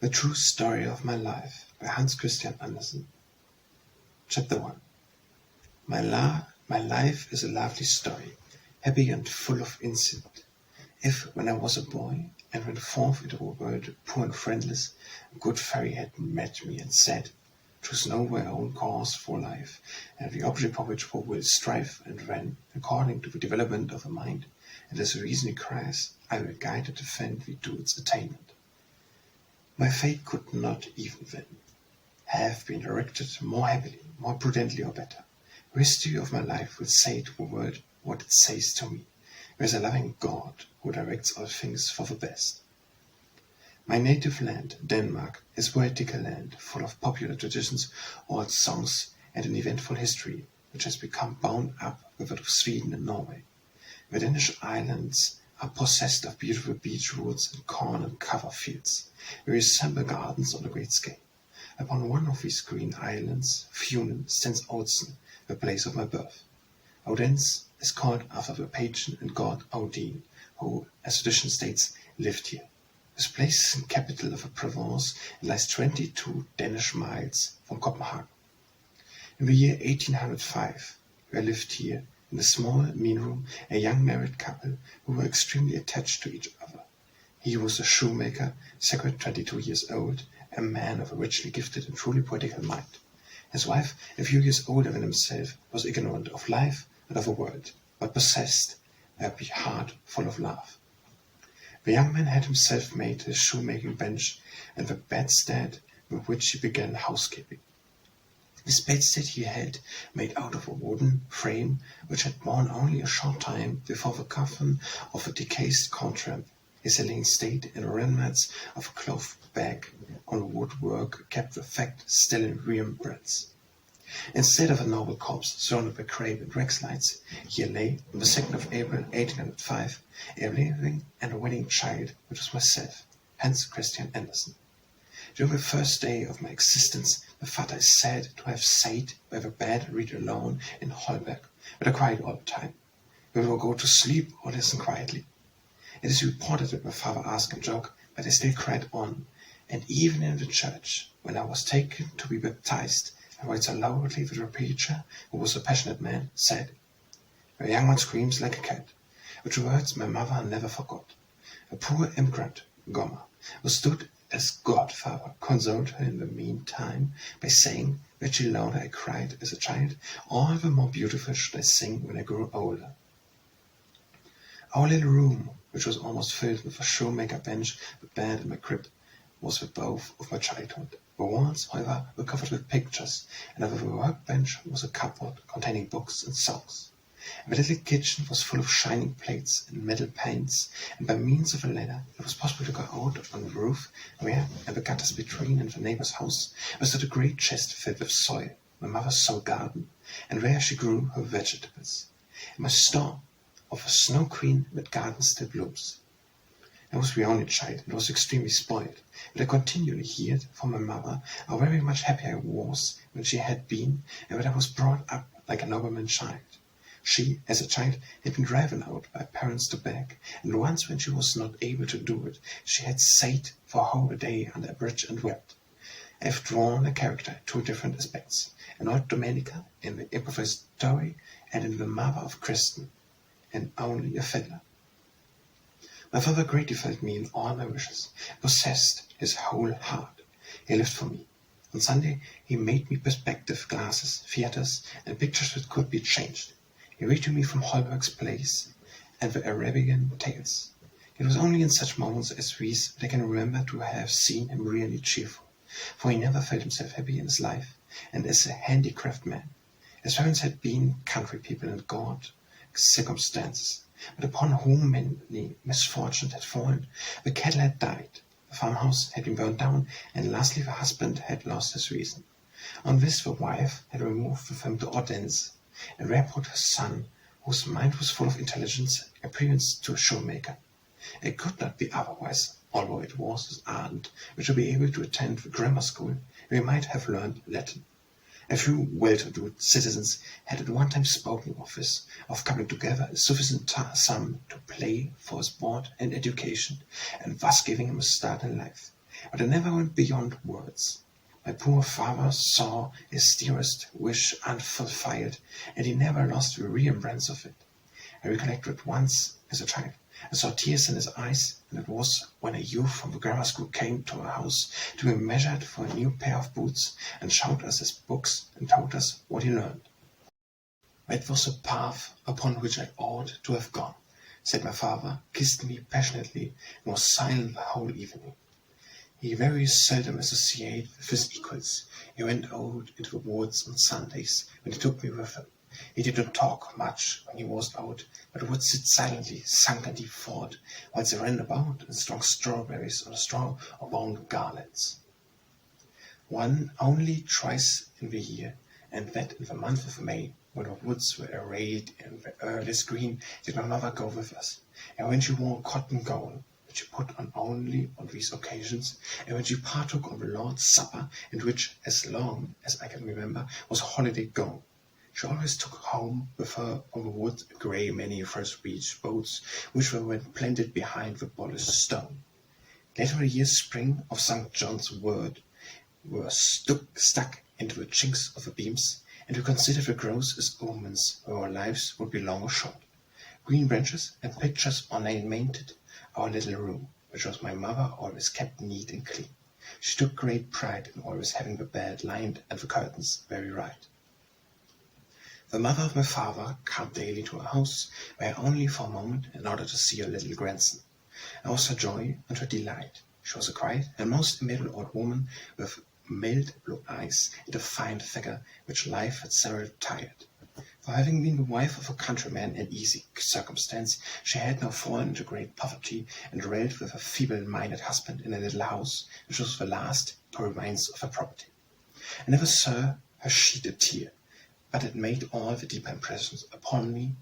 The True Story of My Life by Hans Christian Andersen. Chapter 1. My life is a lovely story, happy and full of incident. If, when I was a boy, and went forth into the world poor and friendless, a good fairy had met me and said, "Choose now thy own course for life, and the object for which thou wilt strive, and when, according to the development of the mind, and as reason requires, I will guide and defend thee to its attainment." My fate could not even then have been directed more happily, more prudently or better. The history of my life will say to the world what it says to me. There is a loving God who directs all things for the best. My native land, Denmark, is a poetical land, full of popular traditions, old songs, and an eventful history, which has become bound up with that of Sweden and Norway. The Danish islands are possessed of beautiful beech woods and corn and cover fields. There resemble gardens on a great scale. Upon one of these green islands, Funen, stands Odense, the place of my birth. Odense is called after the patron and god Odin, who, as tradition states, lived here. This place is the capital of a province and lies 22 Danish miles from Copenhagen. In the year 1805, there lived here, in a small mean room, a young married couple who were extremely attached to each other. He was a shoemaker, Secret 22 years old, a man of a richly gifted and truly poetical mind. His wife, a few years older than himself, was ignorant of life and of the world, but possessed a heart full of love. The young man had himself made his shoemaking bench and the bedstead with which he began housekeeping. This bedstead he had made out of a wooden frame which had borne only a short time before the coffin of a decayed corn-tramp. His alien state in the remnants of a cloth bag on woodwork kept the fact still in remembrance. Instead of a noble corpse surrounded by crape and wax lights, here lay, on the 2nd of April 1805, a living and a wedding child, which was myself, Hans Christian Andersen. During the first day of my existence, my father is said to have sat by the bed read alone in Holberg, but I cried all the time. We will go to sleep or listen quietly. It is reported that my father asked in joke, but I still cried on, and even in the church, when I was taken to be baptized, I cried so loudly that the preacher, who was a passionate man, said, "The young one screams like a cat," which words my mother never forgot. A poor immigrant, Gommer, who stood as godfather, consoled her in the meantime by saying that the louder I cried as a child, all the more beautiful should I sing when I grew older. Our little room, which was almost filled with a shoemaker bench, the bed, and my crib, was the abode of my childhood. The walls, however, were covered with pictures, and over the workbench was a cupboard containing books and songs. The little kitchen was full of shining plates and metal pans, and by means of a ladder it was possible to go out on the roof, where, in the gutters between and the neighbor's house, was stood a great chest filled with soil, my mother's soul garden, and where she grew her vegetables. In my store of a snow queen with garden still blooms. I was the only child and was extremely spoiled, but I continually heard from my mother how very much happier I was when she had been, and that I was brought up like a nobleman's child. She, as a child, had been driven out by parents to beg, and once when she was not able to do it, she had sat for a whole day under a bridge and wept. I have drawn a character in two different aspects, an old Domenica in the improvised story, and in the mother of Kristen, and only a fiddler. My father gratified me in all my wishes, possessed his whole heart. He lived for me. On Sunday he made me perspective glasses, theatres, and pictures that could be changed. He read to me from Holberg's plays and the Arabian tales. It was only in such moments as these that I can remember to have seen him really cheerful, for he never felt himself happy in his life, and as a handicraft man. His parents had been country people in God circumstances, but upon whom many misfortunes had fallen. The cattle had died, the farmhouse had been burned down, and lastly the husband had lost his reason. On this the wife had removed with him to Odense, and there put her son, whose mind was full of intelligence, appearance to a shoemaker. It could not be otherwise, although it was his aunt, which would be able to attend the grammar school, where he might have learned Latin. A few well-to-do citizens had at one time spoken of this, of coming together a sufficient sum to pay for his board and education, and thus giving him a start in life. but I never went beyond words. My poor father saw his dearest wish unfulfilled, and he never lost the remembrance of it. I recollect that once, as a child, I saw tears in his eyes, and it was when a youth from the grammar school came to our house to be measured for a new pair of boots, and showed us his books and told us what he learned. "That was the path upon which I ought to have gone," said my father, kissed me passionately, and was silent the whole evening. He very seldom associated with his equals. He went out into the woods on Sundays, when he took me with him. He did not talk much when he was out, but would sit silently, sunk in deep thought, whilst I ran about and strung strawberries on a straw or wound garlands. One only twice in the year, and that in the month of May, when the woods were arrayed in the earliest green, did my mother go with us, and when she wore a cotton gown, which she put on only on these occasions, and when she partook of the Lord's Supper, and which, as long as I can remember, was a holiday gown. She always took home with her on the wood a grey many first beach boats, which were planted behind the polished stone. Later in the year's spring of St. John's wort were stuck into the chinks of the beams, and we considered the growth as omens whether our lives would be long or short. Green branches and pictures ornamented our little room, which was my mother always kept neat and clean. She took great pride in always having the bed lined and the curtains very right. The mother of my father came daily to our house, where only for a moment, in order to see her little grandson. I was her joy and her delight. She was a quiet and most amiable old woman, with mild blue eyes and a fine figure which life had severely tired. For having been the wife of a countryman in easy circumstance, she had now fallen into great poverty, and dwelt with a feeble-minded husband in a little house, which was the last poor remains of her property. I never saw her shed a tear, but it made all the deeper impressions upon me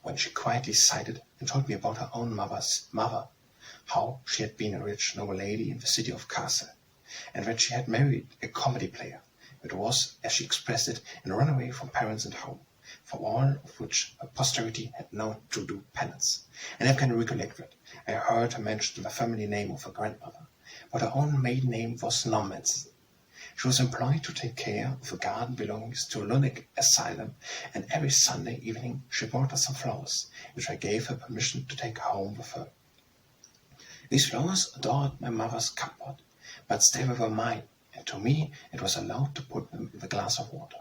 when she quietly sighed and told me about her own mother's mother, how she had been a rich noble lady in the city of Kassel, and that she had married a comedy player, but was, as she expressed it, in a runaway from parents and home, for all of which her posterity had known to do penance. I never can recollect that. I heard her mention the family name of her grandmother, but her own maiden name was Andersen. She was employed to take care of a garden belonging to a lunatic asylum, and every Sunday evening she brought us some flowers, which I gave her permission to take home with her. These flowers adorned my mother's cupboard, but they were mine, and to me it was allowed to put them in the glass of water.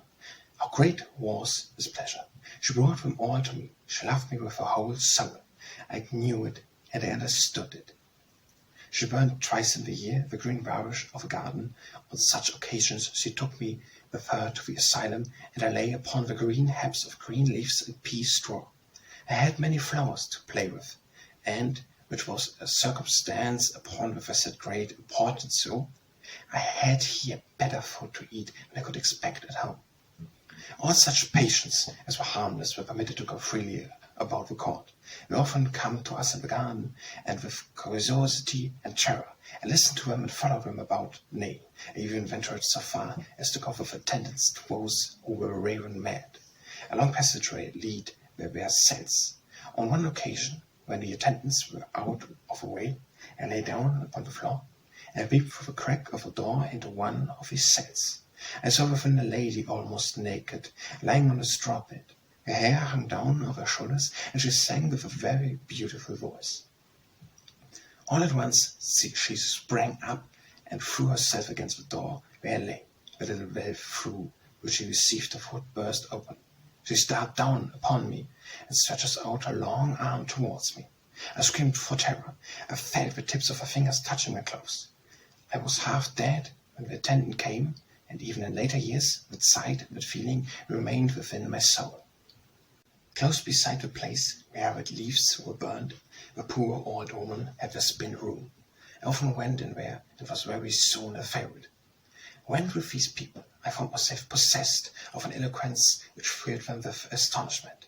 How great was this pleasure! She brought them all to me. She loved me with her whole soul. I knew it, and I understood it. She burned twice in the year the green rubbish of a garden. On such occasions she took me with her to the asylum, and I lay upon the green heaps of green leaves and pea straw. I had many flowers to play with, and, which was a circumstance upon which I set great importance to, I had here better food to eat than I could expect at home. All such patients as were harmless were permitted to go freely about the court. They often come to us in the garden, and with curiosity and terror, I listened to them and followed them about. Nay, I even ventured so far as to go with attendance to those who were raving mad. A long passageway led where were cells. On one occasion, when the attendants were out of the way, I lay down upon the floor, and I peeped through the crack of a door into one of his cells. I saw within a lady almost naked, lying on a straw bed. Her hair hung down over her shoulders, and she sang with a very beautiful voice. All at once she sprang up and threw herself against the door where I lay. The little valve through which she received the foot burst open. She stared down upon me and stretched out her long arm towards me. I screamed for terror. I felt the tips of her fingers touching my clothes. I was half dead when the attendant came, and even in later years that sight and that feeling remained within my soul. Close beside the place where the leaves were burned, the poor old woman had the spin room. I often went in there, and was very soon a favorite. When with these people, I found myself possessed of an eloquence which filled them with astonishment.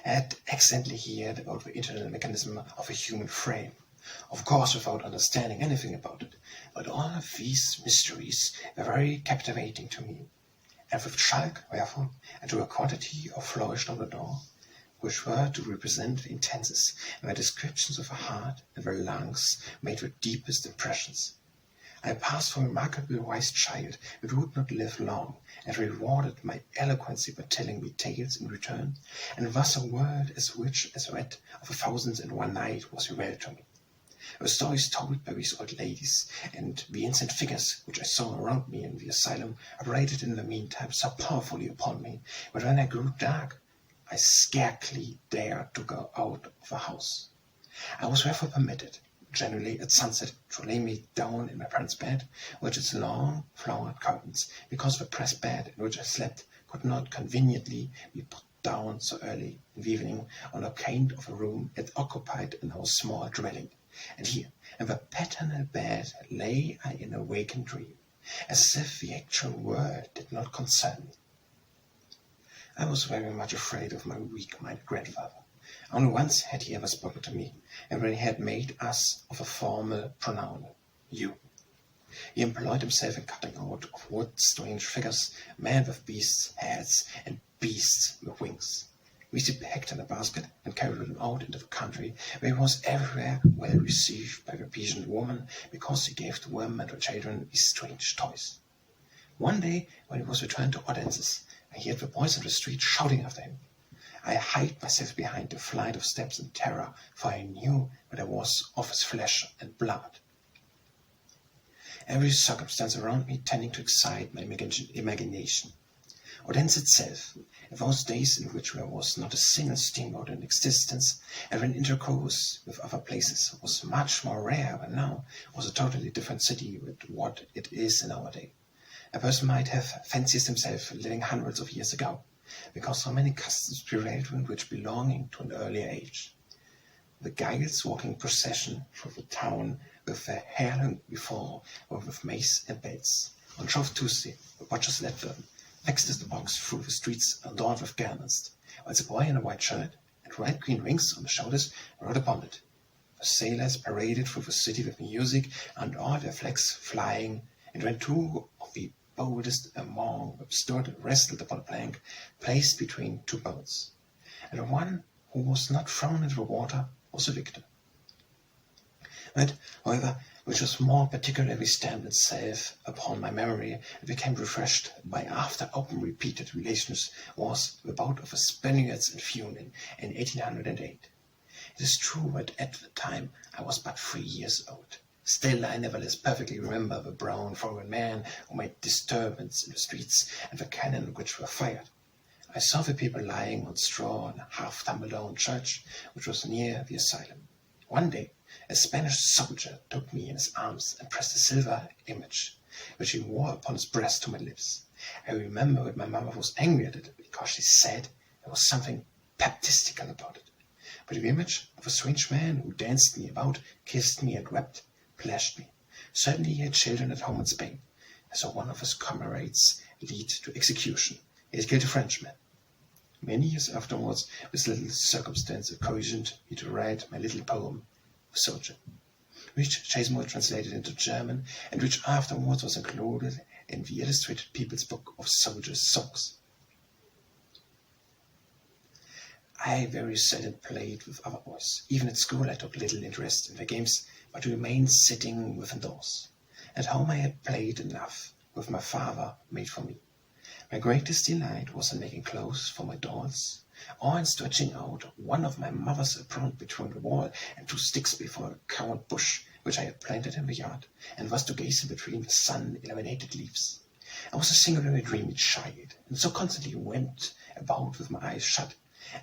I had accidentally heard about the internal mechanism of a human frame, of course without understanding anything about it, but all of these mysteries were very captivating to me, and with Schalk, therefore, and to a quantity of flourished on the door, which were to represent the intensest, and the descriptions of the heart and the lungs made the deepest impressions. I passed for a remarkably wise child, but would not live long, and rewarded my eloquency by telling me tales in return, and thus a word as rich as that of 1,001 Night was revealed to me. The stories told by these old ladies, and the ancient figures which I saw around me in the asylum, operated in the meantime so powerfully upon me, that when I grew dark, I scarcely dared to go out of the house. I was therefore permitted, generally at sunset, to lay me down in my parents' bed, with its long flowered curtains, because the press bed in which I slept could not conveniently be put down so early in the evening on account of a room it occupied in our small dwelling. And here, in the paternal bed, lay I in a waking dream, as if the actual world did not concern me. I was very much afraid of my weak-minded grandfather. Only once had he ever spoken to me, and when he had made us of a formal pronoun, you. He employed himself in cutting out of wood strange figures, men with beasts' heads and beasts with wings. These he packed in a basket and carried them out into the country, where he was everywhere well received by the peasant woman, because he gave to them and the children these strange toys. One day, when he was returned to Andersen, I heard the boys in the street shouting after him. I hid myself behind a flight of steps in terror, for I knew that I was of his flesh and blood. Every circumstance around me tending to excite my imagination. Odense itself, in those days in which there was not a single steamboat in existence, and when intercourse with other places was much more rare than now, was a totally different city with what it is in our day. A person might have fancied himself living hundreds of years ago, because so many customs prevailed in which belonging to an earlier age. The guides walking procession through the town with their hair long before, or with mace and belts. On Shrove Tuesday, the watchers led them, next as the box through the streets adorned with garlands, while the boy in a white shirt and bright green rings on the shoulders rode upon it. The sailors paraded through the city with music and all their flags flying, and when two of the boldest among them stood and wrestled upon a plank placed between two boats, and the one who was not thrown into the water was a victor. That, however, which was more particularly stamped itself upon my memory and became refreshed by after often repeated relations, was the bout of the Spaniards in Funen in 1808. It is true that at the time I was but 3 years old. Still, I nevertheless perfectly remember the brown foreign man who made disturbance in the streets and the cannon which were fired. I saw the people lying on straw in a half-tumble-down church which was near the asylum. One day a Spanish soldier took me in his arms and pressed a silver image which he wore upon his breast to my lips. I remember that my mother was angry at it because she said there was something baptistical about it. But the image of a strange man who danced me about, kissed me and wept, pleasured me. Certainly he had children at home in Spain. I saw one of his comrades lead to execution. He had killed a Frenchman. Many years afterwards, this little circumstance occasioned me to write my little poem, The Soldier, which Chasmore translated into German, and which afterwards was included in the Illustrated People's Book of Soldiers' Songs. I very seldom played with other boys. Even at school I took little interest in their games, but remained sitting within doors. At home I had played enough with my father made for me. My greatest delight was in making clothes for my dolls, or in stretching out one of my mother's apron between the wall and 2 sticks before a currant bush which I had planted in the yard, and was to gaze in between the sun-illuminated leaves. I was a singularly dreamy child, and so constantly went about with my eyes shut,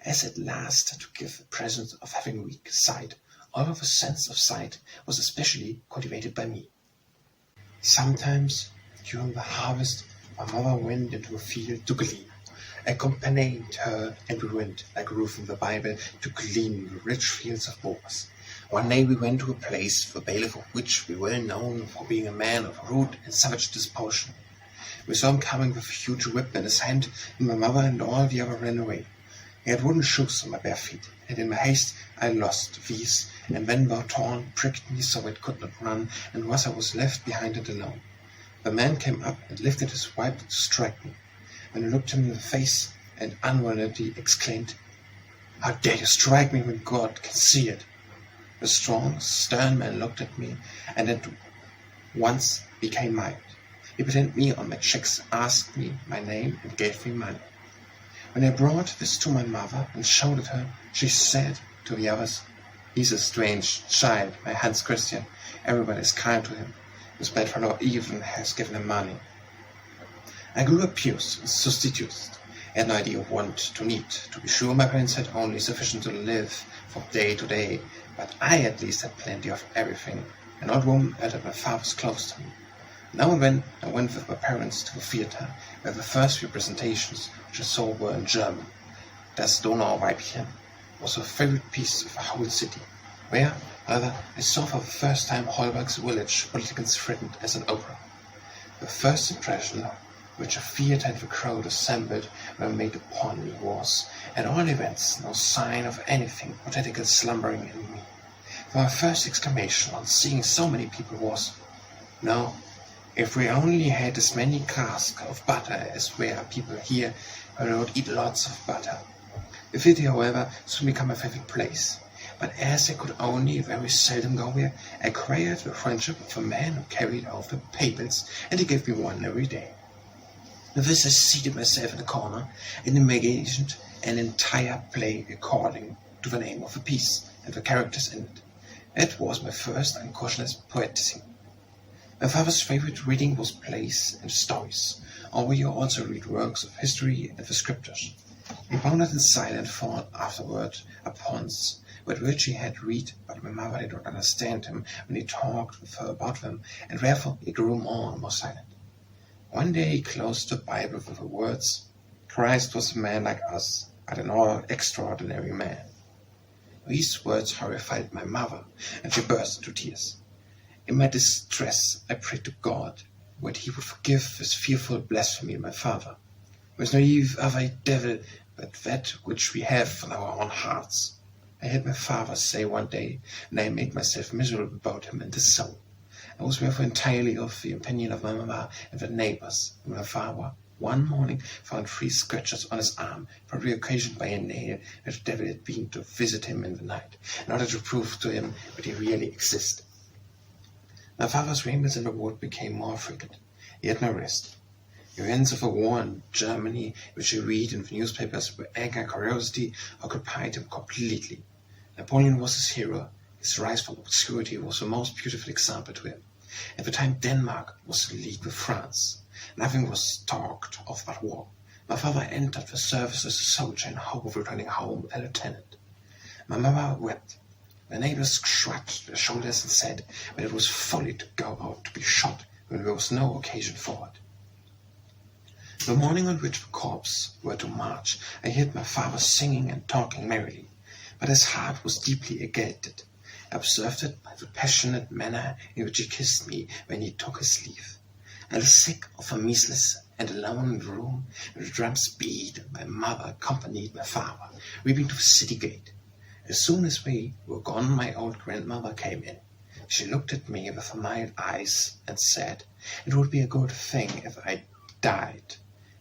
as at last to give the presence of having weak sight, although the sense of sight was especially cultivated by me. Sometimes, during the harvest, my mother went into a field to glean. I accompanied her, and we went, like Ruth in the Bible, to glean the rich fields of Boaz. One day we went to a place, the bailiff of which we well known for being a man of rude and savage disposition. We saw him coming with a huge whip in his hand, and my mother and all the other ran away. I had wooden shoes on my bare feet, and in my haste I lost these, and when they were torn, pricked me so I could not run, and thus I was left behind and alone. The man came up and lifted his whip to strike me. When I looked him in the face and unwillingly exclaimed, "How dare you strike me when God can see it?" The strong, stern man looked at me, and at once became mild. He pretended me on my checks, asked me my name, and gave me money. When I brought this to my mother and showed it her, she said to the others, "He's a strange child, my Hans Christian. Everybody is kind to him. His bad fellow even has given him money." I grew abused and suspicious. I had no idea of want to need. To be sure, my parents had only sufficient to live from day to day, but I at least had plenty of everything. An old woman at my father's close to me. Now and then I went with my parents to the theatre, where the first representations which I saw were in German. Das Donauweibchen was a favorite piece of the whole city, where, however, I saw for the first time Holberg's Village politically threatened as an opera. The first impression which a theatre and the crowd assembled were made upon me was, at all events, no sign of anything pathetical slumbering in me. For my first exclamation on seeing so many people was, "No, if we only had as many casks of butter as there are people here, we would eat lots of butter." The theatre, however, soon became my favorite place. But as I could only very seldom go there, I acquired the friendship of a man who carried off the papers, and he gave me one every day. With this I seated myself in the corner and imagined an entire play according to the name of the piece and the characters in it. That was my first unconscious poetising. My father's favorite reading was plays and stories, or we also read works of history and the scriptures. He pondered in silent thought afterward upon which he had read, but my mother did not understand him when he talked with her about them, and therefore he grew more and more silent. One day he closed the Bible with the words, "Christ was a man like us, but an extraordinary man." These words horrified my mother, and she burst into tears. In my distress I prayed to God that he would forgive this fearful blasphemy of my father. There is no other devil but that which we have in our own hearts. I heard my father say one day, and I made myself miserable about him in the soul. I was therefore entirely of the opinion of my mother and the neighbors, and my father one morning found 3 scratches on his arm, probably occasioned by a nail that the devil had been to visit him in the night, in order to prove to him that he really existed. My father's rambles in the wood became more frequent. He had no rest. The events of the war in Germany, which he read in the newspapers with anger, curiosity, occupied him completely. Napoleon was his hero. His rise from obscurity was the most beautiful example to him. At the time Denmark was in league with France. Nothing was talked of but war. My father entered the service as a soldier in hope of returning home a lieutenant. My mother wept. The neighbors shrugged their shoulders and said that it was folly to go out to be shot when there was no occasion for it. The morning on which the corps were to march, I heard my father singing and talking merrily, but his heart was deeply agitated. I observed it by the passionate manner in which he kissed me when he took his leave. I was sick of the measles and alone in the room where the drums beat, and my mother accompanied my father, weeping to the city gate. As soon as we were gone, my old grandmother came in. She looked at me with her mild eyes and said, "It would be a good thing if I died,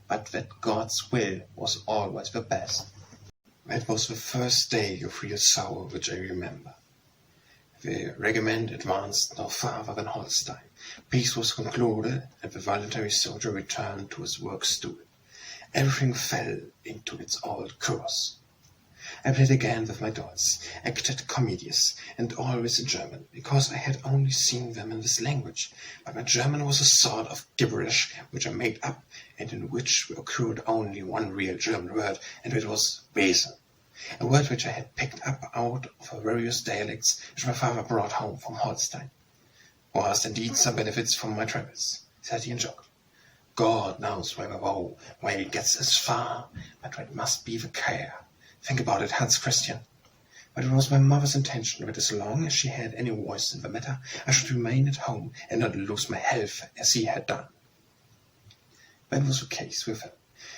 but that God's will was always the best." That was the first day of real sorrow which I remember. The regiment advanced no farther than Holstein. Peace was concluded, and the voluntary soldier returned to his work stool. Everything fell into its old course. I played again with my dolls, acted comedies, and always in German, because I had only seen them in this language, but my German was a sort of gibberish which I made up, and in which occurred only one real German word, and it was Wesen, a word which I had picked up out of the various dialects which my father brought home from Holstein. "Was indeed some benefits from my travels," said he and joked. "God knows why it gets as far, but it must be the care. Think about it, Hans Christian." But it was my mother's intention that as long as she had any voice in the matter, I should remain at home and not lose my health as he had done. That was the case with him.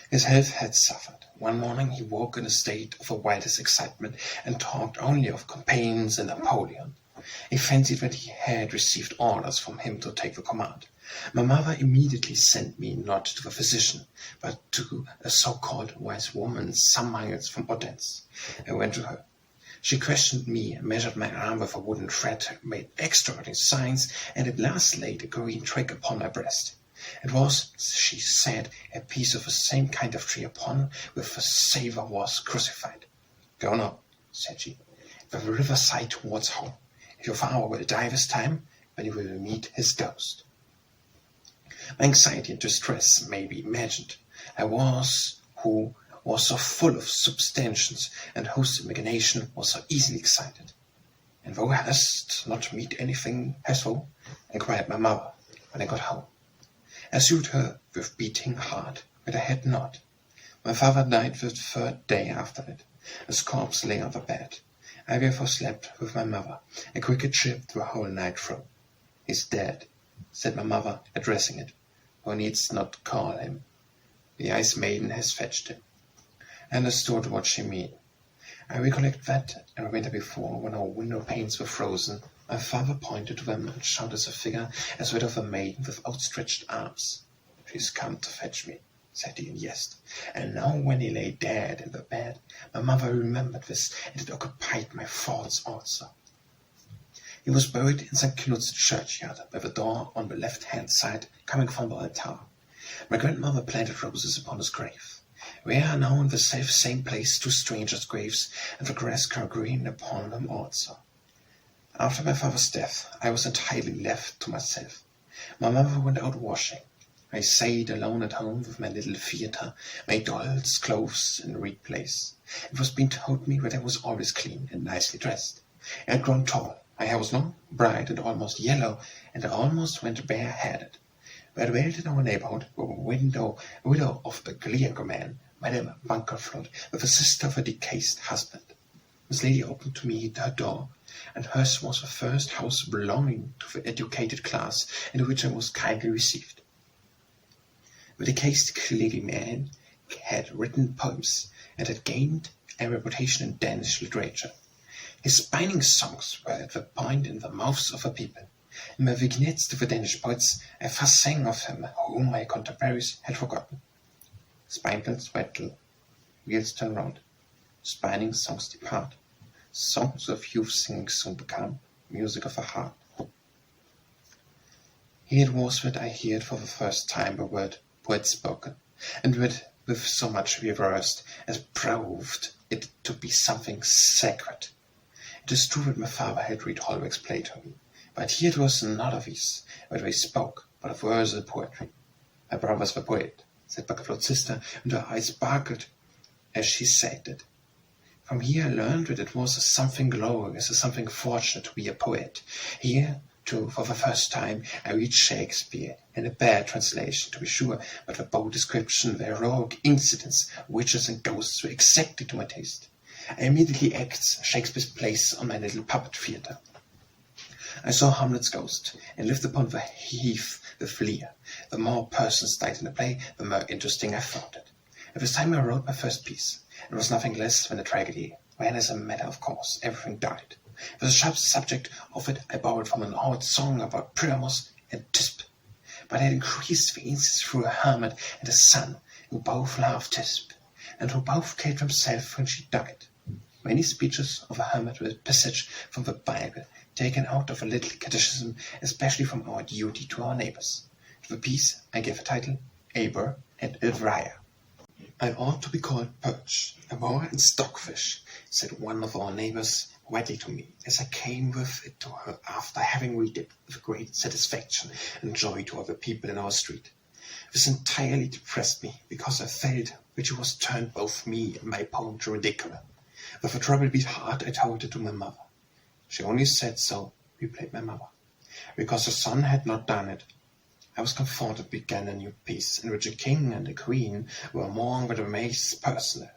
His health had suffered. One morning he woke in a state of the wildest excitement and talked only of campaigns and Napoleon. He fancied that he had received orders from him to take the command. My mother immediately sent me not to the physician, but to a so-called wise woman some miles from Odense. I went to her. She questioned me and measured my arm with a wooden thread, made extraordinary signs, and at last laid a green twig upon my breast. It was, she said, a piece of the same kind of tree upon which the Saviour was crucified. Go now, said she, by the river side towards home. If your father will die this time, then you will meet his ghost. My anxiety and distress may be imagined. I was who was so full of substantions, and whose imagination was so easily excited. And thou hast not meet anything, hast thou? Inquired my mother when I got home. I assured her with beating heart that I had not. My father died the third day after it. His corpse lay on the bed. I therefore slept with my mother, and cricket chirped the whole night through. He's dead, said my mother, addressing it. Thou needst not call him. The ice maiden has fetched him. I understood what she meant. I recollect that, in the winter before, when our window panes were frozen, my father pointed to them and shouted as a figure as that of a maiden with outstretched arms. She's come to fetch me, said he in jest. And now when he lay dead in the bed, my mother remembered this, and it occupied my thoughts also. He was buried in St. Knud's churchyard, by the door on the left-hand side, coming from the altar. My grandmother planted roses upon his grave. We are now in the same place 2 strangers' graves, and the grass grew green upon them also. After my father's death, I was entirely left to myself. My mother went out washing. I stayed alone at home with my little theatre, made dolls, clothes, and read plays. It was being told me that I was always clean and nicely dressed. I had grown tall. My hair was long, bright, and almost yellow, and I almost went bareheaded. There dwelt in our neighborhood a widow of a clergyman, Madame Bunkerflot, with a sister of a deceased husband. This lady opened to me her door, and hers was the first house belonging to the educated class, into which I was kindly received. The deceased clergyman had written poems, and had gained a reputation in Danish literature. His spinning songs were at the point in the mouths of the people. In my vignettes to the Danish poets, I first sang of him whom my contemporaries had forgotten. Spindles rattle, wheels turn round, spinning songs depart. Songs of youth singing soon become music of the heart. Here it was that I heard for the first time the word poet spoken, and with so much reversed as proved it to be something sacred. It is true that my father had read Holbeck's play to me, but here it was not of these that they spoke, but of verse and poetry. My brother's the poet, said Bunkerflot's sister, and her eyes sparkled as she said it. From here I learned that it was something glorious, something fortunate to be a poet. Here, too, for the first time, I read Shakespeare, in a bad translation, to be sure, but the bold description, the heroic incidents, witches and ghosts were exactly to my taste. I immediately acted Shakespeare's plays on my little puppet theatre. I saw Hamlet's ghost, and lived upon the heath with Lear. The more persons died in the play, the more interesting I found it. At this time I wrote my first piece. It was nothing less than a tragedy, when, as a matter of course, everything died. For the sharp subject of it I borrowed from an old song about Priamus and Tisbe. But I had increased the incidents through a hermit and a son, who both loved Tisbe, and who both killed themselves when she died. Many speeches of a hermit with a passage from the Bible, taken out of a little catechism, especially from our duty to our neighbors. To the piece I gave a title, Aber and Elvira. I ought to be called Perch, a boar and stockfish, said one of our neighbors rightly to me, as I came with it to her after having read it with great satisfaction and joy to other people in our street. This entirely depressed me, because I felt that it was turned both me and my poem to ridicule. With a trouble beat heart I told it to my mother. She only said so, replied my mother, because the son had not done it. I was comforted, began a new piece, in which a king and a queen were more than the most personal.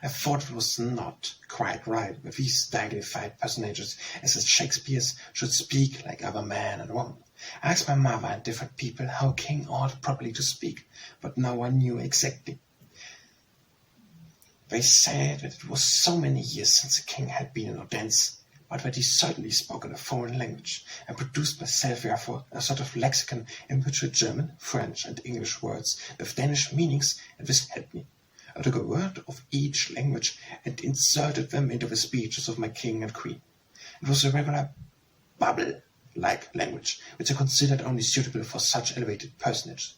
I thought it was not quite right with these dignified personages, as the Shakespeares should speak like other man and woman. I asked my mother and different people how a king ought properly to speak, but no one knew exactly. They said that it was so many years since a king had been in Odense, but that he certainly spoke in a foreign language, and produced myself therefore a sort of lexicon in which were German, French, and English words with Danish meanings, and this helped me. I took a word of each language and inserted them into the speeches of my king and queen. It was a regular babble-like language, which I considered only suitable for such elevated personages.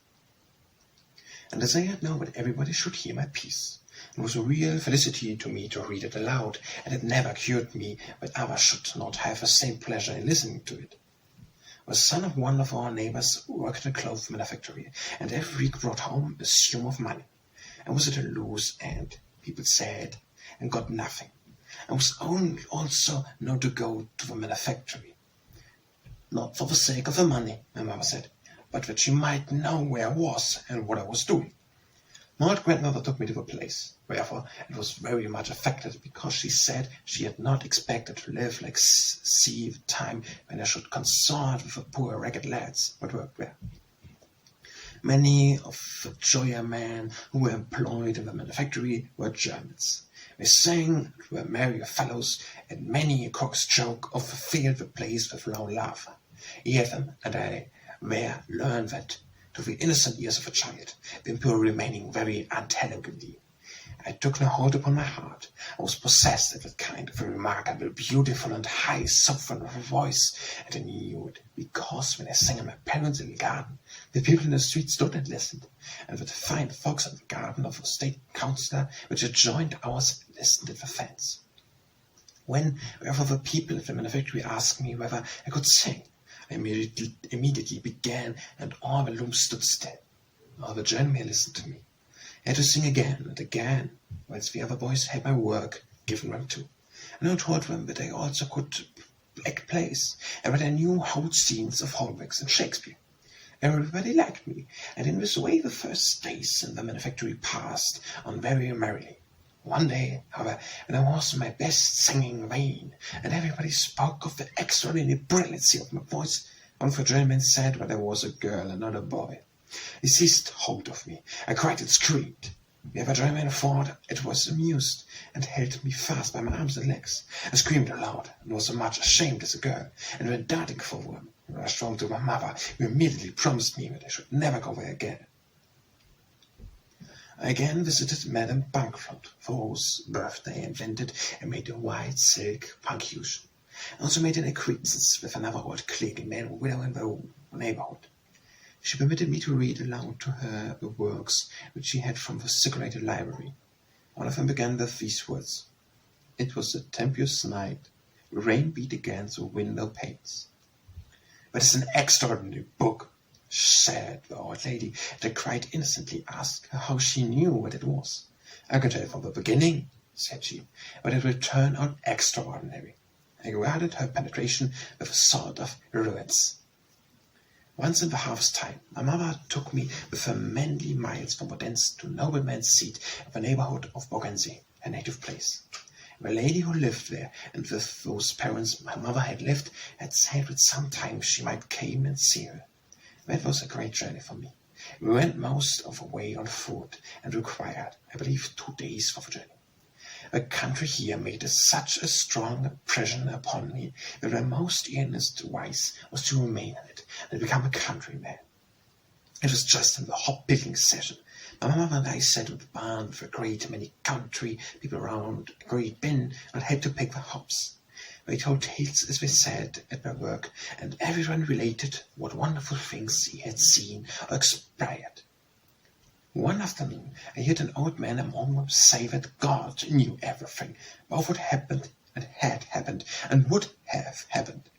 And as I had known that everybody should hear my piece, it was a real felicity to me to read it aloud, and it never occurred to me that others should not have the same pleasure in listening to it. The son of one of our neighbors worked in a cloth manufactory, and every week brought home a sum of money, and was at a loose end, people said, and got nothing, and was only also known to go to the manufactory. Not for the sake of the money, my mother said, but that she might know where I was and what I was doing. My old grandmother took me to the place, wherefore it was very much affected, because she said she had not expected to live like see the time when I should consort with the poor ragged lads that worked there. Many of the journeymen who were employed in the manufactory were Germans. They sang, were merry fellows, and many a cock's joke of the field the place with loud laughter. Yet them, and I there learned that, to the innocent ears of a child, the impure remaining very unintelligibly. I took no hold upon my heart. I was possessed of that kind of a remarkable, beautiful, and high sovereign of a voice, and I knew it, because when I sang at my parents in the garden, the people in the street stood and listened, and that the fine folks in the garden of the state councillor, which adjoined ours, listened at the fence. Whenever the people at the manufactory asked me whether I could sing, I immediately began, and all the looms stood still. All the journeymen listened to me. I had to sing again and again, whilst the other boys had my work given them too. And I told them that I also could act plays, and that I knew whole scenes of Holbeck's and Shakespeare. Everybody liked me, and in this way the first days in the manufactory passed on very merrily. One day, however, when I was in my best singing vein, and everybody spoke of the extraordinary brilliancy of my voice, one of the journeymen said that I was a girl and not a boy. He seized hold of me. I cried and screamed. The other journeyman thought it was amused, and held me fast by my arms and legs. I screamed aloud, and was as much ashamed as a girl, and went darting forward, and rushed home to my mother, who immediately promised me that I should never go there again. I again visited Madame Bankflot, for whose birthday I invented and made a white silk punctuation. I also made an acquaintance with another old clergyman man, widow in the neighborhood. She permitted me to read aloud to her the works which she had from the circulated library. One of them began with these words: "It was a tempestuous night. Rain beat against the window panes." "That is an extraordinary book," said the old lady, and I quite innocently asked her how she knew what it was. "I can tell from the beginning," said she, "but it will turn out extraordinary." I regarded her penetration with a sort of reverence. Once in the harvest time, my mother took me with her many miles from Odense to nobleman's seat in the neighborhood of Bogensee, her native place. The lady who lived there, and with whose parents my mother had lived, had said that sometime she might come and see her. That was a great journey for me. We went most of the way on foot, and required, I believe, 2 days for the journey. The country here made such a strong impression upon me that my most earnest advice was to remain in it and become a countryman. It was just in the hop-picking season. My mother and I sat at the barn with a great many country people around a great bin and had to pick the hops. They told tales, as they said, at my work, and everyone related what wonderful things he had seen or experienced. One afternoon I heard an old man among them say that God knew everything, both what happened and had happened and would have happened.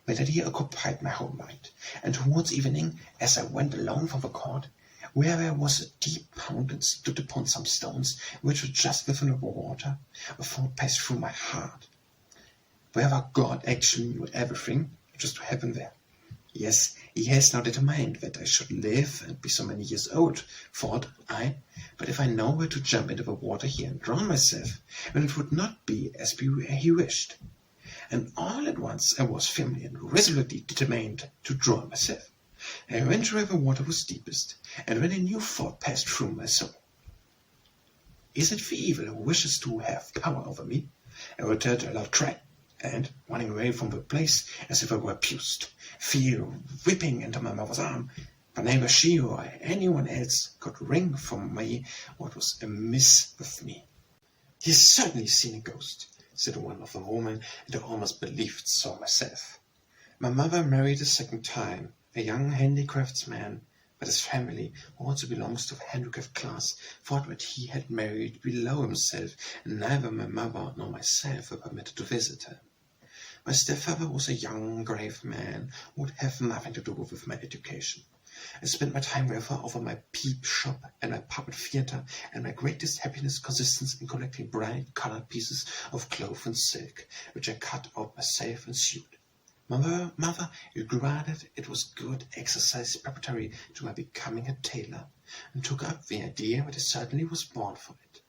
That idea occupied my whole mind, and towards evening, as I went alone from the court, where there was a deep pond and stood upon some stones which were just within the water, a thought passed through my heart. Whether God actually knew everything, it was to happen there. Yes, he has now determined that I should live and be so many years old, thought I, but if I know where to jump into the water here and drown myself, then it would not be as he wished. And all at once I was firmly and resolutely determined to drown myself. I went where the water was deepest, and when a new thought passed through my soul. Is it the evil who wishes to have power over me? I uttered a loud cry, and, running away from the place as if I were abused, fear whipping into my mother's arm, but neither she or anyone else could wring from me what was amiss with me. "He has certainly seen a ghost," said one of the women, and I almost believed so myself. My mother married a second time, a young handicraftsman, but his family, who also belongs to the handicraft class, thought that he had married below himself, and neither my mother nor myself were permitted to visit her. My stepfather was a young, grave man who would have nothing to do with my education. I spent my time therefore over my peep shop and my puppet theatre, and my greatest happiness consisted in collecting bright coloured pieces of cloth and silk, which I cut out myself and sewed. My mother regarded it was good exercise preparatory to my becoming a tailor, and took up the idea that I certainly was born for it.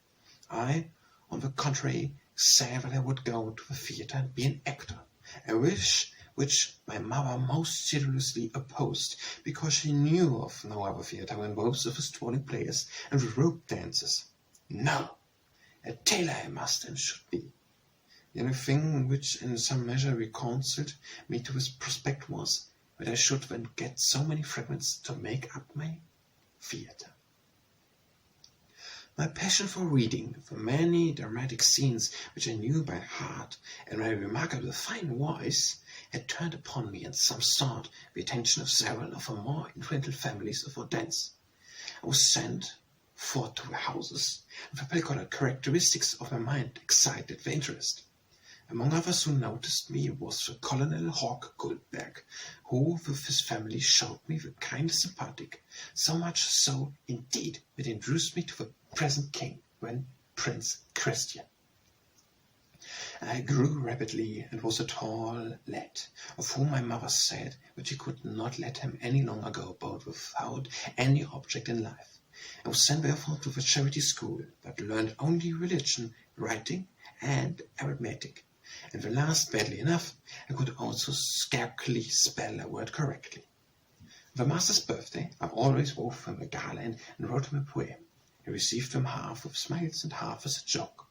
I, on the contrary, said that I would go to the theatre and be an actor, a wish which my mother most sedulously opposed, because she knew of no other theatre in robes of strolling players and with rope dances. No, a tailor I must and should be. The only thing which in some measure reconciled me to this prospect was that I should then get so many fragments to make up my theatre. My passion for reading, the many dramatic scenes which I knew by heart, and my remarkable fine voice, had turned upon me in some sort the attention of several of the more influential families of Odense. I was sent forth to the houses, and the particular characteristics of my mind excited their interest. Among others who noticed me was the Colonel Hawk Goldberg, who with his family showed me the kindest sympathetic, so much so indeed that he introduced me to the present king, when Prince Christian. I grew rapidly and was a tall lad, of whom my mother said that she could not let him any longer go about without any object in life. I was sent therefore to the charity school, but learned only religion, writing, and arithmetic, and the last badly enough. I could also scarcely spell a word correctly. On the master's birthday I always wove him a garland and wrote him a poem. He received them half with smiles and half as a joke.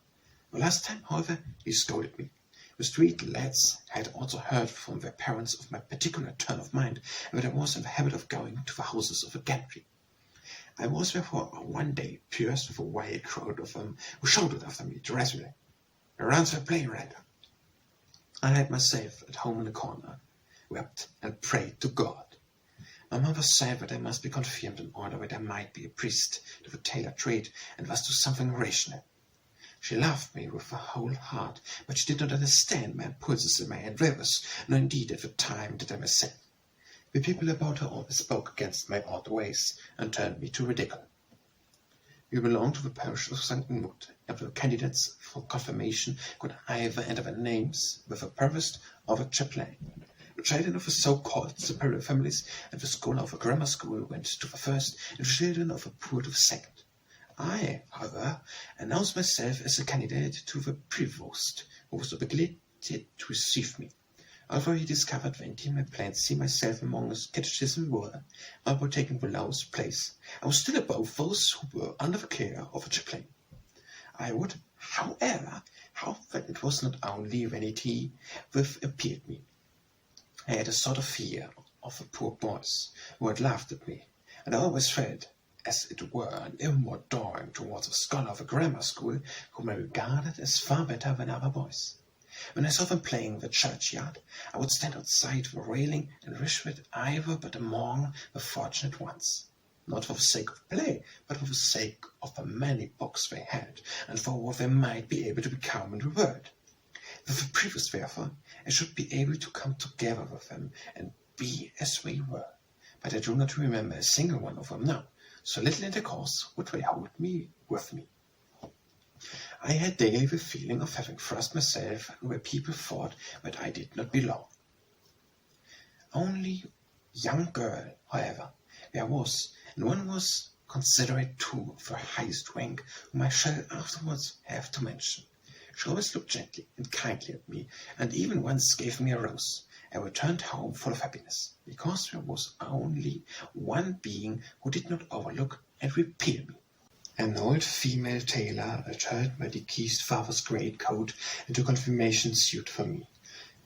The last time, however, he scolded me. The street lads had also heard from their parents of my particular turn of mind, and that I was in the habit of going to the houses of the gentry. I was therefore one day pierced with a wild crowd of them, who shouted after me derisively, "Around the play, Ryder!" I had myself at home in a corner, wept and prayed to God. My mother said that I must be confirmed in order that I might be a priest to the tailor trade, and thus do something rational. She loved me with her whole heart, but she did not understand my impulses and my endeavours, nor indeed at the time did I myself. The people about her always spoke against my odd ways, and turned me to ridicule. We belonged to the parish of St. Inmut, and the candidates for confirmation could either enter their names with a provost or the chaplain. The children of the so-called superior families and the scholar of a grammar school went to the first, and the children of the poor to the second. I, however, announced myself as a candidate to the provost, who was obliged to receive me. Although he discovered the intimate see myself among his catechism were, although taking the lowest place, I was still above those who were under the care of a chaplain. I would, however, hope that it was not only vanity which appeared me. I had a sort of fear of the poor boys who had laughed at me, and I always felt as it were an inward dawing towards a scholar of a grammar school whom I regarded as far better than other boys. When I saw them playing in the churchyard, I would stand outside the railing and wish that I were but among the fortunate ones, not for the sake of play, but for the sake of the many books they had, and for what they might be able to become in the world. With the previous, therefore, I should be able to come together with them and be as they were, but I do not remember a single one of them now, so little intercourse would they hold me with me. I had daily the feeling of having thrust myself where people thought that I did not belong. Only young girl, however, there was, and one was considerate too of the highest rank, whom I shall afterwards have to mention. She always looked gently and kindly at me, and even once gave me a rose. I returned home full of happiness, because there was only one being who did not overlook and repel me. An old female tailor returned my deceased father's great coat into confirmation suit for me.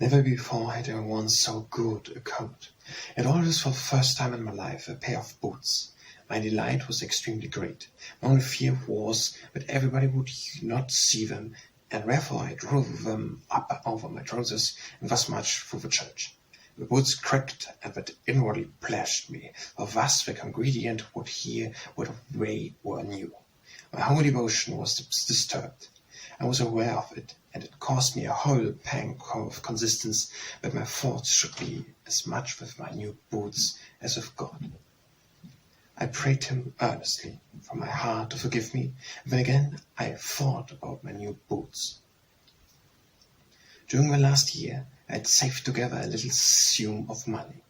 Never before had I worn so good a coat. It always for the first time in my life a pair of boots. My delight was extremely great. My only fear was that everybody would not see them, and therefore I drove them up over my trousers and thus marched through the church. The boots cracked, and that inwardly pleased me, for thus the congregant would hear what they were new. My whole devotion was disturbed. I was aware of it, and it caused me a whole pang of consistence that my thoughts should be as much with my new boots as with God. I prayed him earnestly from my heart to forgive me, and then again I thought about my new boots. During the last year, I had saved together a little sum of money.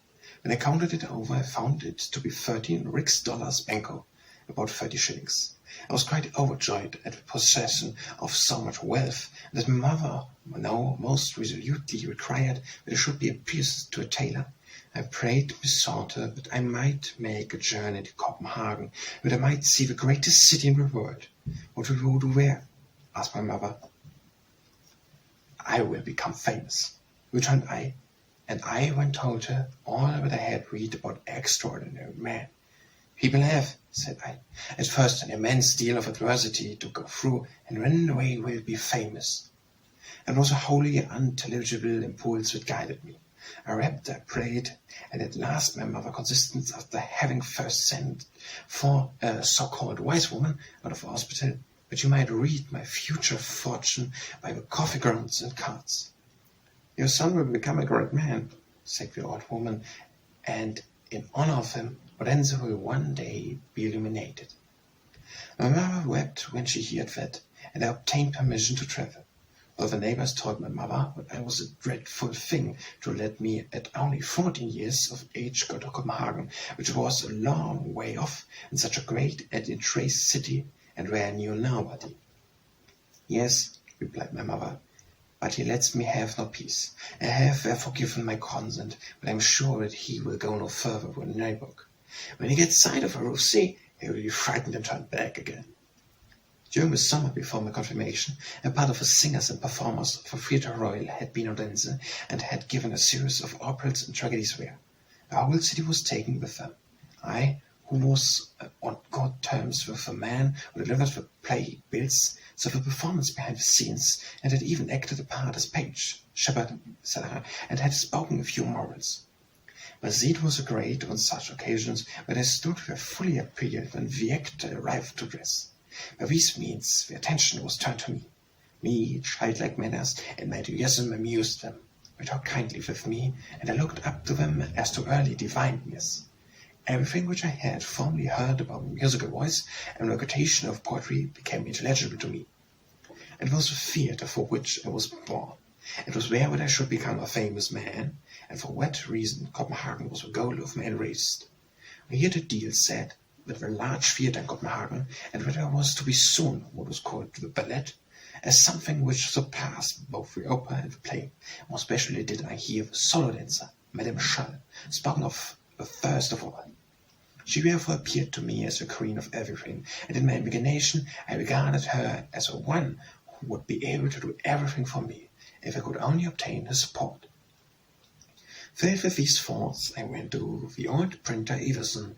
When I counted it over, I found it to be 13 rix dollars Banco, about 30 shillings. I was quite overjoyed at the possession of so much wealth, and that my mother now most resolutely required that I should be apprenticed to a tailor. I prayed Miss Salter that I might make a journey to Copenhagen, that I might see the greatest city in the world. What will you do there? Asked my mother. I will become famous, returned I, and I went told her all that I had read about extraordinary men. People have, said I, at first an immense deal of adversity to go through, and then they will be famous. It was a wholly unintelligible impulse that guided me. I rapped, I prayed, and at last my mother consisted, after having first sent for a so-called wise woman out of the hospital, that she might read my future fortune by the coffee grounds and cards. Your son will become a great man, said the old woman, and in honor of him, Odense will one day be illuminated. My mother wept when she heard that, and I obtained permission to travel. All the neighbors told my mother that I was a dreadful thing to let me at only 14 years of age go to Copenhagen, which was a long way off in such a great and interesting city, and where I knew nobody. Yes, replied my mother, but he lets me have no peace. I have therefore given my consent, but I am sure that he will go no further with Neuburg. When he gets sight of a roof sea, he will be frightened and turn back again. During the summer before my confirmation, a part of the singers and performers for Theatre Royal had been Odense and had given a series of operas and tragedies there. The whole city was taken with them. I, who was on good terms with the man who delivered the play bills, saw the performance behind the scenes, and had even acted a part as page, shepherd, etc., and had spoken a few morals. My zeal was great on such occasions that I stood there fully appeared when the actor arrived to dress. By these means the attention was turned to me. Me, childlike manners, and my enthusiasm amused them. They talked kindly with me, and I looked up to them as to early divineness. Everything which I had formerly heard about musical voice and recitation of poetry became intelligible to me. It was the theatre for which I was born. It was there that I should become a famous man, and for what reason Copenhagen was the goal of my race. I heard a deal said that the large theatre in Copenhagen, and that I was to be soon what was called the ballet, as something which surpassed both the opera and the play. More especially did I hear the solo dancer, Madame Schall, spoken of the first of all. She therefore appeared to me as the queen of everything, and in my imagination I regarded her as the one who would be able to do everything for me, if I could only obtain her support. Filled with these thoughts, I went to the old printer Everson,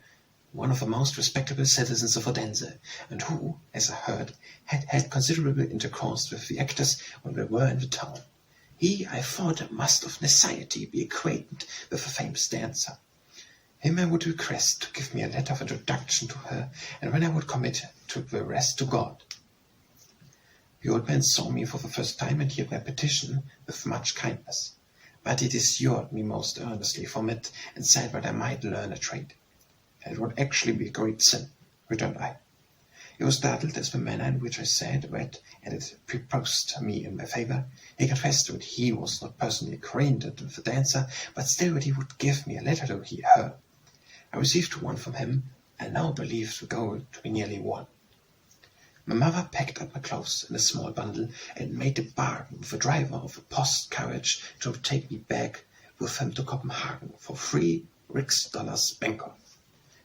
one of the most respectable citizens of Odense, and who, as I heard, had had considerable intercourse with the actors when they were in the town. He, I thought, must of necessity be acquainted with the famous dancer. Him I would request to give me a letter of introduction to her, and when I would commit the rest to God. The old man saw me for the first time and heard my petition with much kindness, but he assured me most earnestly from it, and said that I might learn a trade. It would actually be a great sin, returned I. He was startled at the manner in which I said that, and it proposed me in my favour. He confessed that he was not personally acquainted with the dancer, but still that he would give me a letter to hear her. I received one from him, and now believed the goal to be nearly won. My mother packed up my clothes in a small bundle, and made a bargain with the driver of a post carriage to take me back with him to Copenhagen for 3 rix dollars Banco.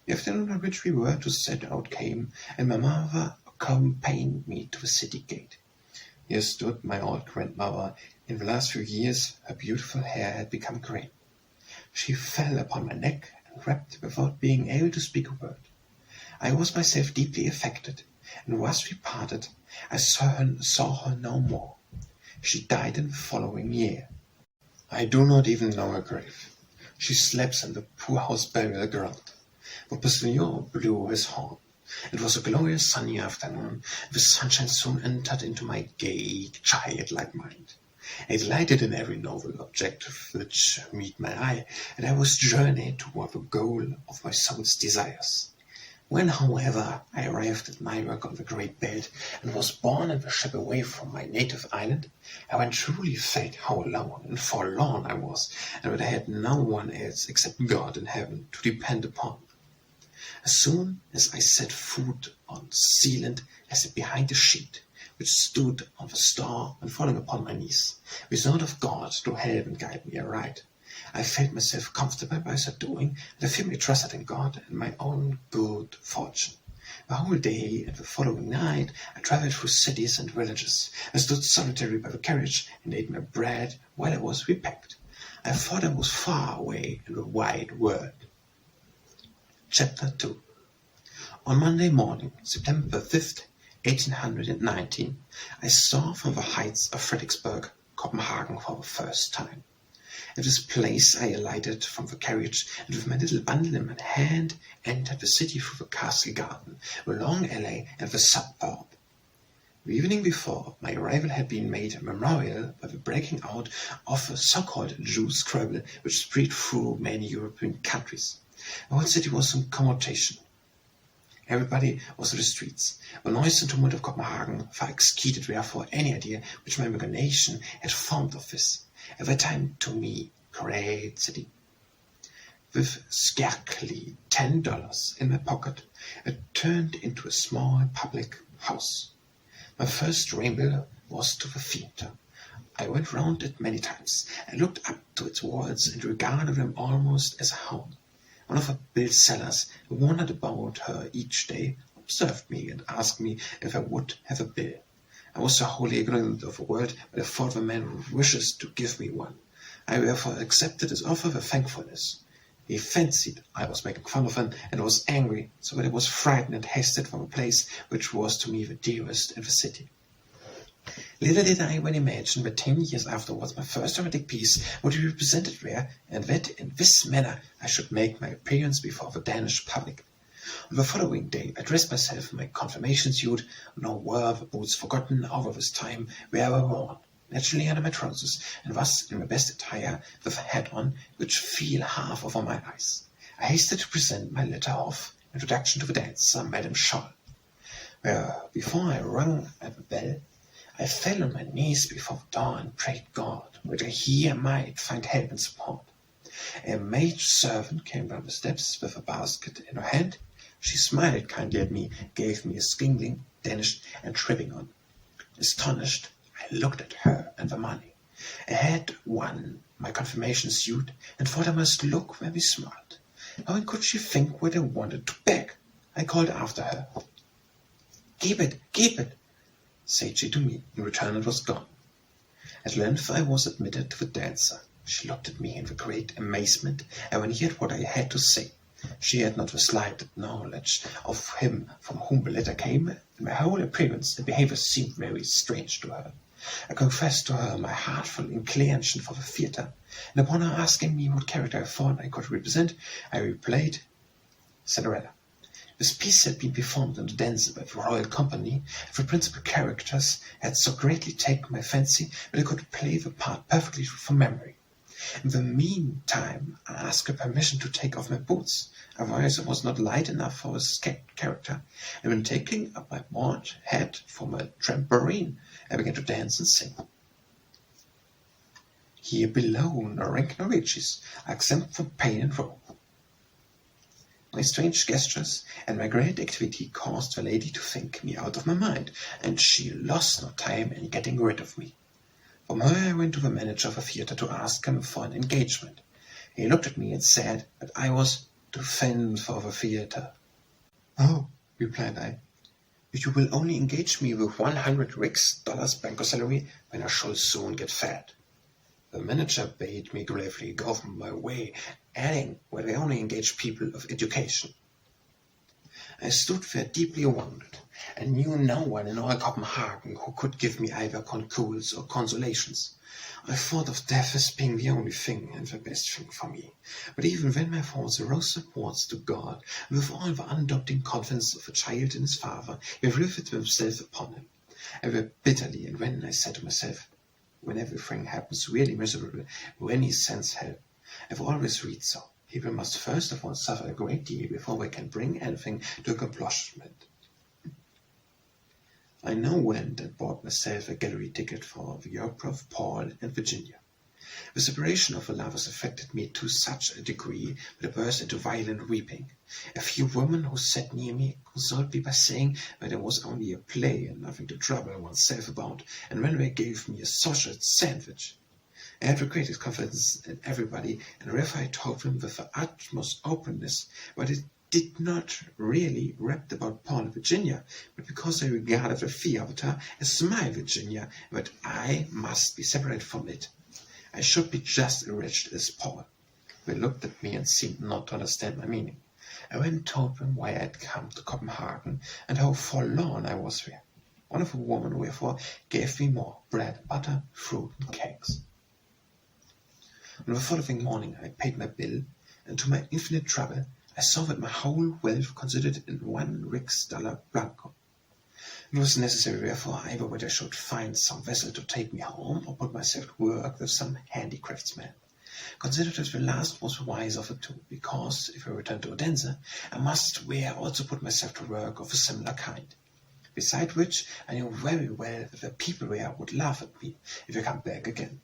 The afternoon on which we were to set out came, and my mother accompanied me to the city gate. Here stood my old grandmother In the last few years her beautiful hair had become grey. She fell upon my neck and wept without being able to speak a word. I was myself deeply affected, and once we parted, I saw her no more. She died in the following year. I do not even know her grave. She sleeps in the poorhouse burial ground. The postilion blew his horn. It was a glorious sunny afternoon. The sunshine soon entered into my gay, childlike mind. I delighted in every novel object which met my eye, and I was journeying toward the goal of my soul's desires. When, however, I arrived at Nyberg on the Great Belt, and was borne in the ship away from my native island, I when truly felt how alone and forlorn I was, and that I had no one else except God in heaven to depend upon. As soon as I set foot on Sealand, I sat behind a sheet, which stood on the store, and falling upon my knees, besought of God to help and guide me aright. I felt myself comfortable by so doing, and I firmly trusted in God and my own good fortune. The whole day and the following night I travelled through cities and villages. I stood solitary by the carriage and ate my bread while I was repacked. I thought I was far away in the wide world. Chapter 2. On Monday morning, September 5th, 1819, I saw from the heights of Frederiksberg, Copenhagen for the first time. At this place I alighted from the carriage, and with my little bundle in my hand entered the city through the castle garden, the long alley, and the suburb. The evening before my arrival had been made memorial by the breaking out of a so-called Jews' quarrel which spread through many European countries. The whole city was in commotion. Everybody was in the streets. The noise and tumult of Copenhagen far exceeded therefore any idea which my imagination had formed of this, at that time to me, great city. With scarcely $10 in my pocket, I turned into a small public house. My first ramble was to the theatre. I went round it many times. I looked up to its walls and regarded them almost as a hound. One of the bill sellers, who wandered about her each day, observed me and asked me if I would have a bill. I was so wholly ignorant of the world, but I thought the man wishes to give me one. I therefore accepted his offer with thankfulness. He fancied I was making fun of him, and was angry, so that I was frightened and hasted from a place which was to me the dearest in the city. Little did I even imagine that 10 years afterwards my first dramatic piece would be represented there, and that in this manner I should make my appearance before the Danish public. On the following day I dressed myself in my confirmation suit, nor were the boots forgotten over this time where I were worn, naturally under my trousers, and thus in my best attire, with a hat on, which fell half over my eyes. I hasted to present my letter of introduction to the dancer, Madame Scholl, where before I rung at the bell, I fell on my knees before the door and prayed God that I here might find help and support. A maid servant came down the steps with a basket in her hand. She smiled kindly at me, gave me a skingling, Danish, and tripping on. Astonished, I looked at her and the money. I had won my confirmation suit, and thought I must look very smart. How could she think what I wanted to beg? I called after her. Keep it, said she to me. In return it was gone. At length I was admitted to the dancer. She looked at me in the great amazement, and when he heard what I had to say, she had not the slightest knowledge of him from whom the letter came, and my whole appearance and behaviour seemed very strange to her. I confessed to her my heartfelt inclination for the theatre, and upon her asking me what character I thought I could represent, I replied Cinderella. This piece had been performed in the dance by the Royal Company. The principal characters had so greatly taken my fancy that I could play the part perfectly from memory. In the meantime, I asked her permission to take off my boots, otherwise I was not light enough for this character, and when taking up my broad hat for my trampoline, I began to dance and sing. Here below no rank nor riches are exempt from pain and woe. My strange gestures and my great activity caused the lady to think me out of my mind, and she lost no time in getting rid of me. From her I went to the manager of a theatre to ask him for an engagement. He looked at me and said that I was to fend for the theatre. Oh, replied I, You will only engage me with 100 rix dollars banker salary when I shall soon get fat. The manager bade me gravely go on my way, adding, well, they only engage people of education. I stood there deeply wounded, and knew no one in all Copenhagen who could give me either concours or consolations. I thought of death as being the only thing and the best thing for me. But even when my thoughts arose upwards to God, with all the undoubting confidence of a child in his father, he riveted himself upon him. I wept bitterly, and when I said to myself, when everything happens really miserable, when he sends help, I've always read so. People must first of all suffer a great deal before they can bring anything to accomplishment. I now went and bought myself a gallery ticket for the opera of Paul and Virginia. The separation of the lovers affected me to such a degree that I burst into violent weeping. A few women who sat near me consoled me by saying that it was only a play and nothing to trouble oneself about, and when they gave me a sausage sandwich. I had the greatest confidence in everybody, and therefore I told them with the utmost openness, but it did not really rap about Paul and Virginia, but because I regarded the theatre as my Virginia, that I must be separated from it. I should be just as wretched as Paul. They looked at me and seemed not to understand my meaning. I went and told them why I had come to Copenhagen, and how forlorn I was there. One of the women, therefore, gave me more bread, butter, fruit, and cakes. On the following morning I paid my bill, and to my infinite trouble I saw that my whole wealth consisted in 1 rix dollar blanco. It was necessary, therefore, either that I should find some vessel to take me home, or put myself to work with some handicraftsman. Considered that the last was the wise of the two, because, if I returned to Andersen, I must there also put myself to work of a similar kind. Besides which, I knew very well that the people there would laugh at me if I come back again.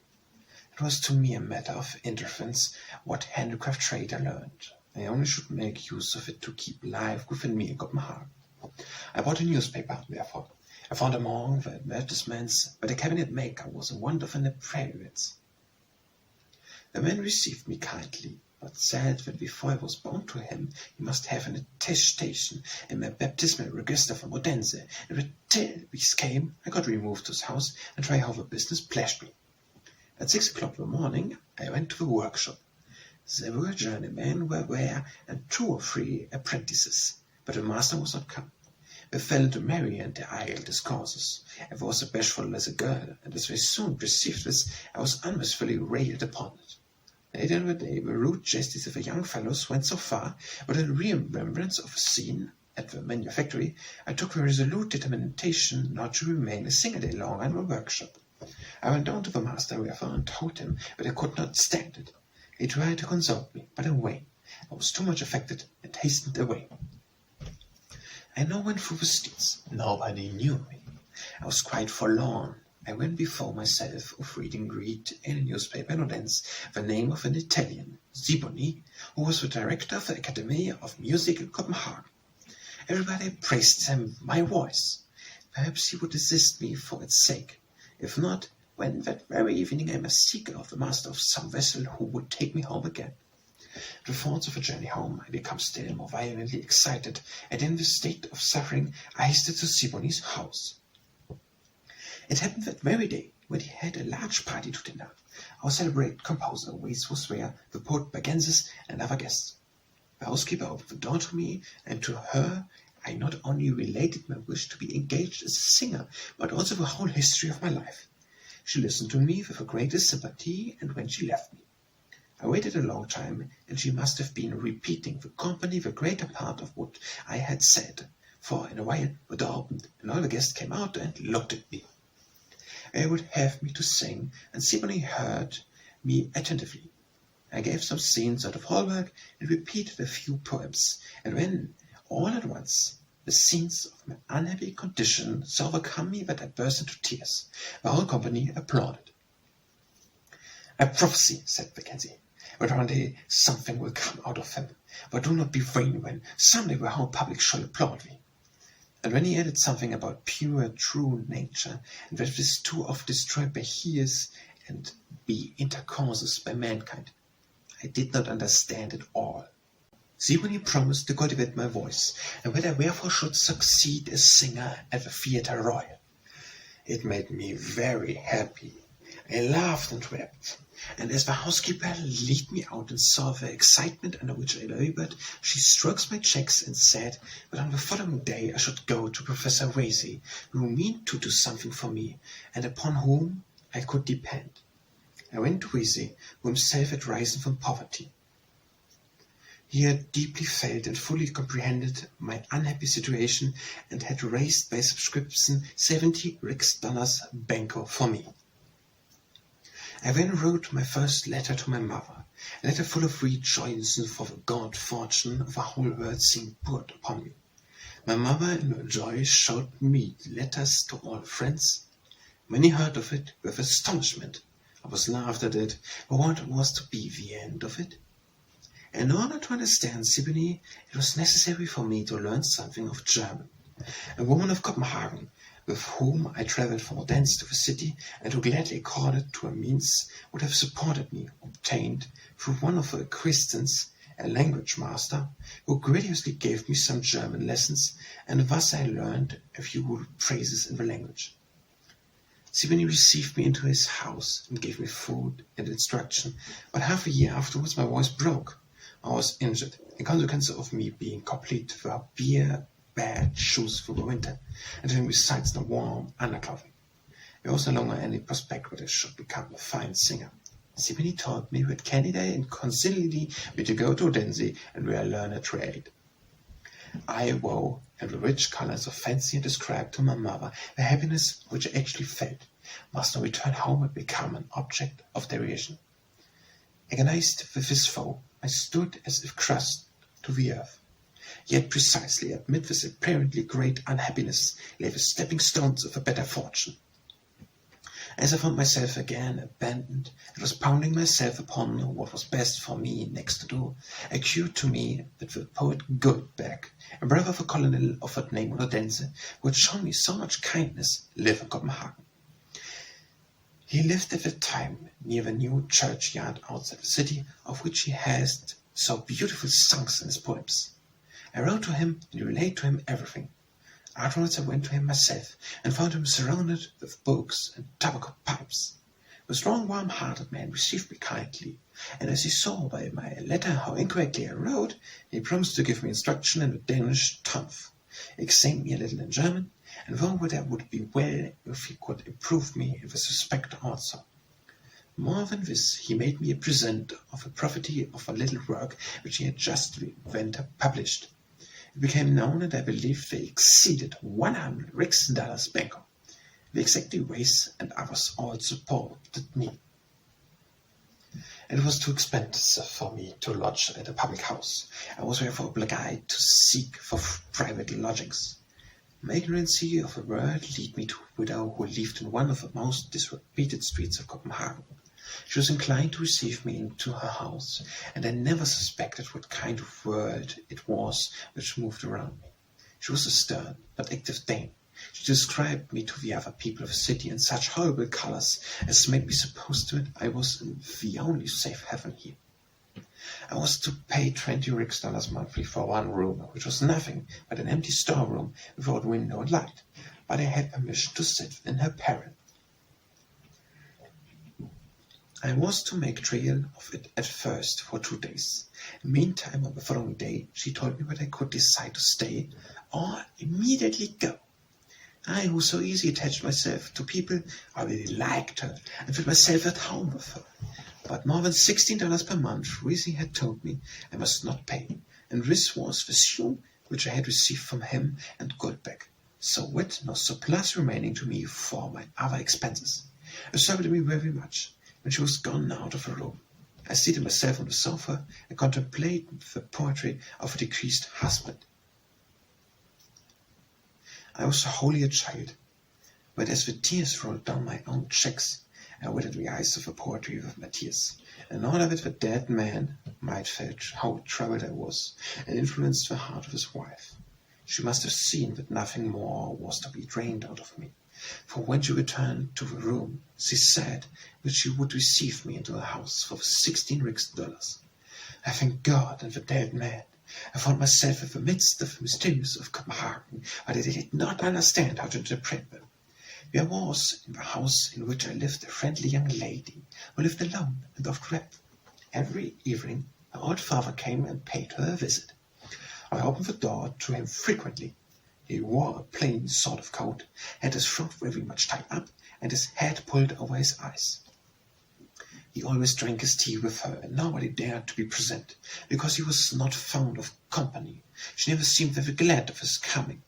It was to me a matter of indifference what handicraft trade I learned. I only should make use of it to keep life within me in Copenhagen. I bought a newspaper, therefore. I found among the advertisements that a cabinet maker was a wonder in the province. The man received me kindly, but said that before I was bound to him, he must have an attestation in my baptismal register from Odense, and when 10 weeks came, I got removed to his house, and try how the business pleased me. At 6 o'clock in the morning, I went to the workshop. There were journeymen were there, and 2 or 3 apprentices, but the master was not come. They fell into merry and idle discourses. I was as bashful as a girl, and as they soon perceived this, I was unmercifully railed upon it. Later in the day, the rude jestings of the young fellows went so far, that in remembrance of a scene at the manufactory, I took the resolute determination not to remain a single day longer in the workshop. I went down to the master, therefore, and told him that I could not stand it. He tried to console me, but in vain. I was too much affected, and hastened away. I now went through the streets. Nobody knew me. I was quite forlorn. I went before myself of reading read in a newspaper in Odense the name of an Italian, Ziboni, who was the director of the Academy of Music in Copenhagen. Everybody praised him with my voice. Perhaps he would assist me for its sake. If not, when that very evening I must seek of the master of some vessel who would take me home again. The thoughts of a journey home I become still more violently excited, and in this state of suffering I hasted to Ziboni's house. It happened that very day, when he had a large party to dinner. Our celebrated composer Weiss was there, the poet Bergenses, and other guests. The housekeeper opened the door to me, and to her I not only related my wish to be engaged as a singer, but also the whole history of my life. She listened to me with the greatest sympathy, and when she left me, I waited a long time, and she must have been repeating the company the greater part of what I had said, for in a while the door opened, and all the guests came out and looked at me. They would have me to sing, and Ziboni heard me attentively. I gave some scenes out of Holberg, and repeated a few poems, and when, all at once, the scenes of my unhappy condition so overcome me that I burst into tears, the whole company applauded. "I prophesy," said Mackenzie, "that one day something will come out of him, but do not be vain when some day the whole public shall applaud thee." And when he added something about pure, true nature, and that it is too oft destroyed by years and be intercourses by mankind, I did not understand it all. See, when he promised to cultivate my voice, and whether I wherefore should succeed as singer at the Theatre Royal. It made me very happy. I laughed and wept, and as the housekeeper led me out and saw the excitement under which I labored, she stroked my cheeks and said that on the following day I should go to Professor Wasey, who meant to do something for me, and upon whom I could depend. I went to Wasey, who himself had risen from poverty. He had deeply felt and fully comprehended my unhappy situation, and had raised by subscription 70 rix dollars banco for me. I then wrote my first letter to my mother, a letter full of rejoicing for the good fortune of the whole world seemed poured upon me. My mother in her joy showed me letters to all friends. Many heard of it with astonishment. I was laughed at it, but what was to be the end of it? In order to understand Sibylle, it was necessary for me to learn something of German. A woman of Copenhagen, with whom I travelled from Odense to the city, and who gladly accorded to her means would have supported me, obtained, through one of her acquaintances, a language master, who graciously gave me some German lessons, and thus I learned a few phrases in the language. Sibylle received me into his house, and gave me food and instruction, but half a year afterwards my voice broke. I was injured, in consequence of me being complete without bad shoes for the winter, and having besides no warm underclothing. There was no longer any prospect that I should become a fine singer. Sibylle told me that Canada and conciliably me to go to Odense and where I learn a trade. I woe and the rich colours of fancy and described to my mother the happiness which I actually felt, must now return home and become an object of derision. Agonized with this foe, I stood as if crushed to the earth. Yet precisely amid this apparently great unhappiness lay the stepping stones of a better fortune. As I found myself again abandoned, and was pounding myself upon what was best for me next to do, occurred to me that the poet Goldberg, a brother of a colonel of that name in Odense, who had shown me so much kindness, lived in Copenhagen. He lived at the time near the new churchyard outside the city, of which he has so beautiful songs in his poems. I wrote to him and relayed to him everything. Afterwards I went to him myself, and found him surrounded with books and tobacco pipes. The strong, warm-hearted man received me kindly, and as he saw by my letter how incorrectly I wrote, he promised to give me instruction in the Danish tongue. He examined me a little in German, and vowed that it would be well if he could improve me in this respect also. More than this, he made me a present of a property of a little work which he had just published. It became known, and I believe they exceeded 100 rix dollars banco. The exact ways and others all supported me. It was too expensive for me to lodge at a public house. I was therefore obliged to seek for private lodgings. My ignorancy of the world led me to a widow who lived in one of the most disreputed streets of Copenhagen. She was inclined to receive me into her house, and I never suspected what kind of world it was which moved around me. She was a stern but active dame. She described me to the other people of the city in such horrible colours as made me suppose that I was in the only safe haven here. I was to pay 20 rix dollars monthly for one room, which was nothing but an empty storeroom without window and light, but I had permission to sit in her parlor. I was to make trial of it at first for 2 days. Meantime, on the following day, she told me that I could decide to stay or immediately go. I, who so easily attached myself to people, I really liked her and felt myself at home with her. But more than $16 per month, Risi had told me I must not pay, and this was the sum which I had received from him and Goldberg, so with no surplus remaining to me for my other expenses. It disturbed me very much. When she was gone out of the room, I seated myself on the sofa and contemplated the poetry of a deceased husband. I was wholly a child, but as the tears rolled down my own cheeks, I wetted the eyes of the poetry with my tears, in order that the dead man might feel how troubled I was, and influenced the heart of his wife. She must have seen that nothing more was to be drained out of me, for when she returned to the room, she said that she would receive me into the house for 16 rix dollars. I thank God and the dead man, I found myself in the midst of the mysteries of Copenhagen, but I did not understand how to interpret them. There was in the house in which I lived a friendly young lady who lived alone and oft wept. Every evening my old father came and paid her a visit. I opened the door to him frequently. He wore a plain sort of coat, had his throat very much tied up, and his hat pulled over his eyes. He always drank his tea with her, and nobody dared to be present, because he was not fond of company. She never seemed very glad of his coming.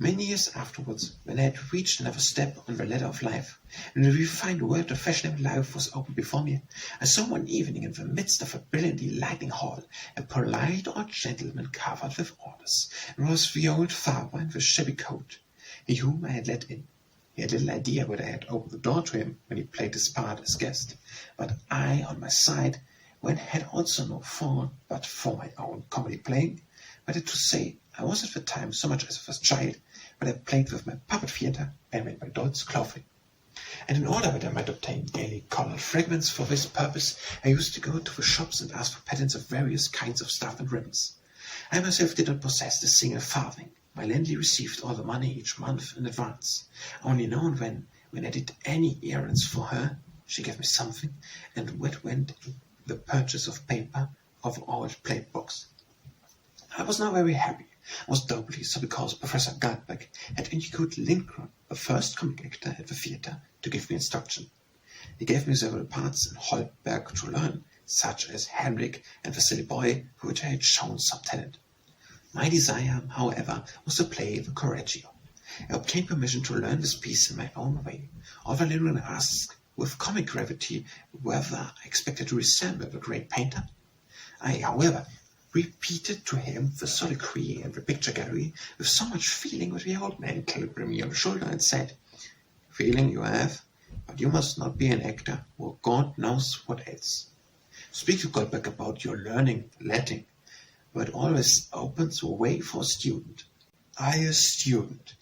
Many years afterwards, when I had reached another step on the ladder of life, and the refined world of fashionable life was open before me, I saw one evening in the midst of a brilliantly lighting hall a polite old gentleman covered with orders. It was the old father in the shabby coat, he whom I had let in. He had little idea that I had opened the door to him when he played his part as guest, but I, on my side, had also no thought but for my own comedy playing. But to say, I was at the time so much as a first child, but I played with my puppet theatre and made my dolls' clothing. And in order that I might obtain gaily colored fragments for this purpose, I used to go to the shops and ask for patterns of various kinds of stuff and ribbons. I myself did not possess a single farthing. My landlady received all the money each month in advance. Only now and when I did any errands for her, she gave me something, and what went in the purchase of paper, of old plate books. I was now very happy. I was doubly so because Professor Goldberg had indicated Lindgren, the first comic actor at the theatre, to give me instruction. He gave me several parts in Holberg to learn, such as Henrik and the silly boy, for which I had shown some talent. My desire, however, was to play the Correggio. I obtained permission to learn this piece in my own way, although Lindgren asked with comic gravity whether I expected to resemble the great painter. I, however, repeated to him the soliloquy in the picture gallery with so much feeling that the old man clapped me on the shoulder and said, "Feeling you have, but you must not be an actor, or God knows what else. Speak to Goldberg about your learning Latin, but always opens the way for a student." I, a student?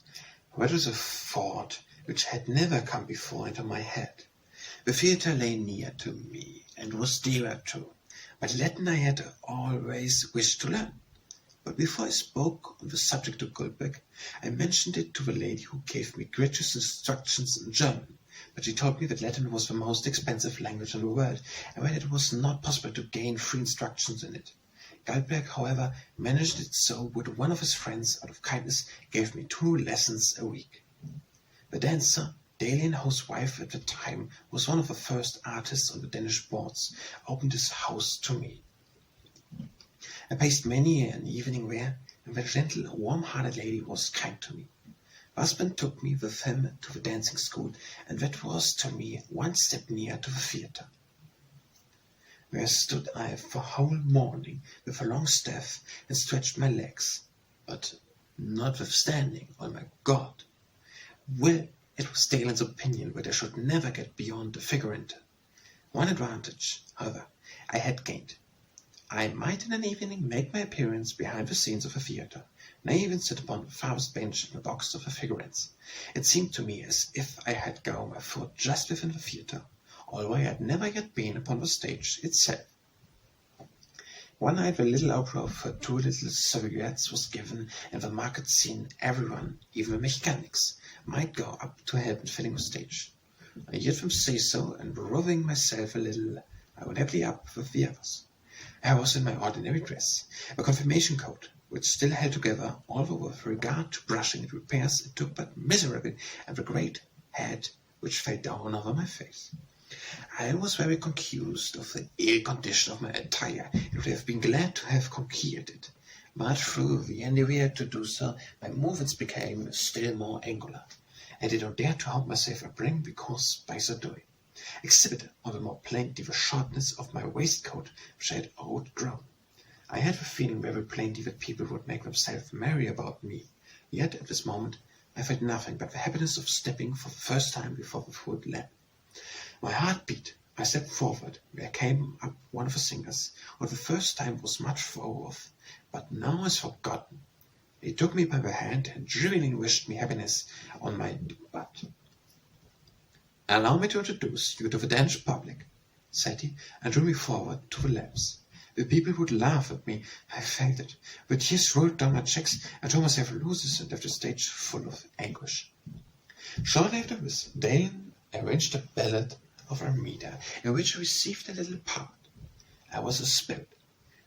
That was a thought which had never come before into my head. The theatre lay near to me, and was dearer too. But Latin I had always wished to learn. But before I spoke on the subject to Goldberg, I mentioned it to the lady who gave me gratuitous instructions in German. But she told me that Latin was the most expensive language in the world, and that it was not possible to gain free instructions in it. Goldberg, however, managed it so that one of his friends, out of kindness, gave me 2 lessons a week. The dancer, Dalian, whose wife at the time was one of the first artists on the Danish boards, opened his house to me. I passed many an evening there, and the gentle, warm-hearted lady was kind to me. The husband took me with him to the dancing school, and that was to me one step nearer to the theatre. There stood I for a whole morning with a long staff and stretched my legs, but notwithstanding, oh my God, well, it was Dalen's opinion that I should never get beyond the figurante. One advantage, however, I had gained. I might in an evening make my appearance behind the scenes of a theatre, and I even sit upon the farthest bench in the box of the figurants. It seemed to me as if I had got my foot just within the theatre, although I had never yet been upon the stage itself. One night the little opera for 2 little serviettes was given, and the market scene everyone, even the mechanics, might go up to help in filling the stage. I heard them say so, and roving myself a little, I went happily up with the others. I was in my ordinary dress, a confirmation coat, which still held together, although with regard to brushing and repairs it took but miserably, and the great hat which fell down over my face. I was very confused of the ill condition of my attire, and would have been glad to have concealed it, but through the endeavour to do so, my movements became still more angular. I did not dare to hold myself upright, because by so doing, exhibited all the more plainly the shortness of my waistcoat, which I had outgrown. I had the feeling very plainly that people would make themselves merry about me, yet at this moment I felt nothing but the happiness of stepping for the first time before the full lamp. My heart beat. I stepped forward. There came up one of the singers, who the first time was much forward, but now is forgotten. He took me by the hand and dreamily wished me happiness on my butt. "Allow me to introduce you to the Danish public," said he, and drew me forward to the lamps. The people would laugh at me. I felt it. With tears rolled down my cheeks, I tore myself loose and left the stage full of anguish. Shortly after this, Dane arranged a ballad of Armida, in which I received a little part. I was a spirit.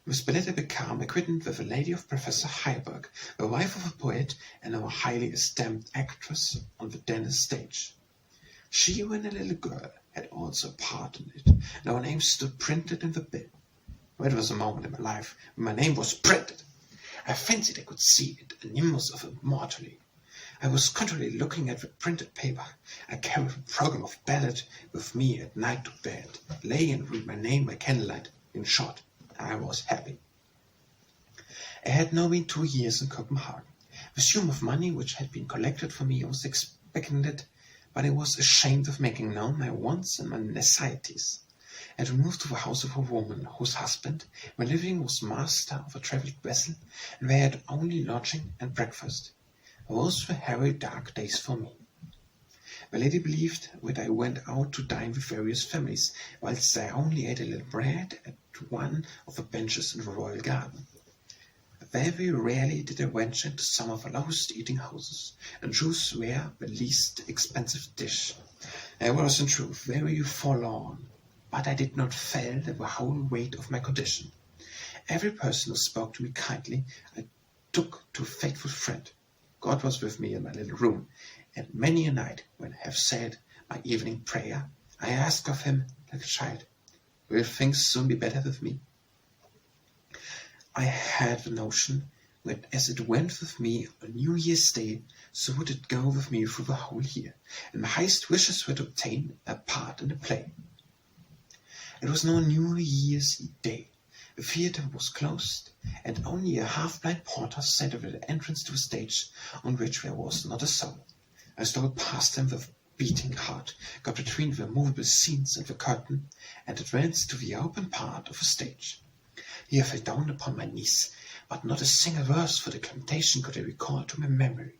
With ballet I became acquainted with a lady of Professor Heiberg, the wife of a poet and a highly esteemed actress on the Danish stage. She, when a little girl, had also a part in it, and our names stood printed in the bill. It was a moment in my life when my name was printed. I fancied I could see it, a nimbus of immortality. I was continually looking at the printed paper. I carried a program of ballad with me at night to bed, lay and read my name by candlelight. In short, I was happy. I had now been 2 years in Copenhagen. The sum of money which had been collected for me was expected, but I was ashamed of making known my wants and my necessities. I had removed to the house of a woman whose husband, when living, was master of a travelling vessel, and where I had only lodging and breakfast. Those were very dark days for me. The lady believed that I went out to dine with various families, whilst I only ate a little bread at one of the benches in the royal garden. Very rarely did I venture into some of the lowest eating houses, and chose there the least expensive dish. I was in truth very forlorn, but I did not feel the whole weight of my condition. Every person who spoke to me kindly I took to a faithful friend. God was with me in my little room, and many a night, when I have said my evening prayer, I ask of him, like a child, will things soon be better with me? I had the notion that as it went with me on New Year's Day, so would it go with me through the whole year, and my highest wishes were to obtain a part in the play. It was now New Year's Day. The theatre was closed, and only a half-blind porter sat at the entrance to the stage, on which there was not a soul. I stole past him with beating heart, got between the movable scenes and the curtain, and advanced to the open part of the stage. Here I fell down upon my knees, but not a single verse for declamation could I recall to my memory.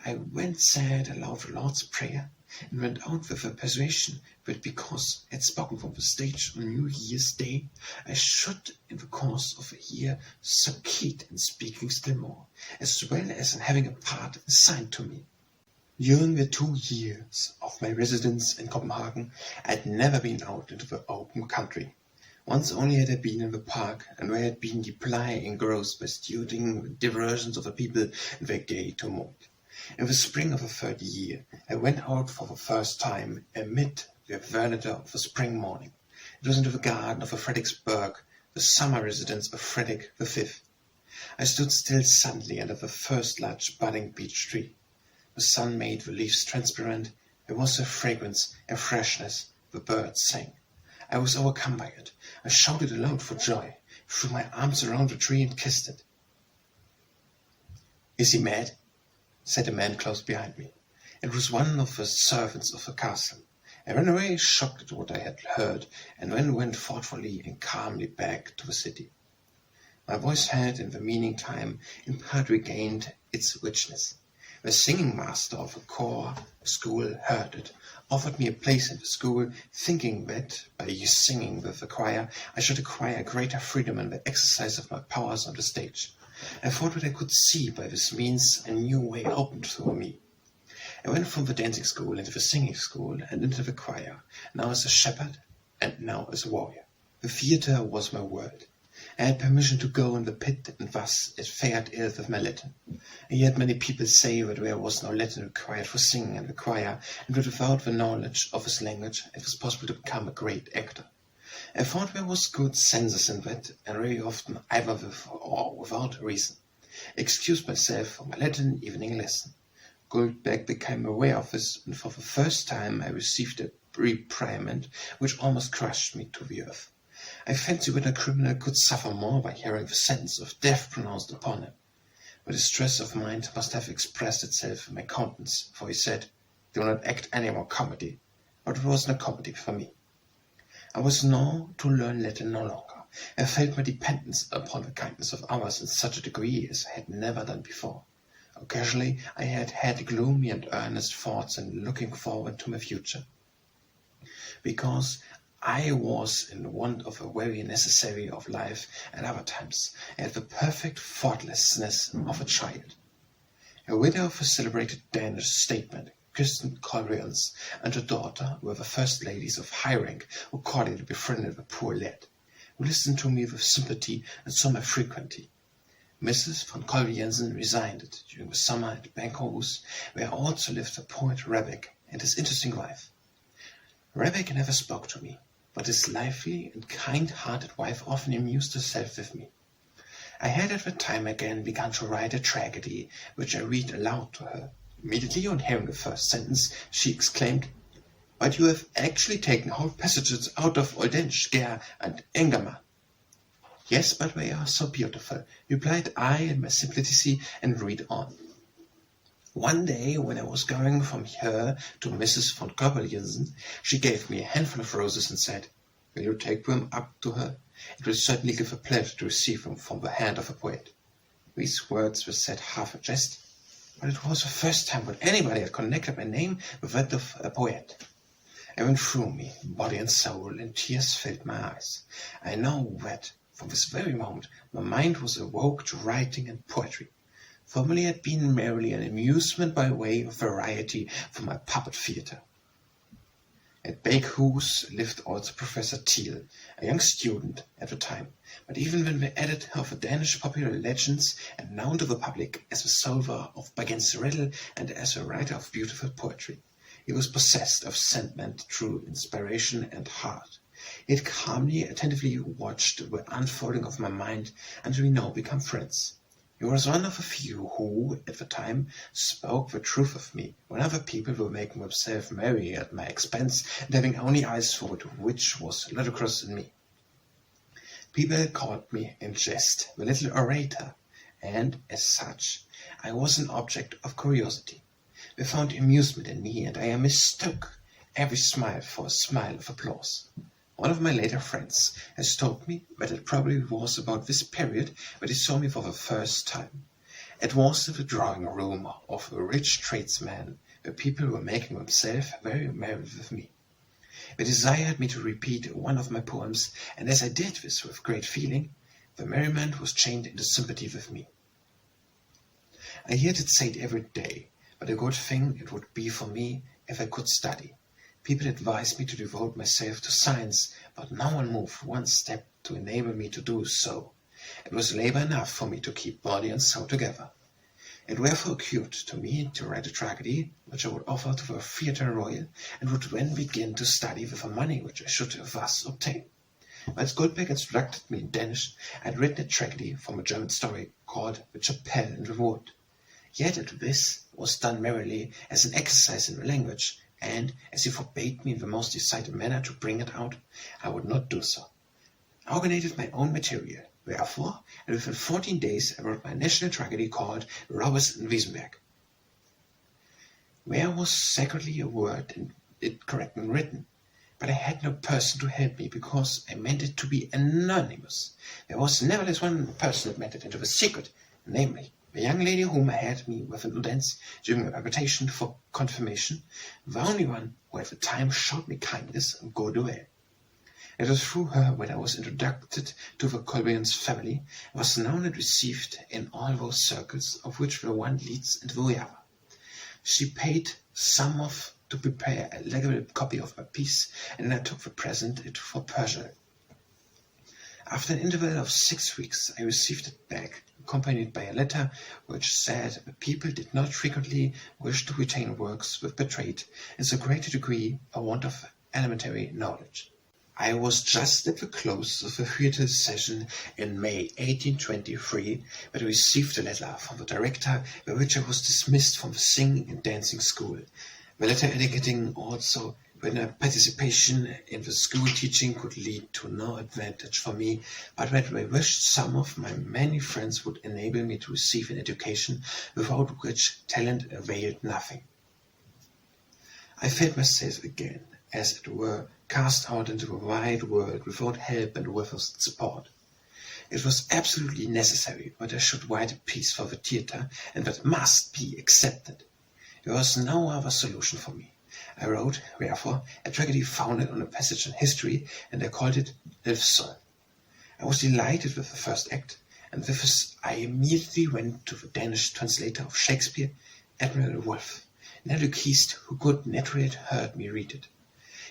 I went said aloud the Lord's Prayer, and went out with the persuasion that because I had spoken from the stage on New Year's Day, I should in the course of a year succeed in speaking still more, as well as in having a part assigned to me. During the 2 years of my residence in Copenhagen, I had never been out into the open country. Once only had I been in the park, and where I had been deeply engrossed by studying the diversions of the people and their gay tumult. In the spring of the 3rd year, I went out for the first time amid the verdure of the spring morning. It was into the garden of Frederiksberg, the summer residence of Frederick V. I stood still suddenly under the first large budding beech tree. The sun made the leaves transparent. There was a fragrance, a freshness. The birds sang. I was overcome by it. I shouted aloud for joy, threw my arms around the tree and kissed it. "Is he mad?" said a man close behind me. It was one of the servants of the castle. I ran away, shocked at what I had heard, and then went thoughtfully and calmly back to the city. My voice had, in the meantime, in part regained its richness. The singing master of a school heard it, offered me a place in the school, thinking that, by singing with the choir, I should acquire greater freedom in the exercise of my powers on the stage. I thought that I could see by this means a new way opened for me. I went from the dancing school into the singing school and into the choir, now as a shepherd and now as a warrior. The theatre was my world. I had permission to go in the pit, and thus it fared ill with my Latin. And yet many people say that there was no Latin required for singing in the choir, and that without the knowledge of this language it was possible to become a great actor. I thought there was good sense in that, and very often, either with or without reason, excused myself for my Latin evening lesson. Goldberg became aware of this, and for the first time I received a reprimand which almost crushed me to the earth. I fancy that a criminal could suffer more by hearing the sentence of death pronounced upon him. The distress of mind must have expressed itself in my countenance, for he said, "Do not act any more comedy." But it was no comedy for me. I was now to learn Latin no longer. I felt my dependence upon the kindness of others in such a degree as I had never done before. Occasionally I had had gloomy and earnest thoughts in looking forward to my future, because I was in want of a very necessary of life at other times, and the perfect thoughtlessness of a child. A widow of a celebrated Danish statesman, Christian Colrians, and her daughter were the first ladies of high rank who cordially befriended the poor lad, who listened to me with sympathy and saw my frequently. Mrs. von Kolbe-Jensen resided during the summer at Bankhorst, where also lived the poet Rebek and his interesting wife. Rebek never spoke to me, but his lively and kind-hearted wife often amused herself with me. I had at the time again begun to write a tragedy, which I read aloud to her. Immediately on hearing the first sentence, she exclaimed, "But you have actually taken whole passages out of Oldensch, Ger, and Engermann." "Yes, but they are so beautiful," replied I in my simplicity, and read on. One day, when I was going from her to Mrs. von Kolbe-Jensen, she gave me a handful of roses and said, "Will you take them up to her? It will certainly give her pleasure to receive them from the hand of a poet." These words were said half a jest, but it was the first time that anybody had connected my name with that of a poet. I went through me, body and soul, and tears filled my eyes. I know that, from this very moment, my mind was awoke to writing and poetry. Formerly it had been merely an amusement by way of variety for my puppet theatre. At Bakehus lived also Professor Thiel, a young student at the time, but even when the editor of the Danish popular legends and known to the public as the solver of Baggins' riddle and as a writer of beautiful poetry, he was possessed of sentiment, true inspiration, and heart. He had calmly, attentively watched the unfolding of my mind until we now become friends. He was one of the few who, at the time, spoke the truth of me, when other people were making themselves merry at my expense and having only eyes for it which was ludicrous in me. People called me in jest the little orator, and, as such, I was an object of curiosity. They found amusement in me, and I mistook every smile for a smile of applause. One of my later friends has told me that it probably was about this period that he saw me for the first time. It was in the drawing-room of a rich tradesman, where people were making themselves very merry with me. They desired me to repeat one of my poems, and as I did this with great feeling, the merriment was changed into sympathy with me. I heard it said every day, but a good thing it would be for me if I could study. People advised me to devote myself to science, but no one moved one step to enable me to do so. It was labor enough for me to keep body and soul together. It therefore occurred to me to write a tragedy, which I would offer to the Theatre Royal, and would then begin to study with the money which I should thus obtain. Whilst Goldbeck instructed me in Danish, I had written a tragedy from a German story called The Chapel in the Wood. Yet this was done merely as an exercise in the language, and, as he forbade me in the most decided manner to bring it out, I would not do so. I organized my own material, therefore, and within 14 days I wrote my national tragedy called Robbers in Wiesenberg. There was secretly a word in it correctly written, but I had no person to help me because I meant it to be anonymous. There was nevertheless one person that meant it into the secret, namely, the young lady whom I had me with an audience during my invitation for confirmation, the only one who at the time showed me kindness and good will. It was through her that I was introduced to the Kolbe-Jensen family, and was known and received in all those circles of which the one leads into the other. She paid some of to prepare a legible copy of my piece, and then I took the present it for perusal. After an interval of 6 weeks, I received it back, accompanied by a letter which said that people did not frequently wish to retain works which betrayed, in so great a degree, a want of elementary knowledge. I was just at the close of the theatre session in May 1823 when I received a letter from the director by which I was dismissed from the singing and dancing school. The letter indicating also when a participation in the school teaching could lead to no advantage for me, but that I wished some of my many friends would enable me to receive an education without which talent availed nothing. I felt myself again, as it were, cast out into the wide world without help and without support. It was absolutely necessary that I should write a piece for the theatre, and that must be accepted. There was no other solution for me. I wrote, therefore, a tragedy founded on a passage in history, and I called it Elfsson. I was delighted with the first act, and with this I immediately went to the Danish translator of Shakespeare, Admiral Wolf, an eduquist who good naturally had heard me read it.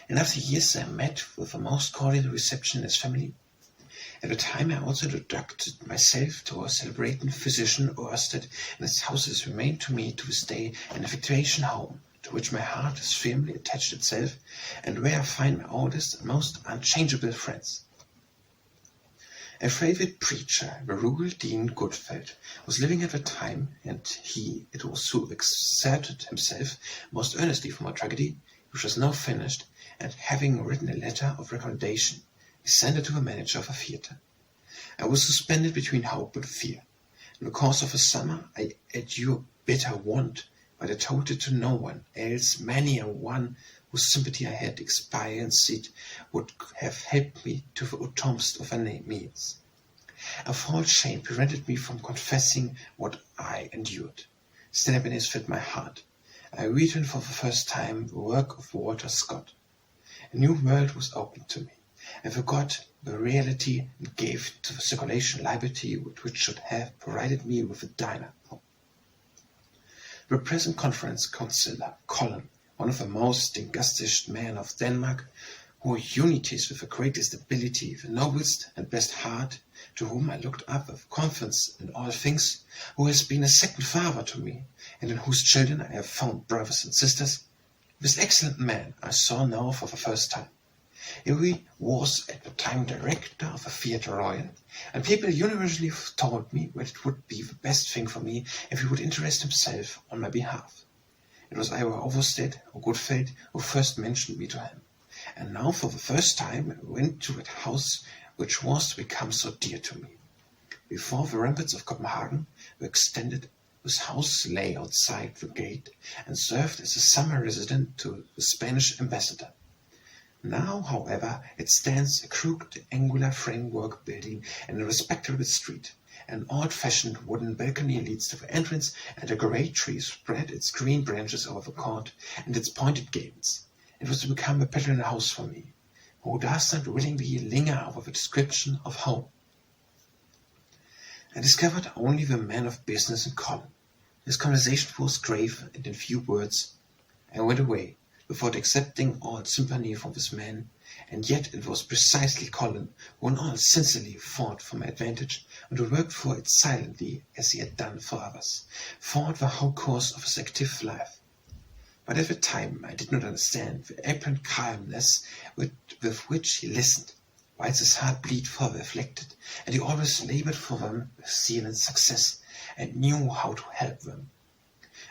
And after years I met with the most cordial reception in his family. At the time I also introduced myself to a celebrated physician Ørsted, and his houses remain to me to this day an affectation home, to which my heart has firmly attached itself, and where I find my oldest and most unchangeable friends. A favourite preacher, the rural Dean Goodfeld, was living at the time, and he it was who exerted himself most earnestly for my tragedy, which was now finished, and having written a letter of recommendation, he sent it to the manager of a theatre. I was suspended between hope and fear. In the course of the summer I endured bitter want, but I told it to no one else. Many a one whose sympathy I had experienced would have helped me to the utmost of their means. A false shame prevented me from confessing what I endured. Still happiness filled my heart. I returned for the first time the work of Walter Scott. A new world was opened to me. I forgot the reality and gave to the circulation liberty which should have provided me with a dynamo. The present conference councillor, Colin, one of the most distinguished men of Denmark, who unites with the greatest ability, the noblest and best heart, to whom I looked up with confidence in all things, who has been a second father to me, and in whose children I have found brothers and sisters, this excellent man I saw now for the first time. He was at the time director of the Theatre Royal, and people universally told me that it would be the best thing for me if he would interest himself on my behalf. It was either Overstead or Goodfeld who first mentioned me to him, and now for the first time I went to that house which was to become so dear to me. Before the ramparts of Copenhagen were extended, this house lay outside the gate and served as a summer residence to the Spanish ambassador. Now, however, it stands a crooked, angular framework building in a respectable street. An old-fashioned wooden balcony leads to the entrance, and a great tree spread its green branches over the court and its pointed gables. It was to become a pattern house for me, who does not willingly linger over the description of home. I discovered only the man of business in Colin. His conversation was grave and in few words. I went away, without accepting all sympathy from this man, and yet it was precisely Colin who in all sincerely fought for my advantage, and who worked for it silently as he had done for others, fought the whole course of his active life. But at the time I did not understand the apparent calmness with which he listened, whilst his heart beat for the afflicted, and he always laboured for them with zeal and success, and knew how to help them.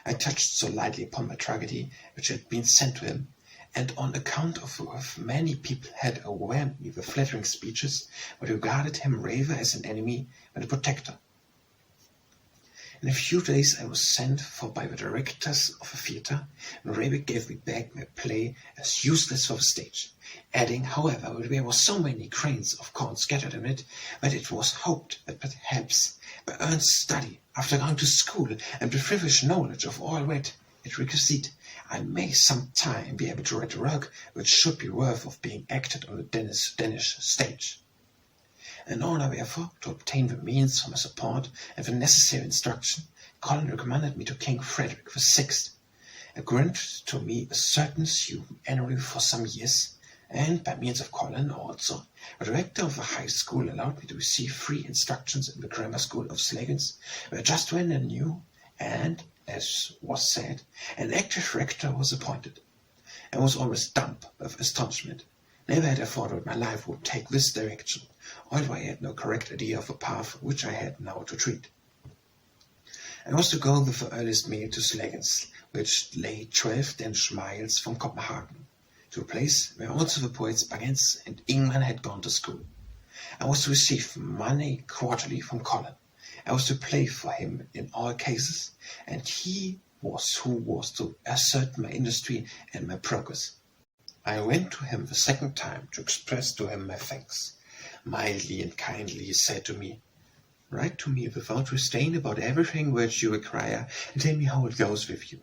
I touched so lightly upon my tragedy which had been sent to him, and on account of many people had overwhelmed me with flattering speeches, but regarded him rather as an enemy than a protector. In a few days I was sent for by the directors of the theatre, and Rabeck gave me back my play as useless for the stage, adding, however, that there were so many grains of corn scattered in it, that it was hoped that perhaps by earnest study, after going to school, and with privileged knowledge of all that it requisite, I may some time be able to write a work which should be worth of being acted on the Danish stage. In order, therefore, to obtain the means for my support and the necessary instruction, Colin recommended me to King Frederick VI, and granted to me a certain sum annually for some years, and by means of Colin also, the director of the high school allowed me to receive free instructions in the grammar school of Slagans, where just when a new and, as was said, an active rector was appointed. I was almost dumb with astonishment. Never had I thought that my life would take this direction, although I had no correct idea of the path which I had now to tread. I was to go with the earliest mail to Slagans, which lay 12 Danish miles from Copenhagen, to a place where also the poets Baggins and Ingman had gone to school. I was to receive money quarterly from Colin. I was to play for him in all cases, and he was who was to assert my industry and my progress. I went to him the second time to express to him my thanks. Mildly and kindly he said to me, "Write to me without restraint about everything which you require, and tell me how it goes with you.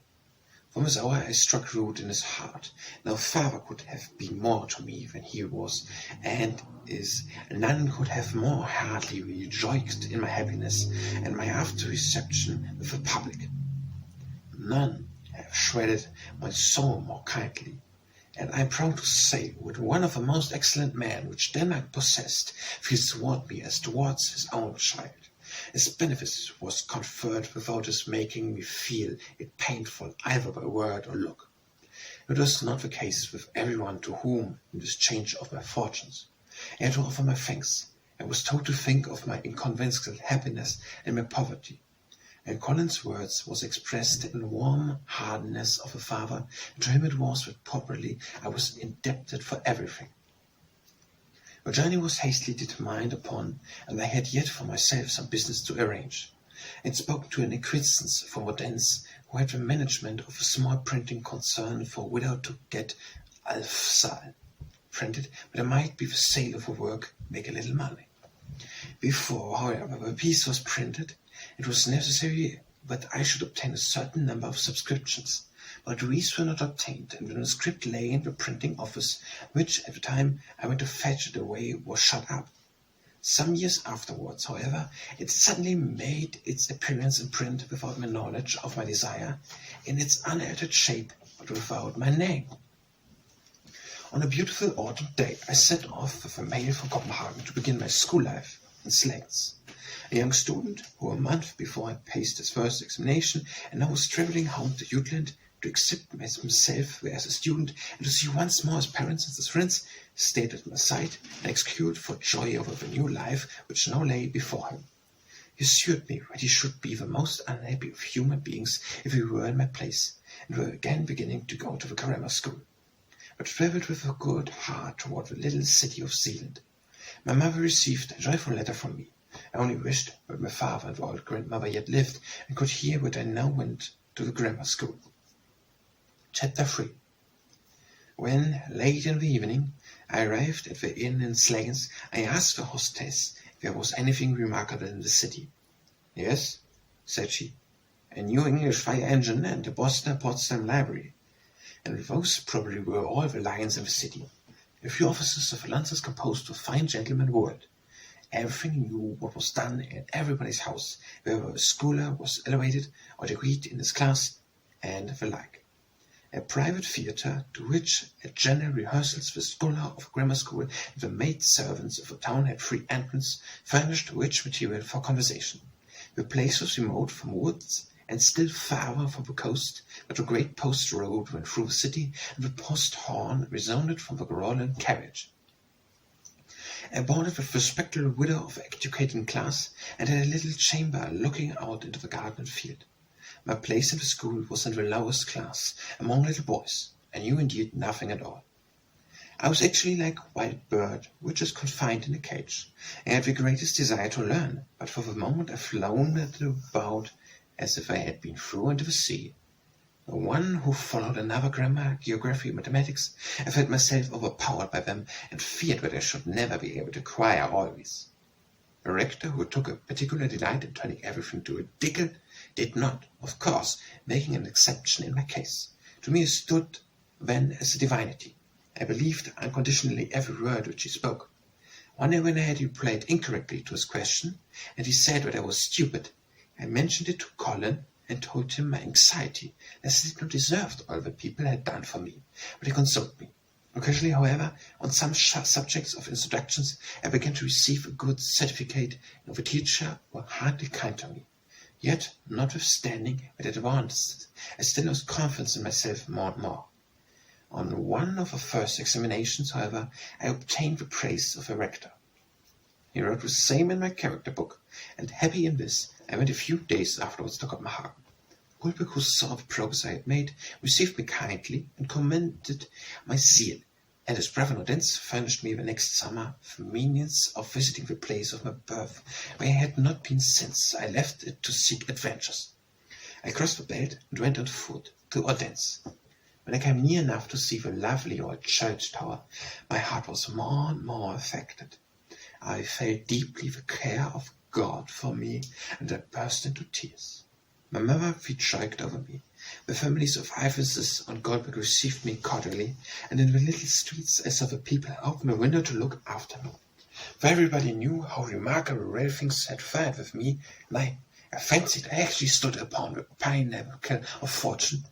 From this hour I struck root in his heart. No father could have been more to me than he was, and is. None could have more heartily rejoiced in my happiness and my after reception with the public. None have shredded my soul more kindly, and I am proud to say, with one of the most excellent men which Denmark possessed, feels toward me as towards his own child. His benefit was conferred without his making me feel it painful either by word or look. It was not the case with everyone to whom, in this change of my fortunes, I had to offer my thanks. I was told to think of my inconventional happiness and my poverty. And Colin's words was expressed in the warm hardness of a father, and to him it was that properly I was indebted for everything. The journey was hastily determined upon, and I had yet for myself some business to arrange. I spoke to an acquaintance from Odense, who had the management of a small printing concern for a widow to get Alfsaal printed, but I might, by the sale of the work, make a little money. Before, however, the piece was printed, it was necessary that I should obtain a certain number of subscriptions, but these were not obtained, and the manuscript lay in the printing office, which, at the time I went to fetch it away, was shut up. Some years afterwards, however, it suddenly made its appearance in print without my knowledge of my desire, in its unaltered shape, but without my name. On a beautiful autumn day, I set off with a mail for Copenhagen to begin my school life in Slagelse. A young student who a month before had passed his first examination and now was travelling home to Jutland to exhibit himself there as a student and to see once more his parents and his friends, stayed at my side and executed for joy over the new life which now lay before him. He assured me that he should be the most unhappy of human beings if he were in my place, and were again beginning to go to the grammar school, but travelled with a good heart toward the little city of Zealand. My mother received a joyful letter from me. I only wished that my father and the old grandmother yet lived, and could hear that I now went to the grammar school. Chapter 3. When, late in the evening, I arrived at the inn in Slagelse, I asked the hostess if there was anything remarkable in the city. Yes, said she, a new English fire engine and a Boston Potsdam library. And those probably were all the lions in the city. A few officers of the Lancers composed of fine gentlemen world. Everything knew what was done at everybody's house, whether a scholar was elevated or degreed in his class, and the like. A private theatre, to which at general rehearsals the scholar of a grammar school and the maid servants of a town had free entrance, furnished rich material for conversation. The place was remote from woods, and still farther from the coast, but a great post road went through the city, and the post horn resounded from the Roland carriage. I boarded with a respectable widow of educated class, and had a little chamber looking out into the garden and field. My place in the school was in the lowest class, among little boys. I knew indeed nothing at all. I was actually like a wild bird, which is confined in a cage. I had the greatest desire to learn, but for the moment I floundered about as if I had been thrown into the sea. The one who followed another grammar, geography, mathematics, I felt myself overpowered by them, and feared that I should never be able to acquire all these. The rector, who took a particular delight in turning everything to a dickle, did not, of course, making an exception in my case. To me he stood then as a divinity. I believed unconditionally every word which he spoke. One day when I had replied incorrectly to his question, and he said that I was stupid, I mentioned it to Colin, and told him my anxiety, as I did not deserve all the people had done for me, but he consoled me. Occasionally, however, on some subjects of introductions, I began to receive a good certificate, and the teacher were hardly kind to me. Yet, notwithstanding that it advanced, I still lost confidence in myself more and more. On one of the first examinations, however, I obtained the praise of the rector. He wrote the same in my character book, and happy in this, I went a few days afterwards to Copenhagen. Ulbeck, who saw the progress I had made, received me kindly and commended my zeal, and his brother in Odense furnished me the next summer the means of visiting the place of my birth, where I had not been since I left it to seek adventures. I crossed the Belt and went on foot to Odense. When I came near enough to see the lovely old church tower, my heart was more and more affected. I felt deeply the care of God for me, and I burst into tears. My mother rejoiced over me, The families of Ives's on Goldberg received me cordially, and in the little streets I saw the people open a window to look after me. For everybody knew how remarkable rare things had fared with me, and I fancied I actually stood upon the pinnacle of fortune,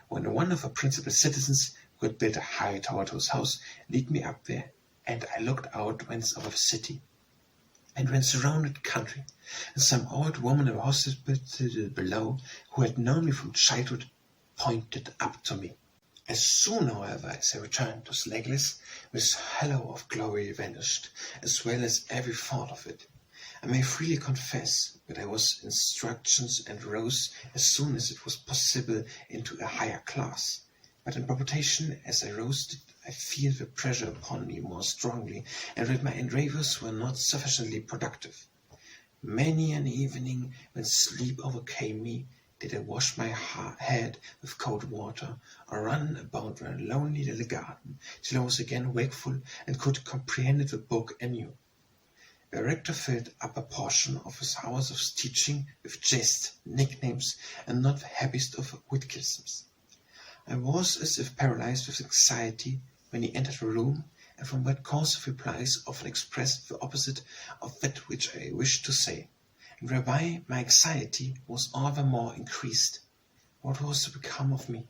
when one of our principal citizens, who had built a high tower to his house, led me up there, and I looked out whence over the city, and when surrounded country, and some old woman of the hospital below, who had known me from childhood, pointed up to me. As soon, however, as I returned to Slegless, this halo of glory vanished, as well as every thought of it. I may freely confess that I was instructions and rose as soon as it was possible into a higher class. But in proportion as I rose, did I feel the pressure upon me more strongly, and that my endeavours were not sufficiently productive. Many an evening, when sleep overcame me, did I wash my head with cold water, or run about the lonely little garden, till I was again wakeful and could comprehend the book anew. The rector filled up a portion of his hours of teaching with jest, nicknames, and not the happiest of witticisms. I was as if paralyzed with anxiety when he entered the room, and from what cause of replies often expressed the opposite of that which I wished to say, and whereby my anxiety was all the more increased. What was to become of me?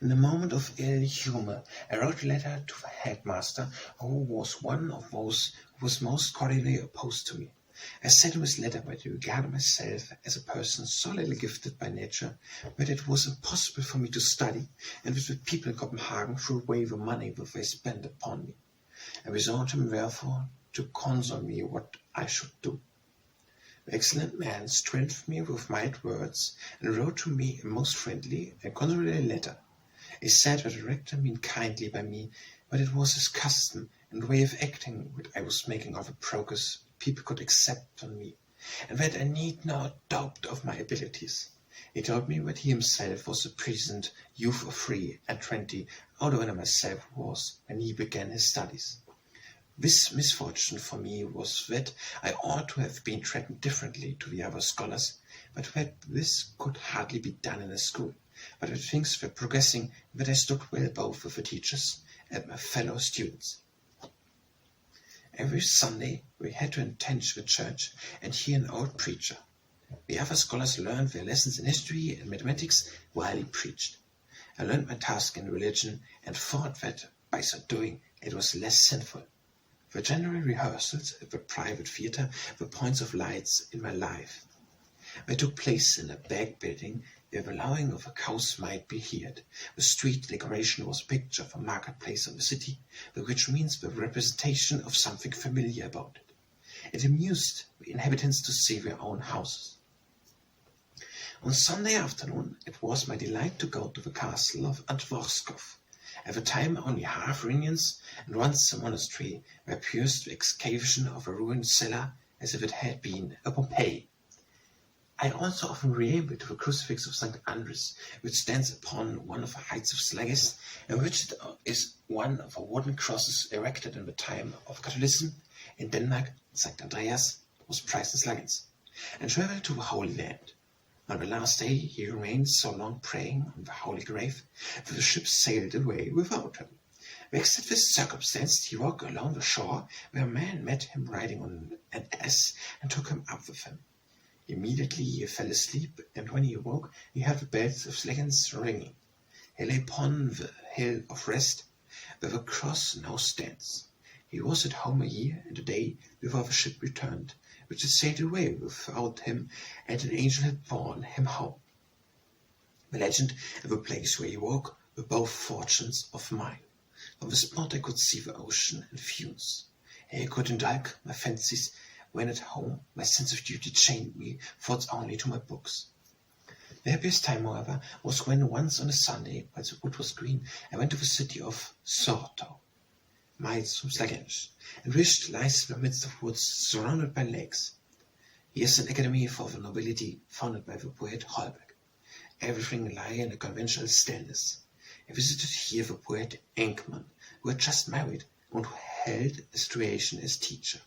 In a moment of ill humour, I wrote a letter to the headmaster, who was one of those who was most cordially opposed to me. I said in this letter that I regarded myself as a person so little gifted by nature that it was impossible for me to study, and that the people in Copenhagen threw away the money that they spent upon me. I besought him, therefore, to counsel me what I should do. The excellent man strengthened me with mild words, and wrote to me a most friendly and consolatory letter. He said that the rector meant kindly by me, but it was his custom and way of acting that I was making of a progress people could accept on me, and that I need not doubt of my abilities. He told me that he himself was a present youth of 23, older than I myself was when he began his studies. This misfortune for me was that I ought to have been treated differently to the other scholars, but that this could hardly be done in a school, but that things were progressing, that I stood well both with the teachers and my fellow students. Every Sunday we had to attend the church and hear an old preacher. The other scholars learned their lessons in history and mathematics while he preached. I learned my task in religion, and thought that by so doing it was less sinful. The general rehearsals at the private theatre were points of lights in my life. They took place in a back building where the lowing of a cows might be heard. The street decoration was a picture of a marketplace of the city, which means the representation of something familiar about it. It amused the inhabitants to see their own houses. On Sunday afternoon it was my delight to go to the castle of Antvorskov. At the time only half ruins, and once a monastery, where pierced the excavation of a ruined cellar as if it had been a Pompeii. I also often re-aim to the crucifix of St. Andres, which stands upon one of the heights of Sleggis, and which is one of the wooden crosses erected in the time of Catholicism in Denmark. St. Andreas was prized in Sleggins, and travelled to the Holy Land. On the last day he remained so long praying on the holy grave that the ship sailed away without him. Vexed at this circumstance, he walked along the shore, where a man met him riding on an ass, and took him up with him. Immediately he fell asleep, and when he awoke he heard the bells of Sleggins ringing. He lay upon the hill of rest, where the cross now stands. He was at home a year and a day before the ship returned, which had sailed away without him, and an angel had borne him home. The legend and the place where he woke were both fortunes of mine. From the spot I could see the ocean and dunes. Here I could indulge my fancies. When at home, my sense of duty chained me thoughts only to my books. The happiest time, however, was when once on a Sunday, while the wood was green, I went to the city of Sortow, miles from Sleggins, and which lies in the midst of woods surrounded by lakes. Here is an academy for the nobility founded by the poet Holberg. Everything lay in a conventional stillness. I visited here the poet Enkman, who had just married and who held a situation as teacher.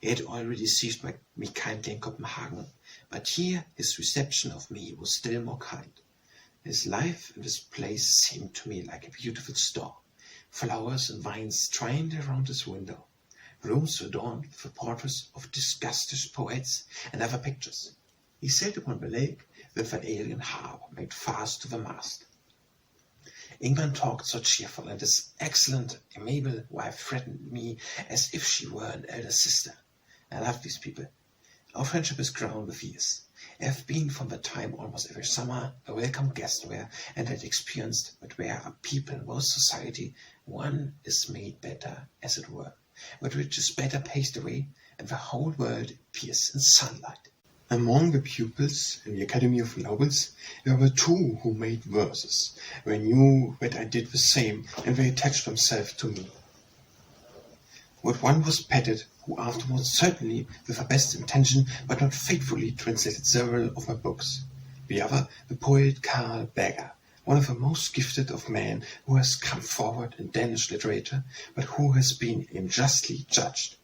He had already received me kindly in Copenhagen, But here his reception of me was still more kind. His life in this place seemed to me like a beautiful store. Flowers and vines twined around his window. Rooms were adorned with the portraits of disgusted poets and other pictures. He sailed upon the lake with an alien harp made fast to the mast. England talked so cheerful, and his excellent, amiable wife threatened me as if she were an elder sister. I love these people. Our friendship has grown with years. I have been from that time almost every summer a welcome guest there, and had experienced that where are people in most society, one is made better, as it were, but which is better paced away, and the whole world appears in sunlight. Among the pupils in the Academy of Nobles, there were two who made verses. They knew that I did the same, and they attached themselves to me. But one was Pettit, who afterwards, certainly with the best intention, but not faithfully, translated several of my books. The other, the poet Carl Berger, one of the most gifted of men who has come forward in Danish literature, but who has been unjustly judged.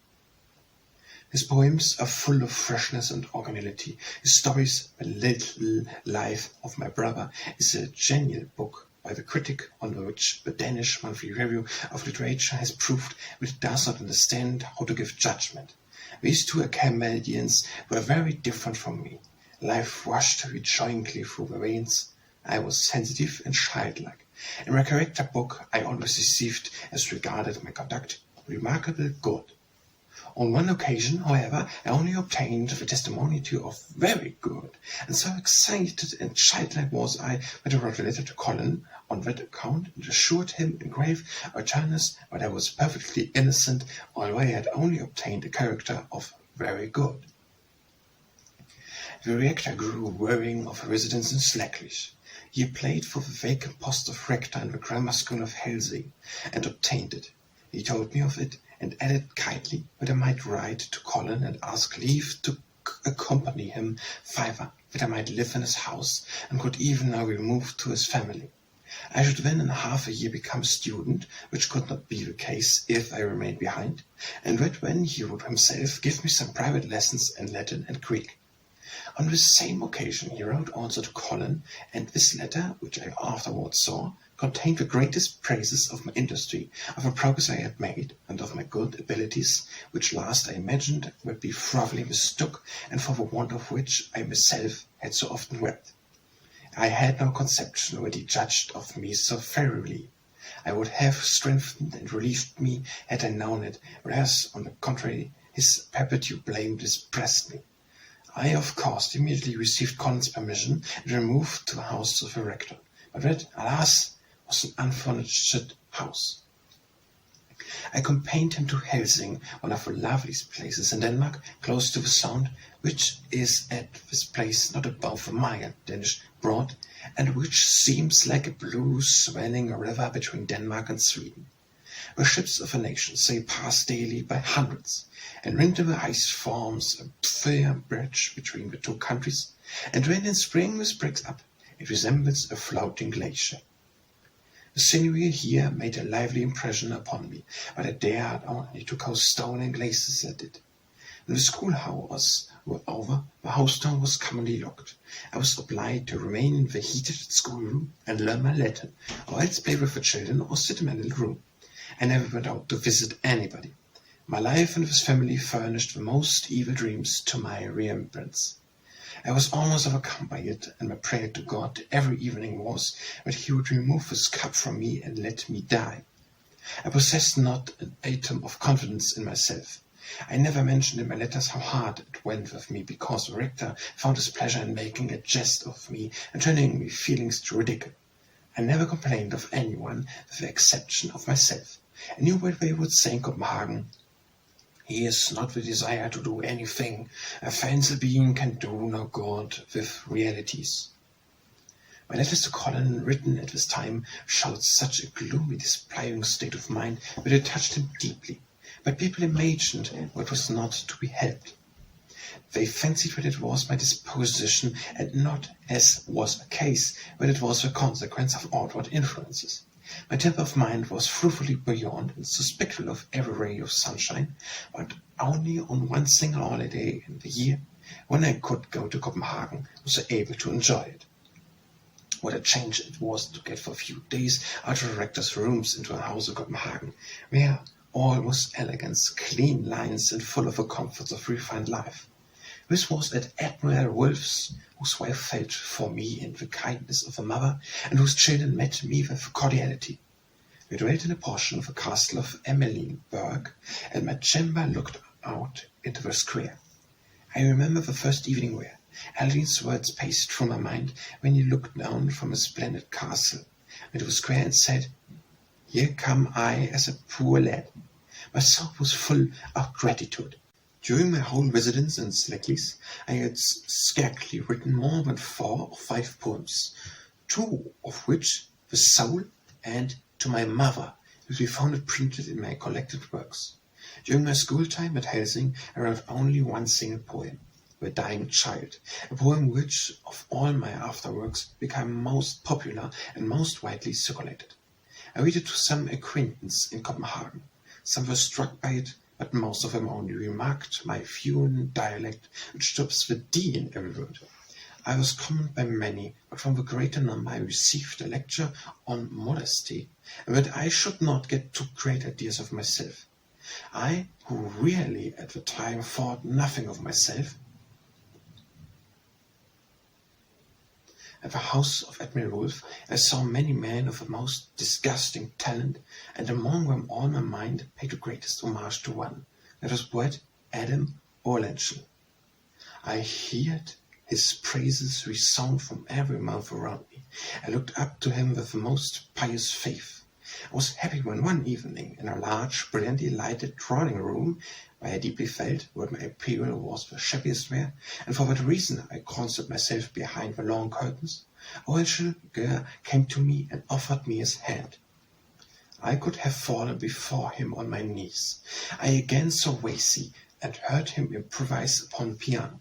His poems are full of freshness and originality. His stories, The Little Life of My Brother, is a genial book by the critic on which the Danish Monthly Review of Literature has proved that it does not understand how to give judgment. These two Academicians were very different from me. Life rushed joyfully through their veins. I was sensitive and childlike. In my character book I always received, as regarded my conduct, remarkable good. On one occasion, however, I only obtained the testimony of very good, and so excited and childlike was I that I wrote a letter to Colin on that account, and assured him in grave earnestness that I was perfectly innocent, although I had only obtained a character of very good. The rector grew wearying of a residence in Slacklish. He applied for the vacant post of rector in the grammar school of Helsing, and obtained it. He told me of it, and added kindly that I might write to Colin and ask leave to accompany him thither, that I might live in his house, and could even now remove to his family. I should then in half a year become a student, which could not be the case if I remained behind, and that when he would himself give me some private lessons in Latin and Greek. On this same occasion he wrote also to Colin, and this letter, which I afterwards saw, contained the greatest praises of my industry, of the progress I had made, and of my good abilities, which last I imagined would be thoroughly mistook, and for the want of which I myself had so often wept. I had no conception that he judged of me so favorably. I would have strengthened and relieved me had I known it, whereas, on the contrary, his perpetual blame distressed me. I, of course, immediately received Colin's permission and removed to the house of the rector, but that, alas, was an unfurnished house. I accompanied him to Helsing, one of the loveliest places in Denmark, close to the Sound, which is at this place not above a mile Danish broad, and which seems like a blue swelling river between Denmark and Sweden. The ships of a nation sail past daily by hundreds, and winter the ice forms a fair bridge between the two countries, and when in spring this breaks up, it resembles a floating glacier. The scenery here made a lively impression upon me, but I dared only to cast stone and glaces at it. When the schoolhours were over, the house door was commonly locked. I was obliged to remain in the heated schoolroom and learn my Latin, or else play with the children or sit in my little room. I never went out to visit anybody. My life and this family furnished the most evil dreams to my remembrance. I was almost overcome by it, and my prayer to God every evening was that he would remove his cup from me and let me die. I possessed not an atom of confidence in myself. I never mentioned in my letters how hard it went with me, because the rector found his pleasure in making a jest of me and turning my feelings to ridicule. I never complained of anyone, with the exception of myself. I knew what they would say in Copenhagen. He has not the desire to do anything. A fanciful being can do no good with realities. My letters to Colin, written at this time, showed such a gloomy, despairing state of mind that it touched him deeply. But people imagined what was not to be helped. They fancied that it was my disposition, and not, as was the case, that it was the consequence of outward influences. My temper of mind was fruitfully buoyant and suspectful of every ray of sunshine, but only on one single holiday in the year, When I could go to Copenhagen, I was able to enjoy it. What a change it was to get for a few days out of the rector's rooms into a house in Copenhagen, where all was elegance, clean lines, and full of the comforts of refined life. This was at Admiral Wolf's, whose wife felt for me in the kindness of a mother, and whose children met me with cordiality. We dwelt in a portion of the castle of Emmelinburg, and my chamber looked out into the square. I remember the first evening where Aldine's words paced through my mind when he looked down from a splendid castle into the square and said, "Here come I as a poor lad." My soul was full of gratitude. During my whole residence in Slecklis, I had scarcely written more than 4 or 5 poems, 2 of which, The Soul and To My Mother, will be found printed in my collected works. During my school time at Helsing, I wrote only one single poem, The Dying Child, a poem which, of all my afterworks, became most popular and most widely circulated. I read it to some acquaintance in Copenhagen. Some were struck by it, but most of them only remarked my fluent dialect, which stops the D in every word. I was commended by many, but from the greater number I received a lecture on modesty, and that I should not get too great ideas of myself. I, who really at the time thought nothing of myself. At the house of Admiral Wolf I saw many men of the most disgusting talent, and among them all my mind paid the greatest homage to one, that was poet Adam Olenschel. I heard his praises resound from every mouth around me. I looked up to him with the most pious faith. I was happy when one evening, in a large, brilliantly lighted drawing-room, where I deeply felt that my appeal was the shabbiest there, and for that reason I concealed myself behind the long curtains, Olenschel came to me and offered me his hand. I could have fallen before him on my knees. I again saw Wasey and heard him improvise upon the piano.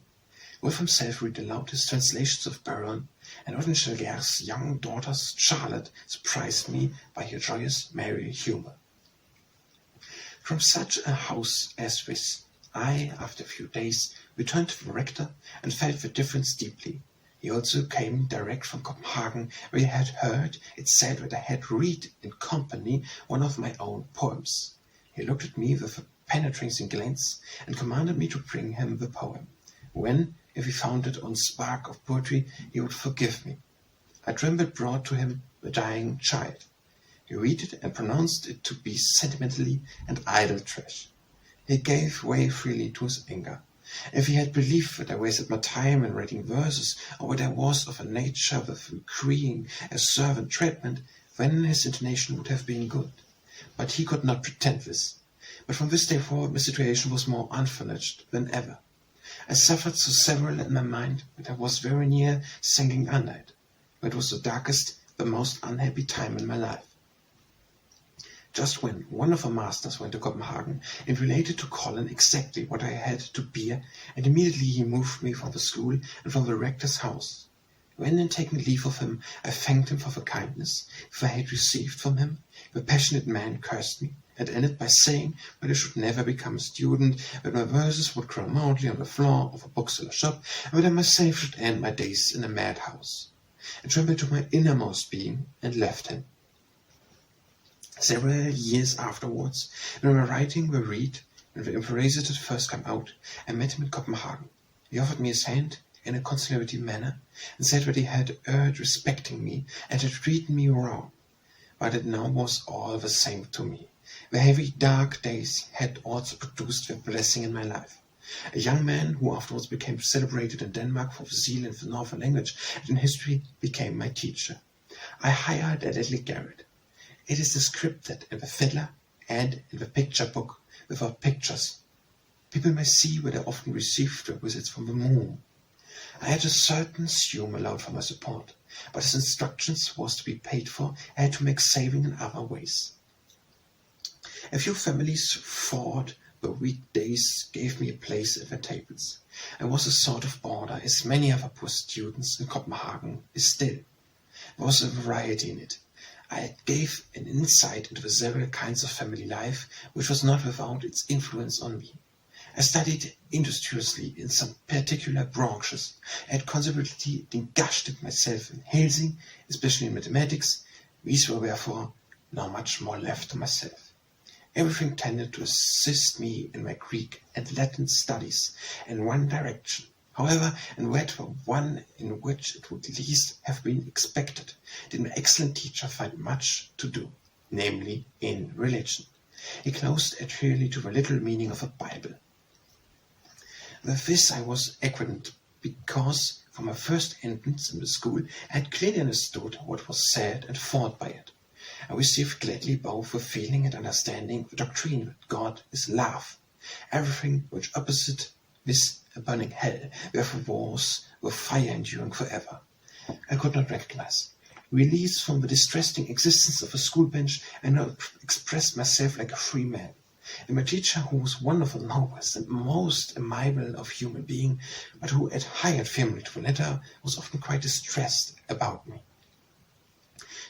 Wolf himself read aloud his translations of Byron, and Olenschel's young daughter Charlotte surprised me by her joyous, merry humor. From such a house as this, I, after a few days, returned to the rector and felt the difference deeply. He also came direct from Copenhagen, where he had heard it said that I had read in company one of my own poems. He looked at me with a penetrating glance and commanded me to bring him the poem, when, if he found it on spark of poetry, he would forgive me. I trembled brought to him The Dying Child. He read it and pronounced it to be sentimentally and idle trash. He gave way freely to his anger. If he had believed that I wasted my time in writing verses, or that I was of a nature with agreeing a servant treatment, then his intonation would have been good. But he could not pretend this. But from this day forward my situation was more unfurnished than ever. I suffered so severely in my mind that I was very near sinking under it. But it was the darkest, the most unhappy time in my life. Just when one of the masters went to Copenhagen and related to Colin exactly what I had to bear, and immediately he moved me from the school and from the rector's house. When in taking leave of him, I thanked him for the kindness I had received from him. The passionate man cursed me, and ended by saying that I should never become a student, that my verses would grow moutily on the floor of a bookseller's shop, and that I myself should end my days in a madhouse. I trembled to my innermost being and left him. Several years afterwards, when my writing were read, and the Imperator had first come out, I met him in Copenhagen. He offered me his hand in a conciliatory manner, and said that he had erred respecting me, and had treated me wrong, but it now was all the same to me. The heavy, dark days had also produced their blessing in my life. A young man who afterwards became celebrated in Denmark for zeal in the Northern language and in history became my teacher. I hired a little garret. It is described in the fiddler and in the picture book without pictures. People may see that I often received visits from the moon. I had a certain sum allowed for my support, but as instructions was to be paid for, I had to make saving in other ways. A few families thought the weekdays gave me a place at their tables. I was a sort of order, as many other poor students in Copenhagen is still. There was a variety in it. I gave an insight into the several kinds of family life, which was not without its influence on me. I studied industriously in some particular branches. I had considerably engaged myself in Helsing, especially in mathematics. These were therefore now much more left to myself. Everything tended to assist me in my Greek and Latin studies in one direction. However, and that were one in which it would least have been expected, did my excellent teacher find much to do, namely in religion. He closed adherently to the literal meaning of the Bible. With this I was acquainted, because from my first entrance in the school I had clearly understood what was said and thought by it. I received gladly both the feeling and understanding the doctrine that God is love. Everything which opposite this a burning hell, therefore wars with fire enduring forever, I could not recognize. Released from the distressing existence of a school bench, I now expressed myself like a free man. And my teacher, who was one of the noblest and most amiable of human beings, but who adhered firmly to the letter, was often quite distressed about me.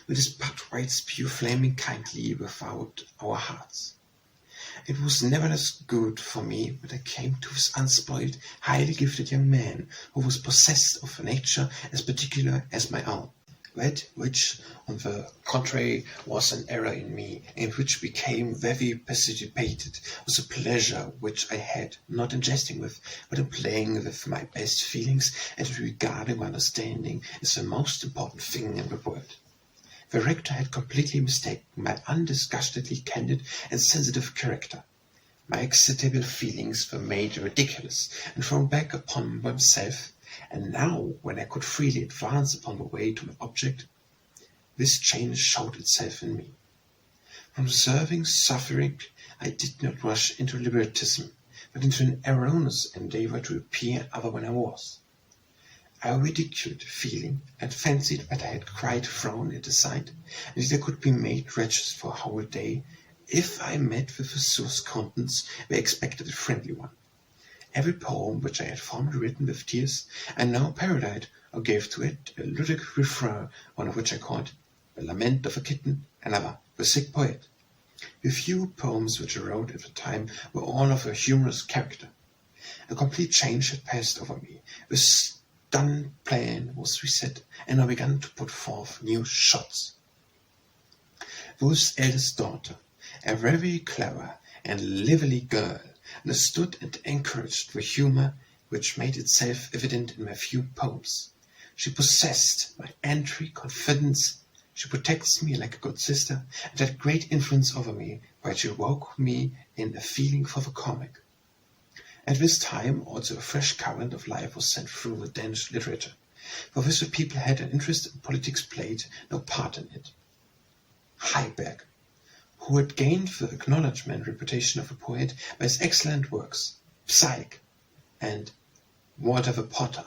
With his but right spew flaming kindly without our hearts. It was nevertheless good for me that I came to this unspoiled, highly gifted young man, who was possessed of a nature as particular as my own. That which, on the contrary, was an error in me, and which became very precipitated, was a pleasure which I had, not in jesting with, but in playing with my best feelings, and in regarding my understanding as the most important thing in the world. The rector had completely mistaken my undisgustedly candid and sensitive character. My excitable feelings were made ridiculous and thrown back upon themselves, and now, when I could freely advance upon the way to my object, this change showed itself in me. From serving suffering, I did not rush into libertism, but into an erroneous endeavor to appear other than I was. I ridiculed feeling, and fancied that I had quite thrown it aside, and that I could be made wretched for a whole day, if I met with a source countenance where I expected a friendly one. Every poem which I had formerly written with tears, I now parodied or gave to it a lyric refrain, one of which I called The Lament of a Kitten, another The Sick Poet. The few poems which I wrote at the time were all of a humorous character. A complete change had passed over me. The done plan was reset, and I began to put forth new shots. Wolf's eldest daughter, a very clever and lively girl, understood and encouraged the humor which made itself evident in my few poems. She possessed my entry confidence. She protects me like a good sister, and had great influence over me, while she awoke me in a feeling for the comic. At this time also a fresh current of life was sent through the Danish literature, for which the people had an interest and politics played no part in it. Heiberg, who had gained the acknowledgment and reputation of a poet by his excellent works, Psyche, and Walter the Potter,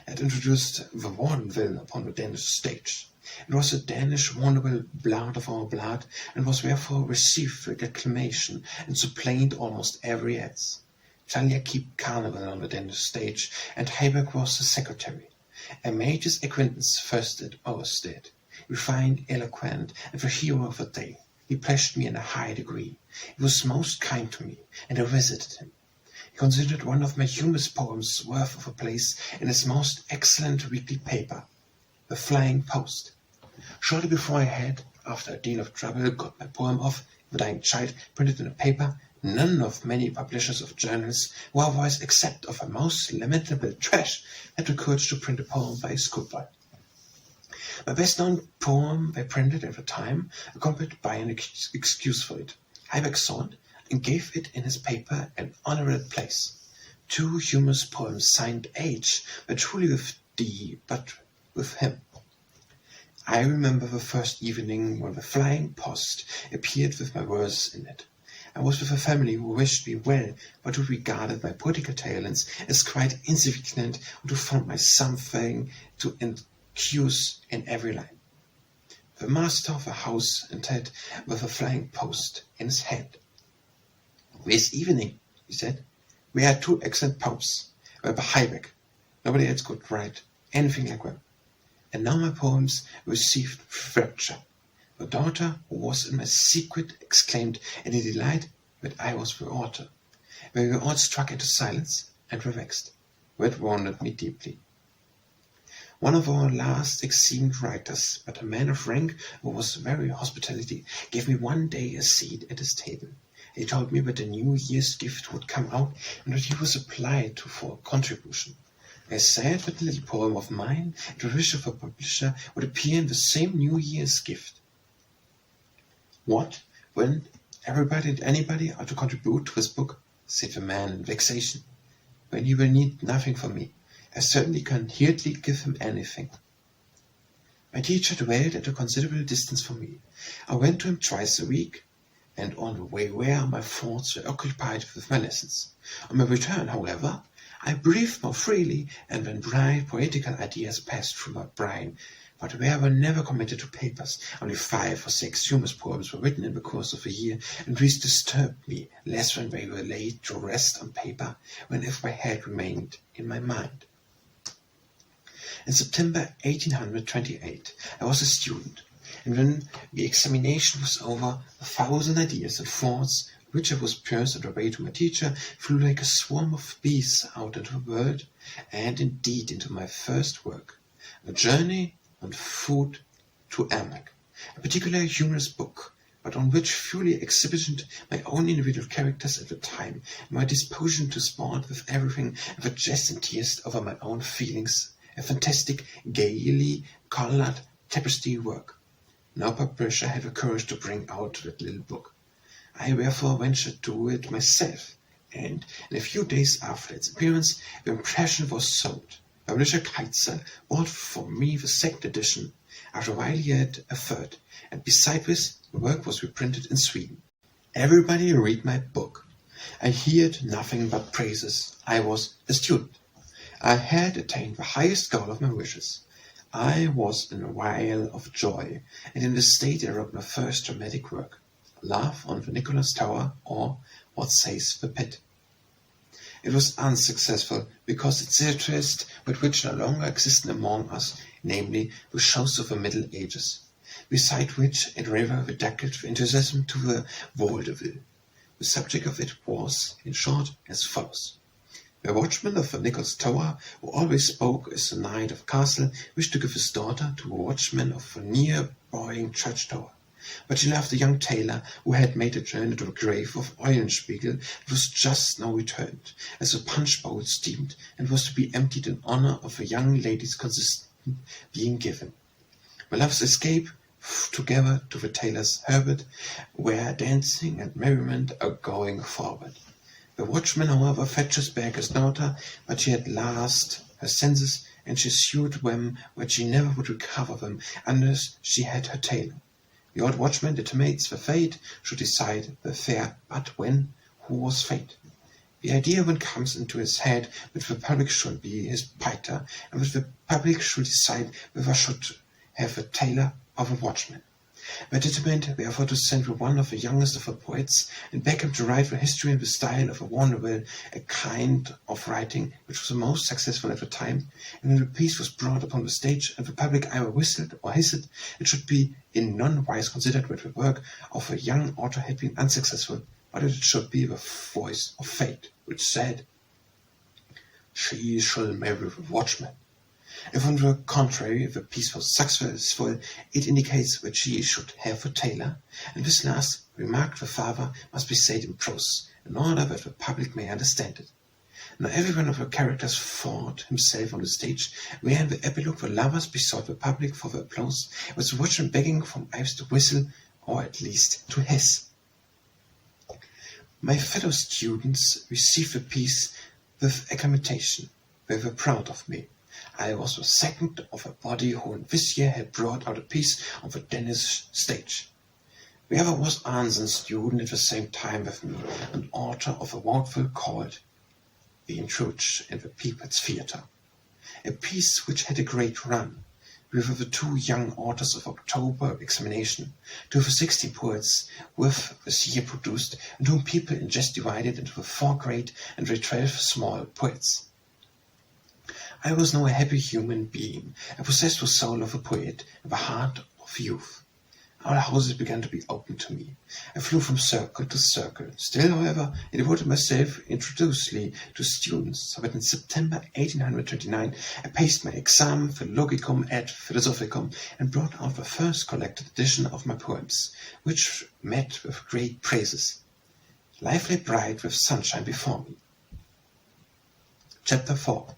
had introduced the vaudeville upon the Danish stage. It was the Danish vaudeville blood of our blood, and was therefore received with acclamation and supplanted almost every else. Thalia kept carnival on the Danish stage, and Heiberg was the secretary. I made his acquaintance first at Oersted, refined, eloquent, and the hero of the day. He pleasured me in a high degree. He was most kind to me, and I visited him. He considered one of my humorous poems worth of a place in his most excellent weekly paper, The Flying Post. Shortly before I had, after a deal of trouble, got my poem of The Dying Child printed in a paper, none of many publishers of journals, who otherwise except of a most lamentable trash, had the courage to print a poem by a schoolboy. My best-known poem I printed at the time, accompanied by an excuse for it. Heiberg saw it, and gave it in his paper an honorable place. 2 humorous poems signed H were truly with D, but with him. I remember the first evening when The Flying Post appeared with my verse in it. I was with a family who wished me well, but who regarded my poetical talents as quite insignificant, and who found my something to accuse in every line. The master of the house entered with a flying post in his hand. "This evening," he said, "we had 2 excellent poems, by Heiberg. Nobody else could write anything like them. And now my poems received rapture. The daughter, who was in my secret, exclaimed in a delight that I was the author. where we all struck into silence and were vexed. It wounded me deeply. One of our last esteemed writers, but a man of rank who was very hospitality, gave me one day a seat at his table. He told me that the New Year's gift would come out and that he was applied to for a contribution. I said that the little poem of mine, at the wish of a publisher, would appear in the same New Year's gift. What, when anybody are to contribute to his book, said the man in vexation, when he will need nothing from me. I certainly can hardly give him anything. My teacher dwelled at a considerable distance from me. I went to him twice a week, and on the way there my thoughts were occupied with my lessons. On my return, however, I breathed more freely, and when bright poetical ideas passed through my brain, but they were never committed to papers. Only 5 or 6 humorous poems were written in the course of a year, and these disturbed me less when they were laid to rest on paper than if they had remained in my mind. In September 1828, I was a student, and when the examination was over, 1,000 ideas and thoughts, which I was pierced on the way to my teacher, flew like a swarm of bees out into the world, and indeed into my first work, A Journey on Foot to Ermak, a particularly humorous book, but on which fully exhibited my own individual characters at the time, and my disposition to sport with everything, and the jest and tears over my own feelings, a fantastic, gaily colored tapestry work. No publisher had the courage to bring out that little book. I therefore ventured to do it myself, and in a few days after its appearance, the impression was sold. Publisher Keitzer bought for me the second edition, after a while he had a third, and beside this, the work was reprinted in Sweden. Everybody read my book. I heard nothing but praises. I was a student. I had attained the highest goal of my wishes. I was in a while of joy, and in this state I wrote my first dramatic work, Love on the Nicholas Tower, or What Says the Pit. It was unsuccessful because its interest with which no longer existed among us, namely the shows of the Middle Ages, beside which it rather reduced the enthusiasm to the vaudeville. The subject of it was, in short, as follows. The watchman of the Nicholas Tower, who always spoke as the knight of castle, wished to give his daughter to a watchman of the near-boying church tower. But she loved a young tailor who had made a journey to the grave of Eulenspiegel and was just now returned, as the punch bowl steamed and was to be emptied in honor of a young lady's consistent being given. My love's escape together to the tailor's Herbert, where dancing and merriment are going forward. The watchman, however, fetches back his daughter, but she had lost her senses, and she sued them that she never would recover them unless she had her tailor. The old watchman determined the fate should decide the affair, but when, who was fate? The idea then comes into his head that the public should be his piter, and that the public should decide whether should have a tailor or a watchman. They determined therefore to send for one of the youngest of the poets, and beg him to write the history in the style of a vaudeville, a kind of writing which was the most successful at the time, and when the piece was brought upon the stage, and the public either whistled or hissed, it should be in none wise considered that the work of a young author had been unsuccessful, but that it should be the voice of fate, which said, "She shall marry the watchman." If on the contrary the piece was successful, it indicates that she should have a tailor, and this last remark the father must be said in prose, in order that the public may understand it. Now every one of the characters fought himself on the stage, where in the epilogue the lovers besought the public for the applause, with the watchman begging from Ives to whistle, or at least to hiss. My fellow students received the piece with acclamation. They were proud of me. I was the second of a body who in this year had brought out a piece on the Danish stage. The other was Andersen, student at the same time with me, an author of a vaudeville called The Intruge in the People's Theatre, a piece which had a great run. We were the 2 young authors of October examination, 2 of the 16 poets with this year produced, and whom people in jest divided into the 4 great and the 12 small poets. I was now a happy human being, and possessed the soul of a poet and the heart of youth. All houses began to be open to me. I flew from circle to circle. Still, however, I devoted myself introducedly to students, so that in September 1829 I passed my examen Philologicum et Philosophicum and brought out the first collected edition of my poems, which met with great praises. Life lay bright with sunshine before me. Chapter 4.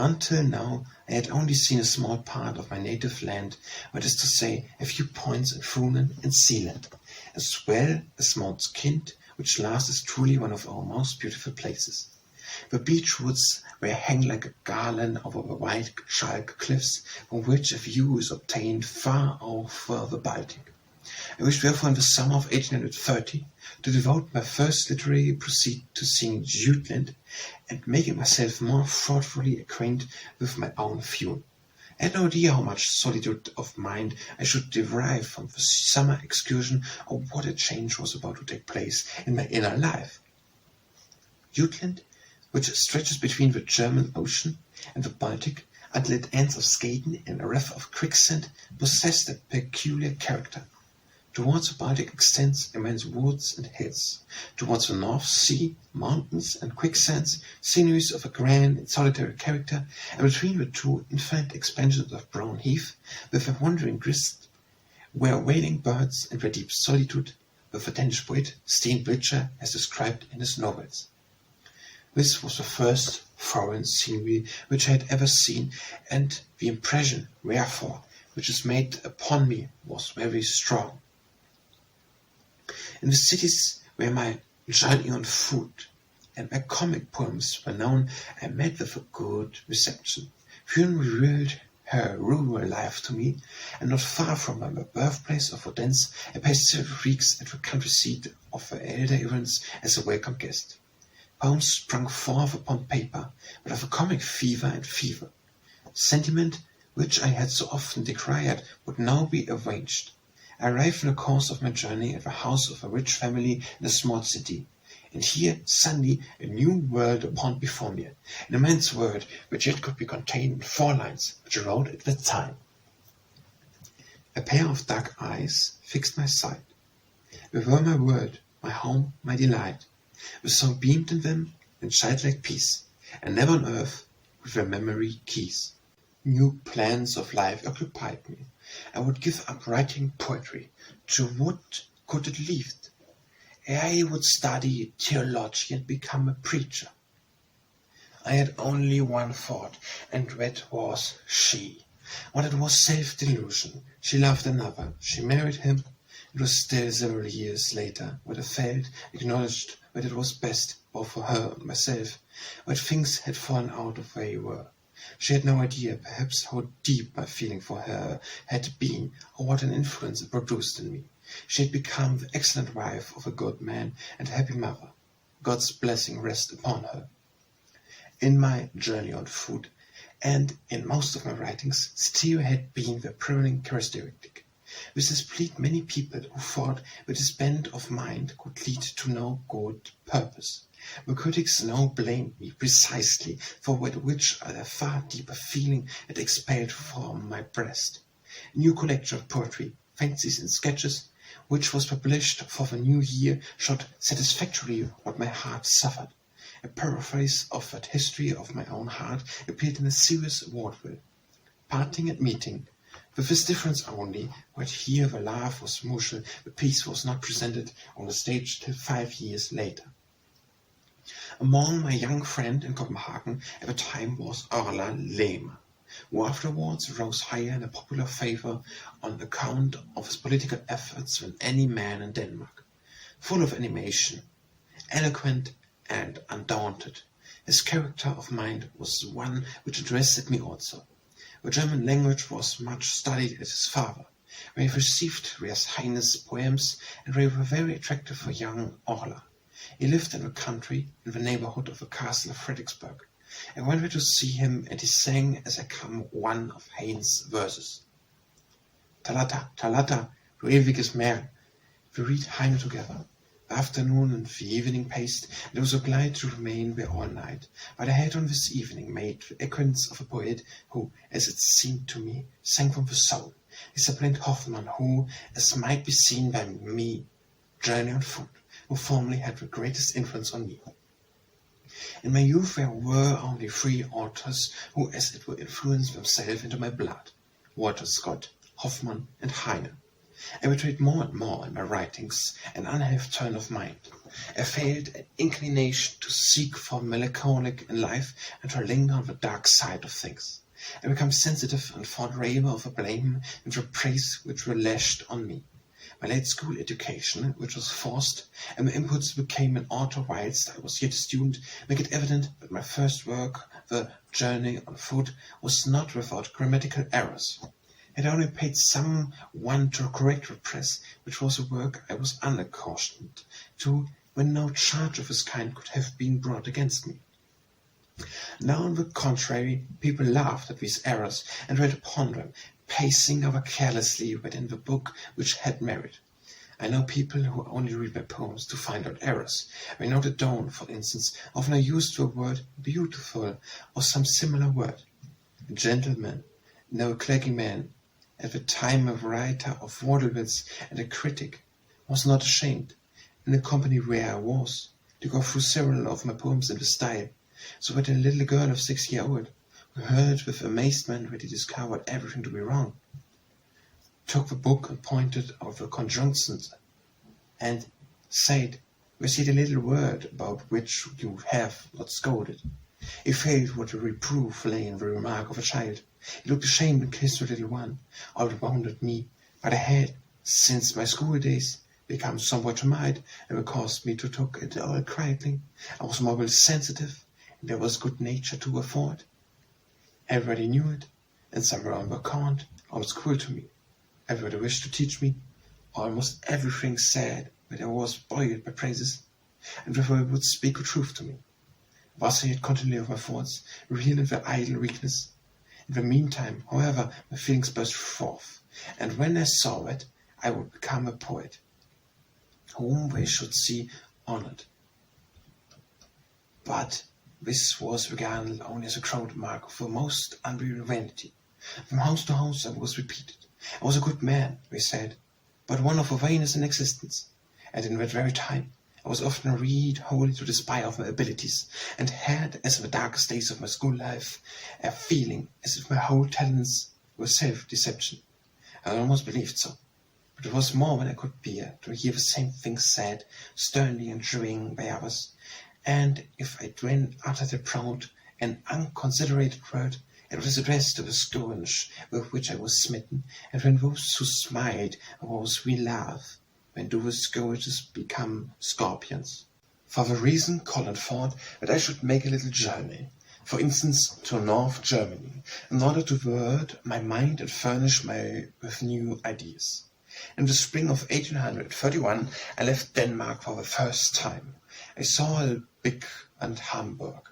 Until now I had only seen a small part of my native land, that is to say, a few points in Funen and Sealand, as well as Mount Kind, which last is truly one of our most beautiful places. The beech woods were hang like a garland over the white chalk cliffs, from which a view is obtained far over the Baltic. I wished therefore in the summer of 1830 to devote my first literary pursuit to seeing Jutland and making myself more thoroughly acquainted with my own view. I had no idea how much solitude of mind I should derive from the summer excursion, or what a change was about to take place in my inner life. Jutland, which stretches between the German Ocean and the Baltic until it ends of Skaden in a reef of quicksand, possessed a peculiar character. Towards the Baltic extends immense woods and hills. Towards the North Sea, mountains and quicksands, sceneries of a grand and solitary character, and between the two infinite expansions of brown heath, with a wandering grist, where wailing birds and their deep solitude, with the Danish poet Steenblicher has described in his novels. This was the first foreign scenery which I had ever seen, and the impression, therefore, which is made upon me was very strong. In the cities where my journey on foot and my comic poems were known, I met with a good reception. Funen revealed her rural life to me, and not far from my birthplace of Odense, I passed several weeks at the country seat of the elder Evans as a welcome guest. Poems sprung forth upon paper, but of a comic fever and fever. Sentiment, which I had so often decried, would now be arranged. I arrived in the course of my journey at the house of a rich family in a small city, and here suddenly a new world opened before me, an immense world which yet could be contained in 4 lines, which I wrote at that time. A pair of dark eyes fixed my sight. They were my world, my home, my delight. The sun beamed in them in childlike peace, and never on earth with their memory keys. New plans of life occupied me. I would give up writing poetry. To what could it lead? I would study theology and become a preacher. I had only one thought, and that was she. But it was self-delusion. She loved another. She married him. It was still several years later when I felt, acknowledged that it was best, both for her and myself, but things had fallen out of where they were. She had no idea, perhaps, how deep my feeling for her had been, or what an influence it produced in me. She had become the excellent wife of a good man and a happy mother. God's blessing rest upon her. In my journey on foot, and in most of my writings, stereo had been the prevailing characteristic. This displeased many people who thought that this bent of mind could lead to no good purpose. The critics now blamed me precisely for that which a far deeper feeling had expelled from my breast. A new collection of poetry, fancies and sketches, which was published for the new year, showed satisfactorily what my heart suffered. A paraphrase of that history of my own heart appeared in a serious vaudeville. Parting and meeting, with this difference only, that here the laugh was mutual, the piece was not presented on the stage till 5 years later. Among my young friend in Copenhagen at the time was Orla Lehmer, who afterwards rose higher in the popular favor on account of his political efforts than any man in Denmark. Full of animation, eloquent and undaunted, his character of mind was one which interested me also. The German language was much studied at his father, where he received His Highness poems, and they were very attractive for young Orla. He lived in the country, in the neighborhood of the castle of Frederiksberg. I went there to see him, and he sang as I come one of Heine's verses. Talata, Talata, du ewiges Meer. We read Heine together. The afternoon and the evening passed, and I was so glad to remain there all night. But I had on this evening made the acquaintance of a poet who, as it seemed to me, sang from the soul. disciplined Hoffman, who, as might be seen by me, journey on foot, who formerly had the greatest influence on me. In my youth there were only three authors who, as it were, influenced themselves into my blood: Walter Scott, Hoffman, and Heine. I betrayed more and more in my writings an unhealthy turn of mind. I felt an inclination to seek for melancholic in life and to linger on the dark side of things. I became sensitive and thought rather of the blame and the praise which were lashed on me. My late school education, which was forced, and my impulse became an author whilst I was yet a student, make it evident that my first work, The Journey on Foot, was not without grammatical errors. I had only paid some one to correct the press, which was a work I was unaccustomed to, when no charge of this kind could have been brought against me. Now, on the contrary, people laughed at these errors and read upon them, pacing over carelessly within the book which had merit. I know people who only read my poems to find out errors. Renaud Dawn, for instance, often are used to a word beautiful or some similar word. A gentleman, no clergyman, at the time a writer of vaudevilles and a critic, was not ashamed, in the company where I was, to go through several of my poems in the style, so that a little girl of 6 years old, who heard with amazement that he discovered everything to be wrong, took the book and pointed out the conjunctions, and said, "We see the little word about which you have not scolded." He felt what a reproof lay in the remark of a child. He looked ashamed and kissed the little one, all wounded me, but I had, since my school days, become somewhat timid, and it caused me to talk it all quietly. I was more sensitive, and there was good nature to afford. Everybody knew it, and some were on the account, almost cruel to me. Everybody wished to teach me. Almost everything said that I was buoyed by praises, and therefore would speak the truth to me. Thus I had continuity of my thoughts, real in their idle weakness. In the meantime, however, my feelings burst forth, and when I saw it, I would become a poet, whom they should see honored. But this was regarded only as a crowd mark of the most unreal vanity. From house to house I was repeated. I was a good man, they said, but one of the vainest in existence. And in that very time I was often read wholly to despair of my abilities, and had, as in the darkest days of my school life, a feeling as if my whole talents were self-deception. I almost believed so, but it was more than I could bear to hear the same things said, sternly enjoined by others, and if I then uttered a proud and unconsiderate word, it was addressed to the scourge with which I was smitten, and when those who smiled and those we laugh, when do the scourges become scorpions? For the reason Colin thought that I should make a little journey, for instance to North Germany, in order to divert my mind and furnish me with new ideas. In the spring of 1831 I left Denmark for the first time. I saw Lübeck and Hamburg.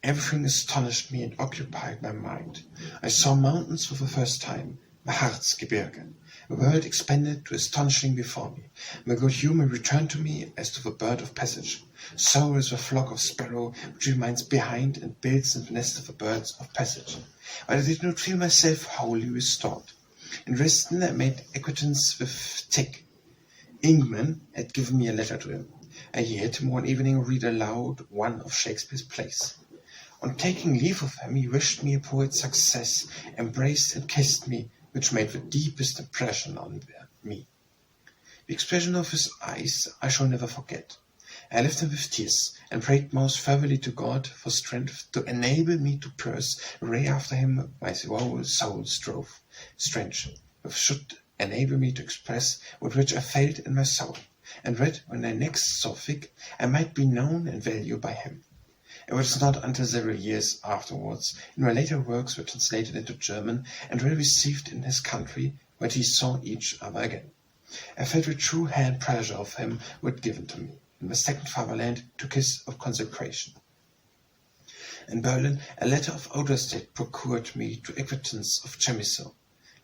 Everything astonished me and occupied my mind. I saw mountains for the first time, the Harzgebirge. The world expanded to astonishing before me. My good humor returned to me as to the bird of passage. So is the flock of sparrow which remains behind and builds in the nest of the birds of passage. But I did not feel myself wholly restored. In Dresden I made acquaintance with Tick. Ingman had given me a letter to him. I heard him one evening read aloud one of Shakespeare's plays. On taking leave of him, he wished me a poet's success, embraced and kissed me, which made the deepest impression on me. The expression of his eyes I shall never forget. I left him with tears, and prayed most fervently to God for strength to enable me to pursue after him my whole soul strove, strength which should enable me to express that which I felt in my soul, and that when I next saw Fick, I might be known and valued by him. It was not until several years afterwards, in my later works were translated into German and were received in his country, that we saw each other again. I felt the true hand pressure of him who had given to me, in the second fatherland, to kiss of consecration. In Berlin, a letter of Oderstedt procured me to acquaintance of Chamisso.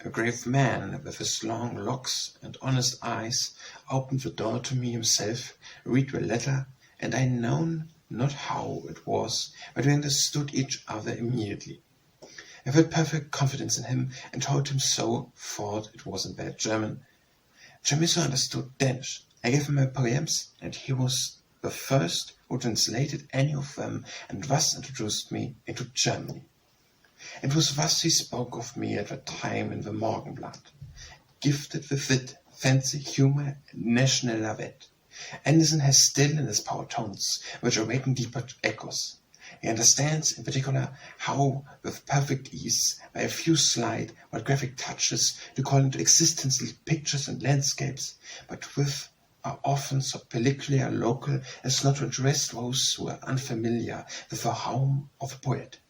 A grave man, with his long locks and honest eyes, opened the door to me himself, read the letter, and I know not how it was, but we understood each other immediately. I felt perfect confidence in him and told him so, thought it wasn't bad German. Chamisso understood Danish. I gave him my poems, and he was the first who translated any of them and thus introduced me into Germany. It was thus he spoke of me at the time in the Morgenblatt, gifted with wit, fancy, humour, and national lavette. Andersen has still in his power tones, which awaken deeper echoes. He understands, in particular, how, with perfect ease, by a few slight but graphic touches, to call into existence pictures and landscapes, but with are often so peculiar local as not to address those who are unfamiliar with the home of a poet.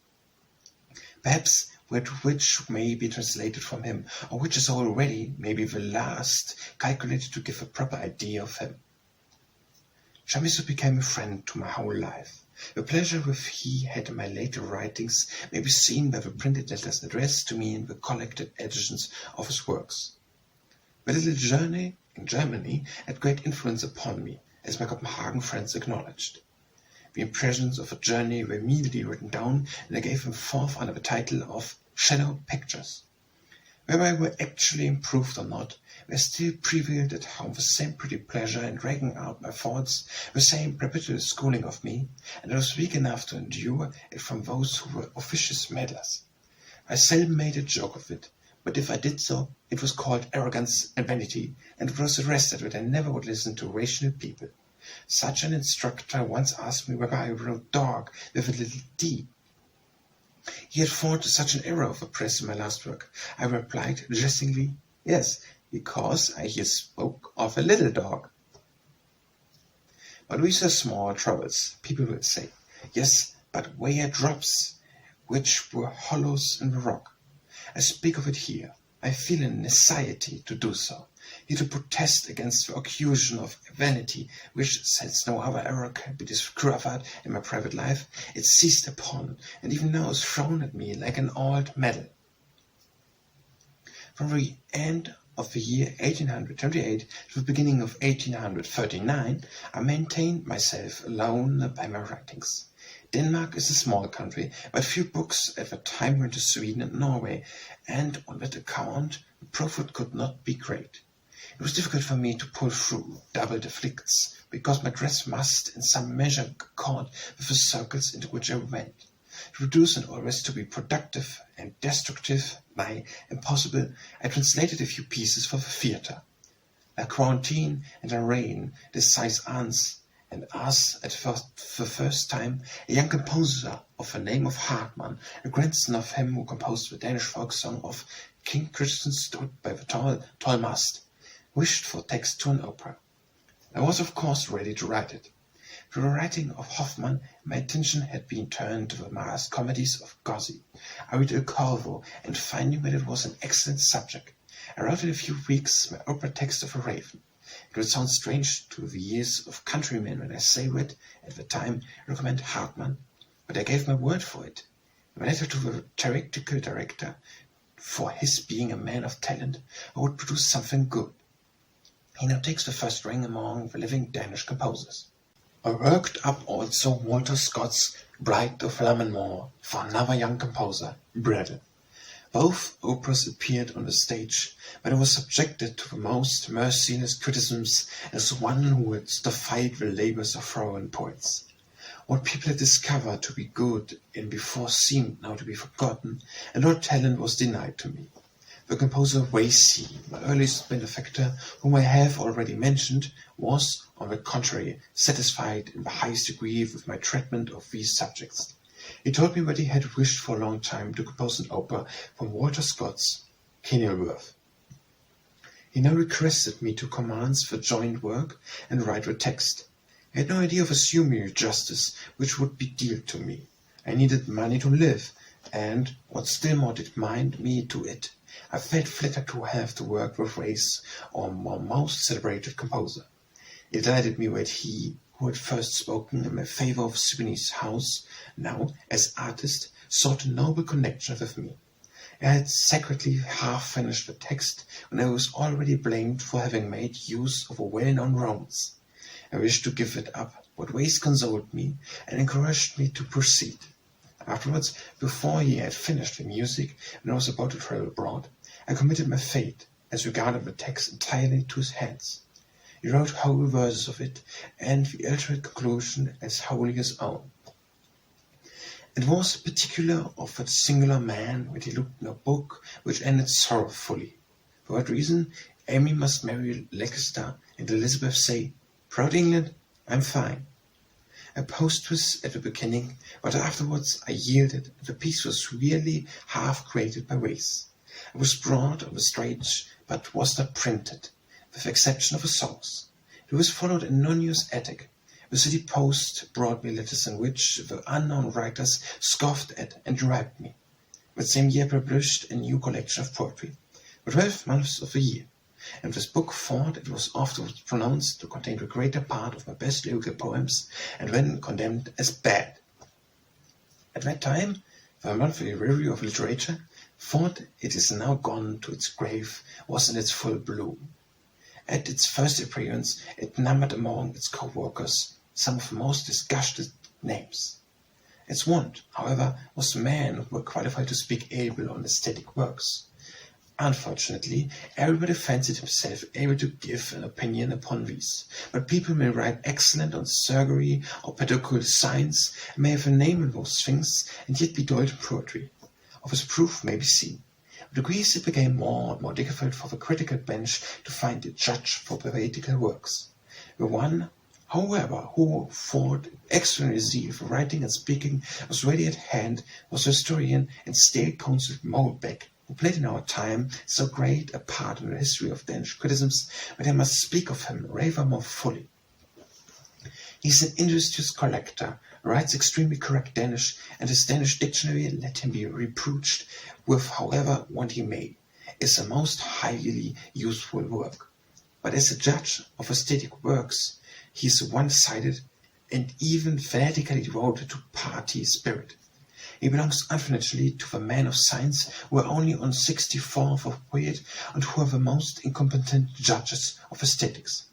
Perhaps word which may be translated from him, or which is already maybe the last, calculated to give a proper idea of him. Chamisso became a friend to my whole life. The pleasure which he had in my later writings may be seen by the printed letters addressed to me in the collected editions of his works. The little journey in Germany had great influence upon me, as my Copenhagen friends acknowledged. The impressions of a journey were immediately written down, and I gave them forth under the title of Shadow Pictures. Whether I were actually improved or not, there still prevailed at home the same pretty pleasure in dragging out my thoughts, the same perpetual schooling of me, and I was weak enough to endure it from those who were officious meddlers. I seldom made a joke of it, but if I did so, it was called arrogance and vanity, and it was arrested that I never would listen to rational people. Such an instructor once asked me whether I wrote dog with a little d. He had thought such an error of the press in my last work. I replied jestingly, yes, because I here spoke of a little dog. But these are small troubles, people will say. Yes, but where drops, which were hollows in the rock. I speak of it here. I feel a necessity to do so, here to protest against the accusation of vanity, which, since no other error can be discovered in my private life, it seized upon, and even now is thrown at me like an old medal. From the end of the year 1828 to the beginning of 1839, I maintained myself alone by my writings. Denmark is a small country, but few books at the time went to Sweden and Norway, and on that account the profit could not be great. It was difficult for me to pull through double afflicts, because my dress must in some measure accord with the circles into which I went. To produce and always to be productive and destructive, nay, impossible, I translated a few pieces for the theatre. La Quarantine and La Reine, des Six Ans, and as at the first time a young composer of the name of Hartmann, a grandson of him who composed the Danish folk song of King Christian stood by the tall mast, wished for text to an opera. I was of course ready to write it. For the writing of Hoffmann, my attention had been turned to the masked comedies of Gozzi. I read Il Corvo, and finding that it was an excellent subject, I wrote in a few weeks my opera text of A Raven. It would sound strange to the ears of countrymen when I say that, at the time, recommend Hartmann, but I gave my word for it. In my letter to the theatrical director, for his being a man of talent, I would produce something good. He now takes the first ring among the living Danish composers. I worked up also Walter Scott's Bride of Lammermoor for another young composer, Bredel. Both operas appeared on the stage, but I was subjected to the most merciless criticisms as one who had defied the labours of foreign poets. What people had discovered to be good in before seemed now to be forgotten, and all talent was denied to me. The composer Wacy, my earliest benefactor, whom I have already mentioned, was, on the contrary, satisfied in the highest degree with my treatment of these subjects. He told me that he had wished for a long time to compose an opera from Walter Scott's Kenilworth. He now requested me to commence the joint work and write the text. I had no idea of assuming a justice which would be dealt to me. I needed money to live, and, what still more determined me to it, I felt flattered to have to work with Race, our most celebrated composer. It delighted me that he, who had first spoken in my favour of Siboney's house, now, as artist, sought a noble connection with me. I had secretly half finished the text when I was already blamed for having made use of a well-known romance. I wished to give it up, but Wace consoled me and encouraged me to proceed. Afterwards, before he had finished the music and I was about to travel abroad, I committed my fate, as regarded the text, entirely to his hands. He wrote whole verses of it, and the ultimate conclusion as wholly his own. It was the particular of that singular man when he looked in a book which ended sorrowfully. For what reason? Amy must marry Leicester, and Elizabeth say, "Proud England, I'm fine." I posthwise at the beginning, but afterwards I yielded, and the piece was really half created by race. It was broad on the stage, but was not printed, with the exception of a source. It was followed in anonymous attic. The City Post brought me letters in which the unknown writers scoffed at and derided me. That same year published a new collection of poetry, the 12 months of the year, and this book thought it was afterwards pronounced to contain the greater part of my best lyrical poems, and when condemned as bad. At that time, the Monthly Review of Literature thought it is now gone to its grave, was in its full bloom. At its first appearance, it numbered among its co-workers some of the most disgusted names. Its want, however, was men who were qualified to speak able on aesthetic works. Unfortunately, everybody fancied himself able to give an opinion upon these, but people may write excellent on surgery or pedagogical science, and may have a name in those things, and yet be dull in poetry. Of his proof may be seen. With degrees it became more and more difficult for the critical bench to find a judge for poetical works. The one, however, who thought extraordinary zeal for writing and speaking was ready at hand was the historian and state counsel Moulbeck, who played in our time so great a part in the history of Danish criticisms that I must speak of him rather more fully. He is an industrious collector, writes extremely correct Danish, and his Danish dictionary, let him be reproached with however want he may, is a most highly useful work. But as a judge of aesthetic works, he is one-sided and even fanatically devoted to party spirit. He belongs unfortunately to the men of science who are only on 64th of poet and who are the most incompetent judges of aesthetics.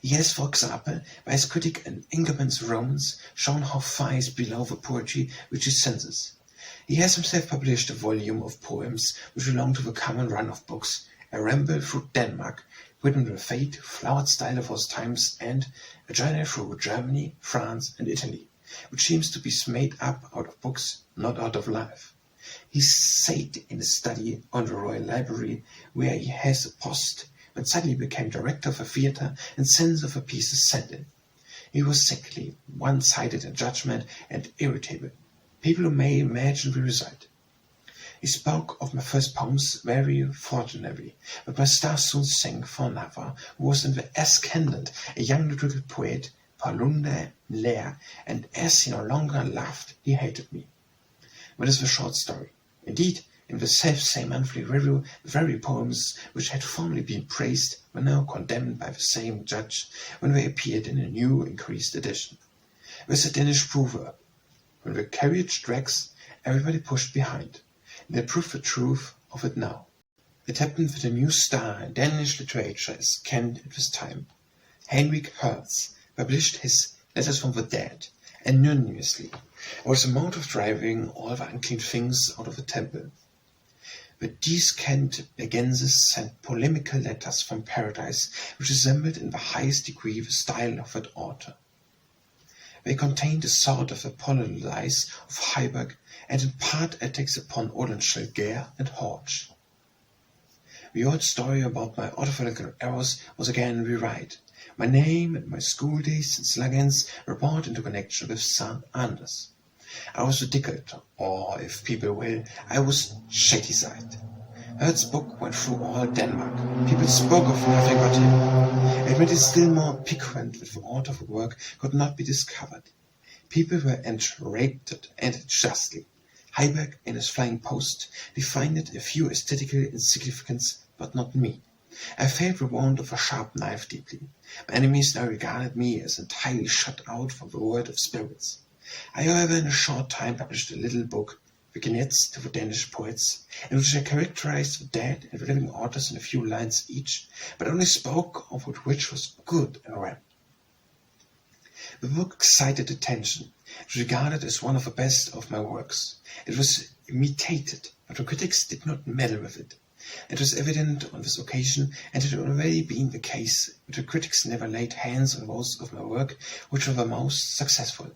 He has, for example, by his critic in Ingerman's Romans, shown how far he is below the poetry which he censes. He has himself published a volume of poems which belong to the common run of books, A Ramble Through Denmark, written with the fate, flowered style of those times, and A Journey Through Germany, France, and Italy, which seems to be made up out of books, not out of life. He sat in his study on the Royal Library, where he has a post, when suddenly became director of a theatre and censor of the pieces sent in. He was sickly, one-sided in judgment, and irritable. People may imagine the result. He spoke of my first poems very fortunately, but my star soon sank for another, who was in the ascendant, a young lyrical poet, Paulunde Lair, and as he no longer laughed, he hated me. That is the short story. Indeed, in the self-same monthly review, the very poems which had formerly been praised were now condemned by the same judge when they appeared in a new increased edition. There is a Danish proverb: when the carriage drags, everybody pushed behind, and they prove the truth of it now. It happened that a new star in Danish literature is Kent at this time. Henrik Hertz published his Letters from the Dead anonymously. It was a mode of driving all the unclean things out of the temple. The Diskentegenses sent polemical letters from paradise, which resembled in the highest degree the style of that author. They contained a sort of apologies of Heiberg, and in part attacks upon Odenschelger and Horch. The old story about my orthographical errors was again rewrite. My name and my school days and slogans were brought into connection with St. Anders. I was ridiculed, or, if people will, I was shady-side. Hertz's book went through all Denmark. People spoke of nothing but him. It made it still more piquant that the author of the work could not be discovered. People were enraped, and justly. Heiberg, in his Flying Post, defined it a few aesthetical insignificance, but not me. I felt the wound of a sharp knife deeply. My enemies now regarded me as entirely shut out from the world of spirits. I, however, in a short time published a little book, Vignettes to the Danish Poets, in which I characterized the dead and the living authors in a few lines each, but only spoke of which was good and well. The book excited attention. It was regarded as one of the best of my works. It was imitated, but the critics did not meddle with it. It was evident on this occasion, and it had already been the case, that the critics never laid hands on those of my work which were the most successful.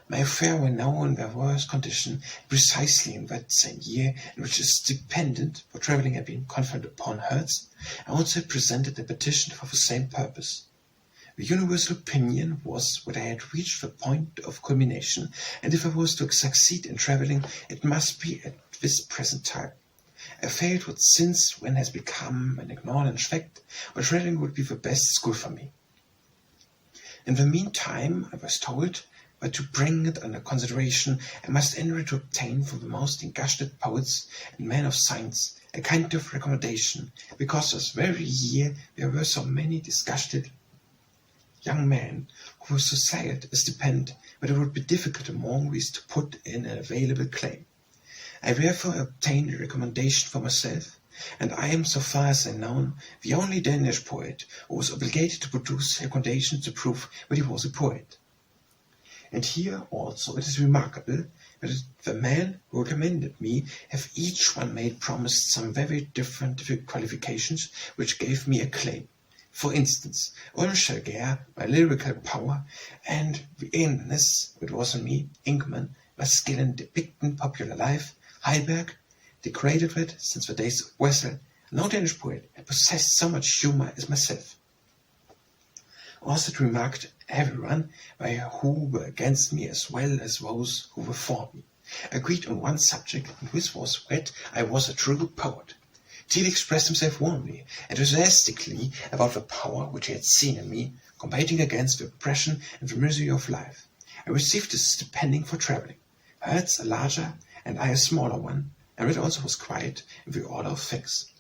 My affair were now in their worst condition precisely in that same year in which a stipendant for travelling had been conferred upon Hertz. I also presented a petition for the same purpose. The universal opinion was that I had reached the point of culmination, and if I was to succeed in travelling, it must be at this present time. I failed what since then has become an acknowledged fact, but travelling would be the best school for me. In the meantime, I was told, but to bring it under consideration, I must endeavour to obtain from the most engaged poets and men of science a kind of recommendation, because this very year there were so many disgusted young men who were society a stipend, but it would be difficult among these to put in an available claim. I therefore obtained a recommendation for myself, and I am, so far as I know, the only Danish poet who was obligated to produce recommendations to prove that he was a poet. And here also it is remarkable that the men who recommended me have each one made promised some very different qualifications which gave me a claim. For instance, Unschelger, my lyrical power, and the eagerness which was in me, Inkman, my skill in depicting popular life, Heiberg, decorated it since the days of Wessel. No Danish poet had possessed so much humour as myself. Also it remarked everyone who were against me as well as those who were for me, agreed on one subject, and this was that I was a true poet. Thiel expressed himself warmly, enthusiastically about the power which he had seen in me, combating against the oppression and the misery of life. I received a stipendium for travelling, Hertz a larger and I a smaller one, and it also was quite in the order of things.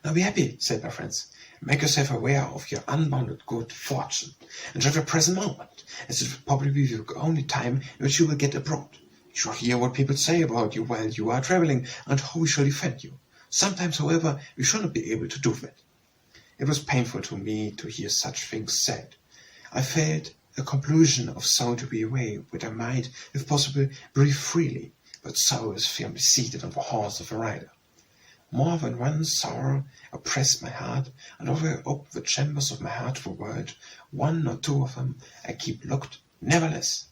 Now be happy, said my friends. Make yourself aware of your unbounded good fortune. Enjoy the present moment, as it will probably be the only time in which you will get abroad. You shall hear what people say about you while you are travelling, and how we shall defend you. Sometimes, however, we shall not be able to do that. It was painful to me to hear such things said. I felt a compulsion of soul to be away, that I might, if possible, breathe freely, but sorrow is firmly seated on the horse of a rider. More than one sorrow oppressed my heart, and although I opened the chambers of my heart to the world, one or two of them I keep locked, nevertheless.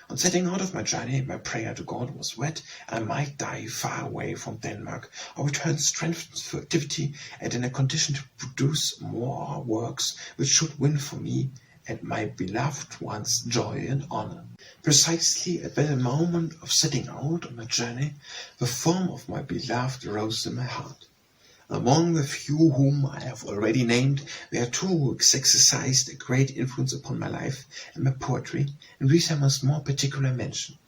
On setting out of my journey, my prayer to God was that I might die far away from Denmark, or return strengthened for activity and in a condition to produce more works which should win for me and my beloved ones joy and honor. Precisely at the moment of setting out on my journey, the form of my beloved rose in my heart. Among the few whom I have already named, there are two who exercised a great influence upon my life and my poetry, and these I must more particularly mention.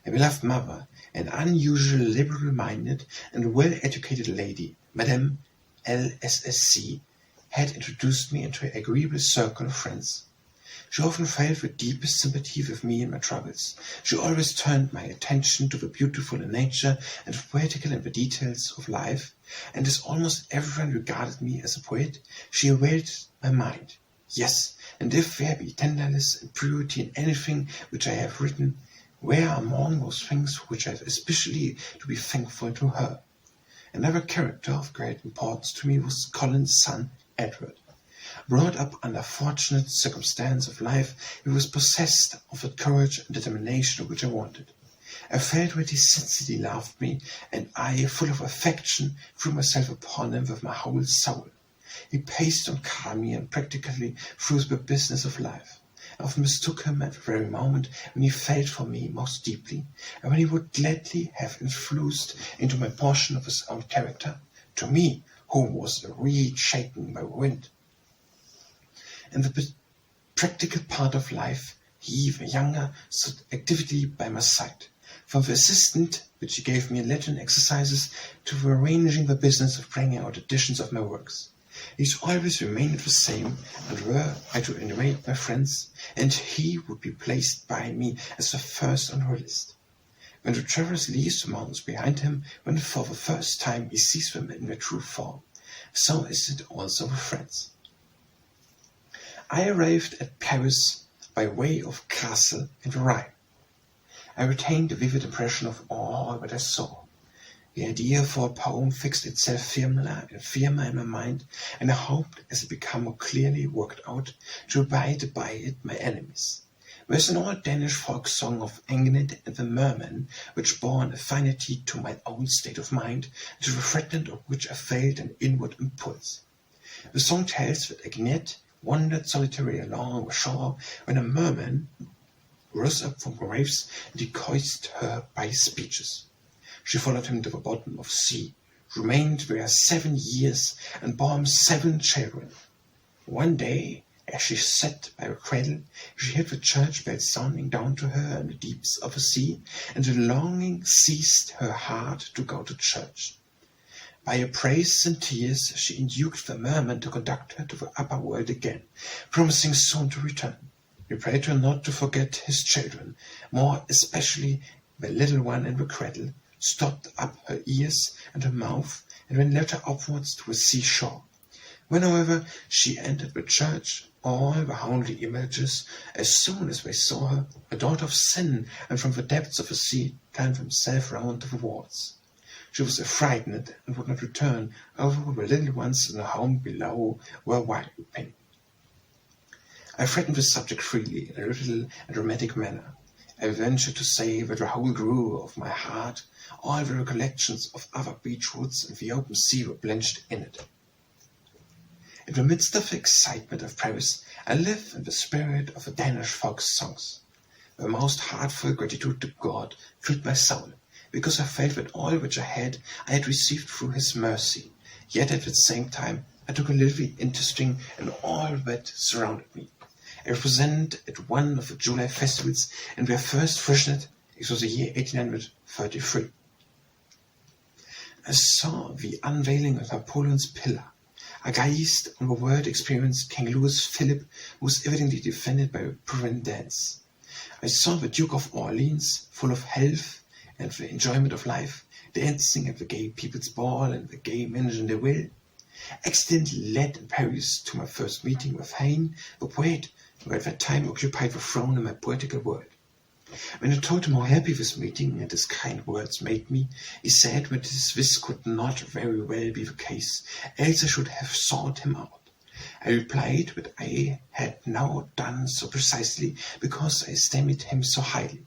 My beloved mother, an unusually liberal-minded and well-educated lady, Madame LSSC, had introduced me into an agreeable circle of friends. She often felt the deepest sympathy with me in my troubles. She always turned my attention to the beautiful in nature and the poetical in the details of life, and as almost everyone regarded me as a poet, she availed my mind. Yes, and if there be tenderness and purity in anything which I have written, where are among those things which I have especially to be thankful to her? Another character of great importance to me was Colin's son, Edward. Brought up under fortunate circumstances of life, he was possessed of the courage and determination which I wanted. I felt that he sincerely loved me, and I, full of affection, threw myself upon him with my whole soul. He paced on calmly and practically through the business of life. I often mistook him at the very moment when he felt for me most deeply, and when he would gladly have infused into my portion of his own character, to me, who was a reed shaken by wind. In the practical part of life, he, the younger, stood actively by my side. From the assistant, which he gave me in Latin exercises, to the arranging the business of bringing out editions of my works. These always remained the same, and were I to enumerate my friends, and he would be placed by me as the first on her list. When the traveller leaves the mountains behind him, when for the first time he sees them in their true form, so is it also with friends. I arrived at Paris by way of Castle and the Rhine. I retained a vivid impression of all that I saw. The idea for a poem fixed itself firmer and firmer in my mind, and I hoped, as it became more clearly worked out, to abide by it my enemies. Whereas an old Danish folk song of England and the Merman, which bore an affinity to my own state of mind, to the fragment of which I felt an inward impulse. The song tells that Agnete wandered solitary along the shore when a merman rose up from graves and decoyed her by his speeches. She followed him to the bottom of the sea, remained there 7 years, and bore him 7 children. One day, as she sat by her cradle, she heard the church bells sounding down to her in the deeps of the sea, and the longing seized her heart to go to church. By her prayers and tears she induced the merman to conduct her to the upper world again, promising soon to return. He prayed her not to forget his children, more especially the little one in the cradle, stopped up her ears and her mouth, and went later upwards to the seashore. When, however, she entered the church, all the holy images, as soon as they saw her, a daughter of sin, and from the depths of the sea, turned themselves round to the walls. She was affrighted and would not return, although the little ones in the home below were weeping. I threatened the subject freely, in a little and dramatic manner. I ventured to say that the whole grew of my heart, all the recollections of other beechwoods and the open sea were blenched in it. In the midst of the excitement of Paris, I live in the spirit of the Danish folk songs. The most heartfelt gratitude to God filled my soul, because I felt that all which I had received through his mercy. Yet at the same time, I took a lively interest in all that surrounded me. I was present at one of the July festivals, and their first Frühstück, it was the year 1833. I saw the unveiling of Napoleon's pillar. I gazed on the world-experienced King Louis Philip, who was evidently defended by a prudent dance. I saw the Duke of Orleans, full of health and the enjoyment of life, dancing at the gay people's ball and the gay Menage de Ville. Accidentally led in Paris to my first meeting with Heine, the poet, who at that time occupied the throne in my poetical world. When I told him how happy this meeting and his kind words made me, he said that this could not very well be the case, else I should have sought him out. I replied that I had now done so precisely because I esteemed him so highly.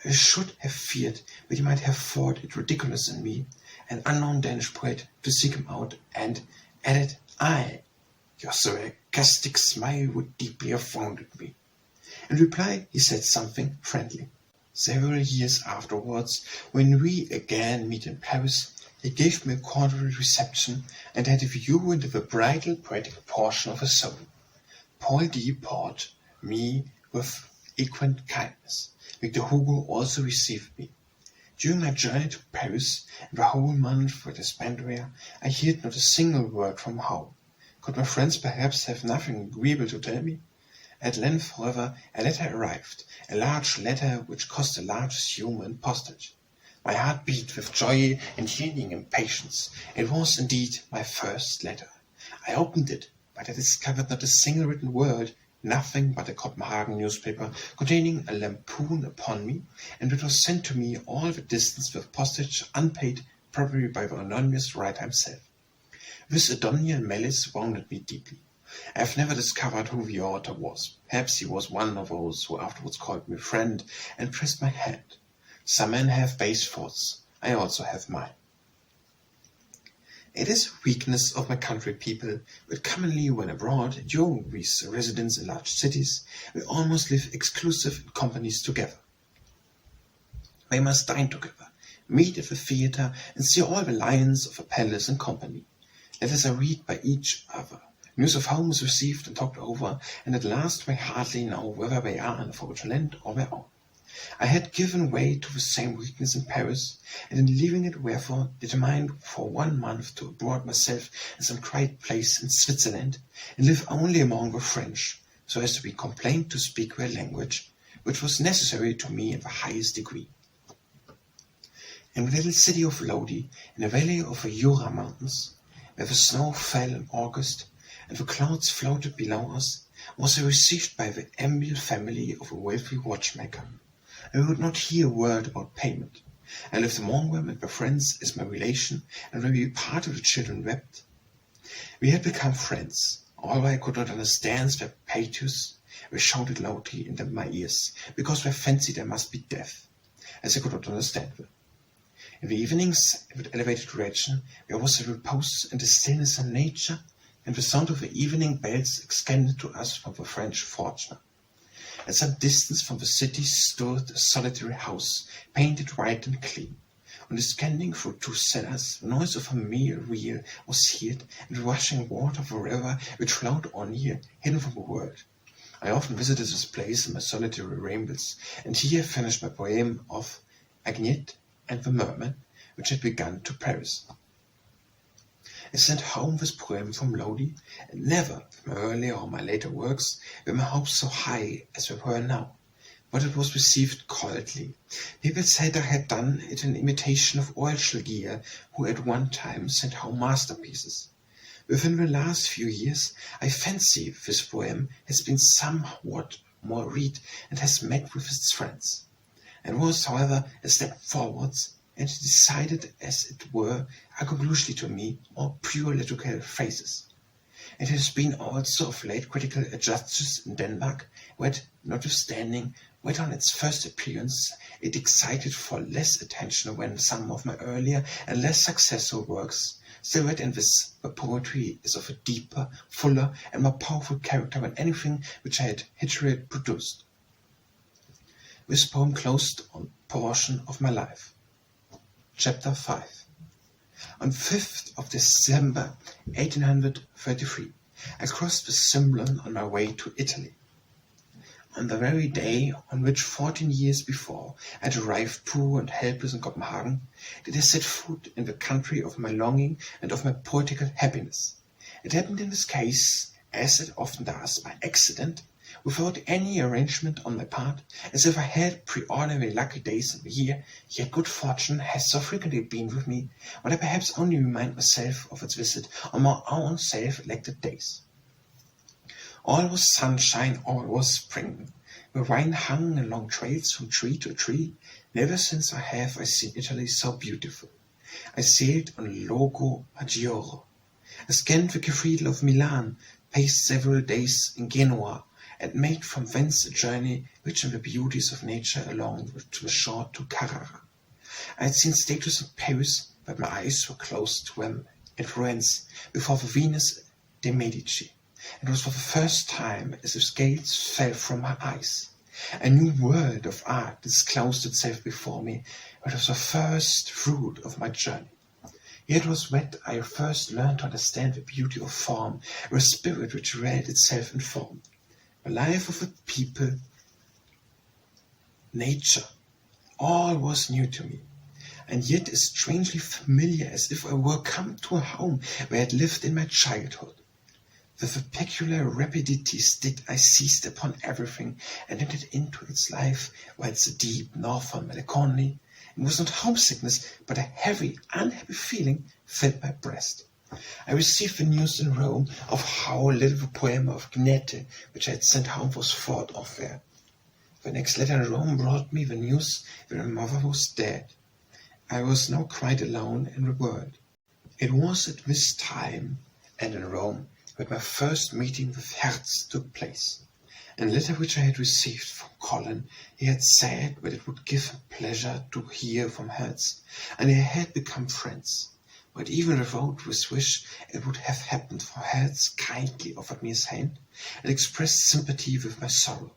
I should have feared that he might have thought it ridiculous in me, an unknown Danish poet, to seek him out, and added, your sarcastic smile would deeply have wounded me. In reply, he said something friendly. Several years afterwards, when we again meet in Paris, he gave me a cordial reception and had a view into the bridal poetical portion of his soul. Paul D. poured me with equal kindness. Victor Hugo also received me. During my journey to Paris, and the whole month that I spent there, I heard not a single word from home. Could my friends perhaps have nothing agreeable to tell me? At length, however, a letter arrived, a large letter which cost the largest human postage. My heart beat with joy and yearning impatience. It was indeed my first letter. I opened it, but I discovered not a single written word, nothing but a Copenhagen newspaper containing a lampoon upon me, and it was sent to me all the distance with postage unpaid, probably by the anonymous writer himself. This Adonian malice wounded me deeply. I have never discovered who the author was. Perhaps he was one of those who afterwards called me friend and pressed my hand. Some men have base thoughts. I also have mine. It is a weakness of my country people that commonly when abroad, during these residence in large cities, we almost live exclusive in companies together. They must dine together, meet at the theatre, and see all the lions of a palace in company. Letters are read by each other. News of home is received and talked over, and at last they hardly know whether they are in a foreign land or their own. I had given way to the same weakness in Paris, and in leaving it wherefore determined for 1 month to abroad myself in some quiet place in Switzerland, and live only among the French, so as to be compelled to speak their language, which was necessary to me in the highest degree. In the little city of Lodi, in the valley of the Jura mountains, where the snow fell in August, and the clouds floated below us, was I received by the envious family of a wealthy watchmaker. I would not hear a word about payment. I lived among them, and my friends as my relation, and when we parted, the children wept. We had become friends, although I could not understand their pathos. They shouted loudly into my ears, because they fancied I must be deaf, as I could not understand them. In the evenings, in the elevated region, there was a repose and a stillness of nature, and the sound of the evening bells extended to us from the French fortune. At some distance from the city stood a solitary house, painted white and clean. On descending through 2 cellars, the noise of a mill wheel was heard, and the rushing water of a river which flowed on here, hidden from the world. I often visited this place in my solitary rambles, and here finished my poem of Agnete and the Merman, which had begun to perish. I sent home this poem from Lodi, and never, with my earlier or my later works, were my hopes so high as they were now. But it was received coldly. People said I had done it in imitation of Oelschelgier, who at one time sent home masterpieces. Within the last few years, I fancy this poem has been somewhat more read and has met with its friends, and was, however, a step forwards, and decided, as it were, arguably to me, more pure lyrical phrases. It has been also of late critical adjustments in Denmark, where, notwithstanding, when on its first appearance it excited for less attention when some of my earlier and less successful works, still read in this, the poetry is of a deeper, fuller, and more powerful character than anything which I had hitherto produced. This poem closed on portion of my life. Chapter 5. On 5th of December 1833, I crossed the Simplon on my way to Italy. On the very day on which 14 years before I had arrived poor and helpless in Copenhagen, did I set foot in the country of my longing and of my poetical happiness. It happened in this case, as it often does, by accident, without any arrangement on my part, as if I had preordinary lucky days in the year, yet good fortune has so frequently been with me, that I perhaps only remind myself of its visit on my own self-elected days. All was sunshine, all was spring. The vine hung in long trails from tree to tree. Never since I seen Italy so beautiful. I sailed on Lago Maggiore. I scanned the cathedral of Milan, paced several days in Genoa, and made from thence a journey rich in the beauties of nature along the shore to Carrara. I had seen statues in Paris, but my eyes were closed to them in Florence before the Venus de Medici. It was for the first time as if scales fell from my eyes. A new world of art disclosed itself before me. It was the first fruit of my journey. Here it was that I first learned to understand the beauty of form, the spirit which read itself in form. The life of a people, nature, all was new to me, and yet as strangely familiar as if I were come to a home where I had lived in my childhood. With a peculiar rapidity did I seized upon everything and entered into its life, whilst a deep northern melancholy, it was not homesickness, but a heavy, unhappy feeling filled my breast. I received the news in Rome of how little the poem of Agnete, which I had sent home, was thought of there. The next letter in Rome brought me the news that my mother was dead. I was now quite alone in the world. It was at this time, and in Rome, that my first meeting with Herz took place. In a letter which I had received from Colin, he had said that it would give him pleasure to hear from Herz, and they had become friends. But even without this wish, it would have happened, for Herz kindly offered me his hand and expressed sympathy with my sorrow.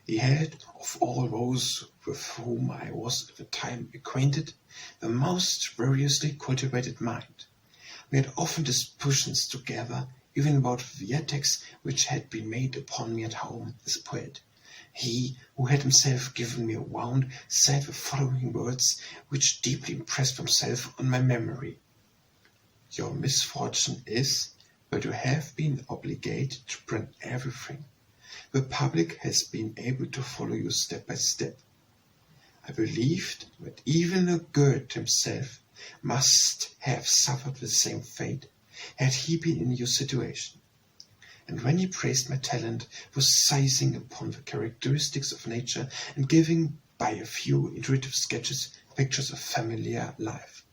He had, of all those with whom I was at the time acquainted, the most variously cultivated mind. We had often discussions together, even about the attacks which had been made upon me at home as a poet. He, who had himself given me a wound, said the following words, which deeply impressed themselves on my memory. Your misfortune is that you have been obligated to print everything. The public has been able to follow you step by step. I believed that even a Goethe himself must have suffered the same fate had he been in your situation. and when he praised my talent, was seizing upon the characteristics of nature and giving by a few intuitive sketches pictures of familiar life.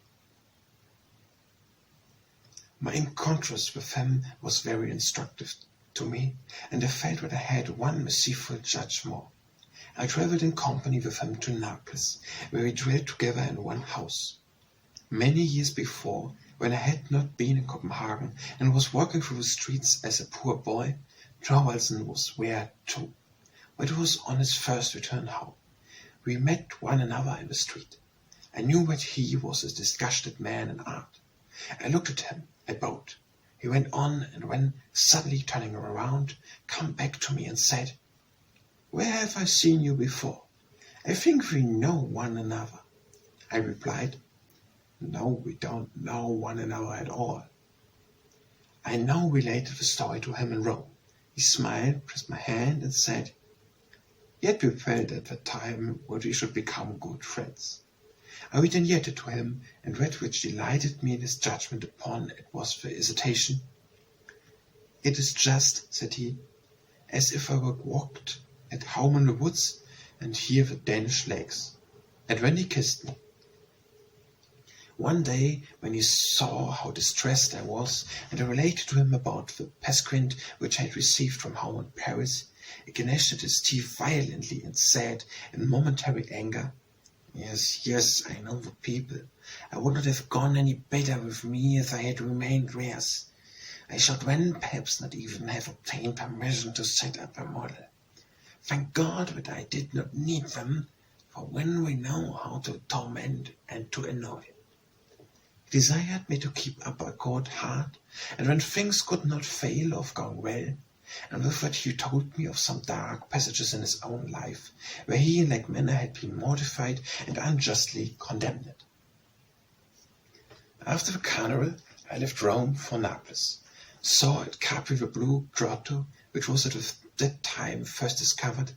My encounters with him was very instructive to me, and I felt that I had one merciful judge more. I travelled in company with him to Naples, where we dwelt together in one house. Many years before, when I had not been in Copenhagen and was walking through the streets as a poor boy, Thorvaldsen was there too. But it was on his first return home. We met one another in the street. I knew that he was a disgusted man in art. I looked at him, I bowed. He went on, and when, suddenly turning around, came back to me and said, "Where have I seen you before? I think we know one another." I replied, "No, we don't know one another at all." I now related the story to him in Rome. He smiled, pressed my hand, and said, "Yet we felt at that time that we should become good friends." I vigneted to him, and that which delighted me in his judgment upon it was the hesitation. "It is just," said he, "as if I were walked at home in the woods, and here the Danish lakes." And then he kissed me. One day, when he saw how distressed I was, and I related to him about the pasquint which I had received from home in Paris, he gnashed his teeth violently and said, in momentary anger, Yes, I know the people. I would not have gone any better with me if I had remained theirs. I should then perhaps not even have obtained permission to set up a model. Thank God that I did not need them, for when we know how to torment and to annoy. He desired me to keep up a good heart, and when things could not fail of going well, and with that he told me of some dark passages in his own life, where he in like manner had been mortified and unjustly condemned. After the carnival, I left Rome for Naples, saw at Capri the Blue Grotto, which was at that time first discovered,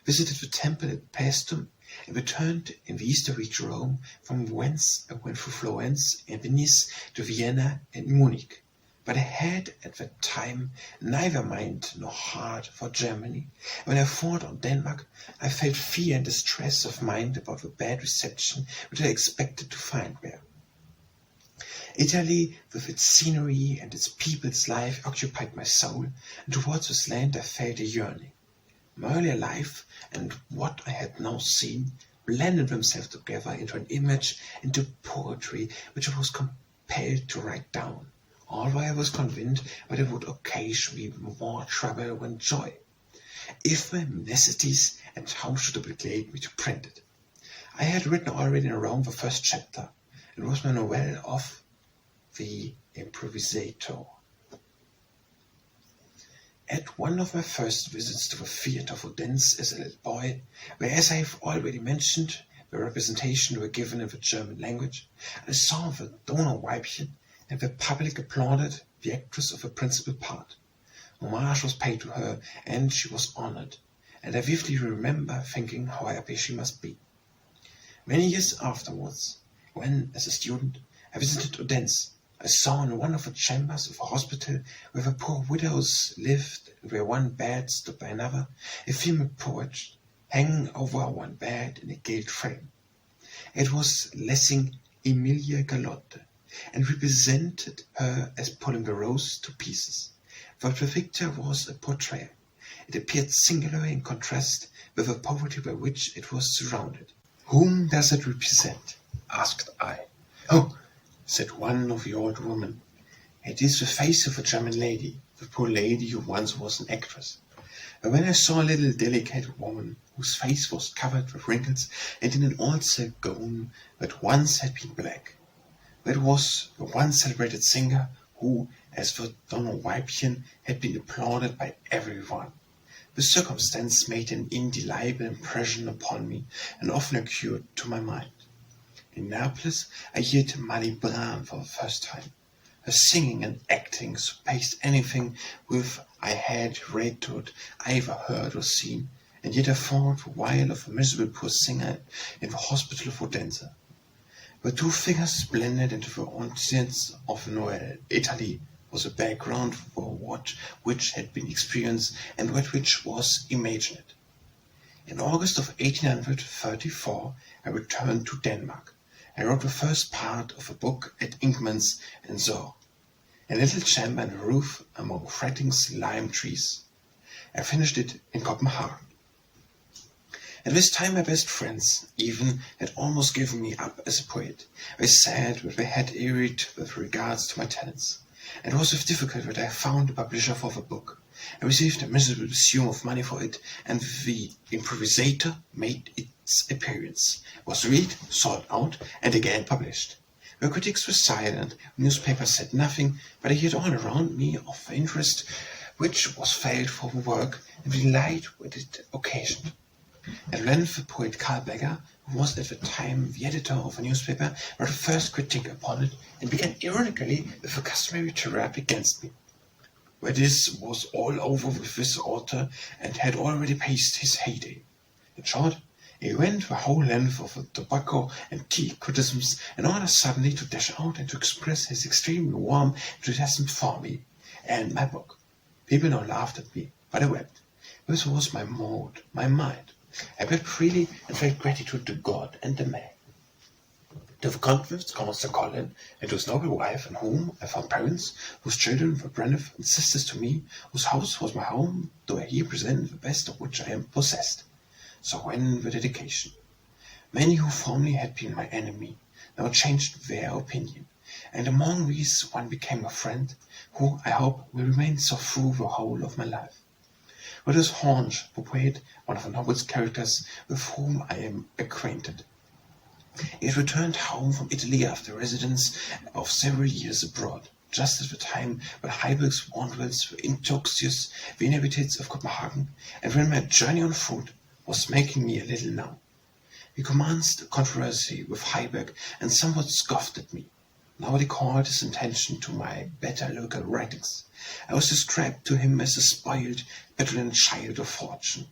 visited the temple at Paestum, and returned in the eastern week to Rome, from whence I went through Florence and Venice to Vienna and Munich. But I had at that time neither mind nor heart for Germany. When I thought on Denmark, I felt fear and distress of mind about the bad reception which I expected to find there. Italy, with its scenery and its people's life, occupied my soul, and towards this land I felt a yearning. My earlier life and what I had now seen blended themselves together into an image, into poetry, which I was compelled to write down, although I was convinced that it would occasion me more trouble than joy. If my necessities and how should obligate me to print it. I had written already in Rome the first chapter. It was my novel of the Improvisator. At one of my first visits to the theatre of Odense as a little boy, where, as I have already mentioned, the representations were given in the German language, I saw the Donauweibchen, and the public applauded the actress of the principal part. Homage was paid to her, and she was honored, and I vividly remember thinking how happy she must be. Many years afterwards, when, as a student, I visited Odense, I saw in one of the chambers of a hospital where the poor widows lived and where one bed stood by another, a female poet hanging over one bed in a gilt frame. It was Lessing Emilia Galotte, and represented her as pulling the rose to pieces. But the picture was a portrait. It appeared singularly in contrast with the poverty by which it was surrounded. "Whom does it represent?" asked I. "Oh," said one of the old women, "it is the face of a German lady, the poor lady who once was an actress." But when I saw a little delicate woman, whose face was covered with wrinkles, and in an old silk gown that once had been black, that was the one celebrated singer who, as the Donauweibchen, had been applauded by everyone. The circumstance made an indelible impression upon me, and often occurred to my mind. In Naples, I heard Malibran for the first time. Her singing and acting surpassed anything with I had read to it, either heard or seen, and yet I thought a while of a miserable poor singer in the hospital of Odense. The two figures blended into the audience of Noel. Italy was a background for what which had been experienced and what which was imagined. In August of 1834 I returned to Denmark. I wrote the first part of a book at Inkman's in Zoo, a little chamber in a roof among Fretting's lime trees. I finished it in Copenhagen. At this time my best friends even had almost given me up as a poet. They said that they had erred with regards to my talents. It was with difficulty that I found a publisher for the book. I received a miserable sum of money for it, and the improvisator made its appearance, was read, sought out, and again published. The critics were silent, newspapers said nothing, but I heard all around me of the interest which was felt for the work and the delight which it occasioned. At length the poet Carl Becker, who was at the time the editor of a newspaper, wrote a first critique upon it and began ironically with a customary tirade against me. But this was all over with this author and had already passed his heyday. In short, he went the whole length of the tobacco and tea criticisms in order suddenly to dash out and to express his extremely warm enthusiasm for me and my book. People now laughed at me, but I wept. This was my mood, my mind. I wept freely and felt gratitude to God and the man. To the convicts, Constable Colin, and to his noble wife, in whom I found parents, whose children were brothers and sisters to me, whose house was my home, though I here present the best of which I am possessed. So went the dedication. Many who formerly had been my enemy now changed their opinion, and among these one became a friend, who, I hope, will remain so through the whole of my life. It is Hornge, the poet, one of the noblest characters with whom I am acquainted. He had returned home from Italy after a residence of several years abroad, just at the time when Heiberg's wanderers were intoxious the inhabitants of Copenhagen, and when my journey on foot was making me a little numb. He commenced a controversy with Heiberg and somewhat scoffed at me. Now he called his attention to my better local writings. I was described to him as a spoiled, petulant child of fortune.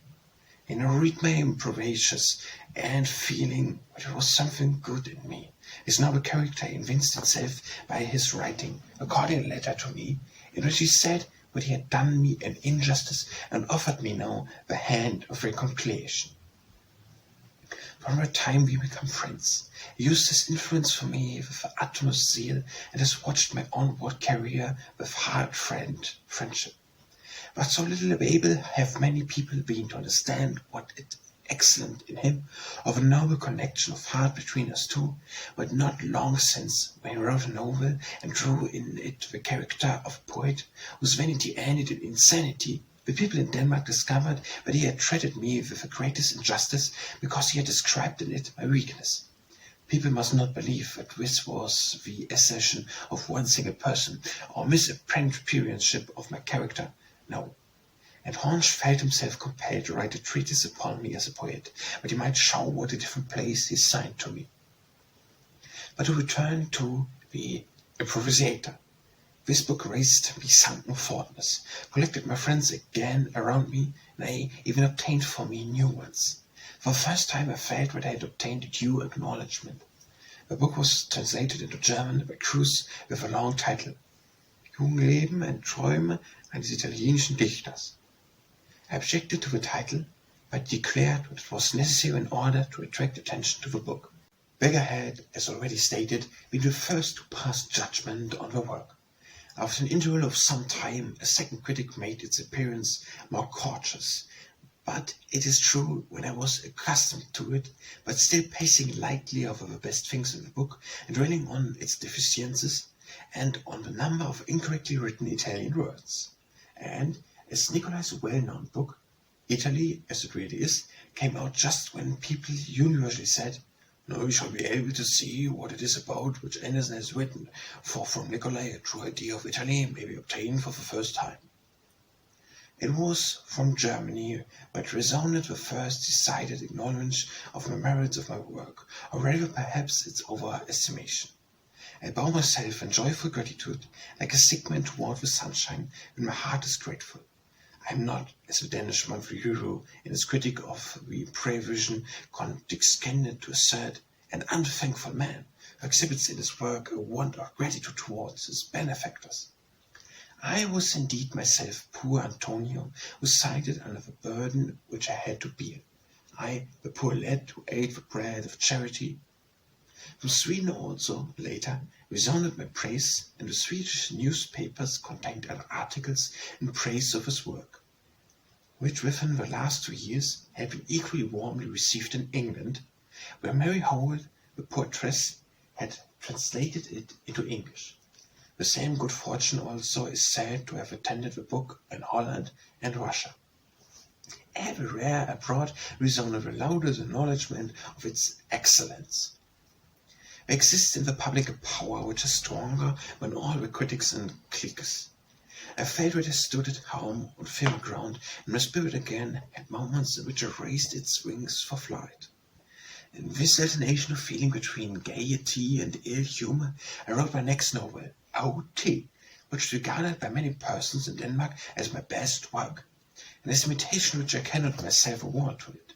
And I read my improvisations and feeling that there was something good in me. His noble character evinced itself by his writing, according a letter to me, in which he said that he had done me an injustice and offered me now the hand of reconciliation. From that time we became friends. He used his influence for me with the utmost zeal and has watched my onward career with heartfelt friendship. But so little able have many people been to understand what is excellent in him, of a noble connection of heart between us two, but not long since, when he wrote a novel and drew in it the character of a poet, whose vanity ended in insanity, the people in Denmark discovered that he had treated me with the greatest injustice because he had described in it my weakness. People must not believe that this was the assertion of one single person, or misapprehension of my character. No. And Hornge felt himself compelled to write a treatise upon me as a poet, that he might show what a different place he assigned to me. But to return to the improvisator. This book raised me sunken fortness, collected my friends again around me, nay, even obtained for me new ones. For the first time I felt that I had obtained due acknowledgment. The book was translated into German by Cruz with a long title, Jungleben and Träume eines italienischen Dichters. I objected to the title, but declared that it was necessary in order to attract attention to the book. Becker had, as already stated, been the first to pass judgment on the work. After an interval of some time, a second critic made its appearance, more cautious. But it is true, when I was accustomed to it, but still pacing lightly over the best things in the book, and dwelling on its deficiencies, and on the number of incorrectly written Italian words. And, as Nicolai's well-known book, Italy, as it really is, came out just when people universally said, "Now we shall be able to see what it is about which Andersen has written, for from Nicolai a true idea of Italy may be obtained for the first time." It was from Germany that resounded the first decided acknowledgment of the merits of my work, or rather perhaps its overestimation. I bow myself in joyful gratitude, like a sick man toward the sunshine, when my heart is grateful. I am not, as the Danish monthly hero in his critic of the prevision condescended to assert, an unthankful man who exhibits in his work a want of gratitude towards his benefactors. I was indeed myself poor Antonio, who sighed under the burden which I had to bear. I, the poor lad who ate the bread of charity. From Sweden also, later, resounded my praise, and the Swedish newspapers contained articles in praise of his work, which within the last 2 years had been equally warmly received in England, where Mary Howard, the poetress, had translated it into English. The same good fortune also is said to have attended the book in Holland and Russia. Everywhere abroad resounded the loudest acknowledgment of its excellence. There exists in the public a power which is stronger than all the critics and cliques. I felt that I stood at home on firm ground, and my spirit again had moments in which it raised its wings for flight. In this alternation of feeling between gaiety and ill humor, I wrote my next novel, O.T., which is regarded by many persons in Denmark as my best work, an estimation which I cannot myself award to it.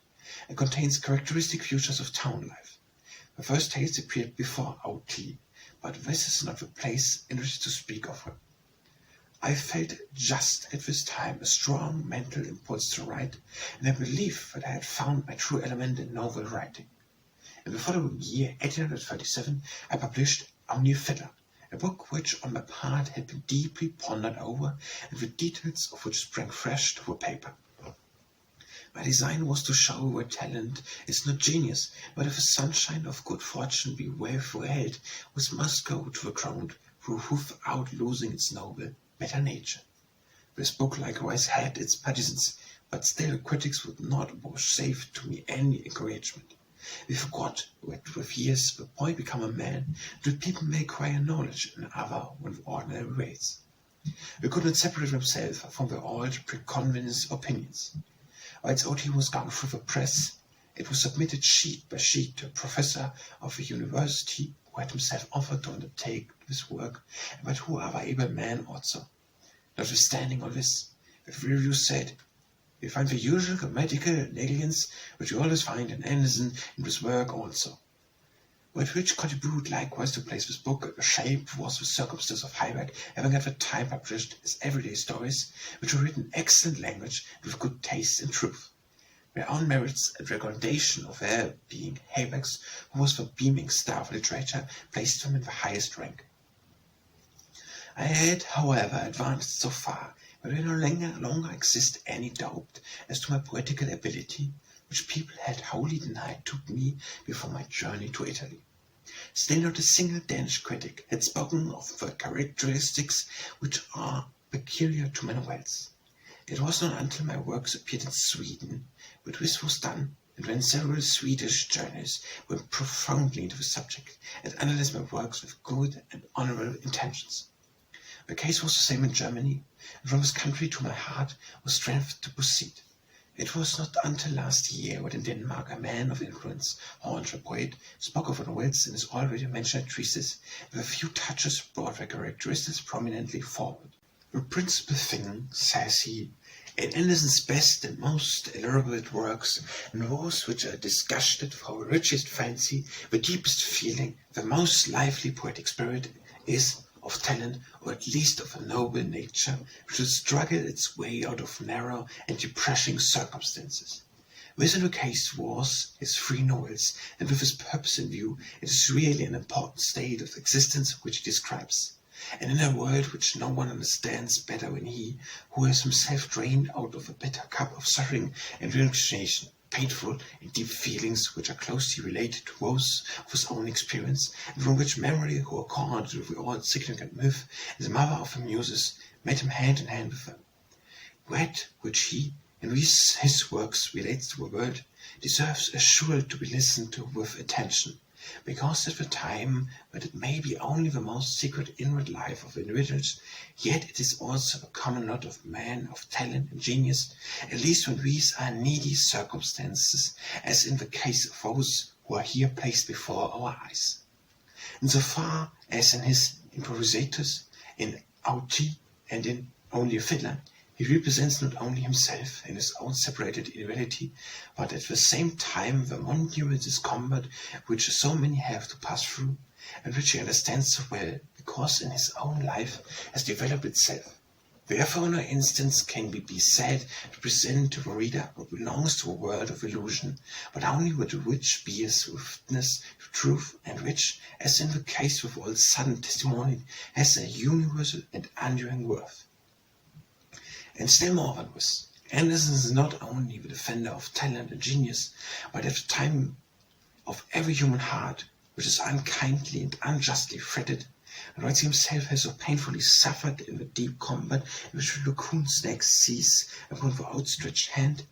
It contains characteristic features of town life. The first tales appeared before O.T., but this is not the place in which to speak of her. I felt just at this time a strong mental impulse to write, and I believed that I had found my true element in novel writing. In the following year, 1837, I published Only a Fiddler, a book which on my part had been deeply pondered over, and the details of which sprang fresh to the paper. My design was to show where talent is not genius, but if the sunshine of good fortune be withheld, which must go to the ground without losing its noble better nature. This book likewise had its partisans, but still critics would not vouchsafe to me any encouragement. We forgot that with years the boy become a man, that people may acquire knowledge in other than ordinary ways. We could not separate themselves from the old preconceived opinions. Whilst O.T. was gone through the press, it was submitted sheet by sheet to a professor of the university who had himself offered to undertake this work, but who other able man also. Notwithstanding all this, the review said, "We find the usual grammatical negligence which we always find in Andersen in this work also." With which contribute likewise to place this book in the shape was the circumstance of Heiberg having at the time published his everyday stories, which were written in excellent language and with good taste and truth. Their own merits and recommendation of their being Heiberg's, who was the beaming star of literature, placed them in the highest rank. I had, however, advanced so far that there no longer exist any doubt as to my poetical ability, which people had wholly denied to me before my journey to Italy. Still not a single Danish critic had spoken of the characteristics which are peculiar to my novels. It was not until my works appeared in Sweden, but this was done, and when several Swedish journalists went profoundly into the subject and analyzed my works with good and honorable intentions. The case was the same in Germany, and from this country to my heart was strength to proceed. It was not until last year that in Denmark a man of influence, Horn the poet, spoke of the novels in his already mentioned treatise, with a few touches brought their characteristics prominently forward. The principal thing, says he, in Andersen's best and most elaborate works, and those which are disgusted for the richest fancy, the deepest feeling, the most lively poetic spirit, is of talent, or at least of a noble nature, which will struggle its way out of narrow and depressing circumstances. This in the case was his three novels, and with his purpose in view, it is really an important state of existence which he describes, and in a world which no one understands better than he, who has himself drained out of a bitter cup of suffering and renunciation, painful and deep feelings which are closely related to those of his own experience, and from which memory, who according to the old significant myth, is the mother of the muses, met him hand in hand with them. That which he, in his works, relates to the world, deserves assuredly to be listened to with attention, because at the time that it may be only the most secret inward life of individuals, yet it is also the common lot of men of talent and genius, at least when these are needy circumstances, as in the case of those who are here placed before our eyes. In so far as in his improvisators, in O.T. and in Only a Fiddler, he represents not only himself in his own separated individuality, but at the same time the monumental discomfort which so many have to pass through, and which he understands so well, because in his own life has developed itself, Therefore, no instance can be said to present to the reader what belongs to a world of illusion, but only what which bears witness to truth, and which, as in the case with all sudden testimony, has a universal and enduring worth. And still more than this, Andersen is not only the defender of talent and genius, but at the time of every human heart, which is unkindly and unjustly fretted, and which himself has so painfully suffered in the deep combat in which the raccoon snake seized upon the outstretched hand,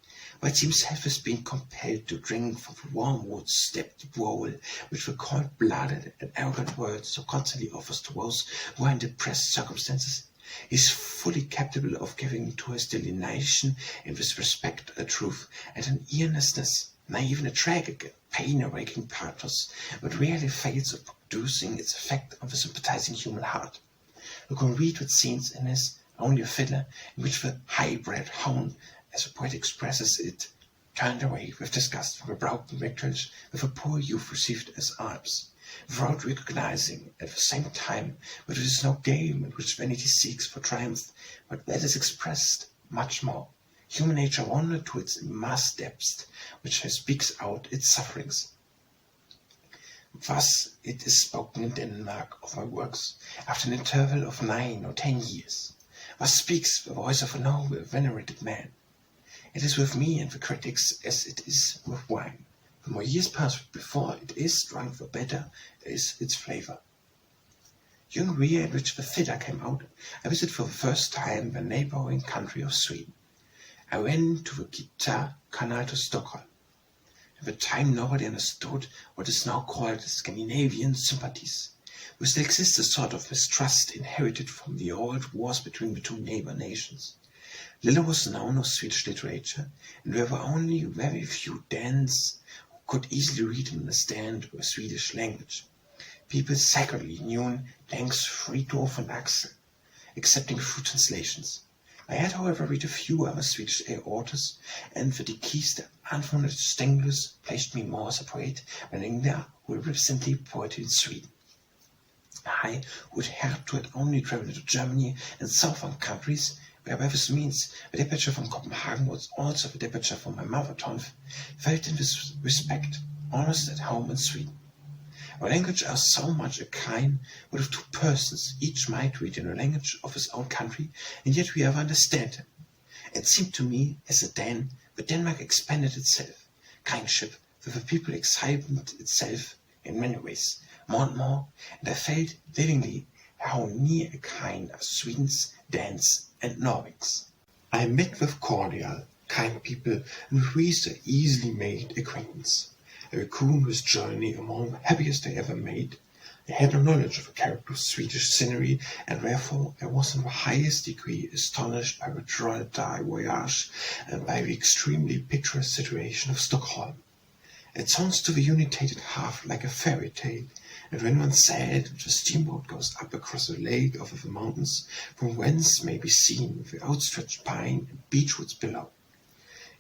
which himself has been compelled to drink from the wormwood-steeped bowl which the cold-blooded and arrogant world so constantly offers to those who are in depressed circumstances, is fully capable of giving to his delineation in this respect a truth and an earnestness, nay, even a tragic, pain-awaking pathos, but rarely fails of producing its effect on the sympathizing human heart, who can read what scenes in his only a fiddler, in which the high-bred hound, as the poet expresses it, turned away with disgust from the broken victuals with a poor youth received as alms, without recognizing at the same time that it is no game in which vanity seeks for triumph, but that is expressed much more. Human nature wandered to its immense depths, which speaks out its sufferings. Thus it is spoken in Denmark of my works, after an interval of 9 or 10 years. Thus speaks the voice of a noble, venerated man. It is with me and the critics as it is with wine. The more years pass before it is drunk, the better is its flavour. During the year in which the fiddler came out, I visited for the first time the neighbouring country of Sweden. I went to the guitar canal to Stockholm. At the time nobody understood what is now called Scandinavian sympathies. There still exists a sort of mistrust inherited from the old wars between the two neighbour nations. Little was known of Swedish literature, and there were only very few Danes who could easily read and understand the Swedish language. People sacredly knew Lang's Fridtjof and Axel, excepting a few translations. I had, however, read a few other Swedish authors, and the Dikiste Anfondet Stenglös placed me more as a poet than Ingvar, who recently poeted in Sweden. I, who had only travelled to Germany and southern countries, where by this means the departure from Copenhagen was also the departure from my mother tongue, felt in this respect almost at home in Sweden. Our language are so much a kind that if two persons each might read in the language of his own country, and yet we ever understand him. It seemed to me, as a Dan, that Denmark expanded itself, kindship with the people excited itself in many ways, more and more, and I felt livingly how near a kind are Swedes, Danes, and Norwegians. I met with cordial, kind people, and with these I easily made acquaintance. A raccoon whose journey among the happiest I ever made. I had no knowledge of the character of Swedish scenery, and therefore I was in the highest degree astonished by the droll voyage and by the extremely picturesque situation of Stockholm. It sounds to the unitated half like a fairy tale, and when one said that the steamboat goes up across a lake over the mountains, from whence may be seen the outstretched pine and beechwoods below.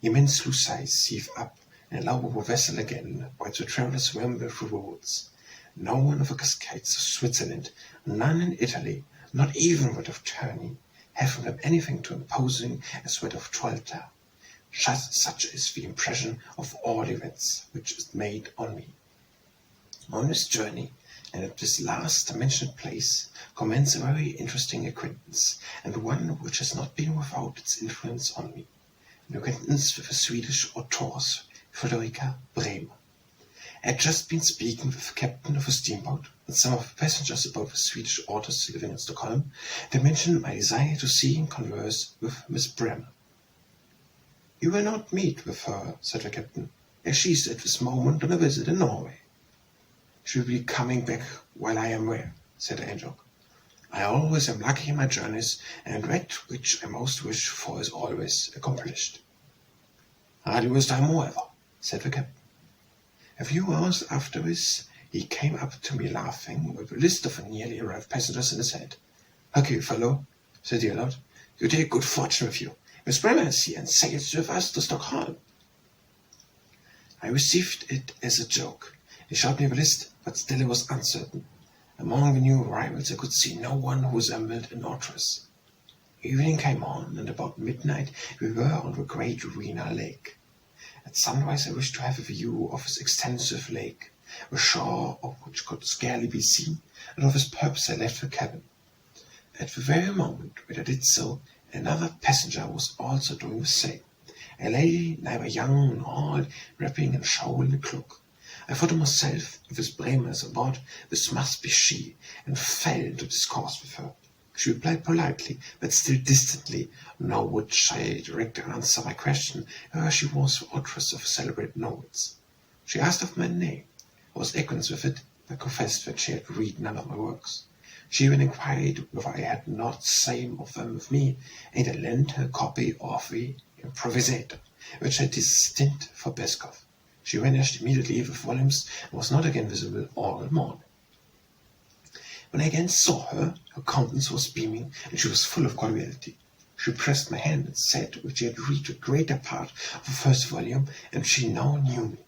Immense lucines heave up and allow the vessel again, while the travellers ramble through the woods. No one of the cascades of Switzerland, none in Italy, not even that of Terni, have from them anything too imposing as that of Trollta. Such is the impression of all events which is made on me. On this journey, and at this last mentioned place, commenced a very interesting acquaintance, and one which has not been without its influence on me. An acquaintance with a Swedish authoress, Frederica Bremer. I had just been speaking with the captain of a steamboat and some of the passengers about the Swedish authors living in Stockholm. They mentioned my desire to see and converse with Miss Bremer. "You will not meet with her," said the captain, "as she is at this moment on a visit in Norway." "She will be coming back while I am there," said the joke. "I always am lucky in my journeys, and that which I most wish for is always accomplished." "Hardly was time, however," said the captain. A few hours after this, he came up to me laughing, with a list of nearly arrived passengers in his hand. "Look you, fellow," said he aloud, "you take good fortune with you. Miss Bremer is here and sails with us to Stockholm." I received it as a joke. He showed me the list, but still it was uncertain. Among the new arrivals I could see no one who resembled an authoress. Evening came on, and about midnight we were on the great Rena lake. At sunrise I wished to have a view of this extensive lake, the shore of which could scarcely be seen, and of this purpose I left the cabin. At the very moment when I did so, another passenger was also doing the same. A lady, neither young nor old, wrapping a shawl in a cloak. I thought to myself, if this Bremer is aboard, this must be she, and fell into discourse with her. She replied politely, but still distantly, nor would she directly answer my question, whether she was the authoress of celebrated novels. She asked of my name. I was ignorant with it, but confessed that she had read none of my works. She even inquired whether I had not some of them with me, and I lent her a copy of the Improvisator, which I destined for Beskov. She vanished immediately with volumes, and was not again visible all morning. When I again saw her, her countenance was beaming, and she was full of cordiality. She pressed my hand and said that she had read the greater part of the first volume, and she now knew me.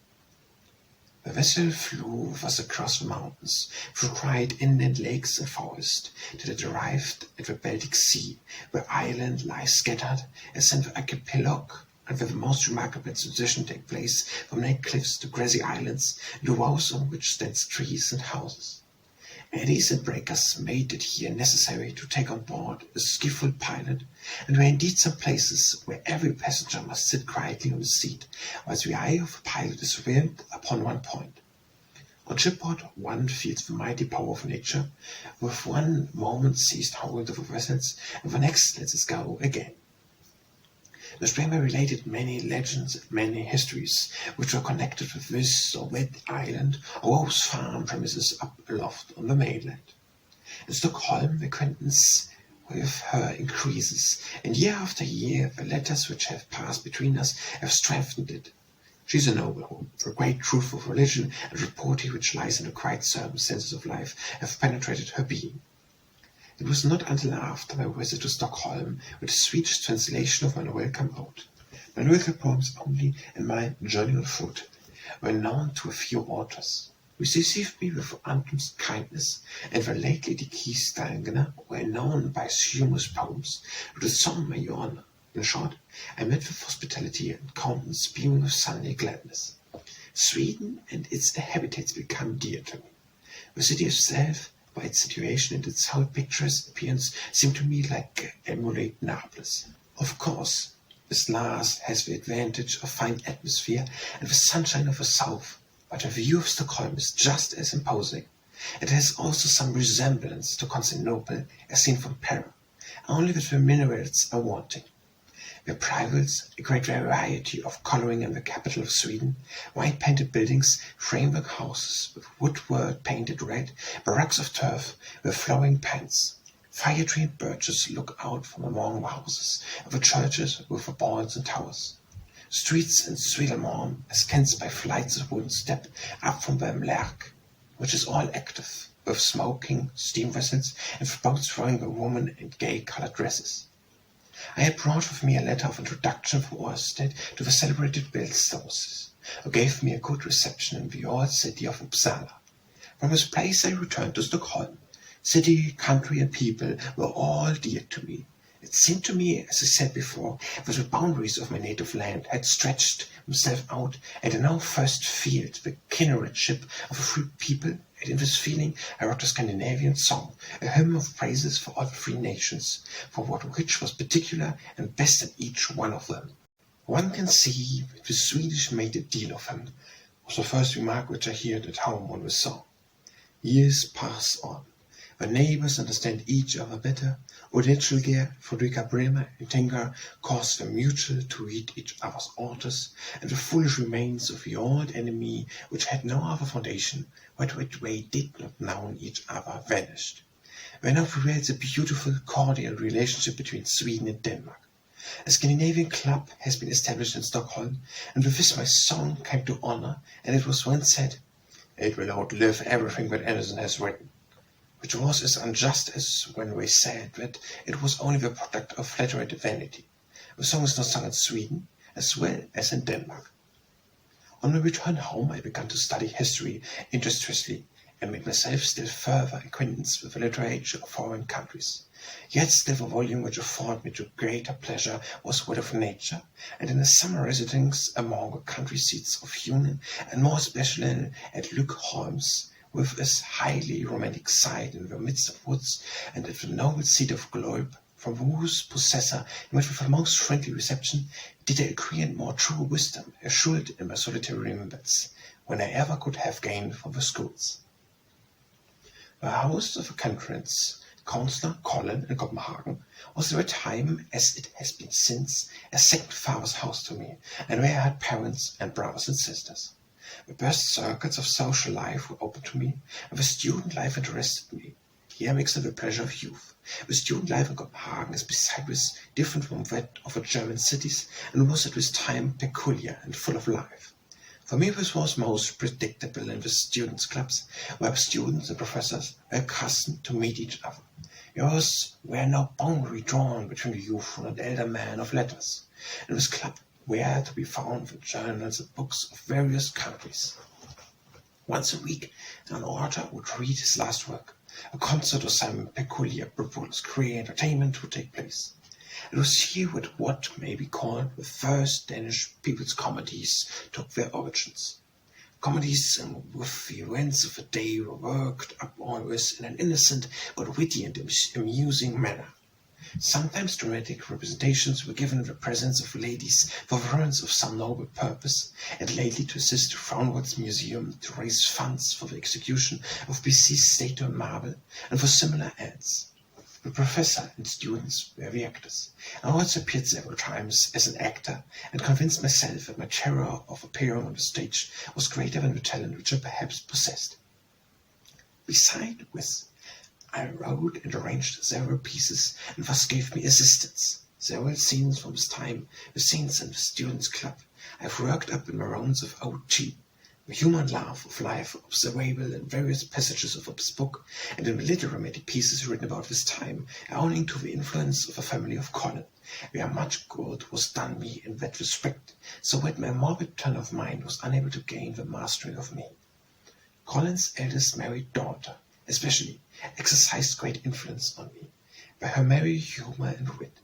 The vessel flew with us across the mountains, through quiet inland lakes and forest, till it arrived at the Baltic Sea, where islands lie scattered, as in the archipelago, and where the most remarkable transition takes place from naked cliffs to grassy islands, and to walls on which stand trees and houses. Eddies and breakers made it here necessary to take on board a skillful pilot, and there were indeed some places where every passenger must sit quietly on his seat, whilst the eye of the pilot is riveted upon one point. On shipboard one feels the mighty power of nature, with one moment seized hold of the vessels, and the next lets it go again. The Bremer related many legends and many histories, which were connected with this or that island, or those farm premises up aloft on the mainland. In Stockholm the acquaintance with her increases, and year after year the letters which have passed between us have strengthened it. She is a noble woman, for a great truth of religion and reporting which lies in the quiet circumstances of life have penetrated her being. It was not until after my visit to Stockholm that the Swedish translation of my novel came out. My lyrical poems only and my Journey on Foot were known to a few authors. Who received me with utmost kindness, and the late Lady Kiestanger were known by his humorous poems, with a song my honor. In short, I met with hospitality and countenance beaming with Sunday gladness. Sweden and its inhabitants become dear to me. The city itself, by its situation and its whole picturesque appearance, seemed to me like emulate Naples. Of course, this last has the advantage of fine atmosphere and the sunshine of the south, but a view of Stockholm is just as imposing. It has also some resemblance to Constantinople as seen from Paris, only that the minarets are wanting. There prevails a great variety of colouring in the capital of Sweden, white-painted buildings, framework houses with woodwork painted red, barracks of turf with flowering pans. Fire-tree and birches look out from among the houses, and the churches with the balls and towers. Streets in Swedelmorn ascends by flights of wooden step up from the Mlerk, which is all active, with smoking steam vessels and with boats rowing by women in gay-coloured dresses. I had brought with me a letter of introduction from Orsted to the celebrated Bellstoses, who gave me a good reception in the old city of Uppsala. From this place I returned to Stockholm. City, country, and people were all dear to me. It seemed to me, as I said before, that the boundaries of my native land had stretched themselves out, and I now first felt the kindredship of a free people, and in this feeling I wrote a Scandinavian song, a hymn of praises for all the free nations, for which was particular and best in each one of them. One can see that the Swedish made a deal of him, was the first remark which I heard at home on the song. Years pass on. The neighbors understand each other better. Odetschelger, Fredrika Bremer, and Tengar cause them mutual to read each other's authors, and the foolish remains of the old enemy, which had no other foundation, but which they did not know each other, vanished. There now prevails a beautiful, cordial relationship between Sweden and Denmark. A Scandinavian club has been established in Stockholm, and with this my song came to honor, and it was once said, "It will outlive everything that Andersen has written," which was as unjust as when we said that it was only the product of flattery and vanity. The song is now sung in Sweden as well as in Denmark. On my return home I began to study history industriously, and made myself still further acquaintance with the literature of foreign countries. Yet still the volume which afforded me to greater pleasure was word of nature, and in the summer residings among the country seats of Union, and more especially at Lückholms, with its highly romantic site in the midst of woods, and at the noble seat of Globe, from whose possessor he met with a most friendly reception, did I acquire more true wisdom, assured in my solitary remembrance, when I ever could have gained from the schools. The house of the conference councillor Colin in Copenhagen was at the time, as it has been since, a second father's house to me, and where I had parents and brothers and sisters. The best circuits of social life were open to me, and the student life interested me. Here mixed the pleasure of youth. The student life in Copenhagen is besides different from that of the German cities, and was at this time peculiar and full of life. For me this was most predictable in the students' clubs, where the students and professors were accustomed to meet each other. There were no boundary drawn between the youthful and elder man of letters. In this club were to be found the journals and books of various countries. Once a week an author would read his last work. A concert or some peculiar burlesque entertainment would take place. It was here that what may be called the first Danish people's comedies took their origins. Comedies with the events of the day were worked up always in an innocent but witty and amusing manner. Sometimes dramatic representations were given in the presence of ladies for reference of some noble purpose, and lately to assist the Frauenwald's Museum to raise funds for the execution of Bissy's statue in marble, and for similar ends. The professor and students were the actors. I also appeared several times as an actor, and convinced myself that my terror of appearing on the stage was greater than the talent which I perhaps possessed. Beside this, I wrote and arranged several pieces, and thus gave me assistance. Several scenes from this time, the scenes in the students' club, I have worked up in my rounds of O.T., the human laugh of life observable in various passages of this book, and in the little romantic pieces written about this time, owing to the influence of the family of Colin, where much good was done me in that respect, so that my morbid turn of mind was unable to gain the mastery of me. Colin's eldest married daughter, especially, exercised great influence on me, by her merry humour and wit.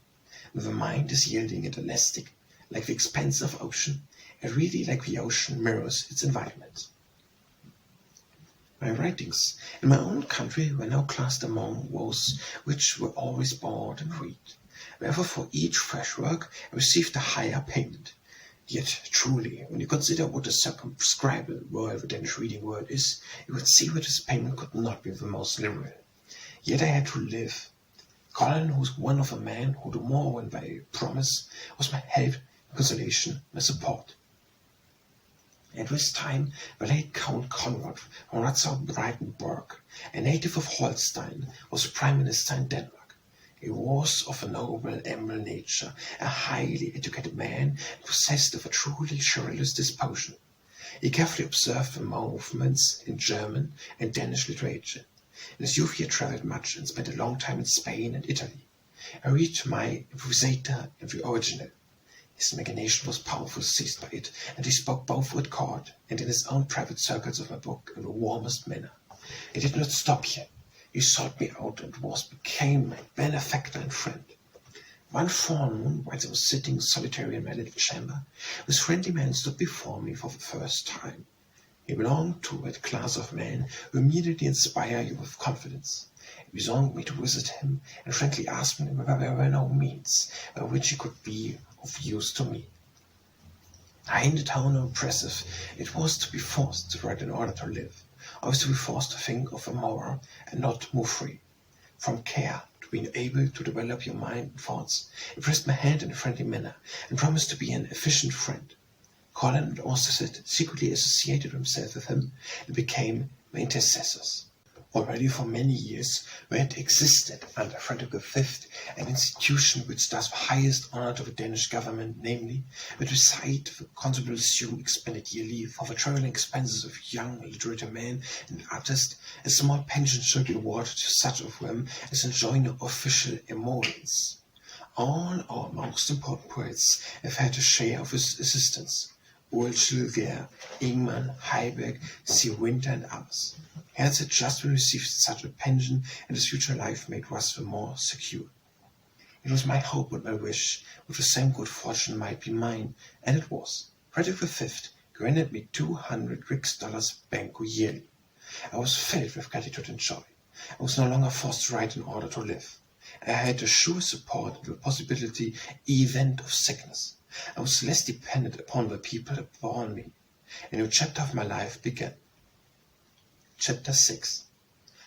The mind is yielding and elastic, like the expanse of ocean, and really like the ocean mirrors its environment. My writings in my own country were now classed among those which were always bought and read. Therefore for each fresh work I received a higher payment. Yet truly, when you consider what a circumscribed word the Danish reading word is, you would see that his payment could not be the most liberal. Yet I had to live. Colin, who was one of a man who do more than by promise, was my help, my consolation, my support. At this time, the late Count Conrad von Ratzow-Breitenberg, a native of Holstein, was Prime Minister in Denmark. He was of a noble, amiable nature, a highly educated man, and possessed of a truly chivalrous disposition. He carefully observed the movements in German and Danish literature. In his youth he had travelled much and spent a long time in Spain and Italy. I read my Improvisator in the original. His imagination was powerfully seized by it, and he spoke both at court and in his own private circles of my book in the warmest manner. He did not stop here. He sought me out and became my benefactor and friend. One forenoon, while I was sitting solitary in my little chamber, this friendly man stood before me for the first time. He belonged to that class of men who immediately inspire you with confidence. He besought me to visit him, and frankly asked me whether there were no means by which he could be of use to me. I hinted how impressive it was to be forced to write in order to live, always to be forced to think of a moral and not move free. From care to being able to develop your mind and thoughts, he pressed my hand in a friendly manner and promised to be an efficient friend. Colin and Andersen secretly associated himself with him and became my intercessors. Already for many years there had existed under Frederick V an institution which does the highest honor to the Danish government, namely, that beside the considerable sum expended yearly for the travelling expenses of young literary men and artists, a small pension should be awarded to such of them as enjoy no official emoluments. All our most important poets have had a share of his assistance. Ulschild, Ingman, Heiberg, C. Winter, and others. Hence had just received such a pension, and his future life made was the more secure. It was my hope and my wish that the same good fortune might be mine, and it was. Frederick V granted me 200 rix dollars banco yearly. I was filled with gratitude and joy. I was no longer forced to write in order to live. I had a sure support in the possibility event of sickness. I was less dependent upon the people that bore me. A new chapter of my life began. Chapter 6.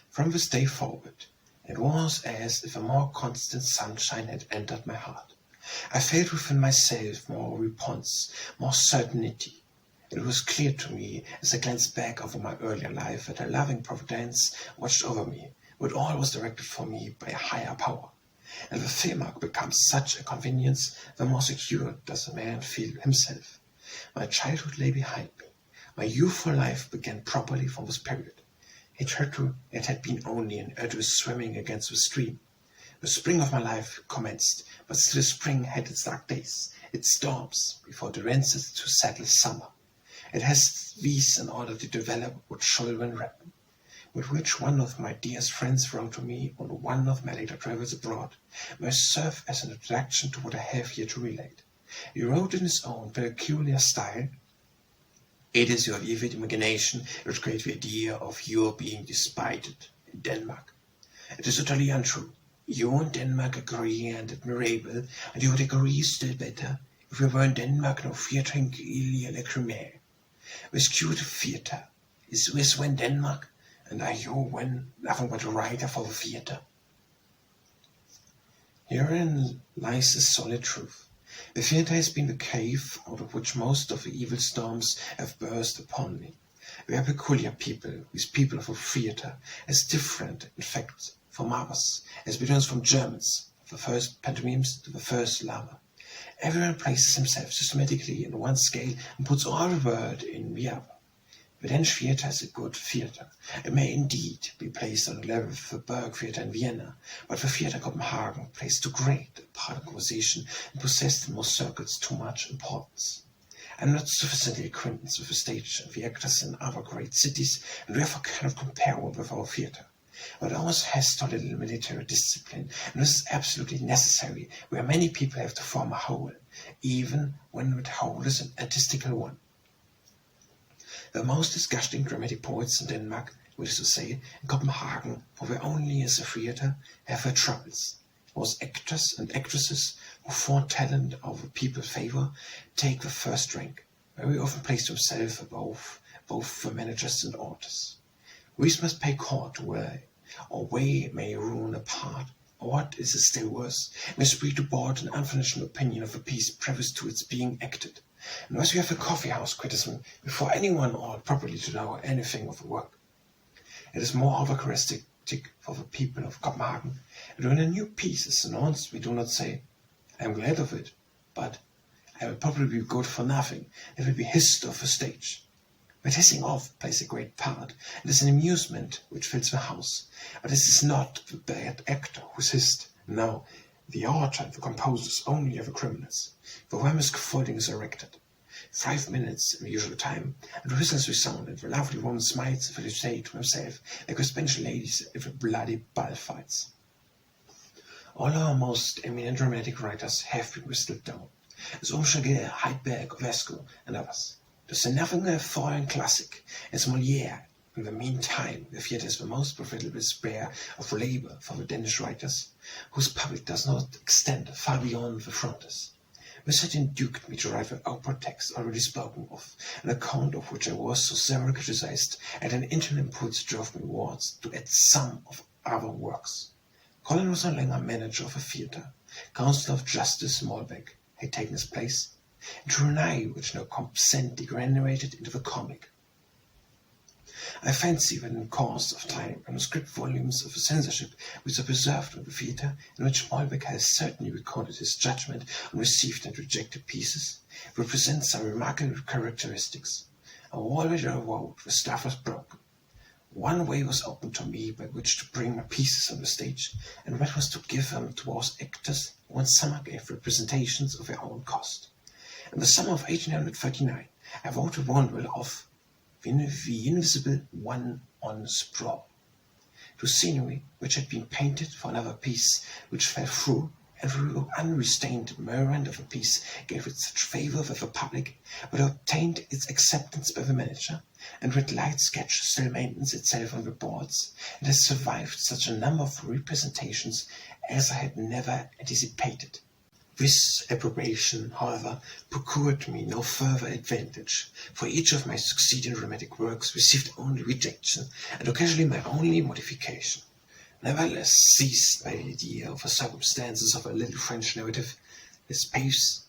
From this day forward, it was as if a more constant sunshine had entered my heart. I felt within myself more repose, more certainty. It was clear to me, as I glanced back over my earlier life, that a loving providence watched over me, but all was directed for me by a higher power. And the Fehmark becomes such a convenience, the more secure does a man feel himself. My childhood lay behind me. My youthful life began properly from this period. Hitherto it had been only an arduous swimming against the stream. The spring of my life commenced, but still spring had its dark days, its storms, before it advances to settle summer. It has these in order to develop what children happen, with which one of my dearest friends wrote to me on one of my later travels abroad, may serve as an introduction to what I have here to relate. He wrote in his own peculiar style, "It is your vivid imagination which creates the idea of your being despited in Denmark. It is totally untrue. You and Denmark agree and admirable, and you would agree still better if we were in Denmark no theatre in Gilead Lacrimae. This cute theatre is this when Denmark, and are you when nothing but a writer for the theatre?" Herein lies the solid truth. The theatre has been the cave out of which most of the evil storms have burst upon me. We are peculiar people, these people of the theatre, as different, in fact, from others, as between from Germans, the first pantomimes to the first lava. Everyone places himself systematically in one scale and puts all the world in the other. The Danish theatre is a good theatre. It may indeed be placed on a level with the Berg Theatre in Vienna, but the theatre Copenhagen plays too great a part of conversation and possessed in most circles too much importance. I am not sufficiently acquainted with the stage and the actors in other great cities, and therefore cannot compare one with our theatre. But ours has so little military discipline, and this is absolutely necessary, where many people have to form a whole, even when that whole is an artistical one. The most disgusting dramatic poets in Denmark, which is to say, in Copenhagen, for where only is a theatre, have their troubles. Most actors and actresses who form talent over people's favour take the first rank, very often place themselves above both the managers and authors. We must pay court to where, or we may ruin a part, or what is still worse, may spread abroad an unfinished opinion of a piece previous to its being acted. And thus we have a coffee-house criticism before anyone ought properly to know anything of the work. It is more characteristic for the people of Copenhagen that when a new piece is announced, we do not say, "I am glad of it," but "I will probably be good for nothing. It will be hissed off the stage." But hissing off plays a great part. It is an amusement which fills the house. But this is not the bad actor who is hissed. No, the author and the composers only are the criminals. The when scaffolding is erected, 5 minutes in the usual time, and the whistles resound, and the lovely woman smiles and felicitate to himself like the Spanish ladies at the bloody ball fights. All our most eminent dramatic writers have been whistled down, as Umschagel, Heidberg, Vesco, and others. To say nothing of foreign classic, as Molière. In the meantime, the theatre is the most profitable spare of labour for the Danish writers, whose public does not extend far beyond the frontiers. This had induced me to write the opera text already spoken of, an account of which I was so severely criticized, and an internal impulse drove me once to add some of other works. Colin was no longer manager of a theatre. Councillor of Justice Malbec had taken his place, and Renai, which now consent degenerated into the comic. I fancy that in course of time manuscript volumes of the censorship which are preserved in the theatre, in which Malbec has certainly recorded his judgment on received and rejected pieces, represent some remarkable characteristics. I already wrote the stuff was broken. One way was open to me by which to bring my pieces on the stage, and that was to give them to our actors when summer gave representations of their own cost. In the summer of 1839, I wrote a vaudeville of The Invisible One on sprawl. To scenery which had been painted for another piece, which fell through, and the unrestrained merriment of a piece gave it such favour with the public, but obtained its acceptance by the manager, and with light sketch still maintains itself on the boards, and has survived such a number of representations as I had never anticipated. This approbation, however, procured me no further advantage, for each of my succeeding dramatic works received only rejection, and occasionally my only modification. Nevertheless, seized by the idea of the circumstances of a little French narrative, this pace,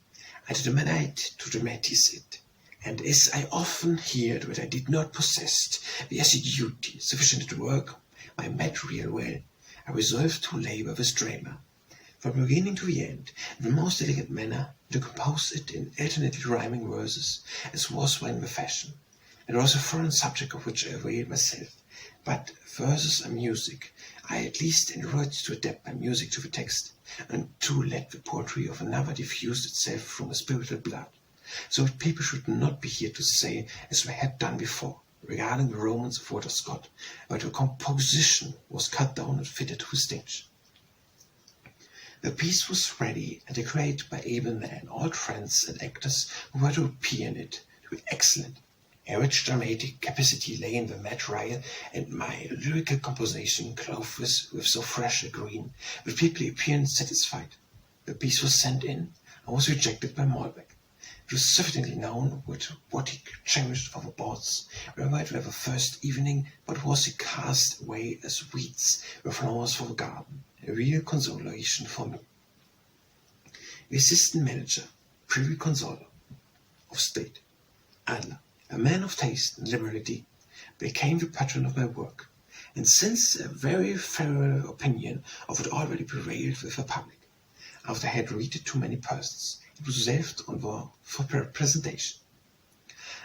I determined to dramatize it, and as I often heard that I did not possess the assiduity sufficient to work my material well, I resolved to labour with drama, from beginning to the end, in the most elegant manner, to compose it in alternately rhyming verses, as was then the fashion. It was a foreign subject of which I availed myself, but verses are music. I at least endeavoured to adapt my music to the text, and to let the poetry of another diffuse itself from a spiritual blood, so that people should not be here to say, as they had done before, regarding the Romans of Walter Scott, that the composition was cut down and fitted to the stage. The piece was ready and decorated by able men, all friends and actors who were to appear in it, to be excellent. A rich dramatic capacity lay in the material, and my lyrical composition, clothed with so fresh a green, that people appeared satisfied. The piece was sent in, and was rejected by Malbec. It was sufficiently known what he cherished for the boards, where might have the first evening, but was he cast away as weeds were flowers for the garden, a real consolation for me. The assistant manager, privy consul of state, Adler, a man of taste and liberality, became the patron of my work, and since a very favorable opinion of it already prevailed with the public, after I had read it to many persons, it was reserved for presentation.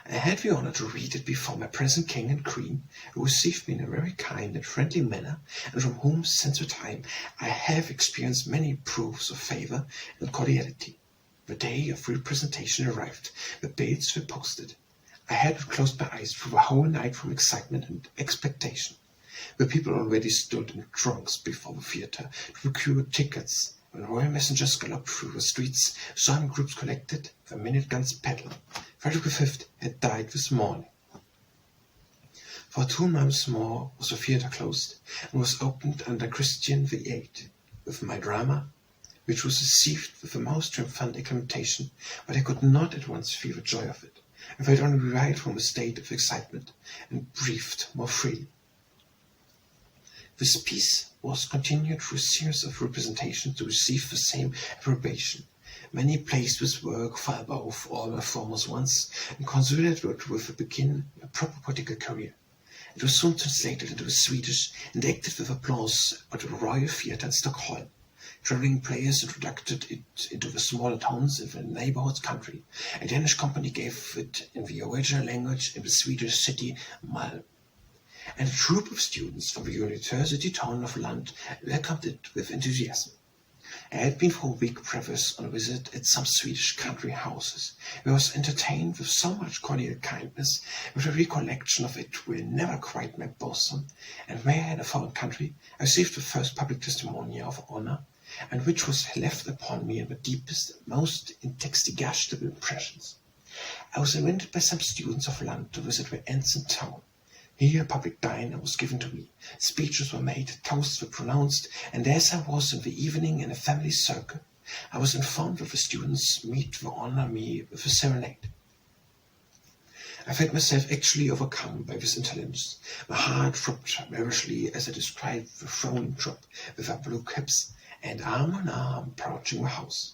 I had the honour to read it before my present king and queen, who received me in a very kind and friendly manner, and from whom since the time I have experienced many proofs of favour and cordiality. The day of representation arrived, the dates were posted. I had closed my eyes through the whole night from excitement and expectation. The people already stood in throngs before the theatre to procure tickets. When royal messengers galloped through the streets, some groups collected, the minute guns peddled. Frederick V had died this morning. For 2 months more was the theatre closed, and was opened under Christian VIII, with my drama, which was received with the most triumphant acclamation, but I could not at once feel the joy of it. I felt only revived from a state of excitement, and breathed more freely. This piece was continued through a series of representations to receive the same approbation. Many placed this work far above all my former ones, and considered it with a begin a proper political career. It was soon translated into the Swedish, and acted with applause at the Royal Theatre in Stockholm. Travelling players introduced it into the smaller towns in the neighbourhood country. A Danish company gave it in the original language in the Swedish city Malmö, and a troop of students from the university town of Lund welcomed it with enthusiasm. I had been for a week previous on a visit at some Swedish country houses, where I was entertained with so much cordial kindness that the recollection of it will never quite melt bosom, and where in a foreign country I received the first public testimony of honour, and which was left upon me in the deepest and most inextinguishable impressions. I was invited by some students of Lund to visit the Andersen town. Here a public dinner was given to me, speeches were made, toasts were pronounced, and as I was in the evening in a family circle, I was informed that the students meet to honour me with a serenade. I felt myself actually overcome by this intelligence. My heart throbbed variously as I described the frowning troop with our blue caps, and arm in arm approaching the house.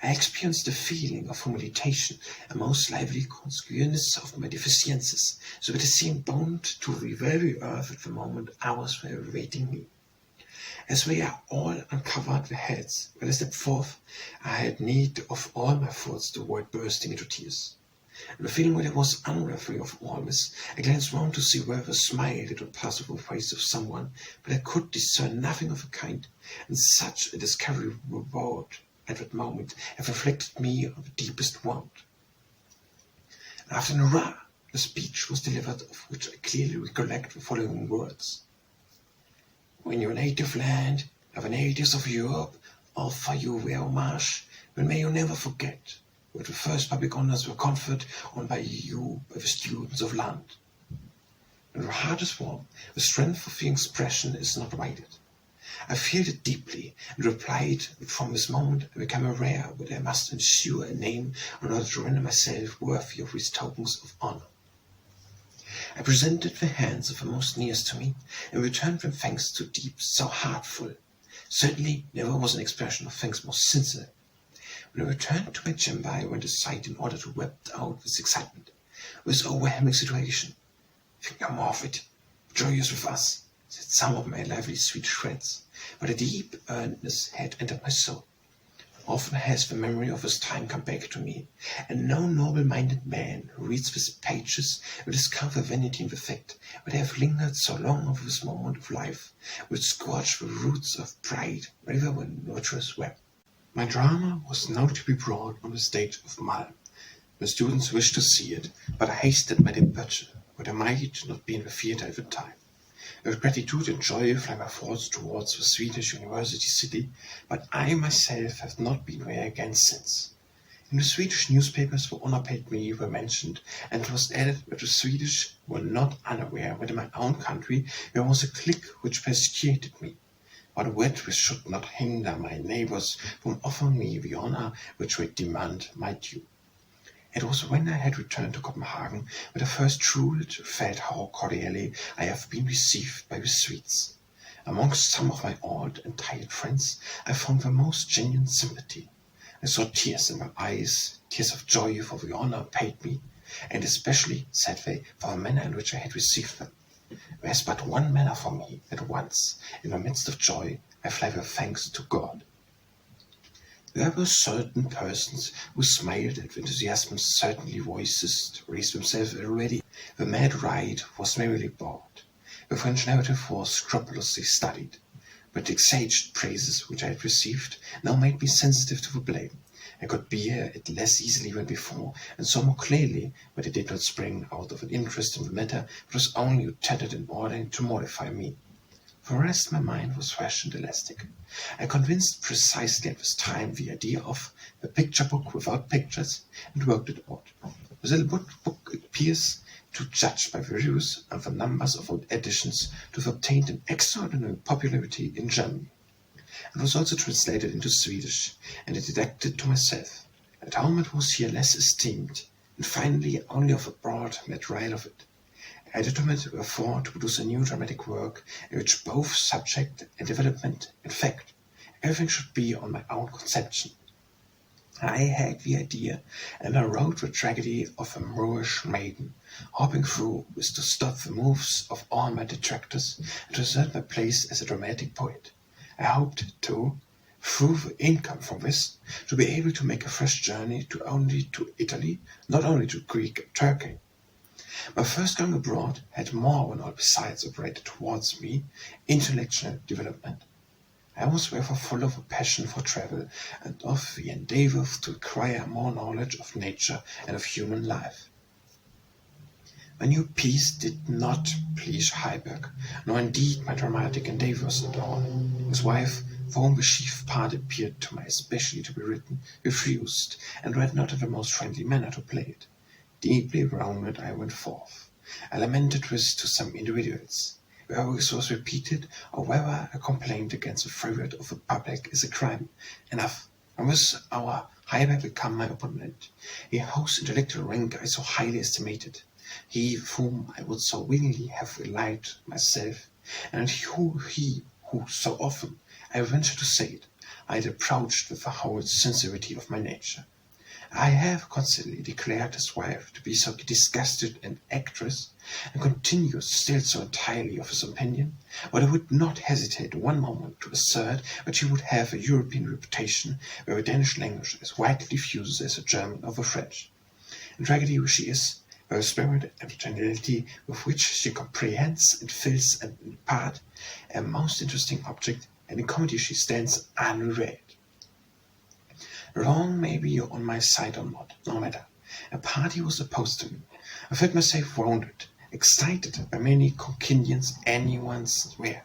I experienced a feeling of humiliation, a most lively consciousness of my deficiencies, so that I seemed bound to the very earth at the moment hours were awaiting me. As they are all uncovered their heads when I stepped forth, I had need of all my thoughts to avoid bursting into tears. And the feeling that I was unworthy of all this, I glanced round to see whether a smile did not pass over the face of someone, but I could discern nothing of the kind, and such a discovery would at that moment have inflicted me on the deepest wound. After an hurrah, The speech was delivered, of which I clearly recollect the following words. When your native land, of the natives of Europe, offer you their homage, then may you never forget that the first public honors were conferred on by you by the students of land. When the heart is warm, the strength of the expression is not divided. I felt it deeply and replied that from this moment I became aware that I must ensure a name in order to render myself worthy of these tokens of honor. I presented the hands of the most nearest to me and returned them thanks so deep, so heartful. Certainly never was an expression of thanks more sincere. When I returned to my chamber, I went aside in order to weep out this excitement, this overwhelming situation. Think no more of it. Joy is with us, said some of my lively sweet friends, but a deep earnestness had entered my soul. Often has the memory of this time come back to me, and no noble-minded man who reads these pages will discover vanity in the fact that I have lingered so long over this moment of life, which scorched the roots of pride rather than nurturous web. My drama was now to be brought on the stage of Malm. The students wished to see it, but I hastened my departure, that I might not be in the theatre at the time. With gratitude and joy fly my thoughts towards the Swedish university city, but I myself have not been there again since. In the Swedish newspapers the honor paid me were mentioned, and it was added that the Swedish were not unaware that in my own country there was a clique which persecuted me, but which should not hinder my neighbors from offering me the honor which would demand my due. It was when I had returned to Copenhagen that I first truly felt how cordially I have been received by the Swedes. Amongst some of my old and tired friends, I found the most genuine sympathy. I saw tears in their eyes, tears of joy for the honor paid me, and especially, said they, for the manner in which I had received them. There is but one manner for me, at once, in the midst of joy, I fly with thanks to God. There were certain persons who smiled at the enthusiasm certainly voices raised themselves already. The mad ride was merrily bought. The French narrative was scrupulously studied. But the exaged praises which I had received now made me sensitive to the blame. I could bear it less easily than before, and saw more clearly that it did not spring out of an interest in the matter, but was only intended in order to mortify me. For the rest, my mind was fresh and elastic. I convinced precisely at this time the idea of the picture book without pictures, and worked it out. The little book appears, to judge by the reviews and the numbers of editions, to have obtained an extraordinary popularity in Germany. It was also translated into Swedish, and it adapted to myself. At home it was here less esteemed, and finally only of abroad made trial of it. I determined, therefore, to produce a new dramatic work in which both subject and development, in fact, everything should be on my own conception. I had the idea, and I wrote the tragedy of a Moorish maiden, hoping through with to stop the moves of all my detractors and to assert my place as a dramatic poet. I hoped, too, through the income from this, to be able to make a fresh journey to Italy, not only to Greek and Turkey. My first going abroad had more than all besides operated towards me intellectual development. I was therefore full of a passion for travel and of the endeavor to acquire more knowledge of nature and of human life. My new piece did not please Heiberg, nor indeed my dramatic endeavors at all. His wife, for whom the chief part appeared to me especially to be written, refused, and read not in the most friendly manner to play it. Deeply wounded I went forth. I lamented this to some individuals. Whether this was repeated, or whether a complaint against the favourite of the public is a crime, enough. From this hour Heiberg became my opponent, he whose intellectual rank I so highly estimated, he whom I would so willingly have relied myself, and he who so often, I venture to say it, I had approached with the whole sincerity of my nature. I have constantly declared his wife to be so disgusted an actress, and continued still so entirely of his opinion, but I would not hesitate one moment to assert that she would have a European reputation where the Danish language is widely diffused as the German or the French. In tragedy which she is, where the spirit and geniality with which she comprehends and fills and impart a most interesting object, and in comedy she stands unread. Wrong may be on my side or not, no matter. A party was opposed to me. I felt myself wounded, excited by many convenience anyone's were.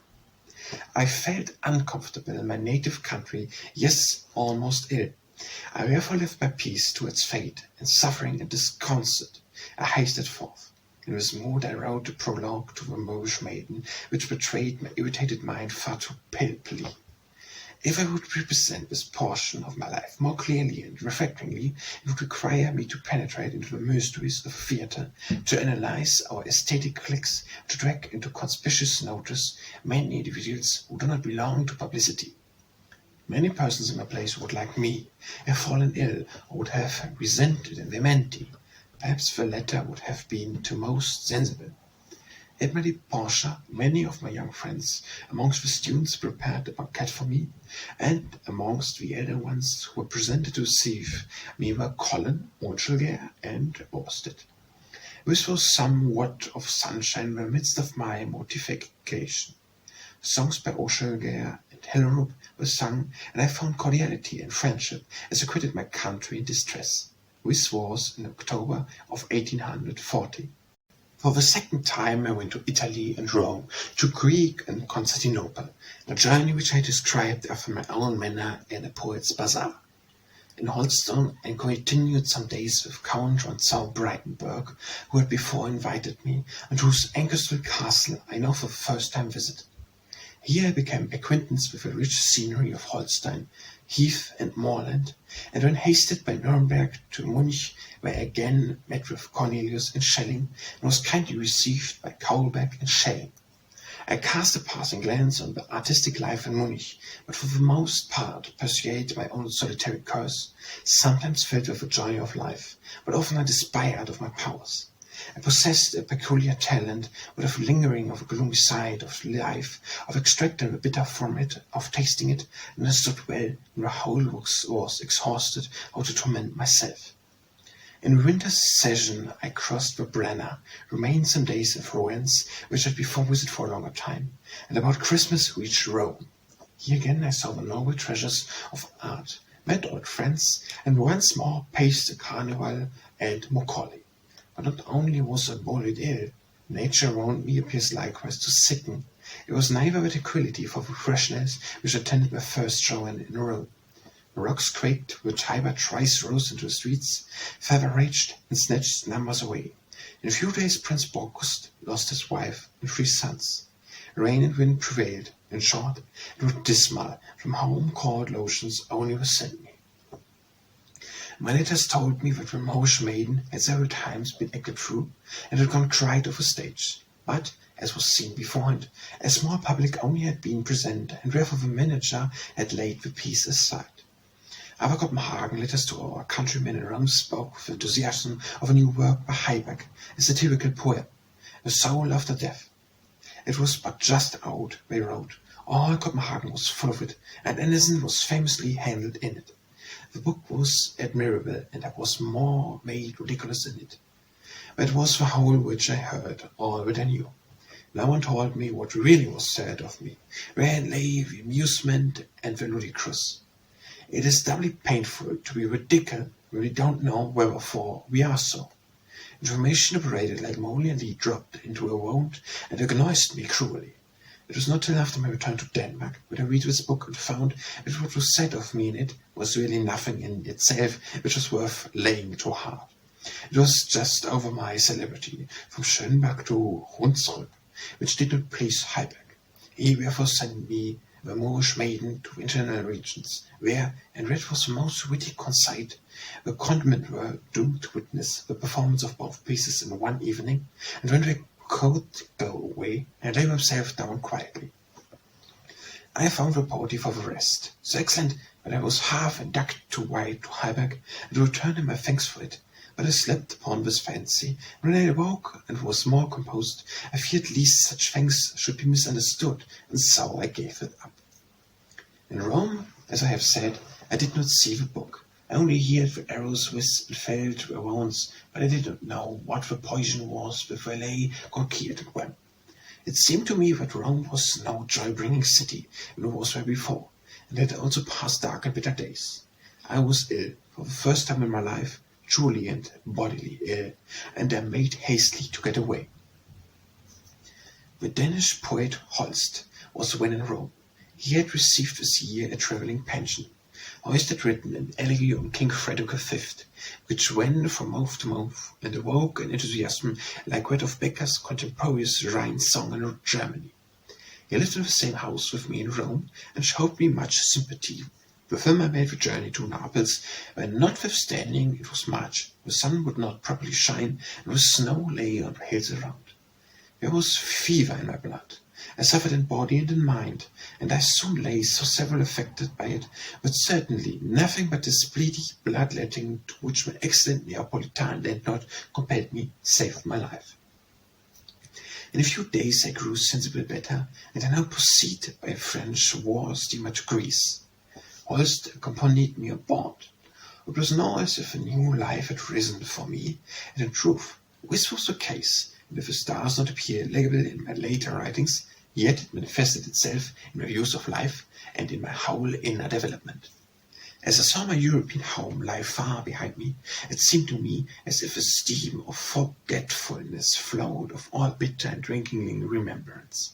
I felt uncomfortable in my native country, yes, almost ill. I therefore left my peace to its fate, and suffering and disconsolate, I hasted forth. In this mood I wrote a prologue to the Moorish maiden, which betrayed my irritated mind far too palpably. If I would represent this portion of my life more clearly and reflectingly, it would require me to penetrate into the mysteries of theatre, to analyze our aesthetic cliques, to drag into conspicuous notice many individuals who do not belong to publicity. Many persons in my place would, like me, have fallen ill or would have resented in their mentee. Perhaps the latter would have been to most sensible. At my departure, many of my young friends amongst the students prepared a banquet for me, and amongst the elder ones who were presented to receive me were Colin, Montchelier, and Orsted. This was somewhat of sunshine in the midst of my mortification. Songs by Montchelier and Hellerup were sung, and I found cordiality and friendship as I quitted my country in distress. This was in October of 1840. For the second time I went to Italy and Rome, to Greek and Constantinople, a journey which I described after my own manner in a poet's bazaar. In Holstein I continued some days with Count von Breitenberg, who had before invited me, and whose Ankersville castle I now for the first time visited. Here I became acquainted with the rich scenery of Holstein, heath and moorland, and when hasted by Nuremberg to Munich, where I again met with Cornelius and Schelling, and was kindly received by Kaulbach and Schelling. I cast a passing glance on the artistic life in Munich, but for the most part pursued my own solitary course, sometimes filled with the joy of life, but often I despaired of my powers. I possessed a peculiar talent, but of lingering of a gloomy side of life, of extracting the bitter from it, of tasting it, and understood well, when the whole was exhausted, how to torment myself. In the winter season I crossed the Brenner, remained some days in Florence, which I had before visited for a longer time, and about Christmas reached Rome. Here again I saw the noble treasures of art, met old friends, and once more paced the Carnival and Macaulay. But not only was I bullied ill, nature around me appears likewise to sicken. It was neither the tranquillity for the freshness which attended my first show in Rome. The rocks quaked, the Tiber thrice rose into the streets, fever raged, and snatched numbers away. In a few days Prince August lost his wife and 3 sons. Rain and wind prevailed. In short, it was dismal. From home called lotions only were sent me. My letters told me that the Moorish maiden had several times been acted through, and had gone quite off the stage. But, as was seen beforehand, a small public only had been present, and therefore the manager had laid the piece aside. Other Copenhagen letters to our countrymen in Rome spoke with enthusiasm of a new work by Heiberg, a satirical poem, The Soul After Death. It was but just out, they wrote. All Copenhagen was full of it, and Andersen was famously handled in it. The book was admirable, and I was more made ridiculous in it. But it was the whole which I heard, all that I knew. No one told me what really was said of me, wherein lay the amusement and the ludicrous. It is doubly painful to be ridiculous when we don't know wherefore we are so. Information operated like moly dropped into a wound, and agonized me cruelly. It was not till after my return to Denmark that I read this book and found that what was said of me in it was really nothing in itself which was worth laying to heart. It was just over my celebrity, from Schönberg to Hunsrück, which did not please Heiberg. He therefore sent me the Moorish maiden to internal regions, where, and that was the most witty conceit, the condiment were doomed to witness the performance of both pieces in one evening, and when they could go away and lay himself down quietly. I found the party for the rest so excellent that I was half inducted to write to Heiberg and to return him my thanks for it, but I slept upon this fancy, and when I awoke and was more composed, I feared lest such thanks should be misunderstood, and so I gave it up. In Rome, as I have said, I did not see the book. I only heard the arrows whist and fell to their wounds, but I did not know what the poison was with I lay concealed in one. It seemed to me that Rome was no joy-bringing city, and it was there before, and had also passed dark and bitter days. I was ill, for the first time in my life, truly and bodily ill, and I made hastily to get away. The Danish poet Holst was when in Rome. He had received this year a travelling pension. Holst had written an elegy on King Frederick V, which went from mouth to mouth and awoke an enthusiasm like that of Becker's contemporaries Rhine song in Germany. He lived in the same house with me in Rome and showed me much sympathy. With him I made the journey to Naples, where notwithstanding it was March, the sun would not properly shine, and the snow lay on the hills around. There was fever in my blood. I suffered in body and in mind, and I soon lay so severely affected by it, but certainly nothing but the spleety bloodletting to which my excellent Neapolitan landlord compelled me saved my life. In a few days I grew sensibly better, and I now proceed by a French war steamer to Greece. Holst accompanied me on board. It was now as if a new life had risen before me, and in truth, this was the case, and if this does not appear legible in my later writings, yet it manifested itself in my views of life and in my whole inner development. As I saw my European home lie far behind me, it seemed to me as if a steam of forgetfulness flowed of all bitter and rankling remembrance.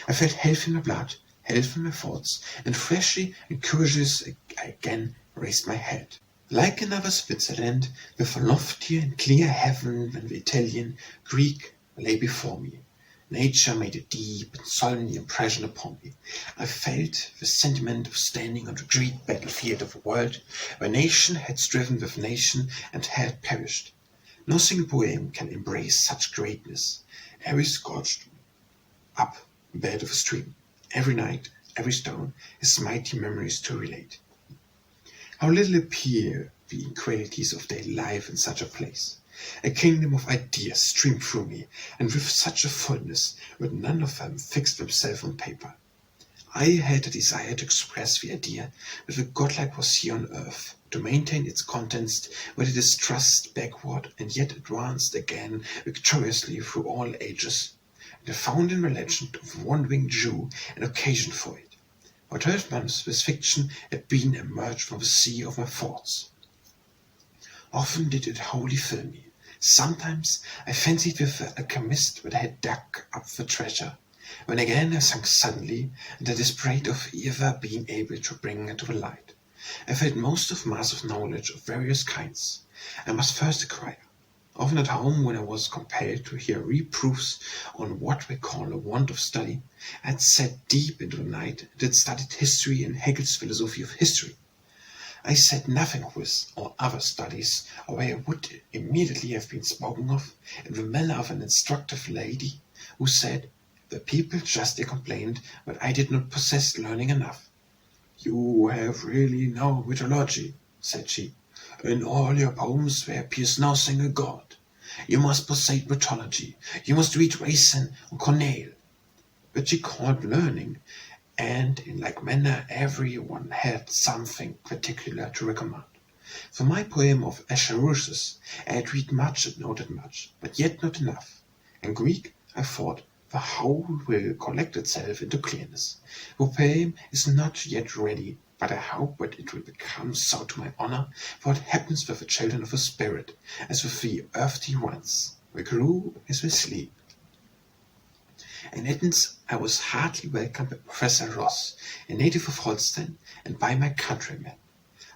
I felt health in my blood, health in my thoughts, and freshly and courageous I again raised my head. Like another Switzerland, with a loftier and clear heaven than the Italian, Greek lay before me. Nature made a deep and solemn impression upon me. I felt the sentiment of standing on the great battlefield of a world where nation had striven with nation and had perished. No single poem can embrace such greatness. Every scorched up bed of a stream, every night, every stone, has mighty memories to relate. How little appear the inequalities of daily life in such a place. A kingdom of ideas streamed through me, and with such a fullness that none of them fixed themselves on paper. I had a desire to express the idea that the godlike was here on earth, to maintain its contents where it is thrust backward and yet advanced again victoriously through all ages, and I found in the legend of the wandering Jew an occasion for it. For 12 months this fiction had been emerged from the sea of my thoughts. Often did it wholly fill me. Sometimes I fancied with the alchemist that I had dug up the treasure, when again I sank suddenly, and I despaired of ever being able to bring it to the light. I felt most of mass of knowledge of various kinds. I must first acquire. Often at home, when I was compelled to hear reproofs on what we call a want of study, I had sat deep into the night and had studied history and Hegel's philosophy of history. I said nothing of this or other studies, or I would immediately have been spoken of in the manner of an instructive lady who said, "The people justly complained that I did not possess learning enough." "You have really no mythology," said she. "In all your poems there appears no single god. You must possess mythology. You must read Racine or Corneille." But she called learning, and in like manner every one had something particular to recommend. For my poem of Acherusius I had read much and noted much, but yet not enough. In Greek I thought the whole will collect itself into clearness. The poem is not yet ready, but I hope that it will become so to my honor, for it happens with the children of the spirit, as with the earthly ones. They grew as we sleep. In Athens I was heartily welcomed by Professor Ross, a native of Holstein, and by my countrymen.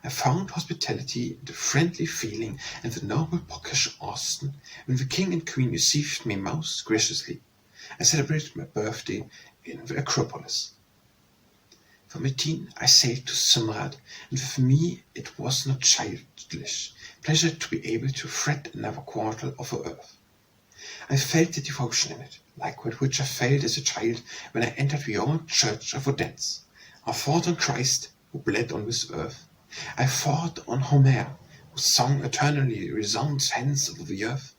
I found hospitality and a friendly feeling in the noble bookish Austin, when the king and queen received me most graciously. I celebrated my birthday in the Acropolis. From Athene I sailed to Simrad, and with me it was not childish pleasure to be able to thread another quarter of the earth. I felt the devotion in it, like that which I felt as a child when I entered the old church of Odense. I thought on Christ, who bled on this earth. I thought on Homer, whose song eternally resounds hence over the earth.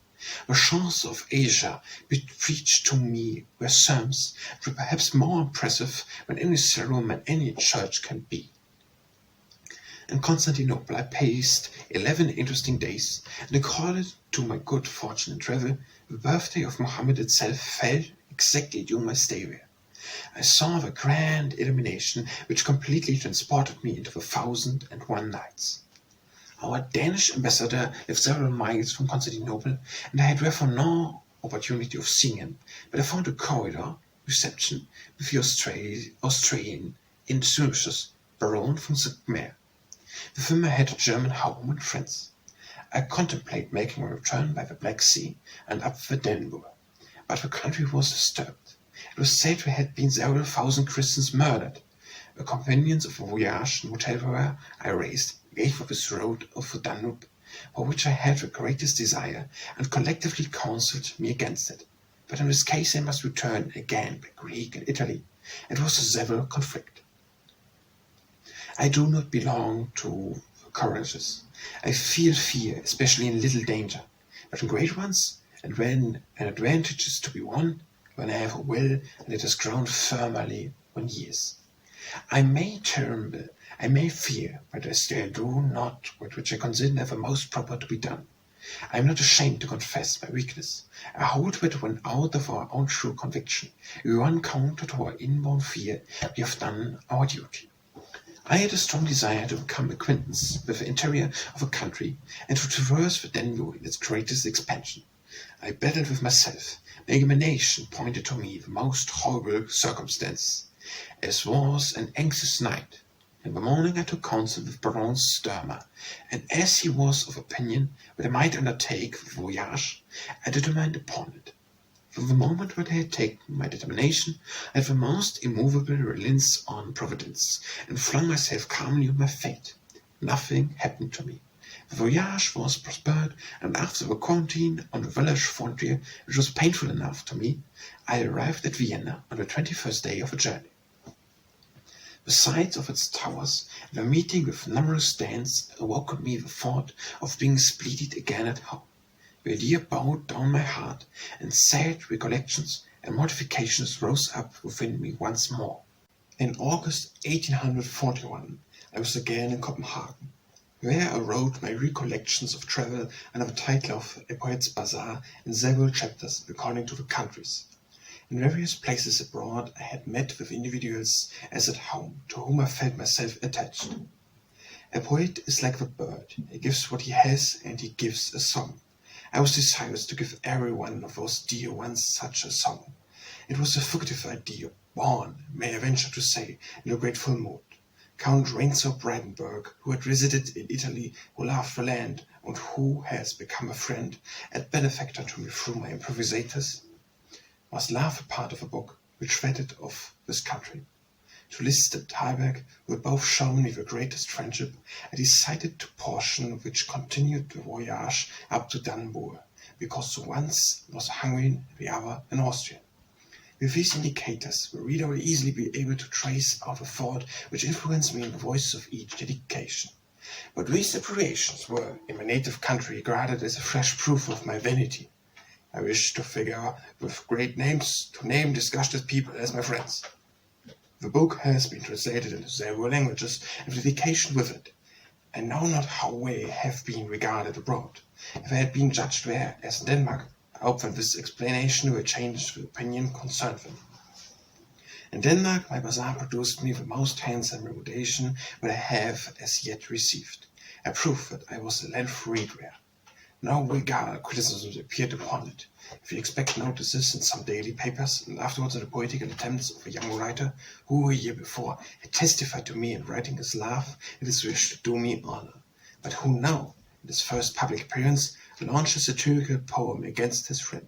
The chants of Asia preached to me were psalms, and were perhaps more impressive than any sermon and any church can be. In Constantinople I passed 11 interesting days, and according to my good fortune in travel, the birthday of Mohammed itself fell exactly during my stay there. I saw the grand illumination which completely transported me into the 1001 nights. Our Danish ambassador lived several miles from Constantinople, and I had therefore no opportunity of seeing him, but I found a corridor reception with the Austrian enthusiast Baron von Sigmar. With him I had a German home and friends. I contemplate making a return by the Black Sea and up the Danube, but the country was disturbed. It was said there had been several thousand Christians murdered. The companions of the voyage and whatever I raised gave up this road of the Danube, for which I had the greatest desire, and collectively counselled me against it. But in this case I must return again by Greek and Italy. It was a severe conflict. I do not belong to courageous. I feel fear, especially in little danger, but in great ones, and when an advantage is to be won, when I have a will and it is ground firmly on years. I may tremble, I may fear, but I still do not that which I consider the most proper to be done. I am not ashamed to confess my weakness. I hold that when out of our own true conviction, we run counter to our inborn fear, we have done our duty. I had a strong desire to become acquaintance with the interior of a country and to traverse the Danube in its greatest expansion. I battled with myself. My imagination pointed to me the most horrible circumstance. It was an anxious night. In the morning I took counsel with Baron Sturmer, and as he was of opinion that I might undertake the voyage, I determined upon it. From the moment that I had taken my determination, I had the most immovable reliance on Providence, and flung myself calmly on my fate. Nothing happened to me. The voyage was prospered, and after the quarantine on the village frontier, which was painful enough to me, I arrived at Vienna on the 21st day of the journey. The sight of its towers and the meeting with numerous stands awoke in me the thought of being spleeted again at home. The idea bowed down my heart, and sad recollections and mortifications rose up within me once more. In August 1841 I was again in Copenhagen. There I wrote my recollections of travel under the title of A Poet's Bazaar in several chapters according to the countries. In various places abroad I had met with individuals as at home to whom I felt myself attached. A poet is like the bird. He gives what he has, and he gives a song. I was desirous to give every one of those dear ones such a song. It was a fugitive idea, born, may I venture to say, in a grateful mood. Count Rainsor Brandenburg, who had visited in Italy, who loved the land, and who has become a friend and benefactor to me through my improvisators, must laugh a part of a book which treated of this country. To Liszt and Thalberg, who had both shown me the greatest friendship, I decided to portion which continued the voyage up to Danneburg, because the one was Hungarian, the other an Austrian. With these indicators, the reader will easily be able to trace out the thought which influenced me in the voices of each dedication. But these abbreviations were, in my native country, regarded as a fresh proof of my vanity. I wished to figure with great names, to name disgusted people as my friends. The book has been translated into several languages, and the dedication with it. I know not how they have been regarded abroad. If I had been judged there, as in Denmark, I hope that this explanation will change the opinion concerning them. In Denmark, my bazaar produced me the most handsome reputation that I have as yet received. I proved that I was a land free there. No vulgar criticisms appeared upon it. If you expect notices in some daily papers, and afterwards in the poetical attempts of a young writer who a year before had testified to me in writing his love and his wish to do me honor, but who now, in his first public appearance, launched a satirical poem against his friend.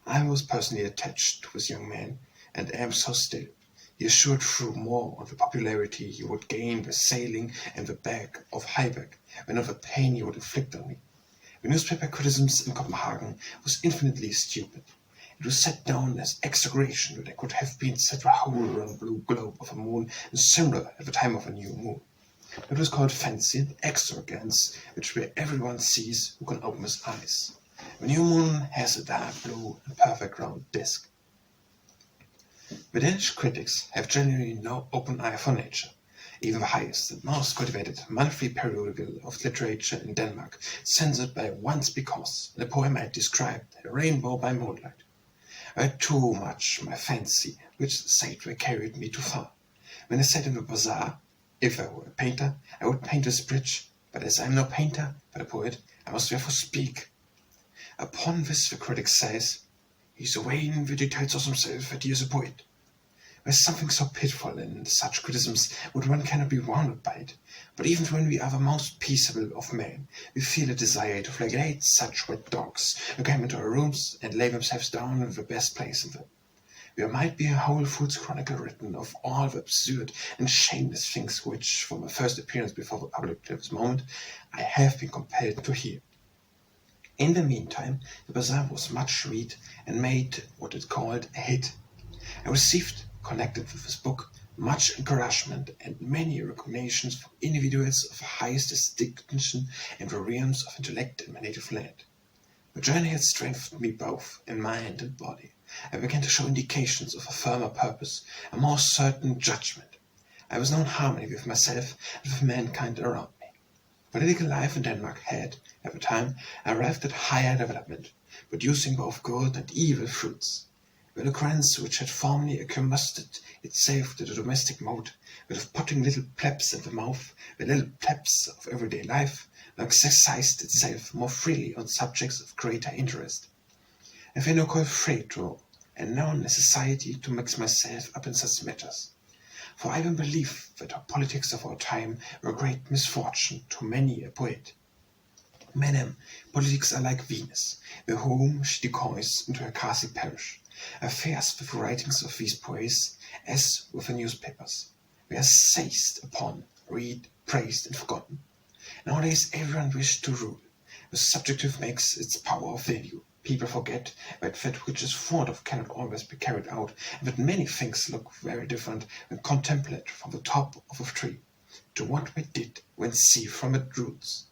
I was personally attached to this young man, and am so still. He assured through more on the popularity he would gain by sailing in the back of Heiberg than of the pain he would inflict on me. The newspaper criticisms in Copenhagen was infinitely stupid. It was set down as exaggeration that I could have been set the whole round blue globe of a moon similar at the time of a new moon. It was called fancy and extravagance, which where everyone sees who can open his eyes. The new moon has a dark blue and perfect round disk. The Danish critics have generally no open eye for nature. Even the highest and most cultivated monthly periodical of literature in Denmark censored by once because the poem I had described a rainbow by moonlight. I had too much my fancy, which satire carried me too far. When I sat in the bazaar, if I were a painter, I would paint this bridge, But as I am no painter, but a poet, I must therefore speak. Upon this the critic says, he is a vain who dictates of himself that he is a poet. There is something so pitiful in such criticisms that one cannot be wounded by it. But even when we are the most peaceable of men, we feel a desire to flagellate such wet dogs who come into our rooms and lay themselves down in the best place in them. There might be a whole Foods Chronicle written of all the absurd and shameless things which, from my first appearance before the public to this moment, I have been compelled to hear. In the meantime, the bazaar was much read and made what it called a hit. I received, connected with this book, much encouragement and many recognitions from individuals of highest distinction in the realms of intellect in my native land. The journey had strengthened me both in mind and body. I began to show indications of a firmer purpose, a more certain judgment. I was now in harmony with myself and with mankind around me. Political life in Denmark had, at the time, arrived at higher development, producing both good and evil fruits. The eloquence which had formerly accumulated itself to the domestic mode, that of putting little plebs in the mouth, the little plebs of everyday life, now exercised itself more freely on subjects of greater interest. I feel no call afraid to, and no necessity to mix myself up in such matters. For I even believe that the politics of our time were a great misfortune to many a poet. Madam, politics are like Venus, with whom she decoys into her castle parish. Affairs with the writings of these poets, as with the newspapers, they are seized upon, read, praised, and forgotten. Nowadays everyone wishes to rule. The subjective makes its power of value. People forget that that which is thought of cannot always be carried out, and that many things look very different when contemplated from the top of a tree to what we did when see from its roots.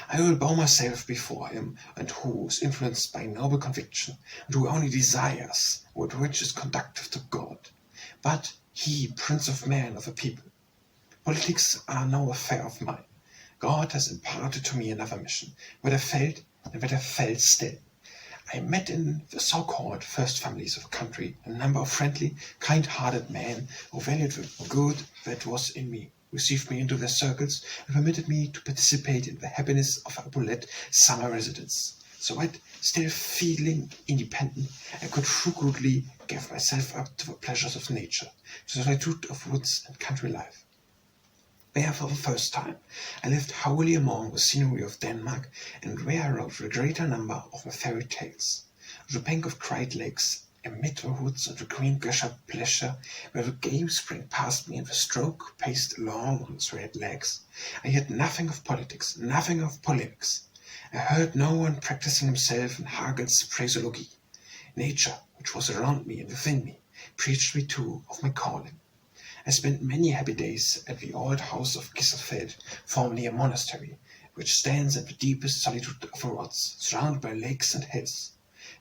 I will bow myself before him, and who is influenced by noble conviction, and who only desires that which is conducive to God. But he, Prince of Men of a people, politics are no affair of mine. God has imparted to me another mission, what I felt and what I felt still. I met in the so-called first families of the country a number of friendly, kind-hearted men who valued the good that was in me, received me into their circles, and permitted me to participate in the happiness of a Bullet summer residence, so that, still feeling independent, I could frequently give myself up to the pleasures of nature, to the solitude of woods and country life. There, for the first time, I lived wholly among the scenery of Denmark, and where I wrote the greater number of my fairy tales. On the bank of quiet lakes, amid the woods and the green gush of pleasure, where the game sprang past me and the stroke paced along on its red legs, I heard nothing of politics, nothing of polemics. I heard no one practicing himself in Hagel's phraseology. Nature, which was around me and within me, preached me too of my calling. I spent many happy days at the old house of Gisselfeld, formerly a monastery, which stands in the deepest solitude of the woods, surrounded by lakes and hills.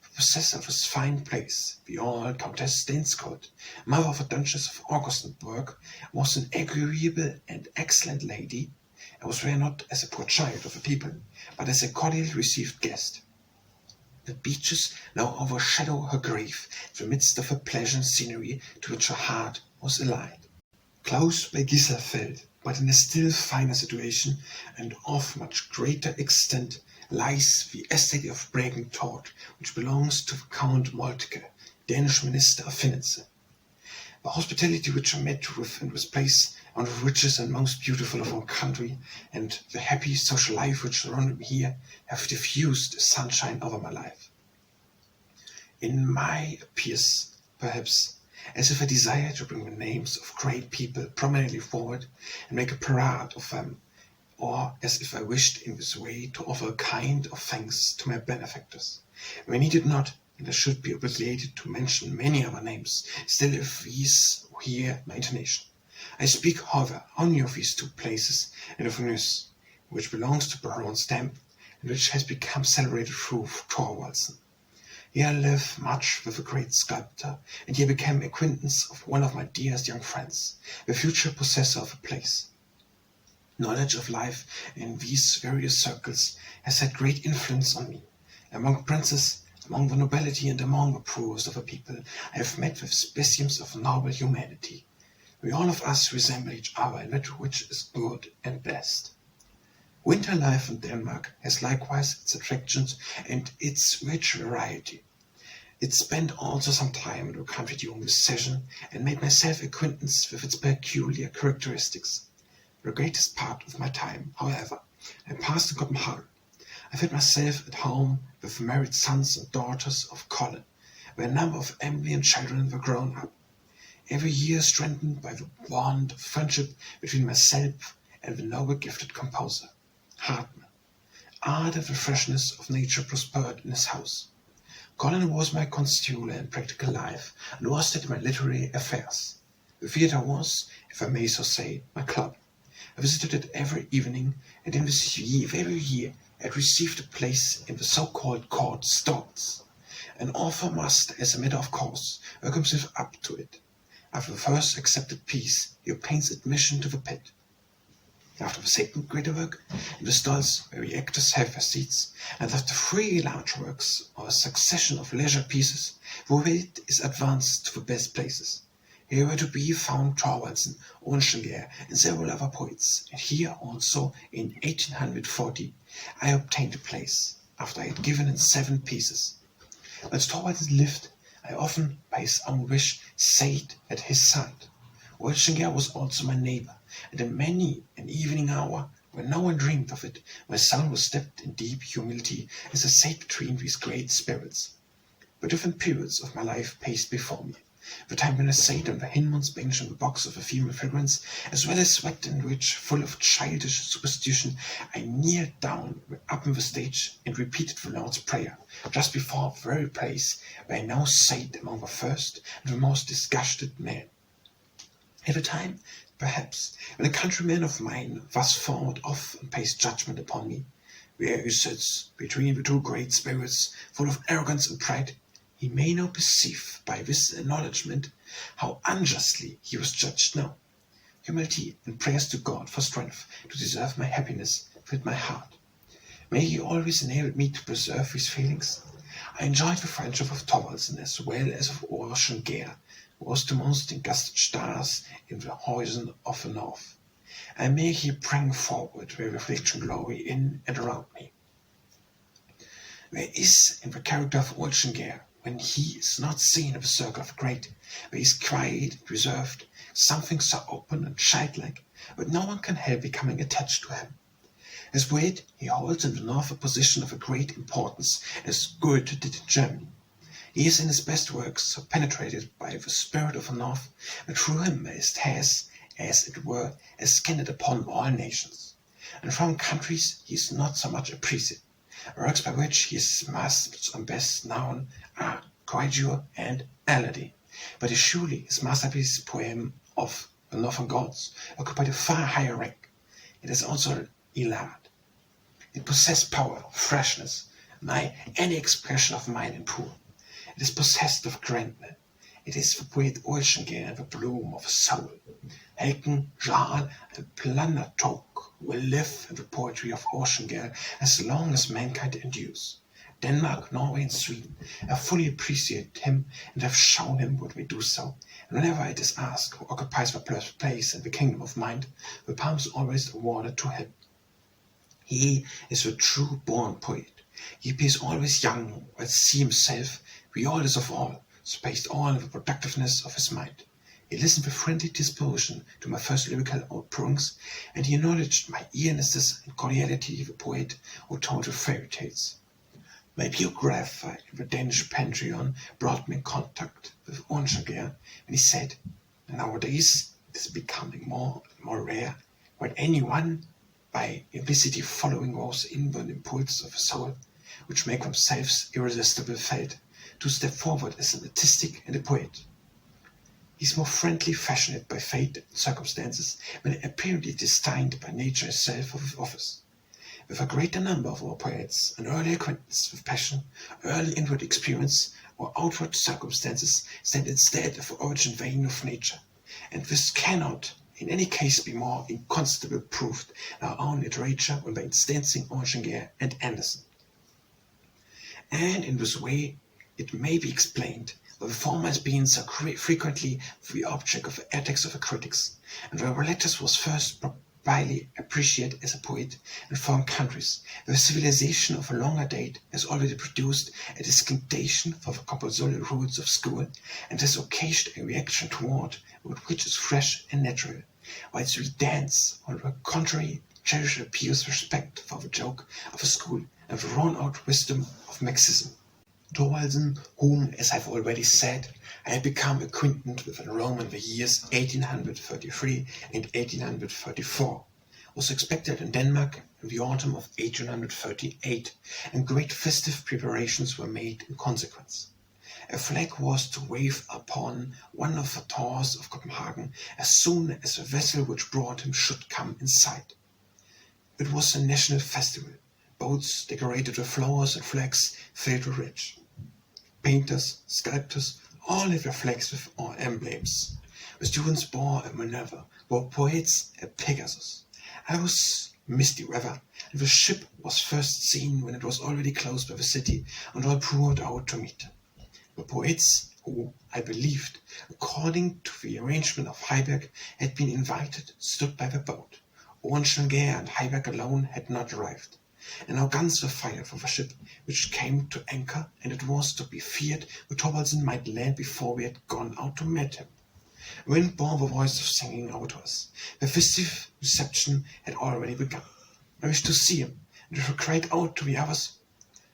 The possessor of this fine place, the old Countess Stensgold, mother of the Duchess of Augustenburg, was an agreeable and excellent lady, and was there not as a poor child of the people, but as a cordially received guest. The beeches now overshadow her grave in the midst of a pleasant scenery to which her heart was allied. Close by Gisselfeld, but in a still finer situation and of much greater extent, lies the estate of Bregenthort, which belongs to the Count Moltke, Danish Minister of Finance. The hospitality which I met with in this place, one of the richest and most beautiful of our country, and the happy social life which surrounded me here, have diffused sunshine over my life. In my appears, perhaps, as if I desired to bring the names of great people prominently forward and make a parade of them, or as if I wished in this way to offer a kind of thanks to my benefactors. I needed not, and I should be obligated to mention many other names, still if these hear my intonation. I speak, however, only of these two places, and of Nys, which belongs to Baron Stamp, and which has become celebrated through Thorwaldsen. Here I lived much with a great sculptor, and here became acquaintance of one of my dearest young friends, the future possessor of the place. Knowledge of life in these various circles has had great influence on me. Among princes, among the nobility, and among the poorest of the people, I have met with specimens of noble humanity. We all of us resemble each other in that which is good and best. Winter life in Denmark has likewise its attractions and its rich variety. It spent also some time in the country during this session and made myself acquaintance with its peculiar characteristics. The greatest part of my time, however, I passed in Copenhagen. I felt myself at home with the married sons and daughters of Colin, where a number of ambient children were grown up, every year strengthened by the bond of friendship between myself and the noble gifted composer, Hartmann. Art and the freshness of nature prospered in his house. Colin was my consular in practical life, and Orsted in my literary affairs. The theatre was, if I may so say, my club. I visited it every evening, and in this very year I had received a place in the so-called court stalls. An author must, as a matter of course, work himself up to it. After the first accepted piece, he obtains admission to the pit. After the second greater work, in the stalls where the actors have their seats, and after 3 large works or a succession of leisure pieces, the weight is advanced to the best places. Here were to be found Thorvaldsen, Oehlenschläger, and several other poets, and here also, in 1840, I obtained a place, after I had given in 7 pieces. Whilst Thorvaldsen lived, I often, by his own wish, sate at his side. Oehlenschläger was also my neighbor, and in many an evening hour, when no one dreamed of it, my soul was steeped in deep humility as I sat between these great spirits. But different periods of my life passed before me. The time when I sat on the Hinman's bench in the box of a female fragrance, as well as wet and rich, full of childish superstition, I kneeled down up on the stage and repeated the Lord's Prayer, just before the very place where I now sat among the first and the most disgusted men. At a time, perhaps, when a countryman of mine thus forward off and passed judgment upon me, where he sits between the 2 great spirits, full of arrogance and pride, he may now perceive by this acknowledgment how unjustly he was judged now. Humility and prayers to God for strength to deserve my happiness filled my heart. May he always enable me to preserve these feelings. I enjoyed the friendship of Thorvaldsen as well as of Oehlenschläger, who was the most engasted stars in the horizon of the north. I may here bring forward their reflection glory in and around me. There is in the character of Oehlenschläger, when he is not seen in the circle of the great, where he is quiet and reserved, something so open and childlike, that no one can help becoming attached to him. As poet, he holds in the north a position of a great importance, as Goethe did in Germany. He is in his best works so penetrated by the spirit of the north that through him it has, as it were, ascended upon all nations. And from countries he is not so much appreciated. Works by which he is most and best known are Coadjure and Aladdin, but surely his masterpiece poem of the Northern Gods occupied a far higher rank. It is also Iliad. It possessed power, freshness, nigh any expression of mind and poor. It is possessed of grandeur. It is the poet Oehlenschläger and the bloom of soul. Helken, Jarl, and Planatog will live in the poetry of Oehlenschläger as long as mankind endures. Denmark, Norway, and Sweden have fully appreciated him and have shown him what we do so, and whenever it is asked who occupies the first place in the kingdom of mind, the palm is always awarded to him. He is the true born poet. He appears always young, while he himself, the oldest of all, spaced all in the productiveness of his mind. He listened with friendly disposition to my first lyrical outpourings, and he acknowledged my earnestness and cordiality, the poet who told the fairy tales. My biographer in the Danish Pantheon brought me in contact with Oehlenschläger, and he said, nowadays it is becoming more and more rare when anyone by implicity following those inward impulses of the soul, which make themselves irresistible felt, to step forward as an artistic and a poet. He is more friendly fashioned by fate and circumstances, when apparently destined by nature itself of his office. With a greater number of our poets, an early acquaintance with passion, early inward experience, or outward circumstances stand instead of the origin vein of nature, and this cannot in any case be more inconstantly proved in our own literature when by instancing Oehlenschläger and Andersen. And in this way it may be explained why the former has been so frequently the object of the attacks of the critics, and where the latter was first widely appreciated as a poet in foreign countries, where civilization of a longer date has already produced a distinction for the compulsory rules of school and has occasioned a reaction toward which is fresh and natural, whilst we dance, on the contrary, cherish a pious respect for the joke of a school and the worn-out wisdom of Marxism. Thorvaldsen, whom, as I've already said, I had become acquainted with in Rome in the years 1833 and 1834, was expected in Denmark in the autumn of 1838, and great festive preparations were made in consequence. A flag was to wave upon one of the towers of Copenhagen as soon as the vessel which brought him should come in sight. It was a national festival. Boats decorated with flowers and flags filled the ridge. Painters, sculptors, all had their flags with our emblems. The students bore a Minerva, bore poets a Pegasus. I was misty weather, and the ship was first seen when it was already close by the city, and all poured out to meet. The poets, who, I believed, according to the arrangement of Heiberg, had been invited, stood by the boat. Oehlenschläger and Heiberg alone had not arrived. And now guns were fired from the ship, which came to anchor, and it was to be feared that Thorvaldsen might land before we had gone out to meet him. Wind bore the voice of singing out to us. The festive reception had already begun. I wished to see him, and I cried out to the others,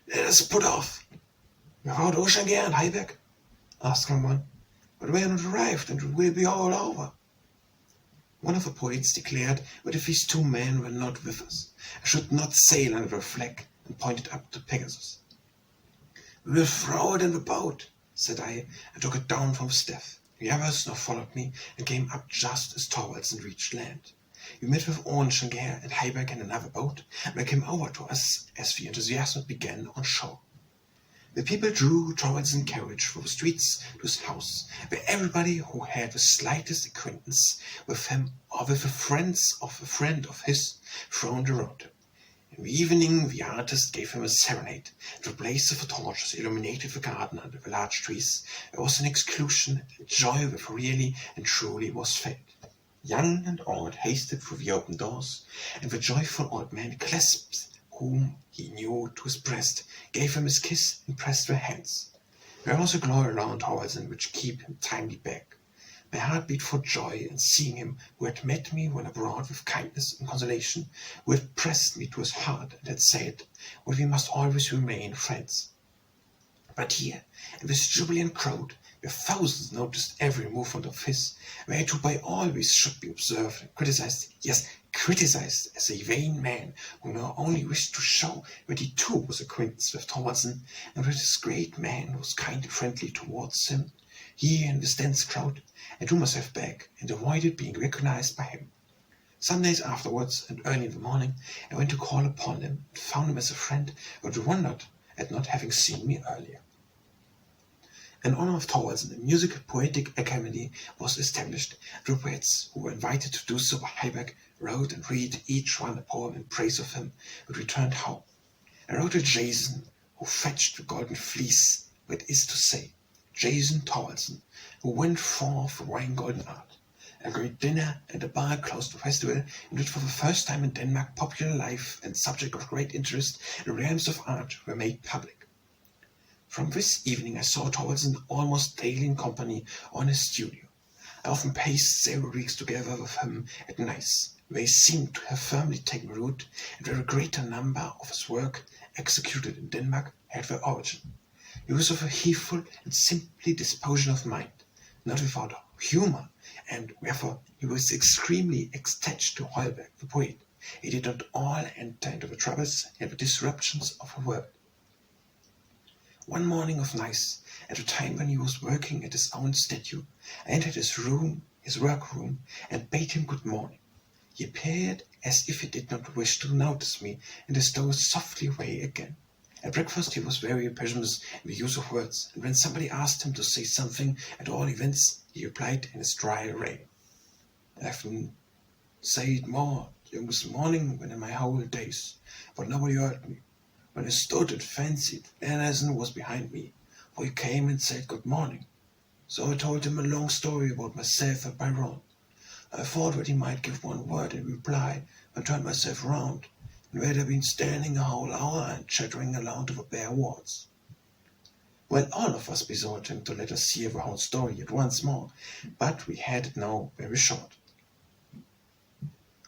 "Let us put off." "Without Oehlenschläger and Heiberg?" asked someone. "But we are not arrived, and it will be all over." One of the poets declared that if these two men were not with us, I should not sail under the flag, and pointed up to Pegasus. "We will throw it in the boat," said I, and took it down from the staff. The others now followed me, and came up just as Thorvaldsen reached land. We met with Oehlenschläger and Heiberg in another boat, and they came over to us as the enthusiasm began on shore. The people drew Thorvaldsen's carriage through the streets to his house, where everybody who had the slightest acquaintance with him or with the friends of a friend of his thronged around him. In the evening the artist gave him a serenade, and the blaze of the torches illuminated the garden under the large trees. There was an exclusion and joy which really and truly was felt. Young and old hasted through the open doors, and the joyful old man clasped whom he knew to his breast, gave him his kiss, and pressed their hands. There was a glory around Thorvaldsen which kept him timely back. My heart beat for joy in seeing him who had met me when abroad with kindness and consolation, who had pressed me to his heart and had said, "Well, we must always remain friends." But here, in this jubilant crowd, where thousands noticed every movement of his, where to by always should be observed and criticized, yes, criticized as a vain man who now only wished to show that he too was acquainted with Thorvaldsen, and that this great man was kind and friendly towards him, here in this dense crowd, I drew myself back and avoided being recognized by him. Some days afterwards, and early in the morning, I went to call upon him and found him as a friend, but wondered at not having seen me earlier. In honor of Thorvaldsen, a music poetic academy was established. The poets who were invited to do so by Heiberg wrote and read each one a poem in praise of him, and returned home. I wrote to Jason, who fetched the golden fleece, that is to say, Jason Thorvaldsen, who went forth the wine golden art. A great dinner and a bar closed the festival, in which for the first time in Denmark popular life and subject of great interest in realms of art were made public. From this evening I saw Thorvaldsen almost daily in company or in his studio. I often paced several weeks together with him at Nice, where he seemed to have firmly taken root, and where a greater number of his work, executed in Denmark, had their origin. He was of a heedful and simple disposition of mind, not without humour, and wherefore he was extremely attached to Holberg, the poet. He did not all enter into the troubles and the disruptions of the world. One morning of Nice, at a time when he was working at his own statue, I entered his workroom, and bade him good morning. He appeared as if he did not wish to notice me, and stole softly away again. At breakfast he was very precise in the use of words, and when somebody asked him to say something, at all events, he replied in his dry way, "I have said more during this morning than in my whole days, but nobody heard me. When I stood and fancied Andersen was behind me, for he came and said good morning. So I told him a long story about myself and my wrong. I thought that he might give one word in reply, and turned myself round, and there had been standing a whole hour and chattering aloud over bare words. Well, all of us besought him to let us hear the whole story at once more, but we had it now very short.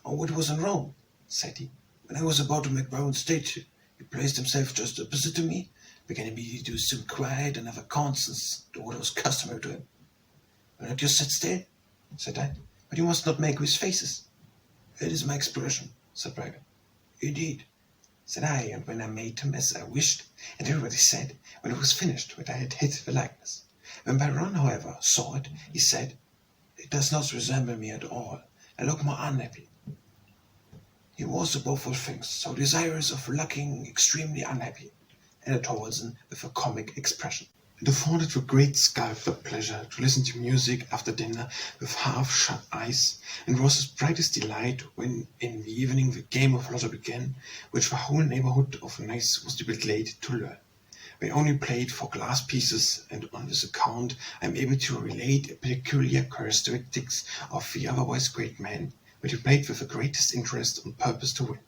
"Oh, it was in Rome," said he. "When I was about to make my own statue, he placed himself just opposite to me, began immediately to assume quiet and have a conscience to what was customary to him. 'Will not just sit still?' said I. 'But you must not make with faces.' 'It is my expression,' said Braga. 'Indeed,' said I, and when I made him as I wished, and everybody said, when it was finished, that I had hit the likeness. When Byron, however, saw it, he said, 'It does not resemble me at all. I look more unhappy.' He was above all things so desirous of looking extremely unhappy, added Thorwaldsen with a comic expression. It afforded the great sculptor pleasure to listen to music after dinner with half-shut eyes, and was his brightest delight when in the evening the game of lotto began, which the whole neighborhood of Nice was to be glad to learn. We only played for glass pieces, and on this account I am able to relate a peculiar characteristics of the otherwise great man, but he played with the greatest interest on purpose to win.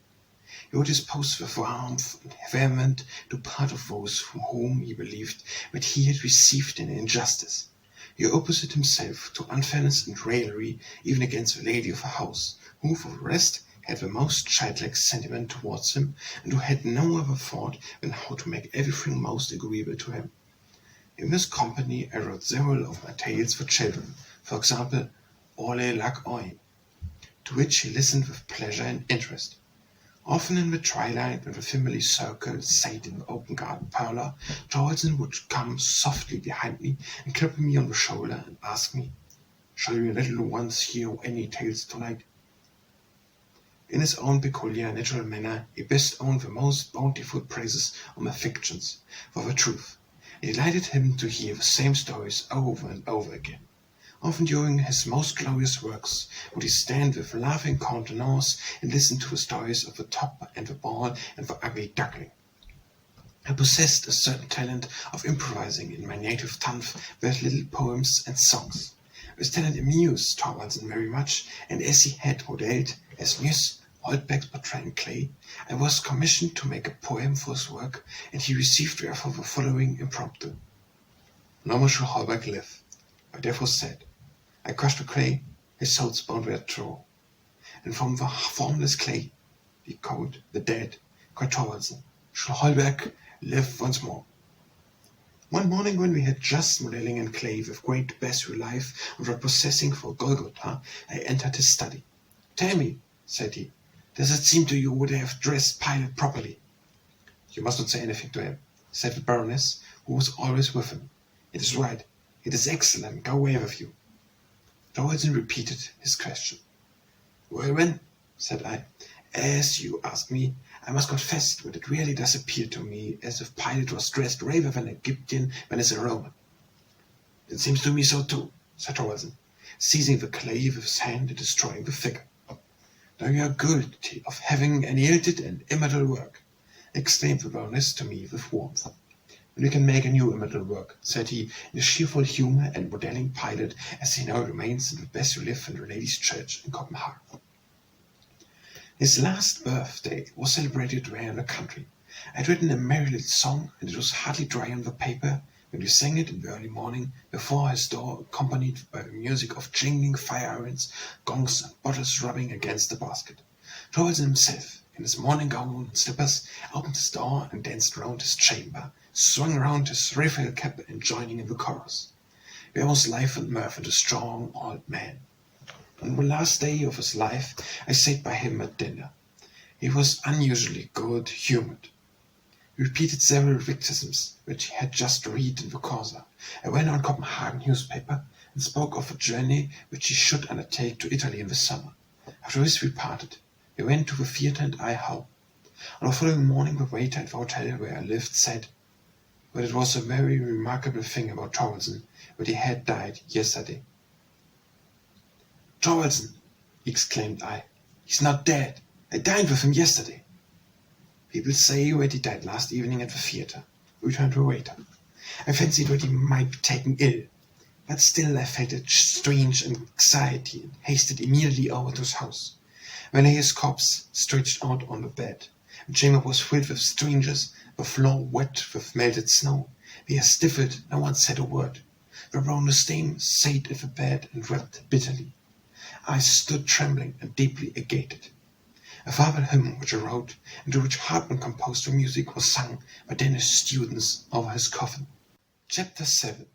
He would dispose with warmth and vehement to part of those from whom he believed that he had received an injustice. He opposed himself to unfairness and raillery even against the lady of the house, who for the rest had the most childlike sentiment towards him, and who had no other thought than how to make everything most agreeable to him. In this company I wrote several of my tales for children, for example, Orle Lac Oin, to which he listened with pleasure and interest. Often in the twilight, when the family circle sat in the open garden parlor, Thorwaldsen would come softly behind me and clap me on the shoulder and ask me, "Shall you little ones hear any tales tonight?" In his own peculiar natural manner, he bestowed the most bountiful praises on my fictions for the truth. It delighted him to hear the same stories over and over again. Often during his most glorious works would he stand with laughing countenance and listen to the stories of the top and the ball and the ugly duckling. I possessed a certain talent of improvising in my native tongue with little poems and songs. This talent amused Thorwaldsen very much, and as he had modelled, as Mies Holberg's portrait in clay, I was commissioned to make a poem for his work, and he received therefore the following impromptu. "Nor shall Holberg live. I therefore said, I crushed the clay, his soul's bones were true. And from the formless clay, the cold, the dead, cried Thorwaldsen, shall Holberg live once more." One morning when we had just modelling in clay with great best relief and were processing for Golgotha, I entered his study. "Tell me," said he, "does it seem to you would I have dressed Pilate properly?" "You must not say anything to him," said the Baroness, who was always with him. "It is right. It is excellent. Go away with you." Thorwaldsen repeated his question. "Well, then," said I, "as you ask me, I must confess that it really does appear to me as if Pilate was dressed rather an Egyptian than as a Roman." "It seems to me so too," said Thorwaldsen, seizing the clay with his hand and destroying the figure. "Now you are guilty of having annihilated an immortal work," exclaimed the Baroness to me with warmth. "And we can make a new immortal work," said he, in a cheerful humor, and modelling Pilate as he now remains in the bas relief in the Ladies' Church in Copenhagen. His last birthday was celebrated there in the country. I had written a merry little song, and it was hardly dry on the paper when we sang it in the early morning before his door, accompanied by the music of jingling fire irons, gongs, and bottles rubbing against the basket. Thorwaldsen himself, in his morning gown and slippers, opened his door and danced round his chamber, swung round his Raphael cap, and joining in the chorus. There was life and mirth in the strong old man. On the last day of his life I sat by him at dinner. He was unusually good-humoured. He repeated several witticisms which he had just read in the Corsair, a well-known Copenhagen newspaper, and spoke of a journey which he should undertake to Italy in the summer. After this we parted. We went to the theatre and I home. On the following morning the waiter at the hotel where I lived said, "But it was a very remarkable thing about Thorwaldsen, that he had died yesterday." "Thorwaldsen!" exclaimed I. "He's not dead. I dined with him yesterday." "People say that he died last evening at the theatre," returned the waiter. "I fancied that he might be taken ill. But still I felt a strange anxiety and hasted immediately over to his house. Where lay his corpse stretched out on the bed. The chamber was filled with strangers, the floor wet with melted snow. We stifled, no one said a word. The brownest dame sat at the bed and wept bitterly. I stood trembling and deeply agitated. A father hymn which I wrote, and to which Hartmann composed the music, was sung by Danish students over his coffin. Chapter 7.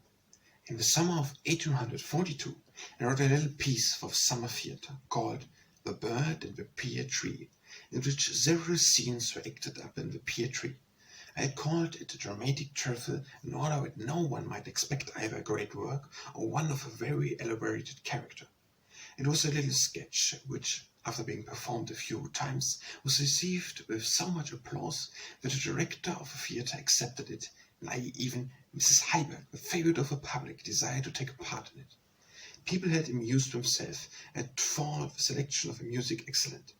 In the summer of 1842, I wrote a little piece for the summer theatre called The Bird and the Pear Tree, in which several scenes were acted up in the pear tree. I had called it a dramatic trifle in order that no one might expect either a great work or one of a very elaborated character. It was a little sketch which, after being performed a few times, was received with so much applause that the director of the theatre accepted it, and even Mrs. Heiber, the favourite of the public, desired to take a part in it. People had amused themselves and thought the selection of the music excellent.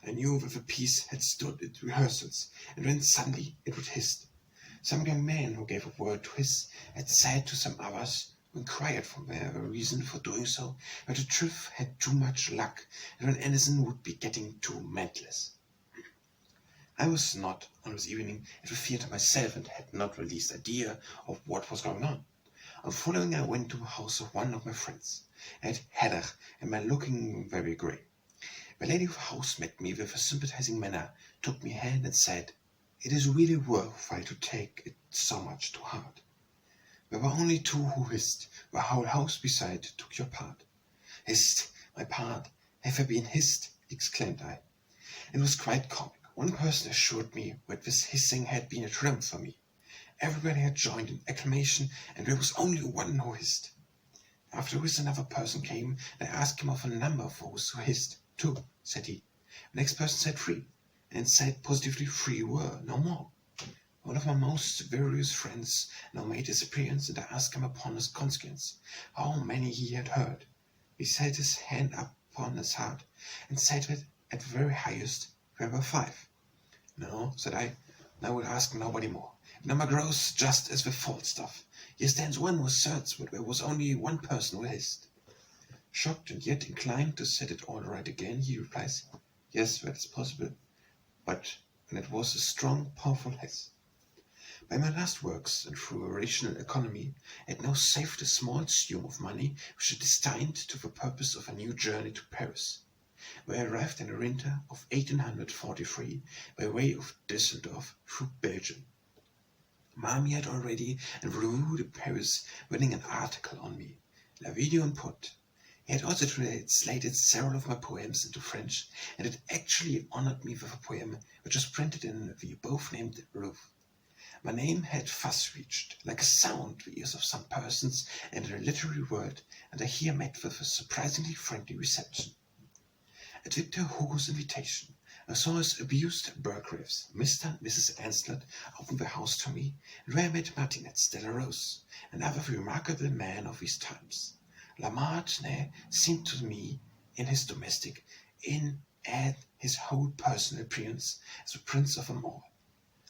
I knew that the piece had stood at rehearsals, and when suddenly it would hiss. Some young man who gave a word to hiss had said to some others, who inquired from their reason for doing so, that the truth had too much luck, and when Andersen would be getting too mentless. I was not on this evening at the theatre myself, and had not the least idea of what was going on. On following, I went to the house of one of my friends, at Hedder, and my looking very grey. The lady of the house met me with a sympathizing manner, took me hand, and said, "It is really worth while to take it so much to heart." There were only two who hissed. The whole house beside took your part. "Hissed, my part? Have I been hissed?" exclaimed I. It was quite comic. One person assured me that this hissing had been a triumph for me. Everybody had joined in acclamation, and there was only one who hissed. After this another person came, and I asked him of a number of those who hissed. "Two," said he. The next person said 3, and said positively 3 were, no more. One of my most various friends now made his appearance, and I asked him upon his conscience how many he had heard. He set his hand up upon his heart, and said that at the very highest there were 5. "No," said I will ask nobody more. The number grows just as with Falstaff. Here stands one who asserts that there was only one person who hissed. Shocked and yet inclined to set it all right again, he replies, "Yes, that is possible, but when it was a strong, powerful hiss." By my last works, and through a rational economy, I had now saved a small sum of money which I destined to the purpose of a new journey to Paris, where I arrived in the winter of 1843 by way of Düsseldorf through Belgium. Mamie had already, in the Revue de Paris, written an article on me, La Vie d'un Poète. He had also translated several of my poems into French, and had actually honored me with a poem which was printed in the above-named Revue. My name had thus reached, like a sound, the ears of some persons in the literary world, and I here met with a surprisingly friendly reception. At Victor Hugo's invitation, I saw his abused Burgraves, Mr. and Mrs. Anslet, open the house to me, and where I met Martinez de la Rose, another remarkable man of these times. Lamartine seemed to me, in his domestic, in and his whole personal appearance, as the prince of them all.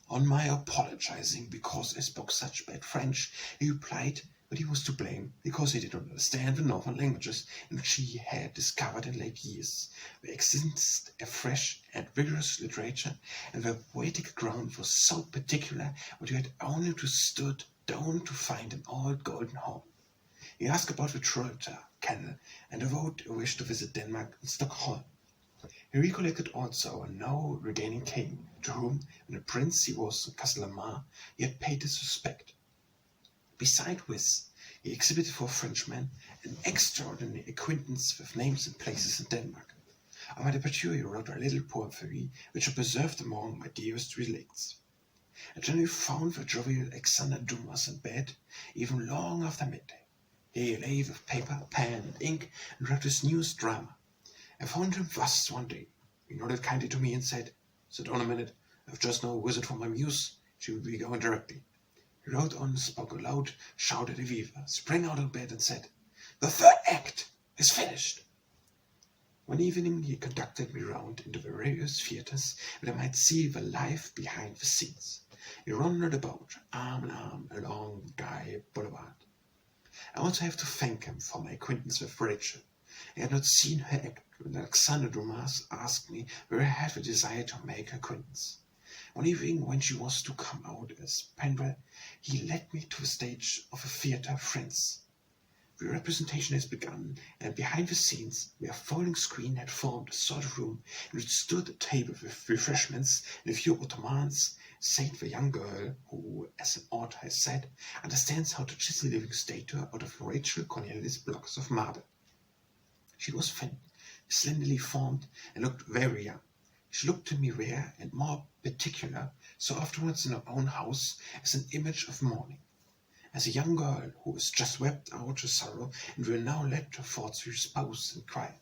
On my apologizing because I spoke such bad French, he replied that he was to blame because he did not understand the northern languages in which he had discovered in late years. There existed a fresh and vigorous literature, and the poetic ground was so particular that you had only to stood down to find an old golden horn. He asked about the Trollter canal, and avowed a wish to visit Denmark and Stockholm. He recollected also a now regaining king, to whom, when a prince he was in Castelmar, he had paid his respect. Beside this, he exhibited for a Frenchman an extraordinary acquaintance with names and places in Denmark. On my departure he wrote a little poem for me, which I preserved among my dearest relics. I generally found the jovial Alexander Dumas in bed, even long after midday. He lay with paper, pen, and ink, and wrote his newest drama. I found him thus one day. He nodded kindly to me and said, "Sit down a minute. I've just now a visit from my muse. She will be going directly." He wrote on, spoke aloud, shouted a viva, sprang out of bed, and said, "The 3rd act is finished." One evening he conducted me round into the various theatres, that I might see the life behind the scenes. He wandered about, arm in arm, along Guy Boulevard. I also have to thank him for my acquaintance with Rachel. I had not seen her act when Alexander Dumas asked me where I had the desire to make her acquaintance. One evening, when she was to come out as Penrel, he led me to the stage of a theatre of friends. The representation has begun, and behind the scenes, where a folding screen had formed a sort of room in which stood a table with refreshments and a few ottomans, sat the young girl who, as an author has said, understands how to chisel living statue out of Rachel Cornelius' blocks of marble. She was thin, slenderly formed, and looked very young. She looked to me rare and more particular, so afterwards in her own house, as an image of mourning. As a young girl who has just wept out her sorrow and will now let her thoughts repose and quiet.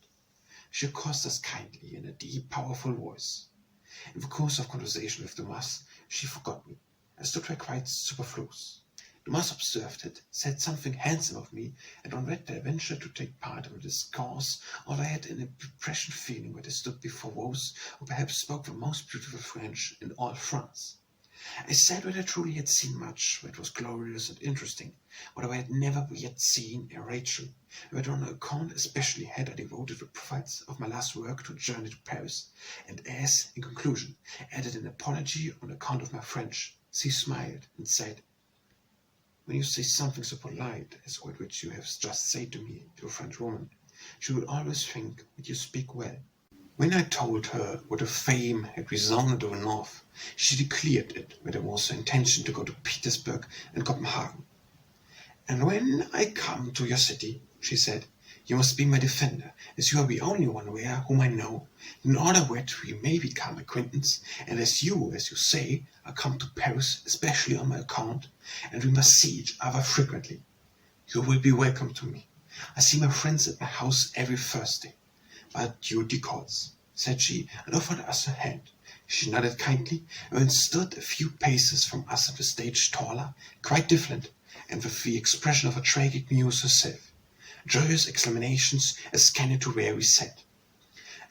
She accosted us kindly in a deep, powerful voice. In the course of conversation with Dumas, she forgot me. I stood there quite superfluous. Dumas observed it, said something handsome of me, and on that I ventured to take part in the discourse, although I had an impression feeling that I stood before those who perhaps spoke the most beautiful French in all France. I said that I truly had seen much that was glorious and interesting, what I had never yet seen in Rachel, that on account especially had I devoted the profits of my last work to a journey to Paris, and as, in conclusion, added an apology on account of my French, she smiled and said, "When you say something so polite as that which you have just said to me, to a French woman, she will always think that you speak well." When I told her what a fame had resounded over north, she declared it that it was her intention to go to Petersburg and Copenhagen. "And when I come to your city," she said, "you must be my defender, as you are the only one there whom I know, in order that we may become acquaintance, and as you say, are come to Paris especially on my account, and we must see each other frequently. You will be welcome to me. I see my friends at my house every Thursday. But duty calls," said she, and offered us her hand. She nodded kindly, and then stood a few paces from us on the stage, taller, quite different, and with the expression of a tragic muse herself. Joyous exclamations ascended to where we sat.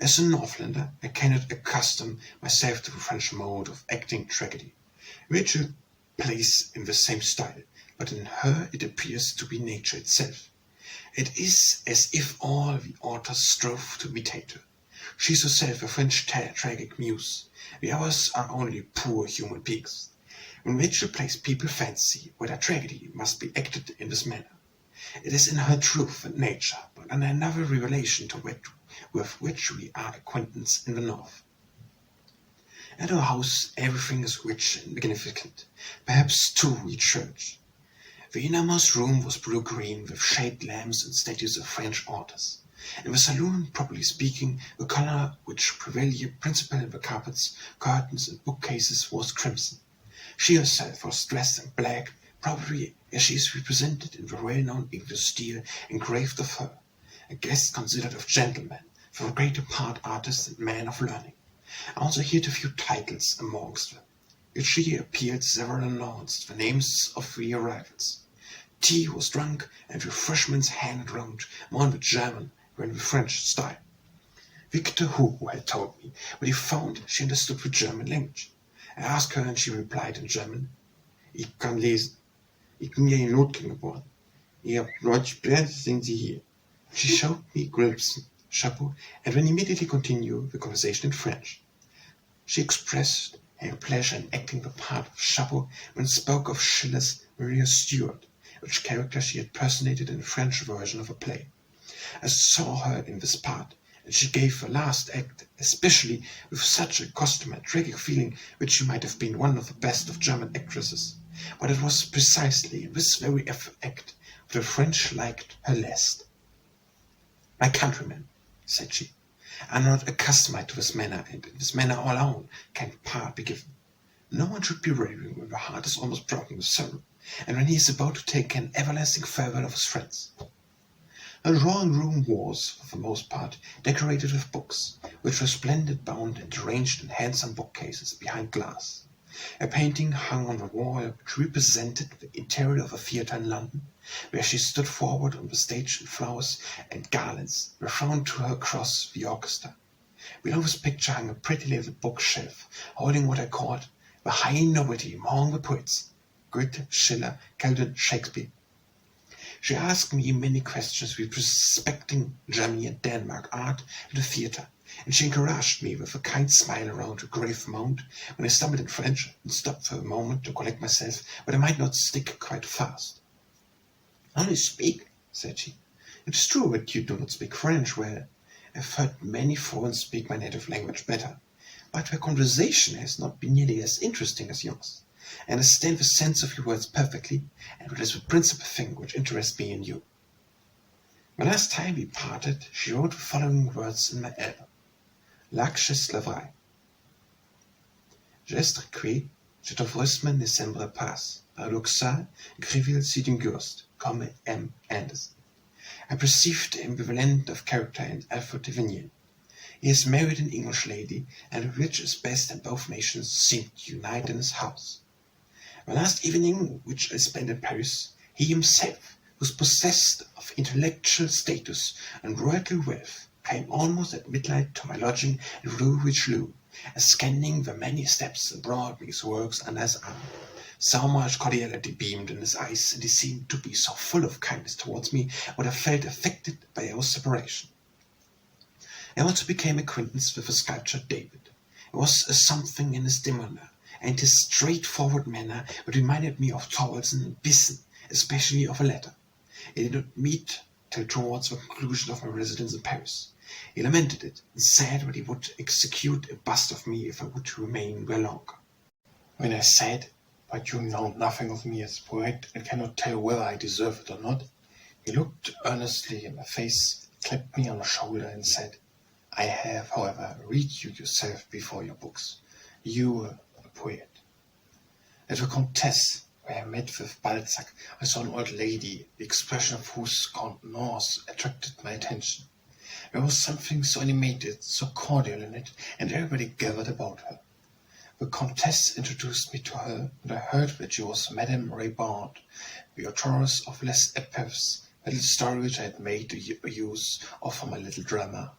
As a Northlander, I cannot accustom myself to the French mode of acting tragedy. Rachel plays in the same style, but in her it appears to be nature itself. It is as if all the authors strove to imitate her. She is herself a French tragic muse. The others are only poor human beings. When Rachel plays, people fancy that a tragedy must be acted in this manner. It is in her truth and nature, but under another revelation to that with which we are acquainted in the north. At our house everything is rich and magnificent, perhaps too we church. The innermost room was blue-green, with shaded lamps and statues of French authors. In the saloon, properly speaking, the color which prevailed principally in the carpets, curtains, and bookcases was crimson. She herself was dressed in black, probably as she is represented in the well-known English style engraved of her, a guest considered of gentlemen, for the greater part artists and men of learning. I also heard a few titles amongst them. Which she appeared several announced the names of the arrivals. Tea was drunk and refreshments handed round, more in the German than the French style. Victor Hugo had told me that he found she understood the German language. I asked her and she replied in German, "Ich kann lesen. Ich bin ja in Notking geboren. Ihr habt Deutsch gelernt, sind Sie hier." She showed me Grilson, chapeau, and then immediately continued the conversation in French. She expressed her pleasure in acting the part of Chapeau when spoke of Schiller's Maria Stuart, which character she had personated in the French version of a play. I saw her in this part, and she gave the last act, especially with such a costume and tragic feeling, which she might have been one of the best of German actresses. But it was precisely in this very act that the French liked her least. "My countrymen," said she, "are not accustomed to this manner, and in this manner alone can part be given. No one should be raving when the heart is almost broken with sorrow, and when he is about to take an everlasting farewell of his friends." Her drawing-room was, for the most part, decorated with books, which were splendid bound and arranged in handsome bookcases behind glass. A painting hung on the wall which represented the interior of a theatre in London, where she stood forward on the stage in flowers and garlands were thrown to her across the orchestra. Below this picture hung a pretty little bookshelf, holding what I called the high novelty among the poets, Goethe, Schiller, Calvin, Shakespeare. She asked me many questions respecting Germany and Denmark, art and the theatre, and she encouraged me with a kind smile around her grave mouth when I stumbled in French and stopped for a moment to collect myself, but I might not stick quite fast. "Only speak," said she. "It is true that you do not speak French well. I've heard many foreigners speak my native language better, but their conversation has not been nearly as interesting as yours. I understand the sense of your words perfectly, and it is the principal thing which interests me in you." The last time we parted, she wrote the following words in my album: "L'Arche la vraie. Geste qui, je t'offrisme ne semble pas, paradoxal, griville si d'une gust, comme M. Andersen." I perceived the ambivalence of character in Alfred de Vigny. He has married an English lady, and which is best in both nations seemed to unite in his house. The last evening which I spent in Paris, he himself, who was possessed of intellectual status and worldly wealth, came almost at midnight to my lodging in Rue Richelieu, and scanning the many steps and brought me his works under his arm. So much cordiality beamed in his eyes, and he seemed to be so full of kindness towards me, that I felt affected by our separation. I also became acquainted with the sculptor David. There was a something in his demeanour and his straightforward manner that reminded me of Thorwaldsen and Bissen, especially of the latter. I did not meet till towards the conclusion of my residence in Paris. He lamented it, and said that he would execute a bust of me if I would remain there longer. When I said, "But you know nothing of me as a poet, and cannot tell whether I deserve it or not," he looked earnestly in my face, clapped me on the shoulder, and said, "I have, however, read you yourself before your books. You were a poet." At the Comtesse, where I met with Balzac, I saw an old lady, the expression of whose countenance attracted my attention. There was something so animated, so cordial in it, and everybody gathered about her. The Comtesse introduced me to her, and I heard that she was Madame Raybard, the authoress of Les Epauves, a little story which I had made use of for my little drama.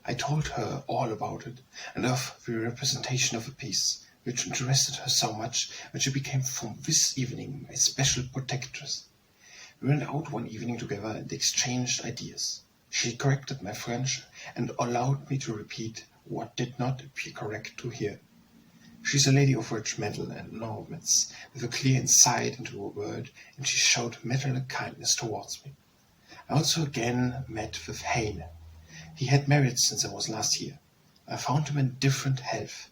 I told her all about it, and of the representation of the piece, which interested her so much that she became from this evening my special protectress. We went out one evening together and exchanged ideas. She corrected my French and allowed me to repeat what did not appear correct to her. She is a lady of rich metal and endowments, with a clear insight into her word, and she showed maternal kindness towards me. I also again met with Heine. He had married since I was last here. I found him in different health,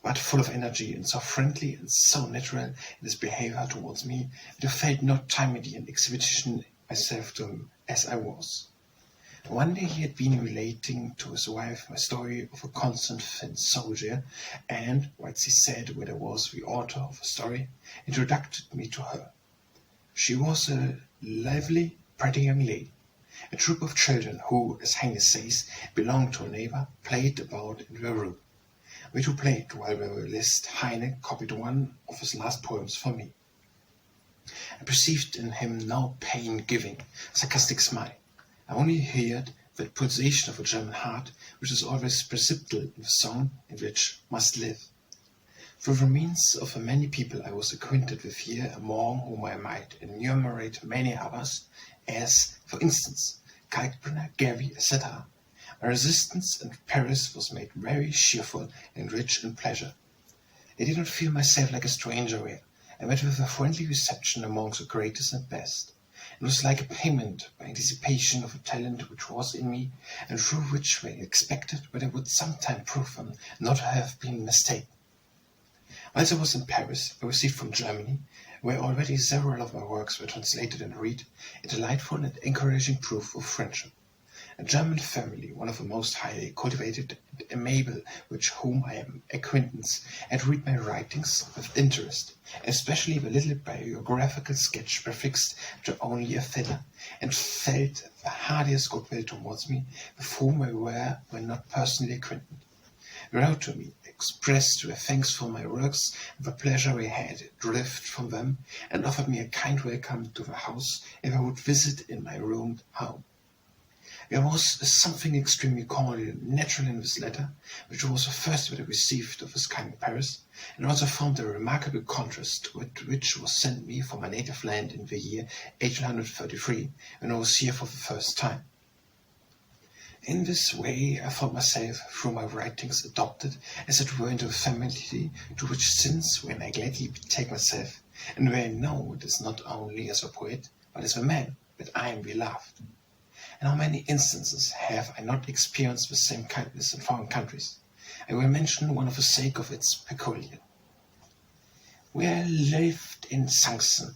but full of energy, and so friendly and so natural in his behavior towards me that I felt no timidity in exhibiting myself to him as I was. One day he had been relating to his wife my story of a constant French soldier, and, whilst he said whether I was the author of the story, introduced me to her. She was a lively, pretty young lady. A troop of children who, as Heine says, belonged to a neighbor, played about in their room. We two played while we were listened. Heine copied one of his last poems for me. I perceived in him no pain-giving, sarcastic smile. I only heard that pulsation of a German heart which is always perceptible in the song and which must live. Through the means of the many people I was acquainted with here, among whom I might enumerate many others, as, for instance, Kalkbrenner, Gary, etc., my resistance in Paris was made very cheerful and rich in pleasure. I did not feel myself like a stranger here. I met with a friendly reception among the greatest and best. It was like a payment by anticipation of a talent which was in me, and through which they expected that I would sometime prove them not to have been mistaken. Whilst I was in Paris, I received from Germany, where already several of my works were translated and read, a delightful and encouraging proof of friendship. A German family, one of the most highly cultivated and amiable with whom I am acquainted, had read my writings with interest, especially the little biographical sketch prefixed to only a feather, and felt the heartiest goodwill towards me, with whom I were when not personally acquainted. They wrote to me, expressed their thanks for my works and the pleasure we had derived from them, and offered me a kind welcome to the house if I would visit in my ruined home. There was something extremely cordial and natural in this letter, which was the first that I received of this kind in Paris, and also formed a remarkable contrast with which was sent me from my native land in the year 1833, when I was here for the first time. In this way I thought myself, through my writings, adopted, as it were, into a family to which since when I gladly betake myself, and where I know it is not only as a poet, but as a man, that I am beloved. And how many instances have I not experienced the same kindness in foreign countries? I will mention one for the sake of its peculiar. We lived in Sachsen,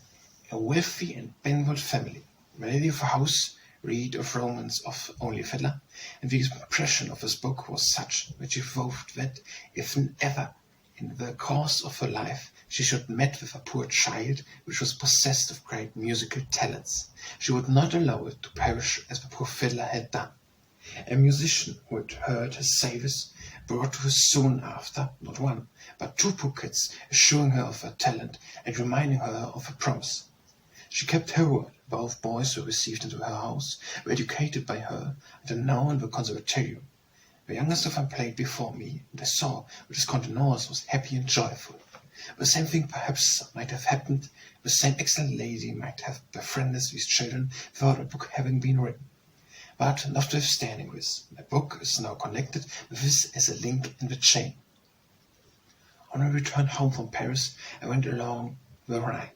a wealthy and benevolent family. The lady of the house read of romance of only Fiddler, and the impression of this book was such that she vowed that, if ever in the course of her life she should meet with a poor child which was possessed of great musical talents, she would not allow it to perish as the poor fiddler had done. A musician who had heard his service brought to her soon after not one, but two bouquets, assuring her of her talent and reminding her of her promise. She kept her word. Both boys who were received into her house were educated by her and are now in the conservatorium. The youngest of them played before me, and I saw that his countenance was happy and joyful. The same thing perhaps might have happened. The same excellent lady might have befriended these children without a book having been written. But notwithstanding this, my book is now connected with this as a link in the chain. On my return home from Paris, I went along the Rhine.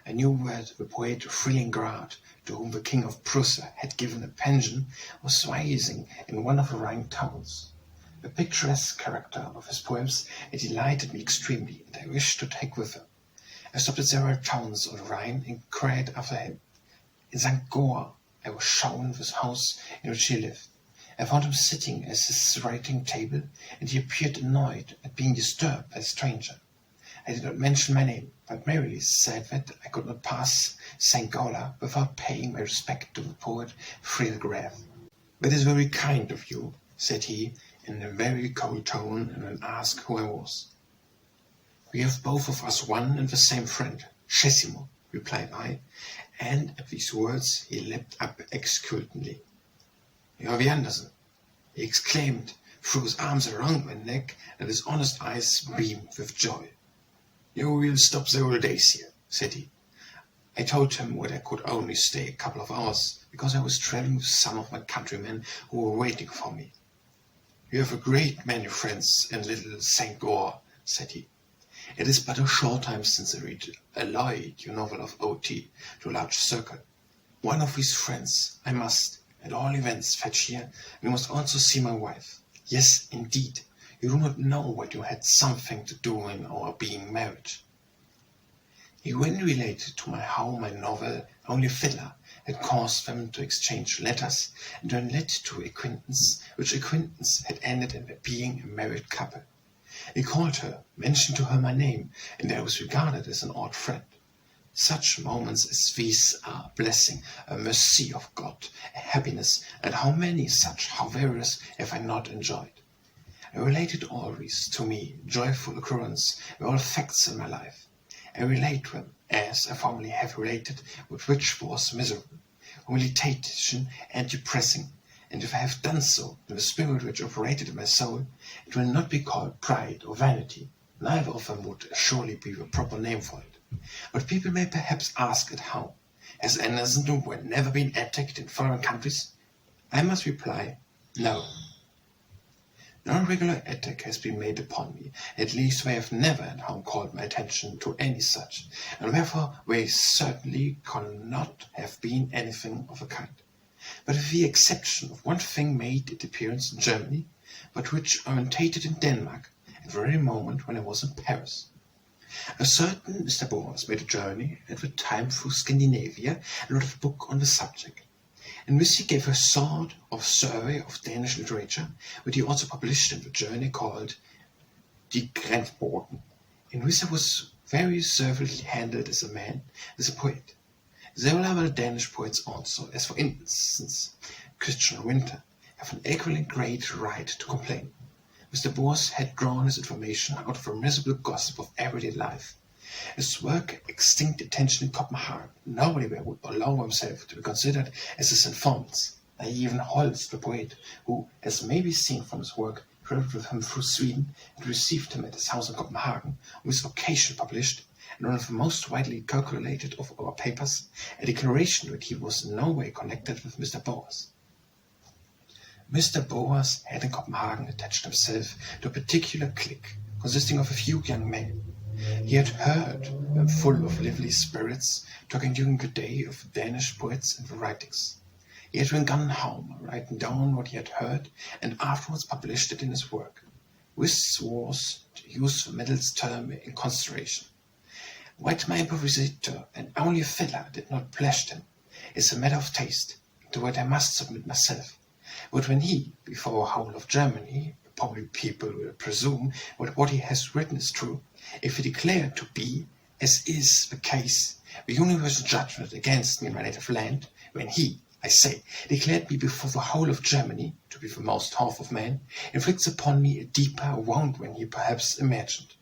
I knew that the poet Frelingrad, to whom the King of Prussia had given a pension, was rising in one of the Rhine towns. The picturesque character of his poems had delighted me extremely, and I wished to take with him. I stopped at several towns on the Rhine and inquired after him. In St. Goar I was shown this house in which he lived. I found him sitting at his writing table, and he appeared annoyed at being disturbed by a stranger. I did not mention my name, but merely said that I could not pass St. Goar without paying my respect to the poet Frelingrad. "That is very kind of you," said he, in a very cold tone, and then asked who I was. "We have both of us one and the same friend, Chessimo," replied I, and at these words he leapt up exultantly. "You are the Andersen," he exclaimed, threw his arms around my neck, and his honest eyes beamed with joy. "You will stop the whole days here," said he. I told him that I could only stay a couple of hours, because I was traveling with some of my countrymen who were waiting for me. "You have a great many friends in little St. Goar," said he. "It is but a short time since I read a Lloyd, your novel of O.T., to a large circle. One of these friends I must, at all events, fetch here. You must also see my wife. Yes, indeed. You do not know that you had something to do in our being married." He then related to me how my novel, Only Fiddler, had caused them to exchange letters, and then led to acquaintance, which acquaintance had ended in their being a married couple. He called her, mentioned to her my name, and I was regarded as an old friend. Such moments as these are a blessing, a mercy of God, a happiness, and how many such, how various, have I not enjoyed? I related all these to me joyful occurrences were all facts in my life. I relate them as I formerly have related with which was miserable, humiliation, and depressing, and if I have done so in the spirit which operated in my soul, it will not be called pride or vanity. Neither of them would surely be the proper name for it. But people may perhaps ask it how. Has Andersen never been attacked in foreign countries? I must reply, no. No regular attack has been made upon me, at least they have never at home called my attention to any such, and therefore they certainly cannot have been anything of the kind. But with the exception of one thing made its appearance in Germany, but which originated in Denmark, at the very moment when I was in Paris. A certain Mr. Boas made a journey at the time through Scandinavia and wrote a book on the subject. In which he gave a sort of survey of Danish literature, which he also published in the journey called Die Grenzboten, in which I was very servilely handled as a man, as a poet. Several other Danish poets also, as for instance Christian Winter, have an equally great right to complain. Mr. Boas had drawn his information out of a miserable gossip of everyday life. His work extinct attention in Copenhagen. Nobody there would allow himself to be considered as his informants. even Holst, the poet, who, as may be seen from his work, travelled with him through Sweden and received him at his house in Copenhagen, on this occasion published, in one of the most widely circulated of our papers, a declaration that he was in no way connected with Mr. Bowers. Mr. Bowers had in Copenhagen attached himself to a particular clique consisting of a few young men. He had heard them full of lively spirits, talking during the day of Danish poets and their writings. He had then gone home, writing down what he had heard, and afterwards published it in his work. This was, to use the Middle's term, in consideration. What my improvisator and only a fiddler did not pleasure him is a matter of taste, to what I must submit myself. But when he, before the whole of Germany, probably people will presume that what he has written is true, if he declared to be, as is the case, the universal judgment against me in my native land, when he, I say, declared me before the whole of Germany to be the most half of man, inflicts upon me a deeper wound than he perhaps imagined.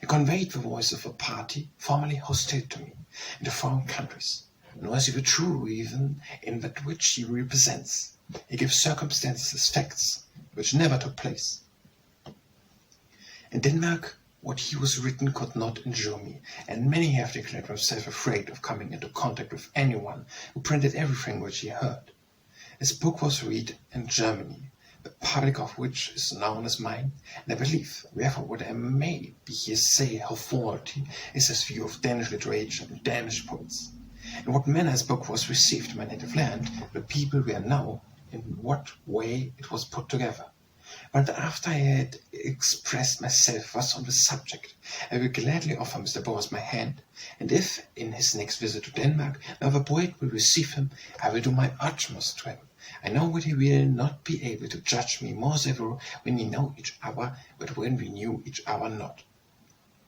He conveyed the voice of a party formerly hostile to me in the foreign countries, nor is he the true even in that which he represents. He gives circumstances as facts, which never took place. In Denmark, what he was written could not injure me, and many have declared themselves afraid of coming into contact with anyone who printed everything which he heard. His book was read in Germany, the public of which is known as mine, and I believe, therefore, what I may be here say how faulty is his view of Danish literature and Danish poets. In what manner his book was received in my native land, the people will know in what way it was put together. But after I had expressed myself thus on the subject, I will gladly offer Mr. Bowers my hand, and if, in his next visit to Denmark, another poet will receive him, I will do my utmost to him. I know that he will not be able to judge me more severe when we know each other, but when we knew each other not.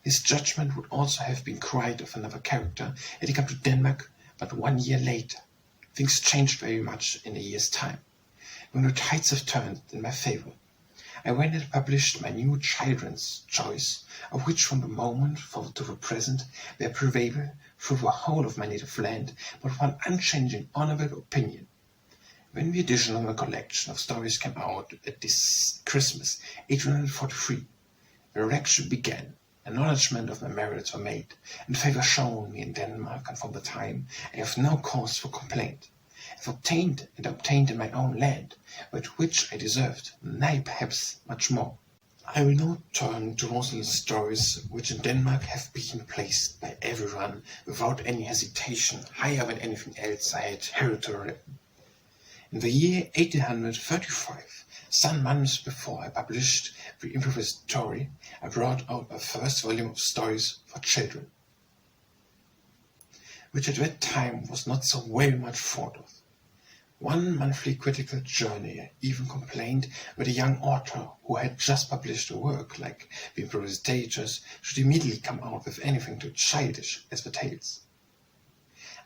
His judgment would also have been quite of another character had he come to Denmark but 1 year later. Things changed very much in a year's time, when the tides have turned in my favor. I went and published my new children's choice, of which from the moment forward to the present there prevailed through the whole of my native land but one unchanging honourable opinion. When the edition of my collection of stories came out at this Christmas, 1843, the election began. Acknowledgment of my merits were made, and favour shown me in Denmark, and from the time I have no cause for complaint. I have obtained in my own land, but which I deserved, nay, perhaps much more. I will now turn to those little stories which in Denmark have been placed by everyone without any hesitation higher than anything else I had heretofore written. In the year 1835, some months before I published the improvisatory, I brought out my first volume of stories for children, which at that time was not so very much thought of. One monthly critical journal even complained that a young author who had just published a work like the improvisators should immediately come out with anything too childish as the tales.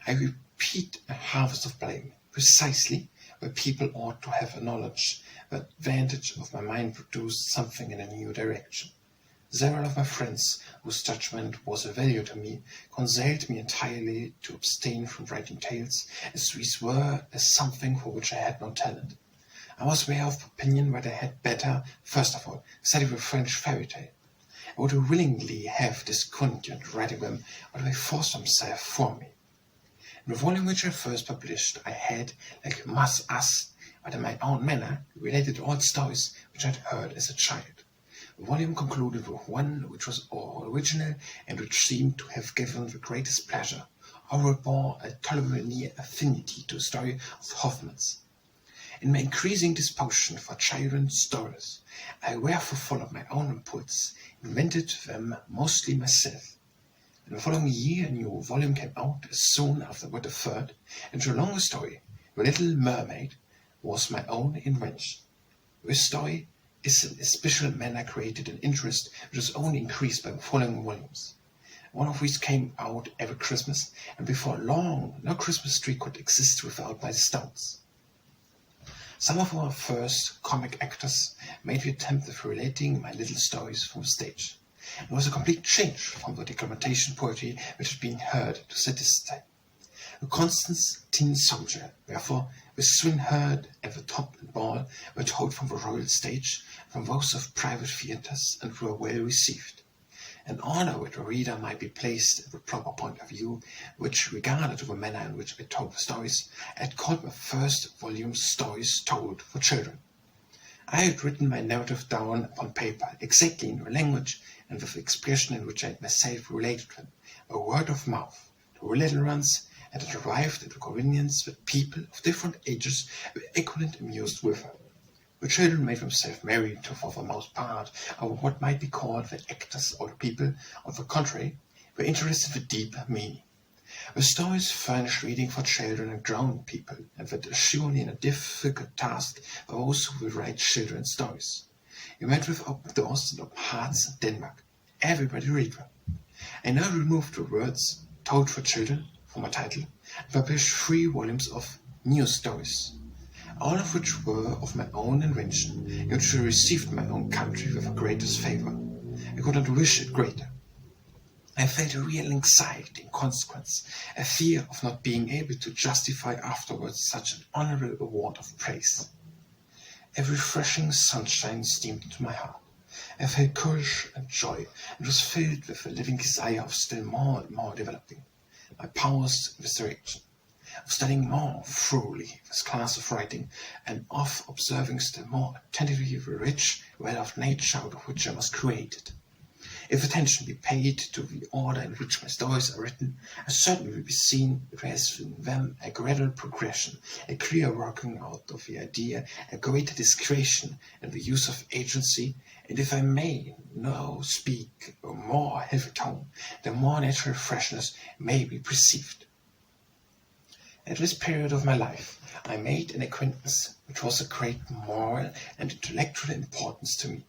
I repeat a harvest of blame, precisely where people ought to have acknowledged the advantage of my mind produced something in a new direction. Several of my friends, whose judgment was of value to me, counselled me entirely to abstain from writing tales, as these were as something for which I had no talent. I was aware of opinion that I had better, first of all, study the French fairy tale. I would willingly have discontinued writing them, but they forced themselves for me. In the volume which I first published, I had, like Mas As, but in my own manner, related all stories which I had heard as a child. The volume concluded with one which was all original and which seemed to have given the greatest pleasure, or it bore a tolerably near affinity to the story of Hoffmann's. In my increasing disposition for children's stories, I wherefore followed my own impulse, invented them mostly myself. In the following year a new volume came out as soon after the third, and the longer story, The Little Mermaid, was my own invention. This story is in a special manner created an interest which is only increased by the following volumes. One of these came out every Christmas, and before long no Christmas tree could exist without my stones. Some of our first comic actors made the attempt of relating my little stories from the stage. It was a complete change from the declamation poetry which had been heard to this day. A constant tin soldier, wherefore the swineherd and the top and ball were told from the royal stage, from those of private theatres, and were well received. In order that the reader might be placed at the proper point of view, which regarded the manner in which I told the stories, I had called my first volume Stories Told for Children. I had written my narrative down upon paper, exactly in the language and with the expression in which I had myself related them, a word of mouth, to the little ones, and had arrived at the convenience that people of different ages were equally amused with her. The children made themselves merry for the most part over what might be called the actors or the people, on the contrary, were interested in the deeper meaning. The stories furnished reading for children and grown people, and that is surely a difficult task for those who will write children's stories. You met with open doors and open hearts in Denmark. Everybody read them. I now removed the words "Told for Children" from my title and published 3 volumes of new stories, all of which were of my own invention, and which were received in my own country with the greatest favour. I could not wish it greater. I felt a real anxiety in consequence, a fear of not being able to justify afterwards such an honourable award of praise. A refreshing sunshine streamed into my heart. I felt courage and joy, and was filled with a living desire of still more and more developing my powers in this direction, of studying more thoroughly this class of writing, and of observing still more attentively the rich wealth of nature out of which I was created. If attention be paid to the order in which my stories are written, I certainly will be seen there is in them a gradual progression, a clear working out of the idea, a greater discretion in the use of agency, and if I may now speak a more heavy tone, the more natural freshness may be perceived. At this period of my life, I made an acquaintance which was of great moral and intellectual importance to me.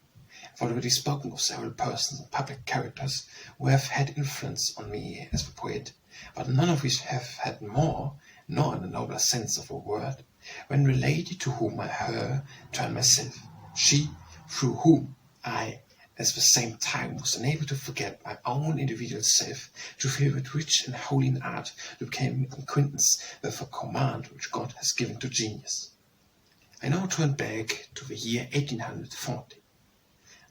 I've already spoken of several persons and public characters who have had influence on me as a poet, but none of which have had more, nor in a nobler sense of the word, when the lady to whom I her turned myself, she through whom I, at the same time, was unable to forget my own individual self, to feel with rich and holy in art, to become acquaintance with a command which God has given to genius. I now turn back to the year 1840.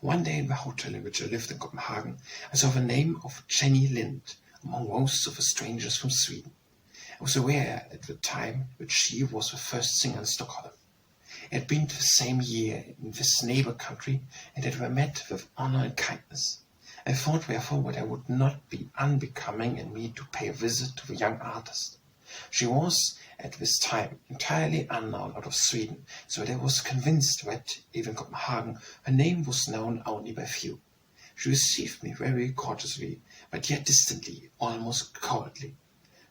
One day in the hotel in which I lived in Copenhagen, I saw the name of Jenny Lind among most of the strangers from Sweden. I was aware at the time that she was the first singer in Stockholm. It had been the same year in this neighbour country, and that we met with honour and kindness. I thought therefore that I would not be unbecoming in me to pay a visit to the young artist. She was at this time entirely unknown out of Sweden, so that I was convinced that, even in Copenhagen, her name was known only by few. She received me very courteously, but yet distantly, almost coldly.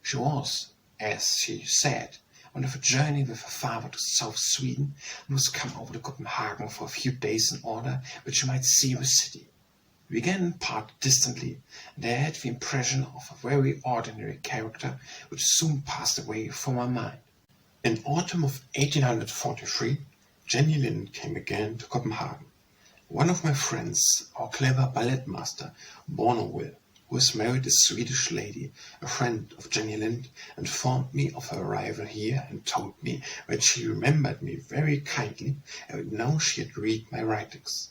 She was, as she said, on a journey with her father to South Sweden, and was come over to Copenhagen for a few days in order that she might see the city. We again parted distantly, and I had the impression of a very ordinary character which soon passed away from my mind. In autumn of 1843, Jenny Lind came again to Copenhagen. One of my friends, our clever ballet master, Borneville, who was married a Swedish lady, a friend of Jenny Lind, informed me of her arrival here and told me that she remembered me very kindly and now she had read my writings.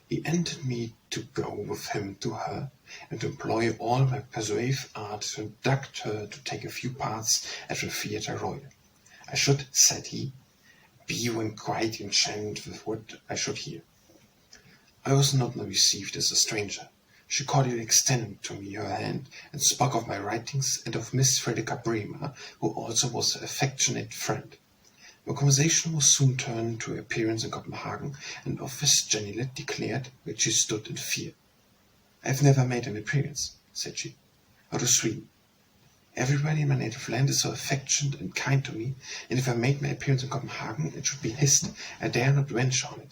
He entered me to go with him to her, and to employ all my persuasive art to induct her to take a few parts at the Theatre Royal. I should, said he, be when quite enchanted with what I should hear. I was not now received as a stranger. She cordially extended to me her hand, and spoke of my writings, and of Miss Frederica Bremer, who also was an affectionate friend. The conversation was soon turned to her appearance in Copenhagen, and of this Jenny Lind declared that she stood in fear. I have never made an appearance, said she, out of Sweden. Everybody in my native land is so affectionate and kind to me, and if I made my appearance in Copenhagen, it should be hissed. I dare not venture on it.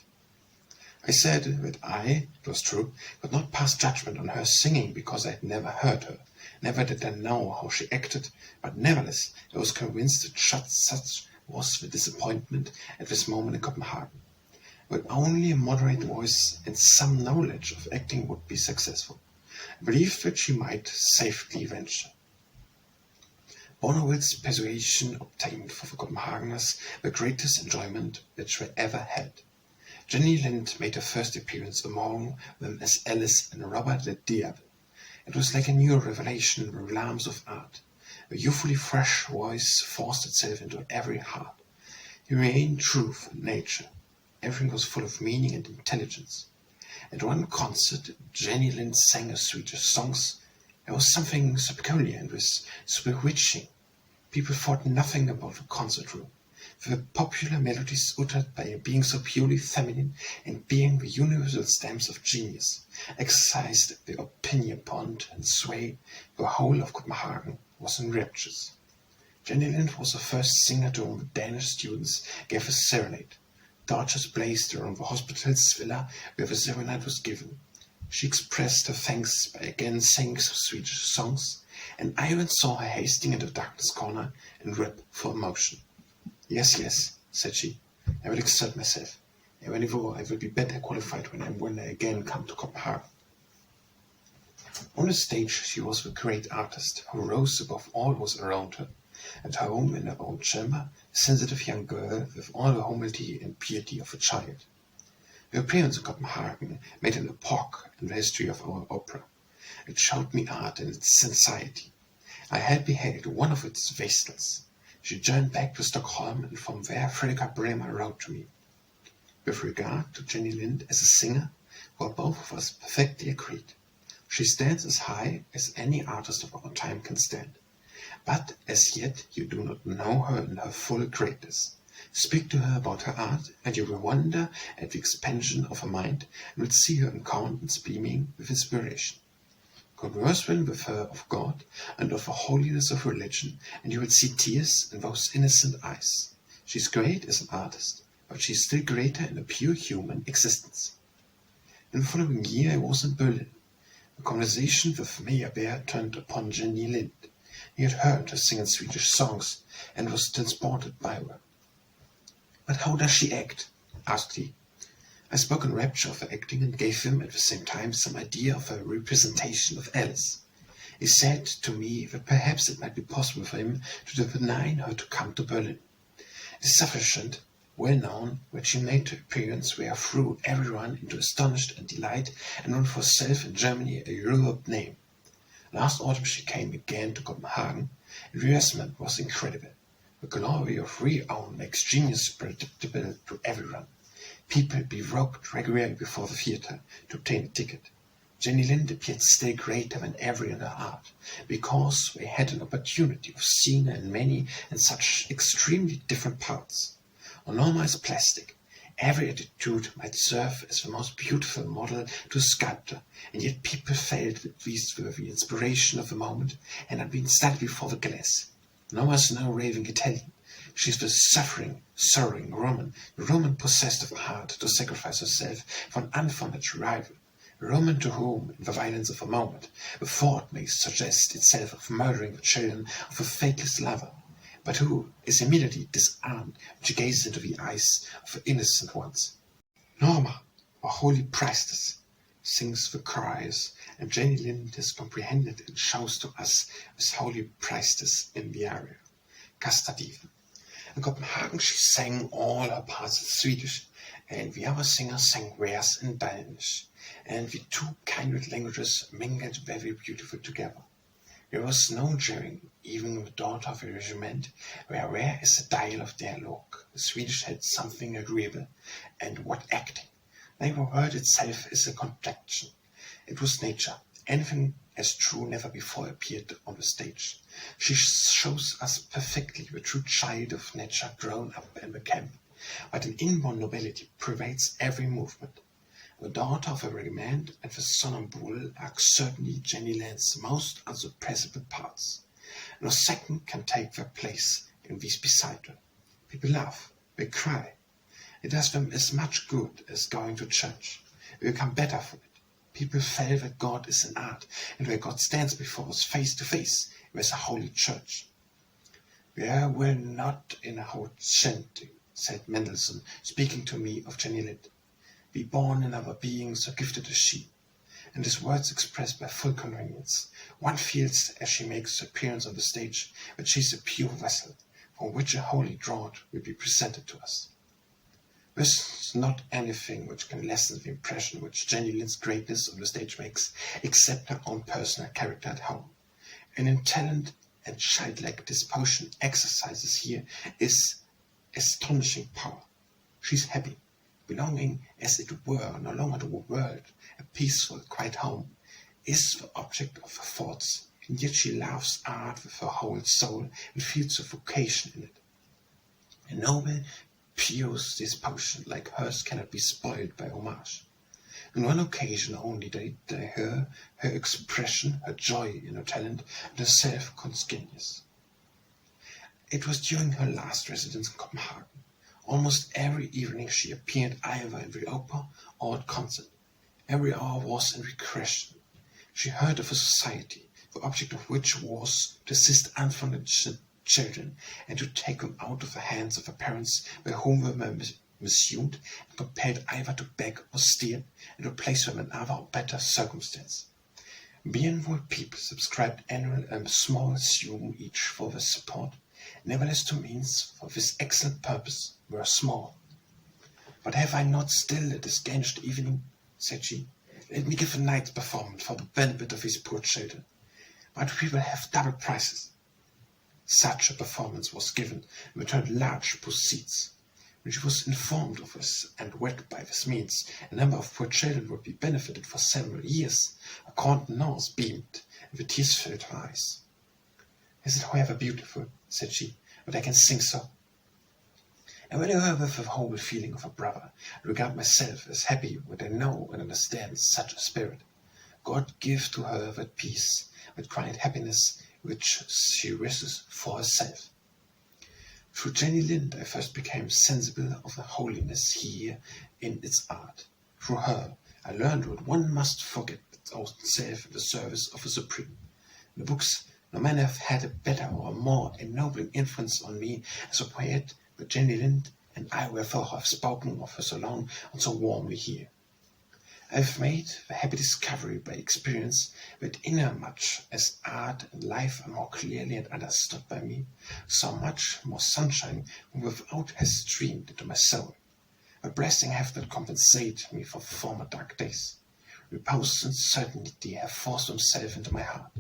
I said that I, it was true, could not pass judgment on her singing because I had never heard her. Never did I know how she acted, but nevertheless I was convinced that such was the disappointment at this moment in Copenhagen. But only a moderate voice and some knowledge of acting would be successful. I believed that she might safely venture. Bonneville's persuasion obtained for the Copenhageners the greatest enjoyment which they ever had. Jenny Lind made her first appearance among them as Alice and Robert the Diable. It was like a new revelation in the realms of art. A youthfully fresh voice forced itself into every heart. He remained truth and nature. Everything was full of meaning and intelligence. At one concert, Jenny Lind sang her sweetest songs. There was something so peculiar and so bewitching. People thought nothing about the concert room. The popular melodies uttered by being so purely feminine and being the universal stamps of genius, exercised the opinion upon and swayed the whole of Copenhagen was in raptures. Jenny Lind was the first singer to whom the Danish students gave a serenade. Torches blazed around the hospital's villa where the serenade was given. She expressed her thanks by again singing some sweet songs, and I even saw her hasting into the darkness corner and wept for emotion. Yes, yes, said she, I will exert myself. I will be better qualified when I again come to Copenhagen. On the stage she was the great artist who rose above all that was around her. At home in her own chamber, a sensitive young girl with all the humility and piety of a child. Her appearance in Copenhagen made an epoch in the history of our opera. It showed me art in its sincerity. I had beheld one of its vestals. She journeyed back to Stockholm, and from there Frederica Bremer wrote to me. With regard to Jenny Lind as a singer, we both of us perfectly agreed. She stands as high as any artist of our time can stand. But as yet you do not know her in her full greatness. Speak to her about her art, and you will wonder at the expansion of her mind, and will see her countenance beaming with inspiration. Converse then with her of God and of the holiness of religion, and you will see tears in those innocent eyes. She is great as an artist, but she is still greater in a pure human existence. In the following year I was in Berlin. The conversation with Meyerbeer turned upon Jenny Lind. He had heard her sing in Swedish songs, and was transported by her. But how does she act? Asked he. I spoke in rapture of her acting, and gave him at the same time some idea of her representation of Alice. He said to me that perhaps it might be possible for him to deny her to come to Berlin. It is sufficient, well known, when she made her appearance where threw everyone into astonished and delight, and won for herself in Germany a Europe name. Last autumn she came again to Copenhagen, and the investment was incredible. The glory of renown makes genius predictable to everyone. People bevoked regularly before the theatre to obtain a ticket. Jenny Lind appeared still greater than ever in her art, because they had an opportunity of seeing her in many and such extremely different parts. On almost plastic, every attitude might serve as the most beautiful model to a sculptor, and yet people felt that these were the inspiration of the moment and had been studied before the glass. No one's no raving Italian. She is the suffering, sorrowing Roman, the Roman possessed of a heart to sacrifice herself for an unfounded rival, a Roman to whom, in the violence of a moment, the thought may suggest itself of murdering the children of a faithless lover, but who is immediately disarmed when she gazes into the eyes of the innocent ones. Norma, our holy priestess, sings the cries, and Jenny Lind is comprehended and shows to us this holy priestess in the aria, Casta Diva. In Copenhagen she sang all her parts in Swedish, and the other singers sang theirs in Danish, and the two kindred languages mingled very beautifully together. There was no jeering, even the daughter of a regiment, where rare is the dial of dialogue. The Swedish had something agreeable, and what acting! The word itself is a contraction. It was nature. Anything as true never before appeared on the stage. She shows us perfectly the true child of nature grown up in the camp, but an inborn nobility pervades every movement. The daughter of a regiment and the somnambule are certainly Jenny Lind's most unsurpassable parts. No second can take their place in these beside her. People laugh, they cry. It does them as much good as going to church. They become better for it. People feel that God is in art, and where God stands before us face to face, there is a holy church. We were not in a whole shanty, said Mendelssohn, speaking to me of Jenny Lind. We born in our being so gifted as she. and his words expressed by full convenience. One feels, as she makes her appearance on the stage, that she is a pure vessel, from which a holy draught will be presented to us. This is not anything which can lessen the impression which Jenny Lind's greatness on the stage makes, except her own personal character at home. An intelligent and childlike disposition exercises here is astonishing power. She is happy, belonging as it were no longer to the world, a peaceful, quiet home, is the object of her thoughts, and yet she loves art with her whole soul and feels a vocation in it. A noble, pious disposition like hers cannot be spoiled by homage. On one occasion only did I hear her expression, her joy in her talent, and her self-consciousness. It was during her last residence in Copenhagen. Almost every evening she appeared either in the opera or at concert. Every hour was in recreation. She heard of a society, the object of which was to assist unfortunate children and to take them out of the hands of their parents by whom they were misused and compelled either to beg or steal, and to place them in other or better circumstance. Benevolent people subscribed annually a small sum each for their support. Nevertheless, the means for this excellent purpose were small. "But have I not still a distinguished evening?" said she. "Let me give a night's performance for the benefit of these poor children. But we will have double prices." Such a performance was given, and returned large proceeds. When she was informed of this, and wed by this means, a number of poor children would be benefited for several years. Her countenance beamed, and the tears filled her eyes. "Is it, however, beautiful," said she, "that I can sing so? I value her with the whole feeling of a brother, and regard myself as happy when I know and understand such a spirit. God give to her that peace, that quiet happiness which she wishes for herself." Through Jenny Lind I first became sensible of the holiness here in its art. Through her I learned that one must forget oneself in the service of the Supreme. The books no man have had a better or more ennobling influence on me as a poet, but Jenny Lind and I wherefore have spoken of her so long and so warmly here. I have made the happy discovery by experience that inasmuch as art and life are more clearly understood by me, so much more sunshine from without has streamed into my soul. A blessing hath not compensated me for former dark days. Repose and certainty have forced themselves into my heart.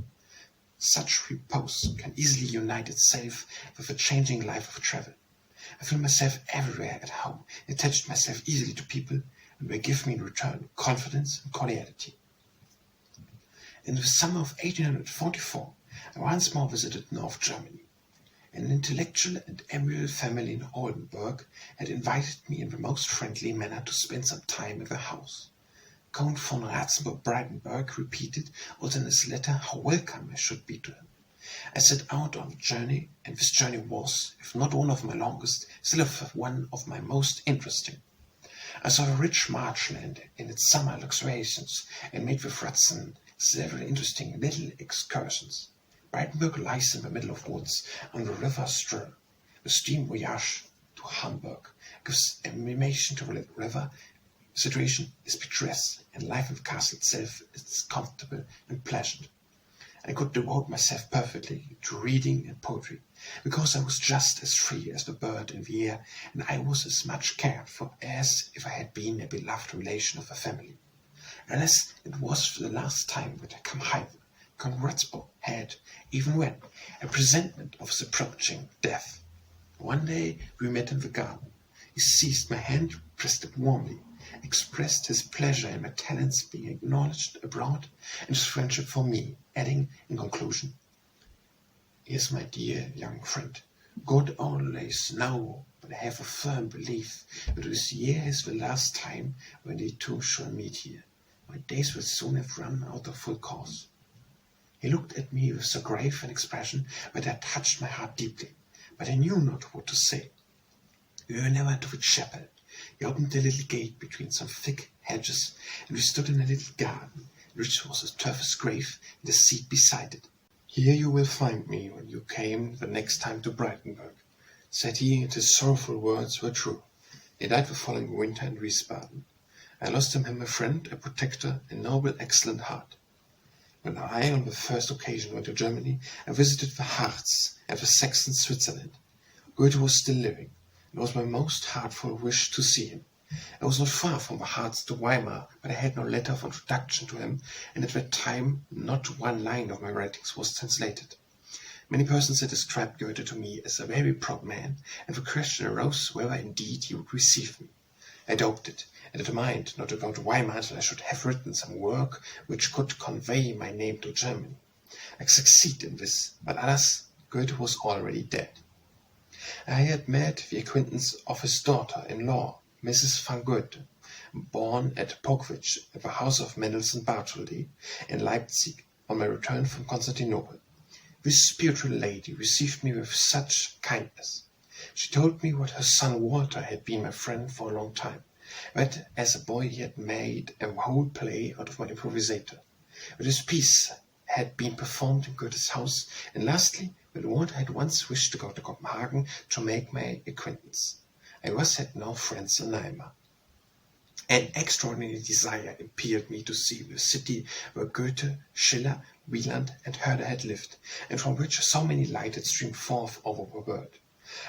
Such repose can easily unite itself with the changing life of travel. I feel myself everywhere at home, attached myself easily to people, and they give me in return confidence and cordiality. In the summer of 1844, I once more visited North Germany. An intellectual and amiable family in Oldenburg had invited me in the most friendly manner to spend some time at their house. Count von Ratzenburg-Breitenberg repeated, also in his letter, how welcome I should be to him. I set out on a journey, and this journey was, if not one of my longest, still one of my most interesting. I saw the rich marshland in its summer luxuriations, and made with Ratzen several interesting little excursions. Breitenberg lies in the middle of woods on the river Ström. The steam voyage to Hamburg gives animation to the river. The situation is picturesque, and life in the castle itself is comfortable and pleasant. I could devote myself perfectly to reading and poetry, because I was just as free as the bird in the air, and I was as much cared for as if I had been a beloved relation of a family. Alas, it was the last time that I come hither. Count Ratzburg had, even when, a presentiment of his approaching death. One day we met in the garden. He seized my hand, pressed it warmly, expressed his pleasure in my talents being acknowledged abroad, and his friendship for me, adding, in conclusion, "Yes, my dear young friend, God always know, but I have a firm belief that this year is the last time when we two shall meet here. My days will soon have run out of full course." He looked at me with so grave an expression that it touched my heart deeply, but I knew not what to say. We were near to the chapel. He opened a little gate between some thick hedges, and we stood in a little garden, in which was a turf's grave and a seat beside it. "Here you will find me when you came the next time to Breitenberg," said he, and his sorrowful words were true. He died the following winter in Wiesbaden. I lost in him a friend, a protector, a noble, excellent heart. When I, on the first occasion, went to Germany, I visited the Harz and the Saxon Switzerland. Goethe was still living. It was my most heartful wish to see him. I was not far from the Harz to Weimar, but I had no letter of introduction to him, and at that time not one line of my writings was translated. Many persons had described Goethe to me as a very proud man, and the question arose whether indeed he would receive me. I doubted, and determined not to go to Weimar until I should have written some work which could convey my name to Germany. I succeeded in this, but alas, Goethe was already dead. I had met the acquaintance of his daughter-in-law, Mrs. van Goethe, born at Pogwitz at the house of Mendelssohn Bartholdy in Leipzig on my return from Constantinople. This spiritual lady received me with such kindness. She told me what her son Walter had been my friend for a long time, that as a boy he had made a whole play out of my improvisator, that his piece had been performed in Goethe's house, and lastly, that Walter had once wished to go to Copenhagen to make my acquaintance. I thus had no friends in Weimar. An extraordinary desire impelled me to see the city where Goethe, Schiller, Wieland, and Herder had lived, and from which so many lights had streamed forth over the world.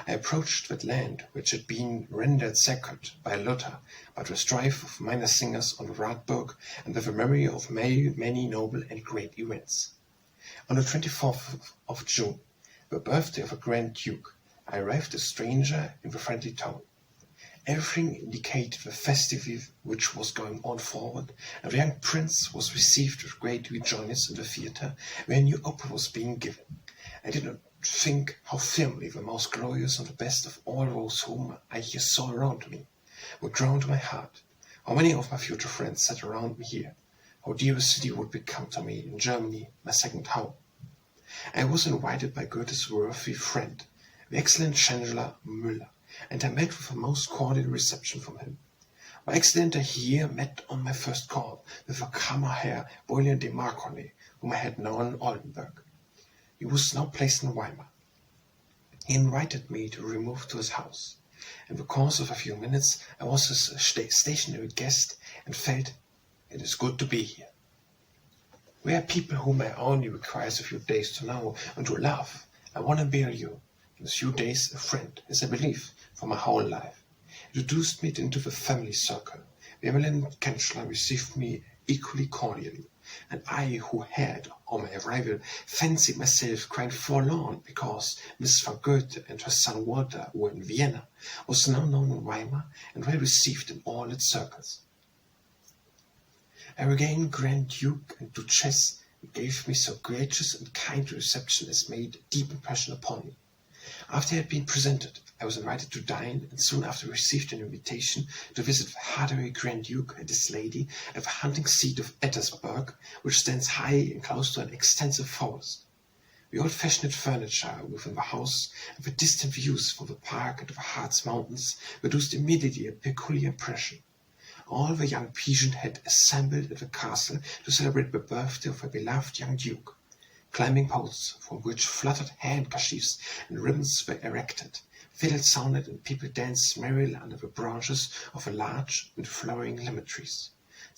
I approached that land which had been rendered sacred by Luther by the strife of minor singers on the Wartburg and with the memory of many noble and great events. On the 24th of June, the birthday of a Grand Duke, I arrived a stranger in the friendly town. Everything indicated the festivity which was going on forward, and the young prince was received with great rejoicance in the theatre where a new opera was being given. I did not think how firmly the most glorious and the best of all those whom I here saw around me were drawn to my heart. How many of my future friends sat around me here. How dear the city would become to me in Germany, my second home. I was invited by Goethe's worthy friend, the excellent Chancellor Müller, and I met with a most cordial reception from him. By accident I here met on my first call with a Kammerherr William de Marconi, whom I had known in Oldenburg. He was now placed in Weimar. He invited me to remove to his house. In the course of a few minutes I was his stationary guest and felt it is good to be here. We are people whom I only requires a few days to know and to love. I want to bear you, in a few days, a friend, as I believe, for my whole life. He introduced me into the family circle. The eminent Chancellor received me equally cordially, and I, who had, on my arrival, fancied myself quite forlorn because Miss van Goethe and her son Walter were in Vienna, was now known in Weimar and well received in all its circles. I regained Grand Duke and Duchess, who gave me so gracious and kind a reception as made a deep impression upon me. After I had been presented, I was invited to dine, and soon after received an invitation to visit the Hadery Grand Duke and his lady at the hunting seat of Ettersburg, which stands high and close to an extensive forest. The old-fashioned furniture within the house and the distant views from the park and the Harz Mountains produced immediately a peculiar impression. All the young peasants had assembled at the castle to celebrate the birthday of a beloved young duke. Climbing posts, from which fluttered handkerchiefs and ribbons were erected, fiddles sounded and people danced merrily under the branches of a large and flowering lemon trees.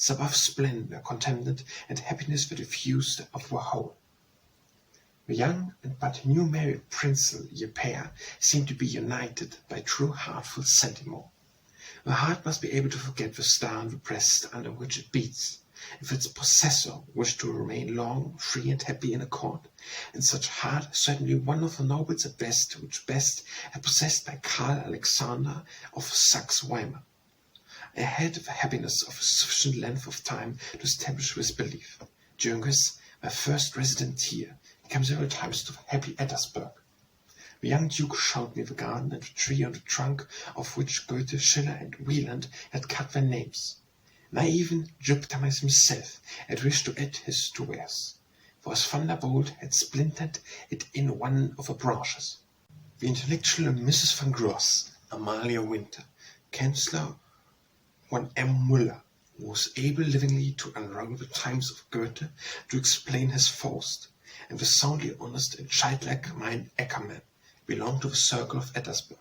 Above splendor, contented, and happiness were diffused over the whole. The young and but new married princely pair seemed to be united by true heartful sentiment. The heart must be able to forget the star in the breast under which it beats, if its possessor wished to remain long, free and happy in accord, and such heart certainly one of the nobles at best, which best had possessed by Karl Alexander of Saxe-Weimar. I had the happiness of a sufficient length of time to establish this belief. During this, my first residence here, I came several times to the happy Ettersburg. The young duke showed me the garden and the tree on the trunk of which Goethe, Schiller, and Wieland had cut their names. And I even, Jupiter myself, had wished to add his to theirs, for his thunderbolt had splintered it in one of the branches. The intellectual Mrs. van Gross, Amalia Winter, Chancellor von M. Müller, was able livingly to unravel the times of Goethe, to explain his Faust, and the soundly honest and childlike mind Eckermann belonged to the circle of Ettersburg.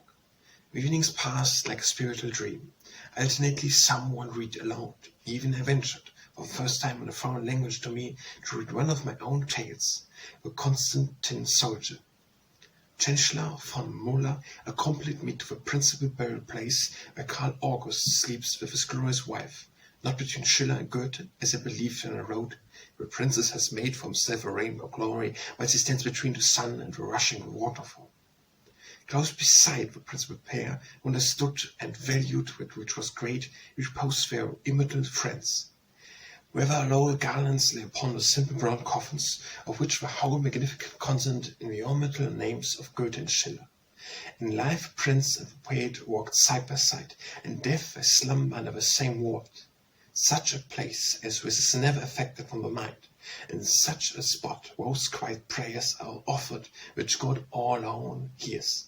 Evenings passed like a spiritual dream. Alternately, someone read aloud. Even I ventured, for the first time in a foreign language to me, to read one of my own tales, The Constantine Soldier. Chancellor von Muller accompanied me to the principal burial place where Karl August sleeps with his glorious wife, not between Schiller and Goethe, as I believed when I wrote, the princess has made for himself a reign of glory, while he stands between the sun and the rushing waterfall. Close beside the principal pair, who understood and valued that which was great, reposed their immortal friends. Whether laurel garlands lay upon the simple brown coffins, of which the whole magnificent consonant in the immortal names of Goethe and Schiller. In life, the prince and the poet walked side by side, in death they slumber under the same wall. Such a place as this is never affected from the mind. In such a spot most quiet prayers are offered, which God all alone hears.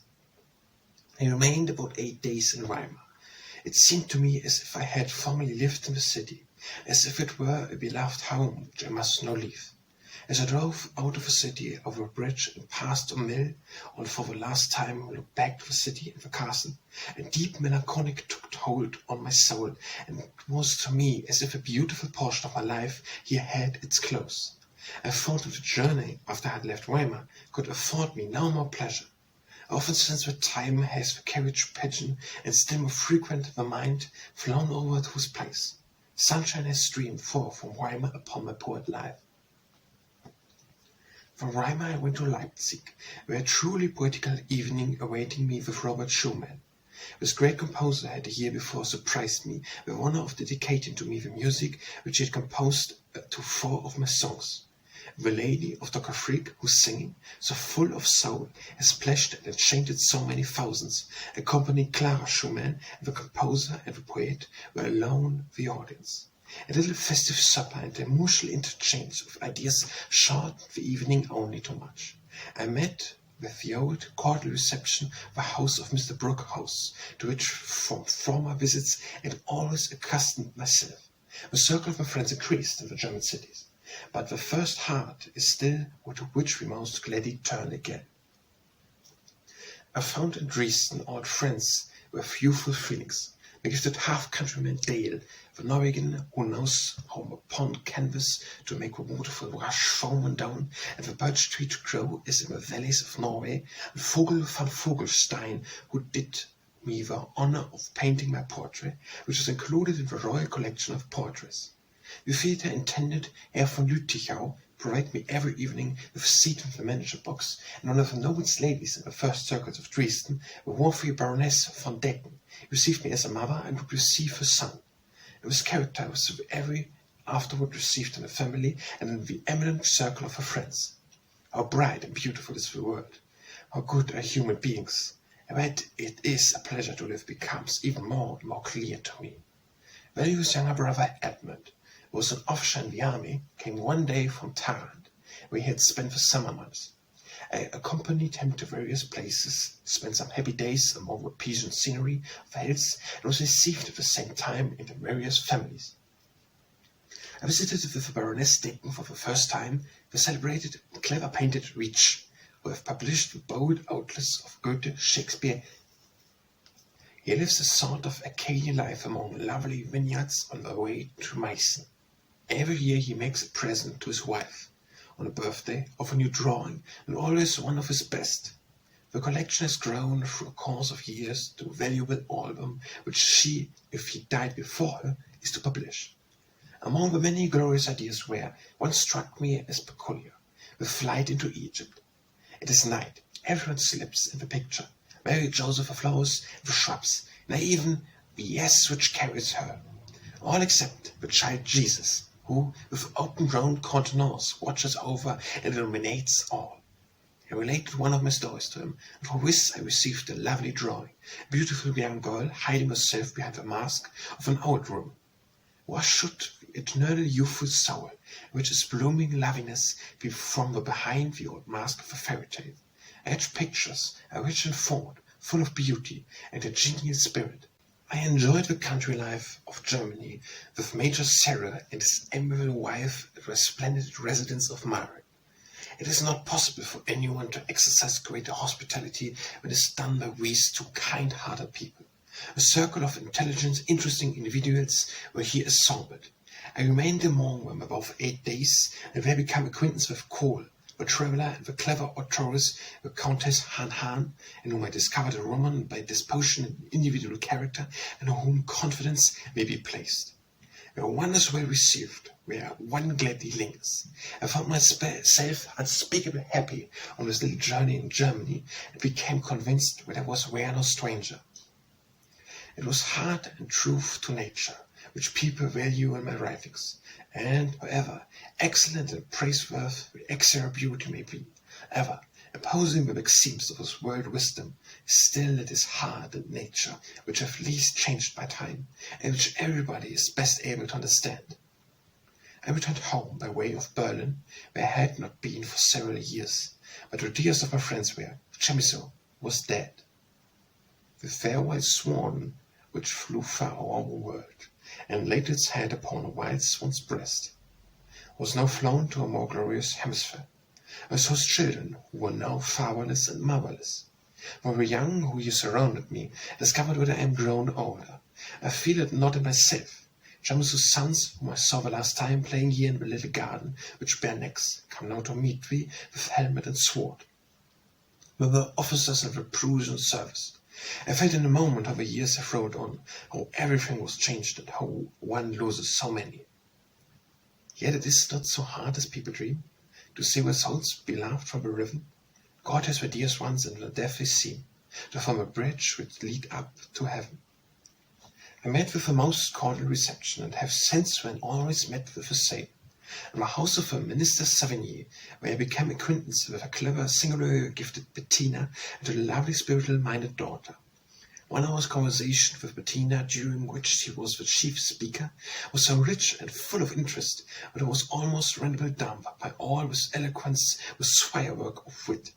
I remained about 8 days in Weimar. It seemed to me as if I had formerly lived in the city, as if it were a beloved home which I must now leave. As I drove out of the city over a bridge and passed a mill, and for the last time looked back to the city and the castle, a deep melancholy took hold on my soul, and it was to me as if a beautiful portion of my life here had its close. I thought that the journey, after I had left Weimar, could afford me no more pleasure. Often since that time has the carriage pigeon, and still more frequent the mind, flown over to this place. Sunshine has streamed forth from Weimar upon my poet life. From Weimar I went to Leipzig, where a truly poetical evening awaiting me with Robert Schumann. This great composer had a year before surprised me with the honor of dedicating to me the music which he had composed to 4 of my songs. The lady of Dr. Freak, whose singing, so full of soul, has splashed and enchanted so many thousands, accompanied Clara Schumann, and the composer and the poet were alone the audience. A little festive supper and a mutual interchange of ideas shortened the evening only too much. I met with the old cordial reception the house of Mr. Brookhouse, to which from former visits I had always accustomed myself. The circle of my friends increased in the German cities, but the first heart is still to which we most gladly turn again. I found in Dresden old friends with youthful feelings, the gifted half-countryman Dale, the Norwegian who knows how upon canvas to make a waterfall rush foaming down, and the birch tree to grow as in the valleys of Norway, and Vogel van Vogelstein, who did me the honor of painting my portrait, which is included in the Royal Collection of Portraits. The theatre intended Herr von Lüttichau provide me every evening with a seat in the manager box, and one of the noblest ladies in the first circles of Dresden, the worthy Baroness von Decken, received me as a mother and would receive her son. It was character was every afterward received in the family and in the eminent circle of her friends. How bright and beautiful is the world! How good are human beings! But it is a pleasure to live becomes even more and more clear to me. Value's younger brother Edmund, who was an officer in the army, came one day from Tarrant, where he had spent the summer months. I accompanied him to various places, spent some happy days among the peasant scenery of the hills, and was received at the same time into various families. I visited with the Baroness Decken for the first time the celebrated and clever painted Reach, who have published the bold outlets of Goethe, Shakespeare. He lives a sort of Acadian life among lovely vineyards on the way to Meissen. Every year he makes a present to his wife, on a birthday, of a new drawing, and always one of his best. The collection has grown through a course of years to a valuable album, which she, if he died before her, is to publish. Among the many glorious ideas were, one struck me as peculiar, the flight into Egypt. It is night, everyone sleeps in the picture. Mary Joseph of flowers, the shrubs, and even the yes which carries her. All except the child Jesus, who, with open-round countenance, watches over and illuminates all. I related one of my stories to him, and for this I received a lovely drawing, a beautiful young girl hiding herself behind the mask of an old room. Why should the eternal youthful soul, which is blooming loveliness, be from the behind the old mask of a fairy tale? Edge pictures are rich in thought, full of beauty and a genial spirit. I enjoyed the country life of Germany with Major Serra and his amiable wife at the splendid residence of Marek. It is not possible for anyone to exercise greater hospitality when it is done by these two kind-hearted people. A circle of intelligent, interesting individuals were here assembled. I remained among them about 8 days, and there became acquaintance with Cole, the traveller, and the clever authoress, the Countess Han, in whom I discovered a woman by disposition and individual character, and on whom confidence may be placed. They were wonders well received, where one gladly lingers. I found myself unspeakably happy on this little journey in Germany, and became convinced that I was where no stranger. It was heart and truth to nature, which people value in my writings, and, however excellent and praiseworthy the exterior beauty may be, ever opposing the maxims of this world wisdom, still it is heart and nature which have least changed by time, and which everybody is best able to understand. I returned home by way of Berlin, where I had not been for several years, but the dearest of my friends were, Chamisso, was dead. The fair white swan, which flew far over the world, and laid its head upon a wild swan's breast, was now flown to a more glorious hemisphere. I saw children who were now fatherless and motherless. While the young who here surrounded me discovered that I am grown older. I feel it not in myself. Chamisso's sons, whom I saw the last time playing here in the little garden, which bare necks, come now to meet me with helmet and sword. We were officers of the Prussian service. I felt in a moment how the years have rolled on, how everything was changed, and how one loses so many. Yet it is not so hard as people dream, to see their souls beloved from the river. God has the dearest ones in the deathly scene, to form a bridge which lead up to heaven. I met with a most cordial reception, and have since then always met with the same. In the house of a minister Savigny, where I became acquaintance with a clever, singularly gifted Bettina and a lovely, spiritual-minded daughter. 1 hour's conversation with Bettina, during which she was the chief speaker, was so rich and full of interest that I was almost rendered dumb by all this eloquence, this firework of wit.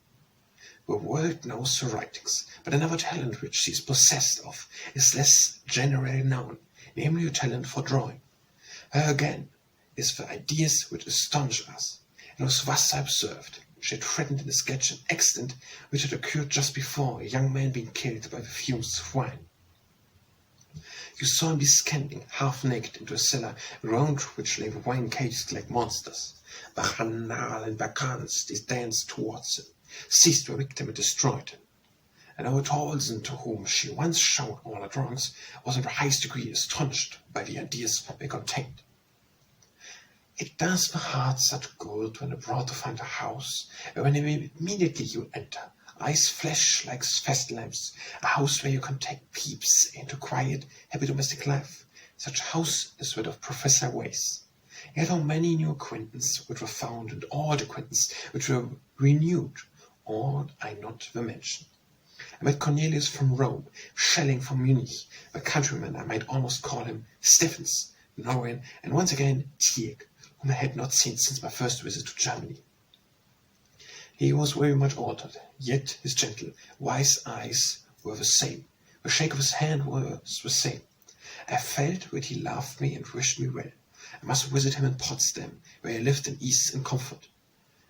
The world knows her writings, but another talent which she is possessed of is less generally known, namely a talent for drawing. Her again is the ideas which astonish us. It was thus I observed. She had threatened in a sketch an accident which had occurred just before, a young man being killed by the fumes of wine. You saw him descending, half naked, into a cellar, around which lay the wine cases like monsters. Bacchanal and bacchanals danced towards him, seized the victim and destroyed him. And our Torvaldsen, to whom she once showed all her drawings, was in the highest degree astonished by the ideas they contained. It does the heart such good when abroad to find a house, where when immediately you enter, eyes flash like fast lamps, a house where you can take peeps into quiet, happy domestic life. Such a house is that of Professor Wace. Yet how many new acquaintances which were found, and all the acquaintances which were renewed, ought I not to mention. I met Cornelius from Rome, Schelling from Munich, a countryman, I might almost call him Stephens, Norway, and once again Tieck, whom I had not seen since my first visit to Germany. He was very much altered, yet his gentle, wise eyes were the same. The shake of his hand was the same. I felt that he loved me and wished me well. I must visit him in Potsdam, where he lived in ease and comfort.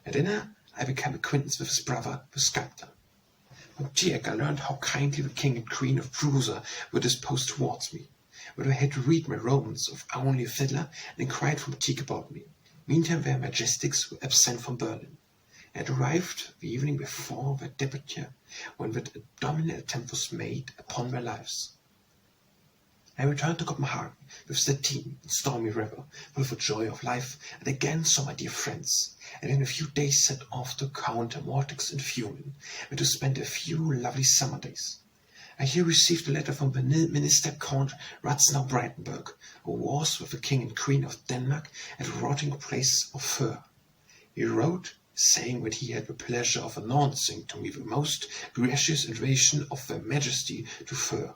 At dinner I became acquaintance with his brother, the sculptor. From Tieck I learned how kindly the king and queen of Prussia were disposed towards me. But I had to read my romance of Only a Fiddler, and inquired from Tieck about me. Meantime their majestics were absent from Berlin. I had arrived the evening before their departure, when that abominable attempt was made upon their lives. I returned to Copenhagen with Stettin and Stormy River, full of the joy of life, and again saw my dear friends, and in a few days set off to Count Mortix in Funen, where to spend a few lovely summer days. I here received a letter from the Minister Count Ratzenau-Breitenberg, who was with the King and Queen of Denmark at the rotting place of Fur. He wrote, saying that he had the pleasure of announcing to me the most gracious invitation of their Majesty to Fur.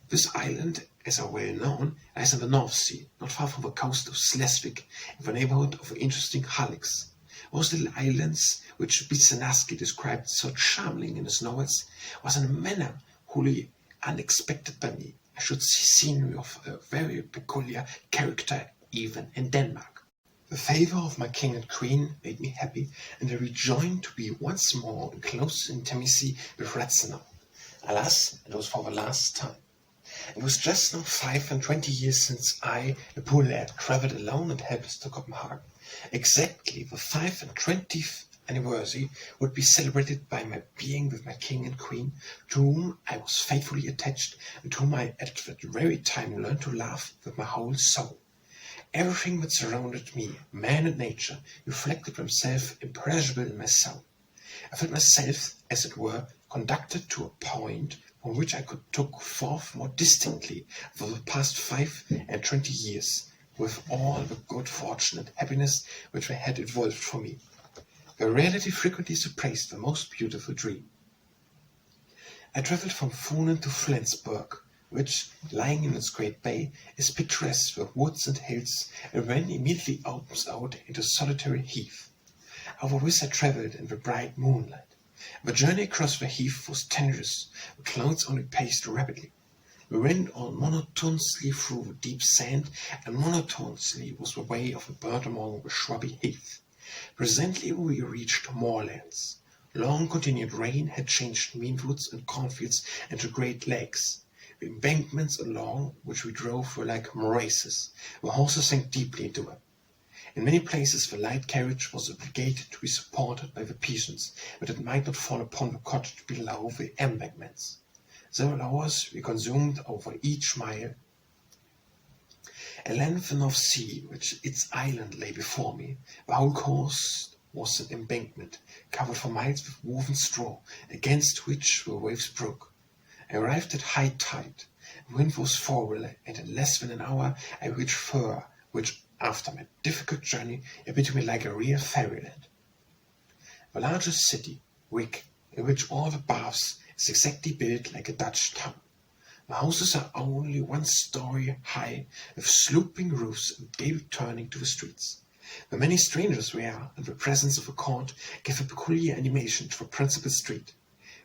This island, as are well known, lies in the North Sea, not far from the coast of Schleswig, in the neighborhood of the interesting Hallex. Those little islands, which Bizenaski described so charmingly in his novels, was in a manner wholly unexpected by me. I should see scenery of a very peculiar character even in Denmark. The favour of my king and queen made me happy, and I rejoiced to be once more in close intimacy with Ratzenau. Alas, it was for the last time. It was just now 25 years since I, a poor lad, travelled alone and helpless to Copenhagen. Exactly the 25th anniversary would be celebrated by my being with my king and queen, to whom I was faithfully attached, and whom I at that very time learned to love with my whole soul. Everything that surrounded me, man and nature, reflected themselves imperishable in my soul. I felt myself, as it were, conducted to a point from which I could look forth more distinctly for the past 25 years, with all the good fortune and happiness which they had evolved for me. The reality frequently surpassed the most beautiful dream. I travelled from Funen to Flensburg, which, lying in its great bay, is picturesque with woods and hills, and then immediately opens out into solitary heath. Over this I travelled in the bright moonlight. The journey across the heath was tenuous, the clouds only passed rapidly. We went on monotonously through the deep sand, and monotonously was the way of a bird among the shrubby heath. Presently we reached moorlands. Long continued rain had changed meadwoods and cornfields into great lakes. The embankments along which we drove were like morasses. The horses sank deeply into them. In many places the light carriage was obligated to be supported by the peasants, that it might not fall upon the cottage below the embankments. Several hours we consumed over each mile. A length of sea, which its island lay before me. The whole course was an embankment, covered for miles with woven straw, against which the waves broke. I arrived at high tide. The wind was favorable, and in less than an hour I reached Föhr, which, after my difficult journey, appeared to me like a real fairyland. The largest city, Wick, in which all the baths, is exactly built like a Dutch town. The houses are only 1 story high, with sloping roofs and gable turning to the streets. The many strangers there, and the presence of a court, gave a peculiar animation to the principal street.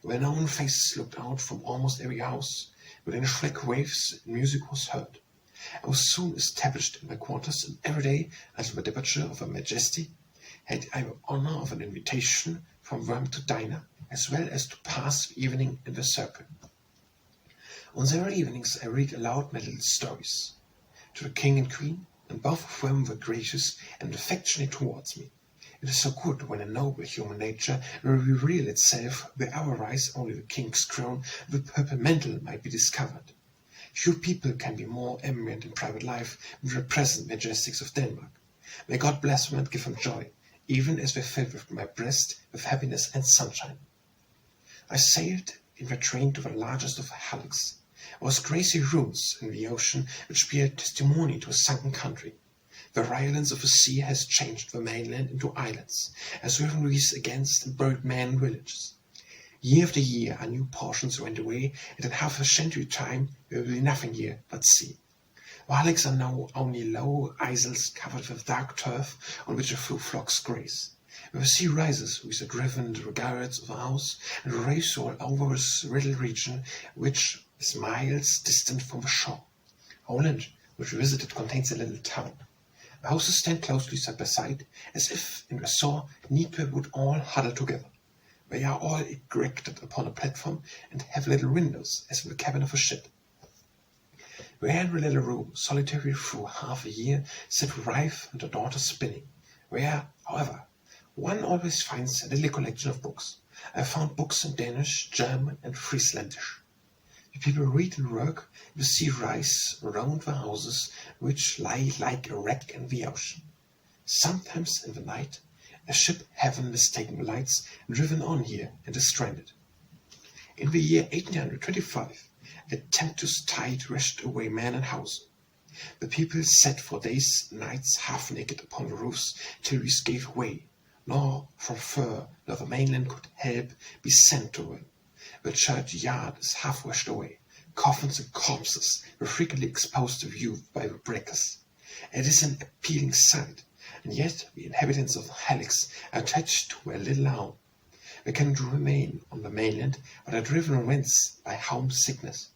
Well-known faces looked out from almost every house. Within fleck waves, music was heard. I was soon established in my quarters, and every day, until the departure of Her Majesty, had I the honour of an invitation from them to dine, as well as to pass the evening in the circle. On several evenings I read aloud my little stories to the king and queen, and both of them were gracious and affectionate towards me. It is so good when a noble human nature will reveal itself, where otherwise only the king's crown, the purple mantle, might be discovered. Few people can be more eminent in private life than the present majestics of Denmark. May God bless them and give them joy, even as they filled with my breast with happiness and sunshine. I sailed in the train to the largest of the hulks. There was grassy ruins in the ocean which bear testimony to a sunken country. The violence of the sea has changed the mainland into islands, has driven reefs against and buried men in villages. Year after year our new portions went away, and in half a century time there will be nothing here but sea. The hulks are now only low isles covered with dark turf on which a few flocks graze. When the sea rises, we are driven into the garrets of the house, and race all over this little region which is miles distant from the shore. Holland, which we visited, contains a little town. The houses stand closely side by side, as if in the saw neatly would all huddle together. They are all erected upon a platform, and have little windows, as in the cabin of a ship. There in the little room, solitary through half a year, sit the wife and her daughter spinning. There, however, one always finds a little collection of books. I found books in Danish, German, and Frieslandish. The people read and work. The sea rise around the houses, which lie like a wreck in the ocean. Sometimes in the night, a ship having mistaken the lights, driven on here and is stranded. In the year 1825, a tempestuous tide rushed away man and house. The people sat for days and nights half naked upon the roofs till we gave way, nor from Föhr nor the mainland could help be sent to them. The churchyard is half washed away. Coffins and corpses were frequently exposed to view by the breakers. It is an appealing sight, and yet the inhabitants of the Helix are attached to a little home. They cannot remain on the mainland, but are driven thence by homesickness.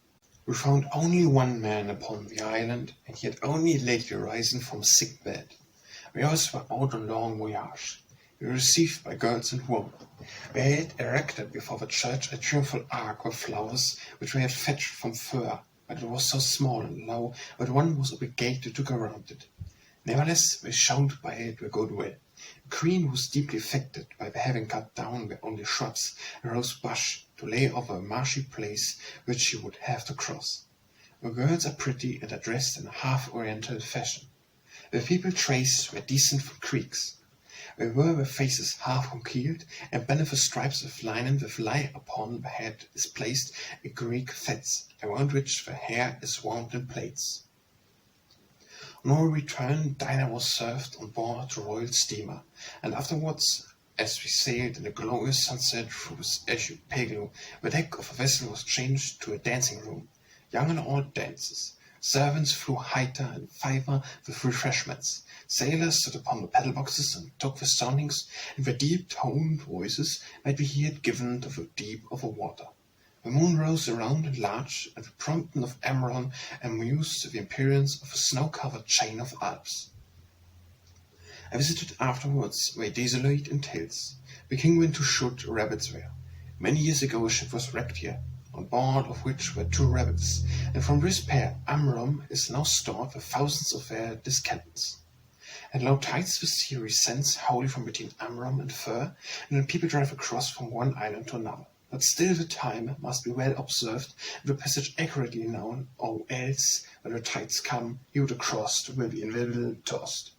We found only one man upon the island, and he had only lately risen from sick bed. We always were out on long voyage. We were received by girls and women. We had erected before the church a triumphal arch of flowers which we had fetched from Föhr, but it was so small and low that one was obligated to go round it. Nevertheless, we showed by it a good will. The queen was deeply affected by the having cut down the only shrubs and rose bush to lay over a marshy place which she would have to cross. The girls are pretty and are dressed in a half-oriental fashion. The people traced were decent from creeks. They wore their faces half concealed, and beneath the stripes of linen that lie upon the head is placed a Greek fez, around which the hair is wound in plaits. On our return, dinner was served on board the royal steamer, and afterwards, as we sailed in the glorious sunset through the archipelago, the deck of the vessel was changed to a dancing room. Young and old dances. Servants flew heighter and fiver with refreshments. Sailors stood upon the paddle boxes and took the soundings, and their deep-toned voices might be heard given to the deep of the water. The moon rose round and large, and the promontory of Andersen amused the appearance of a snow-covered chain of Alps. I visited afterwards the desolate entails. The king went to shoot rabbits there. Many years ago a ship was wrecked here, on board of which were 2 rabbits, and from this pair Amrum is now stored with thousands of their descendants. At low tides the sea resents wholly from between Amrum and Föhr, and when people drive across from one island to another. But still the time must be well observed, and the passage accurately known, or else, when the tides come, he who crossed will be invariably tossed.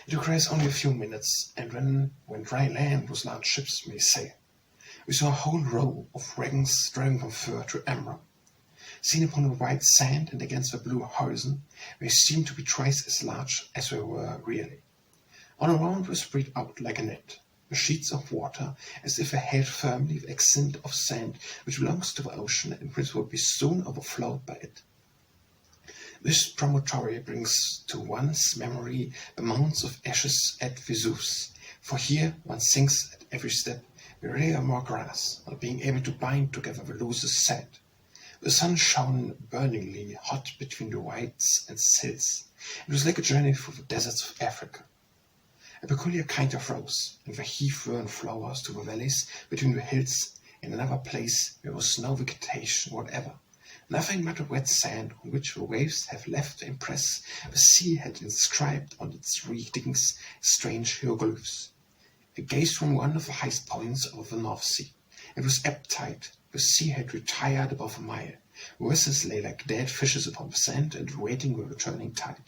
It requires only a few minutes, and when dry land with large ships may sail. We saw a whole row of wagons driving from Föhr to Amrum. Seen upon the white sand and against the blue horizon, they seemed to be twice as large as they were really. All around were spread out like a net, the sheets of water, as if they held firmly the extent of sand which belongs to the ocean and which would be soon overflowed by it. This promontory brings to one's memory the mounds of ashes at Vesuvius, for here one sinks at every step. We rear more grass, not being able to bind together the loosest sand. The sun shone burningly hot between the whites and sills. It was like a journey through the deserts of Africa. A peculiar kind of rose, and the heath-fern flowers to the valleys between the hills. In another place there was no vegetation whatever, nothing but a wet sand on which the waves have left the impress the sea had inscribed on its reedings strange hieroglyphs. I gazed from one of the highest points of the North Sea. It was ebb tide. The sea had retired above a mile. The vessels lay like dead fishes upon the sand and waiting the returning tide.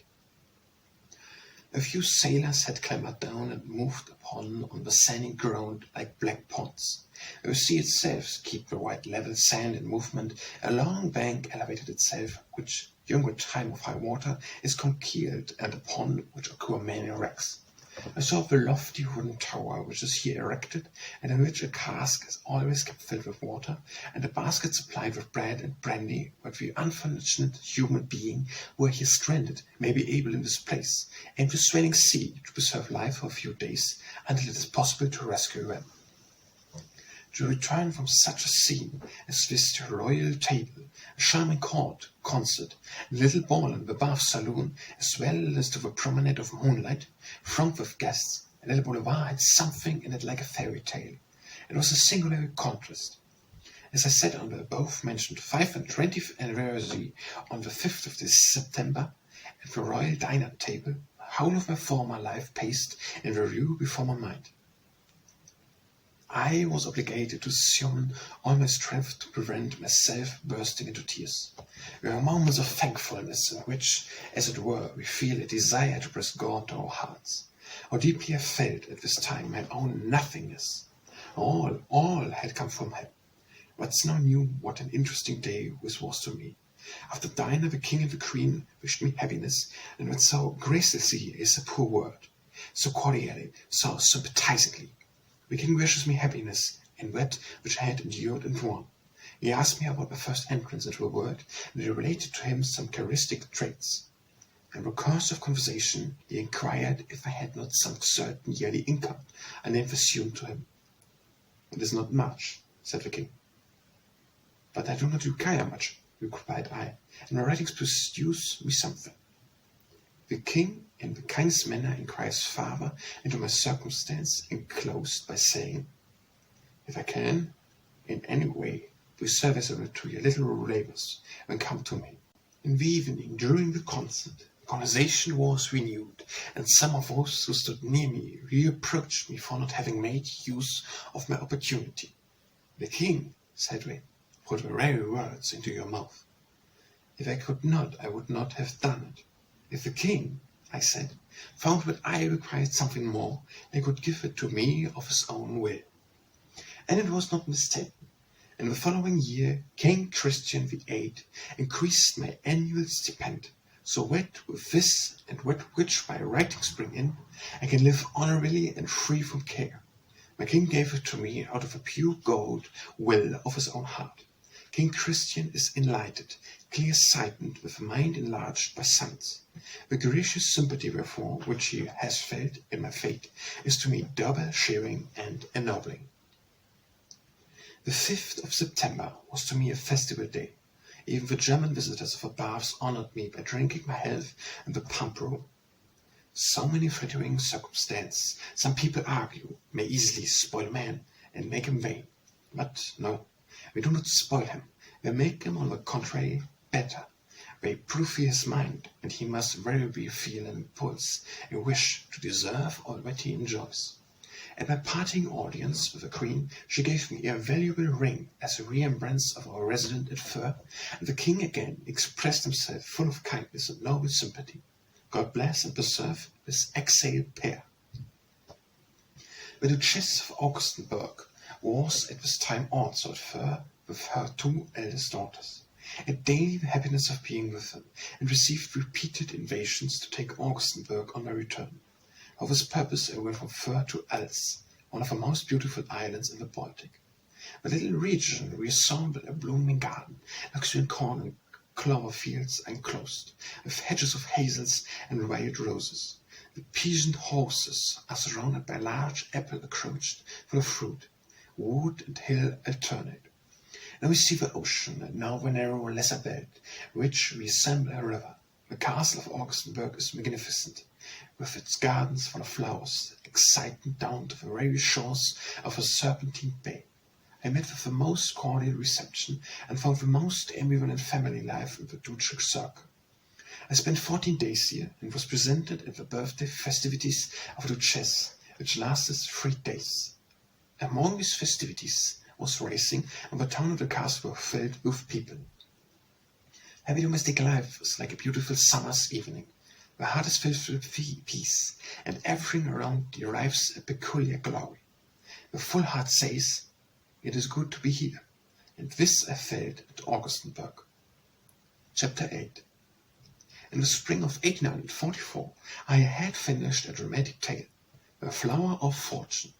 A few sailors had clambered down and moved upon on the sandy ground like black ponds. The sea itself kept the white level sand in movement. A long bank elevated itself, which, during the time of high water, is concealed, and upon which occur many wrecks. I saw the lofty wooden tower which is here erected, and in which a cask is always kept filled with water, and a basket supplied with bread and brandy, but the unfortunate human being who are here stranded may be able in this place, and the swelling sea, to preserve life for a few days, until it is possible to rescue them. To return from such a scene as this to a royal table, a charming court, concert, a little ball in the bath saloon, as well as to the promenade of moonlight, thronged with guests, a little boulevard had something in it like a fairy tale. It was a singular contrast. As I sat on the above-mentioned 25th anniversary on the 5th of this September, at the royal dinner table, the whole of my former life passed in review before my mind. I was obligated to summon all my strength to prevent myself bursting into tears. There are moments of thankfulness in which, as it were, we feel a desire to press God to our hearts. How deeply I felt at this time my own nothingness. All had come from Him. But now knew what an interesting day this was to me. After dinner, the king and the queen wished me happiness, and with so graciously is a poor word, so cordially, so sympathizingly. The king wishes me happiness in that which I had endured and won. He asked me about my first entrance into the world, and I related to him some characteristic traits. In the course of conversation, he inquired if I had not some certain yearly income, and then assumed to him. "It is not much," said the king. "But I do not require much," replied I, "and my writings produce me something." The king, in the kindest manner, inquires farther into my circumstance, enclosed by saying, "If I can, in any way, be serviceable to your little labours, then come to me." In the evening, during the concert, the conversation was renewed, and some of those who stood near me reproached me for not having made use of my opportunity. "The king," said they, "put the very words into your mouth. If I could not, I would not have done it. If the king," I said, "found that I required something more, he could give it to me of his own will." And it was not mistaken. In the following year, King Christian VIII increased my annual stipend, so that with this and with which my writings bring in, I can live honorably and free from care. My king gave it to me out of the pure gold will of his own heart. King Christian is enlightened, clear-sighted, with a mind enlarged by science. The gracious sympathy, therefore, which he has felt in my fate, is to me double cheering and ennobling. The 5th of September was to me a festival day. Even the German visitors of the baths honored me by drinking my health in the pump room. So many flattering circumstances, some people argue, may easily spoil a man and make him vain. But no, we do not spoil him, we make him, on the contrary, better. We proof his mind, and he must invariably feel an impulse, a wish to deserve all that he enjoys. At my parting audience with the Queen, she gave me a valuable ring as a remembrance of our residence at Fur, and the King again expressed himself full of kindness and noble sympathy. God bless and preserve this exiled pair. The Duchess of Augustenburg was at this time also at Fur with her 2 eldest daughters. Had daily the happiness of being with them, and received repeated invitations to take Augustenburg on my return. For this purpose I went from Fur to Als, one of the most beautiful islands in the Baltic. The little region resembled a blooming garden, luxuriant corn and clover fields enclosed, with hedges of hazels and wild roses. The peasant houses are surrounded by large apple orchards full of fruit. Wood and hill alternate. Now we see the ocean, and now the narrow lesser belt, which resembles a river. The castle of Augustenburg is magnificent, with its gardens full of flowers, exciting down to the very shores of the Serpentine Bay. I met with the most cordial reception, and found the most amiable family life in the ducal circle. I spent 14 days here, and was presented at the birthday festivities of the Duchess, which lasted 3 days. Among these festivities was racing, and the town and the castle were filled with people. Happy domestic life is like a beautiful summer's evening. The heart is filled with peace, and everything around derives a peculiar glory. The full heart says, "It is good to be here," and this I felt at Augustenburg. Chapter 8. In the spring of 1844 I had finished a dramatic tale, The Flower of Fortune.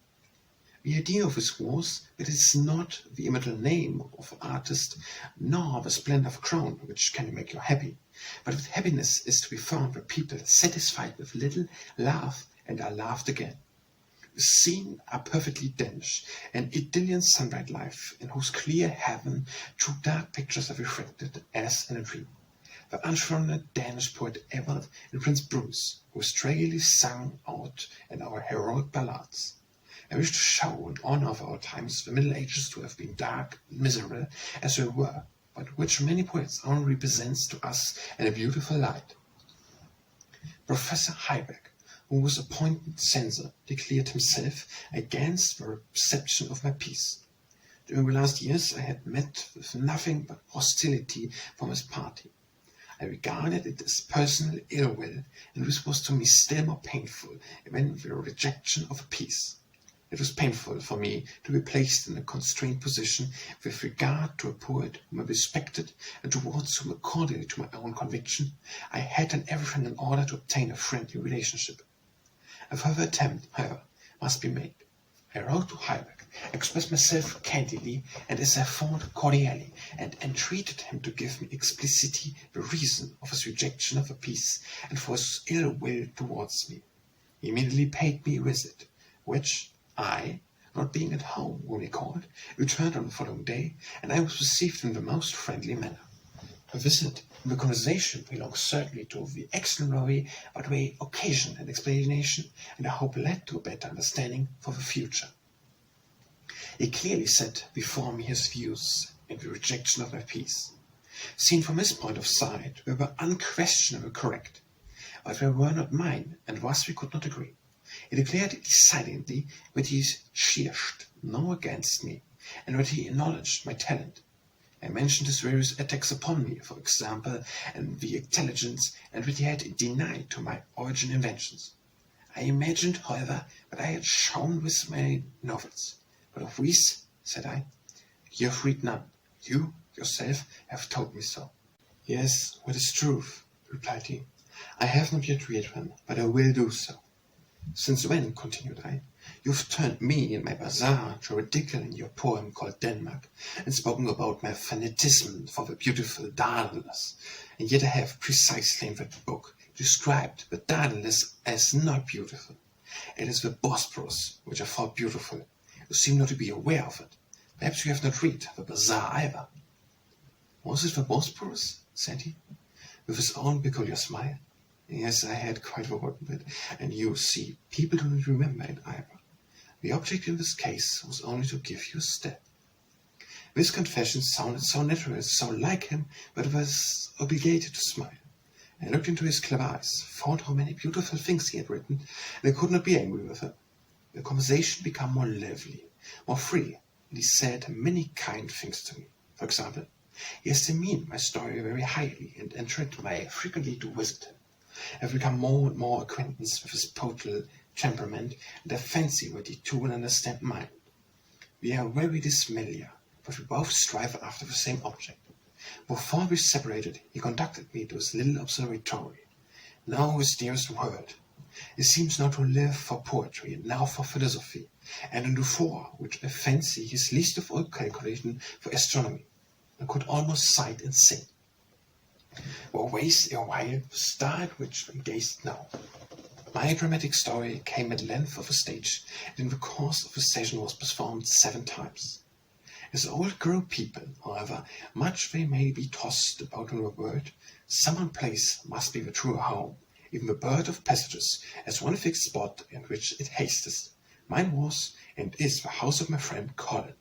The idea of this was that it is not the immortal name of an artist, nor the splendor of a crown which can make you happy, but that happiness is to be found where people satisfied with little laugh and are laughed again. The scene are perfectly Danish, an idyllian sunbright life, in whose clear heaven 2 dark pictures are reflected as in a dream. The unfortunate Danish poet Evert and Prince Bruce, who strangely sung out in our heroic ballads. I wish to show in honor of our times the Middle Ages to have been dark and miserable as they were, but which many poets only represents to us in a beautiful light. Professor Heiberg, who was appointed censor, declared himself against the reception of my piece. During the last years I had met with nothing but hostility from his party. I regarded it as personal ill will, and this was to me still more painful than the rejection of a piece. It was painful for me to be placed in a constrained position with regard to a poet whom I respected, and towards whom, according to my own conviction, I had done everything in order to obtain a friendly relationship. A further attempt, however, must be made. I wrote to Heiberg, expressed myself candidly and as I thought cordially, and entreated him to give me explicitly the reason of his rejection of a piece and for his ill will towards me. He immediately paid me a visit, which I, not being at home when he called, returned on the following day, and I was received in the most friendly manner. A visit and the conversation belongs certainly to the extraordinary but very occasion and explanation, and I hope led to a better understanding for the future. He clearly set before me his views and the rejection of my piece. Seen from his point of sight, they were unquestionably correct, but they were not mine, and thus we could not agree. He declared decidedly that he cherched no against me, and that he acknowledged my talent. I mentioned his various attacks upon me, for example, and the intelligence, and that he had denied to my origin inventions. I imagined, however, that I had shown with my novels. But of these, said I, you have read none. You, yourself, have told me so. Yes, what is truth, replied he. I have not yet read them, but I will do so. Since when, continued I, you have turned me and my bazaar to ridicule in your poem called Denmark, and spoken about my fanatism for the beautiful Dardanelles, and yet I have precisely in that book described the Dardanelles as not beautiful. It is the Bosporus which I thought beautiful. You seem not to be aware of it. Perhaps you have not read the bazaar either. Was it the Bosporus? Said he, with his own peculiar smile. Yes, I had quite forgotten it, and you see, people do not remember it either. The object in this case was only to give you a step. This confession sounded so natural, so like him, that I was obligated to smile. I looked into his clever eyes, thought how many beautiful things he had written, and I could not be angry with him. The conversation became more lively, more free, and he said many kind things to me. For example, he esteemed my story very highly, and entreated me frequently to visit him. I have become more and more acquainted with his poetical temperament, and I fancy that he too will understand mine. We are very dissimilar, but we both strive after the same object. Before we separated, he conducted me to his little observatory. Now his dearest word. He seems now to live for poetry, and now for philosophy, and in Dufour, which I fancy is least of all calculated for astronomy. I could almost cite and sing. Or waste a while the star at which we gazed now. My dramatic story came at length of a stage, and in the course of the session was performed 7 times. As old grown people, however much they may be tossed about in the world, some one place must be the true home, even the bird of passages, as one fixed spot in which it hasteth. Mine was, and is, the house of my friend Colin.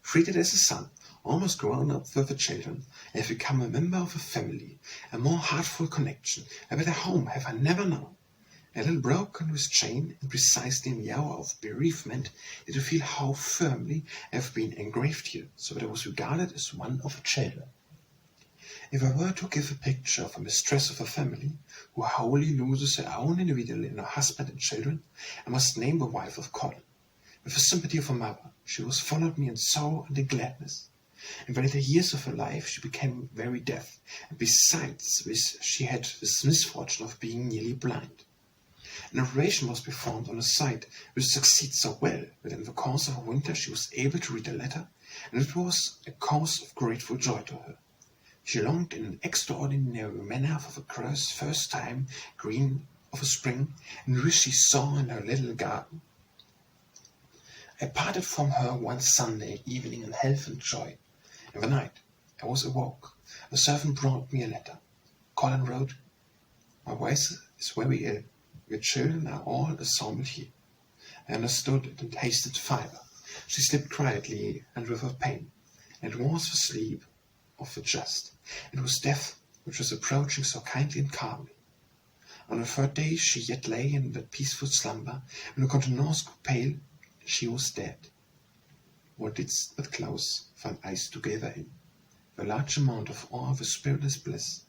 Treated as a son, almost grown up with the children, I have become a member of a family, a more heartful connection, a better home have I never known. A little broken with chain, and precisely in the hour of bereavement, did I feel how firmly I have been engraved here, so that I was regarded as one of the children. If I were to give a picture of a mistress of a family, who wholly loses her own individuality in her husband and children, I must name the wife of Colin. With the sympathy of a mother, she was followed me in sorrow and in gladness. In the later years of her life she became very deaf, and besides this she had this misfortune of being nearly blind. An operation was performed on her sight, which succeeded so well that in the course of a winter she was able to read a letter, and it was a cause of grateful joy to her. She longed in an extraordinary manner for the first time green of a spring, in which she saw in her little garden. I parted from her one Sunday evening in health and joy. In the night I was awoke. A servant brought me a letter. Colin wrote, "My wife is very ill. Your children are all assembled here." I understood it and hasted fiber. She slept quietly and without pain, and it was the sleep of the just. It was death which was approaching so kindly and calmly. On the 3rd day she yet lay in that peaceful slumber, when her countenance grew pale, and she was dead. What didst but close thine eyes together in the large amount of all the spiritless bliss?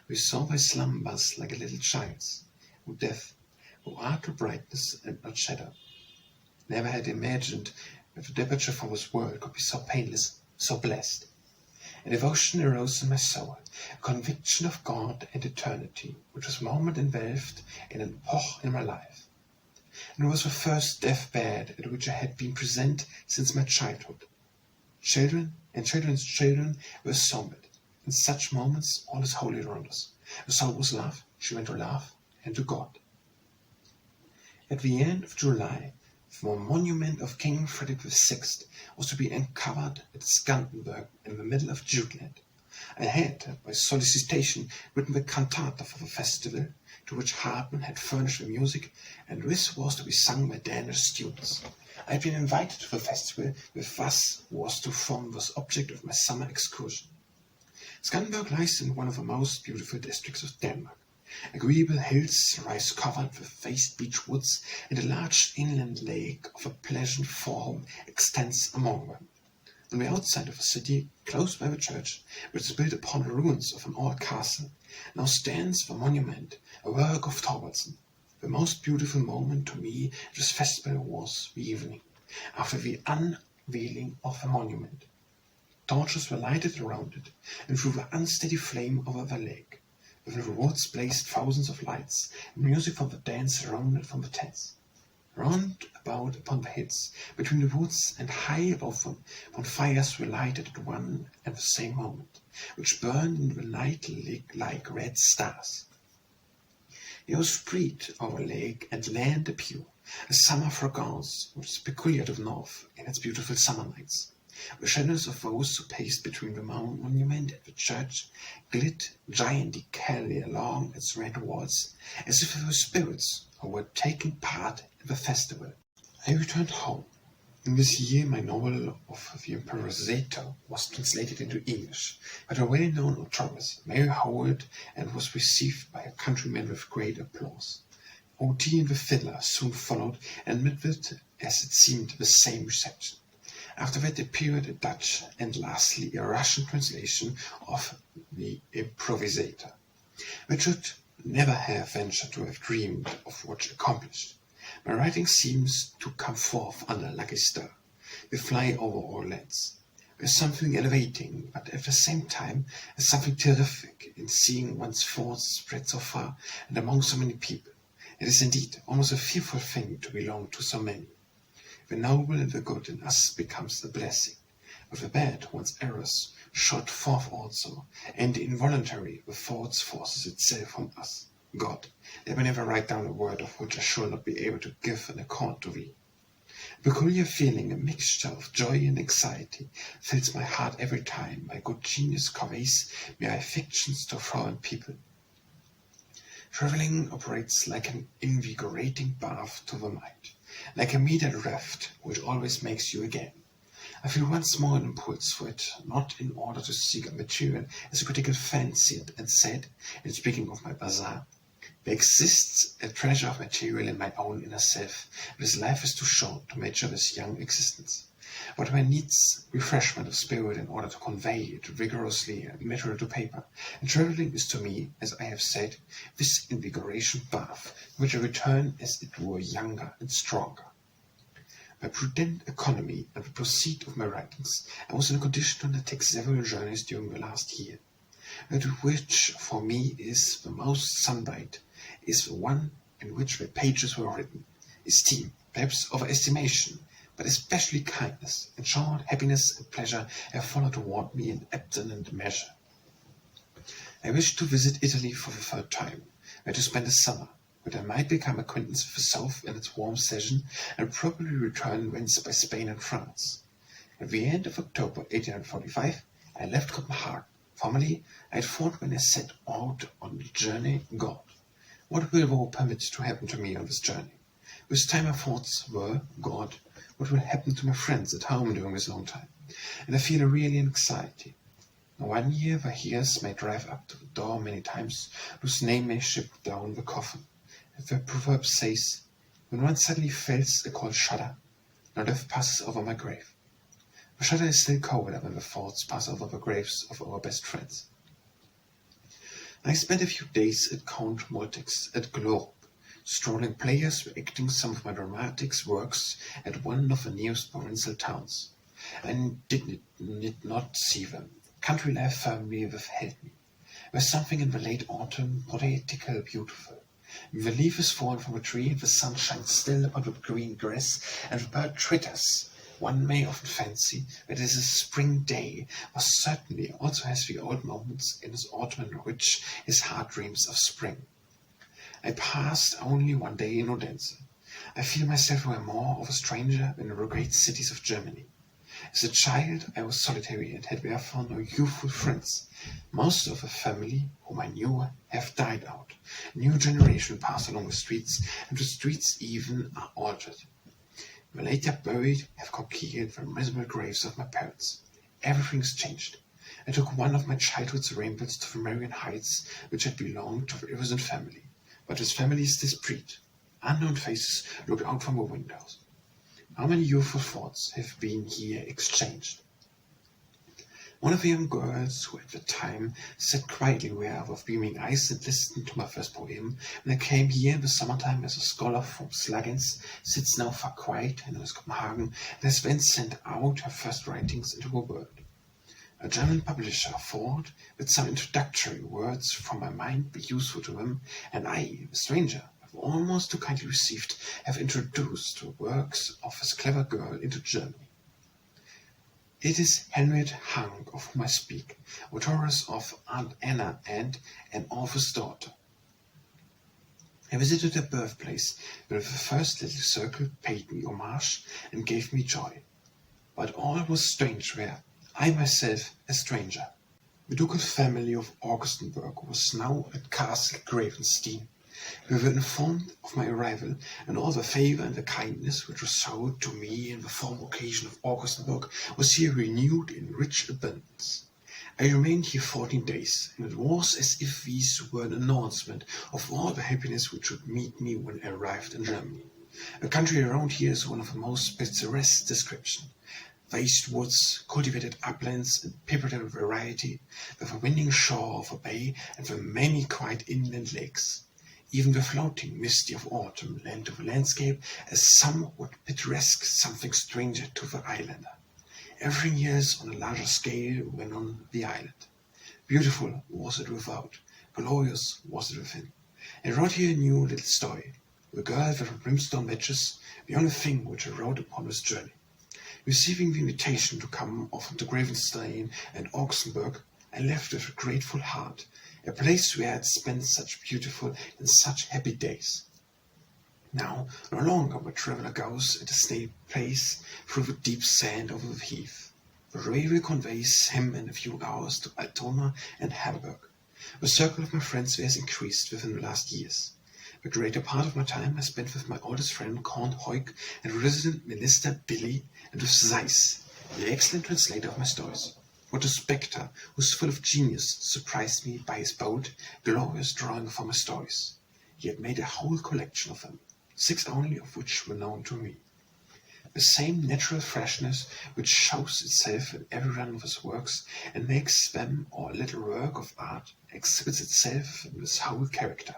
We saw thy slumbers like a little child's, O death, who art to brightness and not shadow. Never had imagined that the departure from this world could be so painless, so blessed. A devotion arose in my soul, a conviction of God and eternity, which was moment enveloped in an epoch in my life. And it was the first death-bed at which I had been present since my childhood. Children and children's children were assembled. In such moments all is holy around us. The soul was love, she went to love and to God. At the end of July, the monument of King Frederick VI was to be uncovered at Skandenberg in the middle of Jutland. I had, by solicitation, written the cantata for the festival, to which Hartmann had furnished the music, and this was to be sung by Danish students. I had been invited to the festival with thus was to form the object of my summer excursion. Skanderborg lies in one of the most beautiful districts of Denmark. Agreeable hills rise covered with vast beech woods, and a large inland lake of a pleasant form extends among them. On the outside of the city, close by the church, which is built upon the ruins of an old castle, now stands the monument, a work of Thorvaldsen. The most beautiful moment to me at this festival was the evening, after the unveiling of the monument. Torches were lighted around it, and through the unsteady flame over the lake. Within the woods blazed thousands of lights, and music from the dance sounded from the tents. Round about upon the hills, between the woods and high above them, bonfires were lighted at one and the same moment, which burned in the night like red stars. It was spread over lake and land appear, a summer fragrance which is peculiar to the north in its beautiful summer nights. The shadows of those who paced between the monument and the church glid gigantically along its red walls, as if they were spirits who were taking part in the festival. I returned home. In this year my novel of the Improvisator was translated into English by a well-known authoress, Mary Howard, and was received by her countrymen with great applause. O.T. and the Fiddler soon followed, and met with, as it seemed, the same reception. After that appeared a Dutch and lastly a Russian translation of the Improvisator, which would never have ventured to have dreamed of what accomplished. My writing seems to come forth under a lucky star. We fly over all lands. There is something elevating, but at the same time there's something terrific in seeing one's thoughts spread so far and among so many people. It is indeed almost a fearful thing to belong to so many. The noble and the good in us becomes a blessing. With the bad, one's errors shot forth also, and involuntarily the thoughts forces itself from us. God, let me never write down a word of which I shall not be able to give an account to thee. A peculiar feeling, a mixture of joy and anxiety, fills my heart every time my good genius conveys my affections to foreign people. Travelling operates like an invigorating bath to the mind, like a meter raft which always makes you again. I feel once more an impulse for it, not in order to seek a material as a critical fancied and said, in speaking of my bazaar. There exists a treasure of material in my own inner self, and this life is too short to measure this young existence. What one needs refreshment of spirit in order to convey it vigorously and literally to paper, and travelling is to me, as I have said, this invigoration bath, in which I return as it were younger and stronger. By prudent economy and the proceed of my writings, I was in a condition to undertake several journeys during the last year. That which for me is the most sunlight is the one in which the pages were written. Esteem, perhaps overestimation, but especially kindness, in short, happiness and pleasure have followed toward me in abundant measure. I wished to visit Italy for the third time, where to spend the summer, that I might become acquainted with the south in its warm season, and probably return thence by Spain and France. At the end of October 1845, I left Copenhagen. Formerly, I had thought when I set out on the journey, God, what will thou permit to happen to me on this journey? This time my thoughts were, God, what will happen to my friends at home during this long time? And I feel a real anxiety. Now 1 year the hearers may drive up to the door many times, whose name may ship down the coffin. As the proverb says, when one suddenly feels a cold shudder, now death passes over my grave. The shudder is still colder when the thoughts pass over the graves of our best friends. I spent a few days at Count Moltke's at Glorup. Strolling players were acting some of my dramatic works at one of the nearest provincial towns. I did not see them. Country life firmly withheld me. There was something in the late autumn poetical beautiful. The leaf is fallen from a tree, and the sun shines still upon the green grass, and the bird twitters. One may often fancy that it is a spring day, but certainly also has the old moments in his autumn in which his heart dreams of spring. I passed only 1 day in Odense. I feel myself more of a stranger than in the great cities of Germany. As a child, I was solitary and had therefore no youthful friends. Most of the family whom I knew have died out. A new generation passed along the streets, and the streets even are altered. The later buried have concealed the miserable graves of my parents. Everything's changed. I took one of my childhood's rambles to the Marian Heights, which had belonged to the Andersen family, but this family is discreet. Unknown faces look out from the windows. How many youthful thoughts have been here exchanged? One of the young girls who at the time sat quietly where with beaming eyes and listened to my first poem when I came here in the summertime as a scholar from Slagens, sits now far quiet in Copenhagen and has then sent out her first writings into the world. A German publisher thought that some introductory words from my mind be useful to him, and I, a stranger, almost too kindly received, have introduced the works of this clever girl into Germany. It is Henriette Hang of whom I speak, authoress of Aunt Anna and An Author's Daughter. I visited her birthplace, where the first little circle paid me homage and gave me joy. But all was strange there, I myself a stranger. The ducal family of Augustenburg was now at Castle Gravenstein. We were informed of my arrival, and all the favour and the kindness which was showed to me in the former occasion of Augustenburg was here renewed in rich abundance. I remained here 14 days, and it was as if these were an announcement of all the happiness which would meet me when I arrived in Germany. The country around here is one of the most picturesque description. Vast woods, cultivated uplands, and picturesque variety, with a winding shore of a bay and the many quiet inland lakes. Even the floating misty of autumn lent to the landscape a somewhat picturesque something stranger to the islander. Everything here is on a larger scale than on the island. Beautiful was it without, glorious was it within. I wrote here a new little story. The girl with the brimstone matches, the only thing which I wrote upon this journey. Receiving the invitation to come often to Gravenstein and Augsburg, I left with a grateful heart, a place where I had spent such beautiful and such happy days. Now, no longer the traveller goes at a snail pace through the deep sand of the heath. The railway conveys him in a few hours to Altona and Hamburg. The circle of my friends there has increased within the last years. The greater part of my time I spent with my oldest friend Count Heuk and resident minister Billy, and with Zeiss, the excellent translator of my stories. What a spectre, who is full of genius, surprised me by his bold, glorious drawing of my stories. He had made a whole collection of them, 6 only of which were known to me. The same natural freshness which shows itself in every one of his works and makes them or a little work of art exhibits itself in his whole character.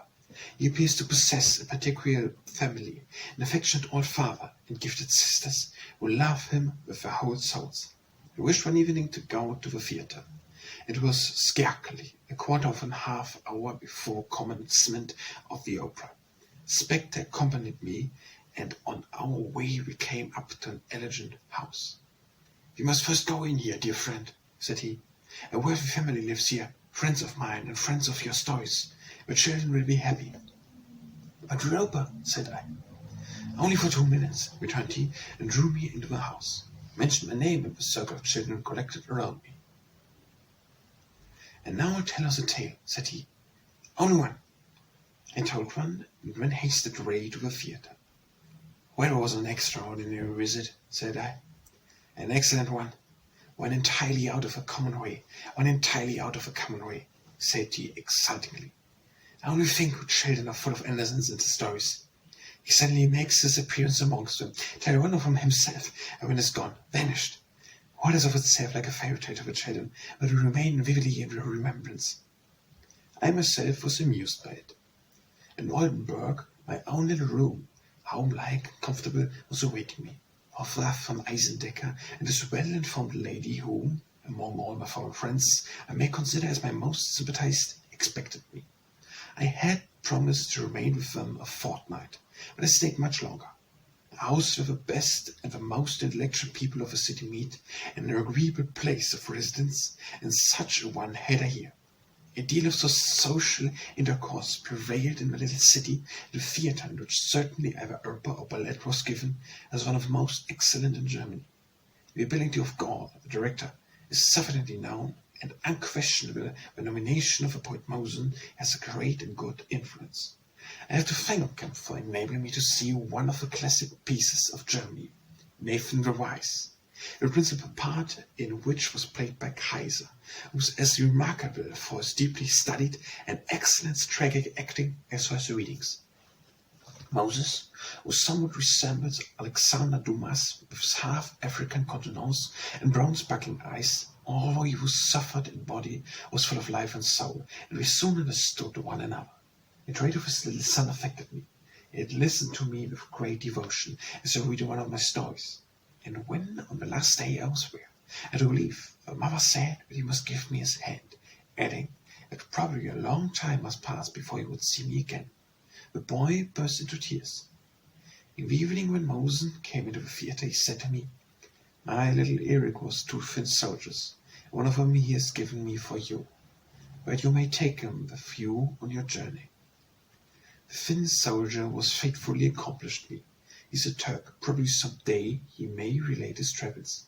He appears to possess a particular family, an affectionate old father and gifted sisters who love him with their whole souls. I wished one evening to go to the theatre. It was scarcely a quarter of an half hour before commencement of the opera. Spectre accompanied me, and on our way we came up to an elegant house. "You must first go in here, dear friend," said he. "A worthy family lives here, friends of mine and friends of your stories. The children will be happy." "But Roper," said I. "Only for 2 minutes," returned he, and drew me into the house. Mentioned my name in the circle of children collected around me. "And now tell us a tale," said he. "Only one." I told one, and then hasted away to the theatre. "Well, it was an extraordinary visit," said I. "An excellent one. One entirely out of a common way. One entirely out of a common way," said he exultingly. "I only think what children are full of Andersens and stories. He suddenly makes his appearance amongst them, till one of them himself, and when is gone, vanished. All is of itself like a fairy tale to the children, but will remain vividly in their remembrance." I myself was amused by it. In Oldenburg, my own little room, home-like and comfortable, was awaiting me. Frau von Eisendecker and this well-informed lady whom, among all my former friends, I may consider as my most sympathized, expected me. I had promised to remain with them a fortnight, but I stayed much longer. A house where the best and the most intellectual people of the city meet, and an agreeable place of residence, and such a one had I here. A deal of social intercourse prevailed in the little city, the theatre in which certainly either opera or ballet was given, as one of the most excellent in Germany. The ability of God, the director, is sufficiently known and unquestionable. The nomination of the poet Mosen has a great and good influence. I have to thank him for enabling me to see one of the classic pieces of Germany, Nathan the Wise, the principal part in which was played by Kaiser, who was as remarkable for his deeply studied and excellent tragic acting as for his readings. Moses, who somewhat resembles Alexander Dumas with his half-African countenance and brown sparkling eyes, although he was suffered in body, was full of life and soul, and we soon understood one another. The trait of his little son affected me. He had listened to me with great devotion as I read one of my stories. And when, on the last day I was there, I took leave, the mother said that he must give me his hand, adding that probably a long time must pass before he would see me again. The boy burst into tears. In the evening, when Mosen came into the theatre, he said to me, "My little Eric was 2 Finn soldiers. One of them he has given me for you, but you may take him with you on your journey." The Finn soldier was faithfully accomplished me. He's a Turk. Probably some day he may relate his travels.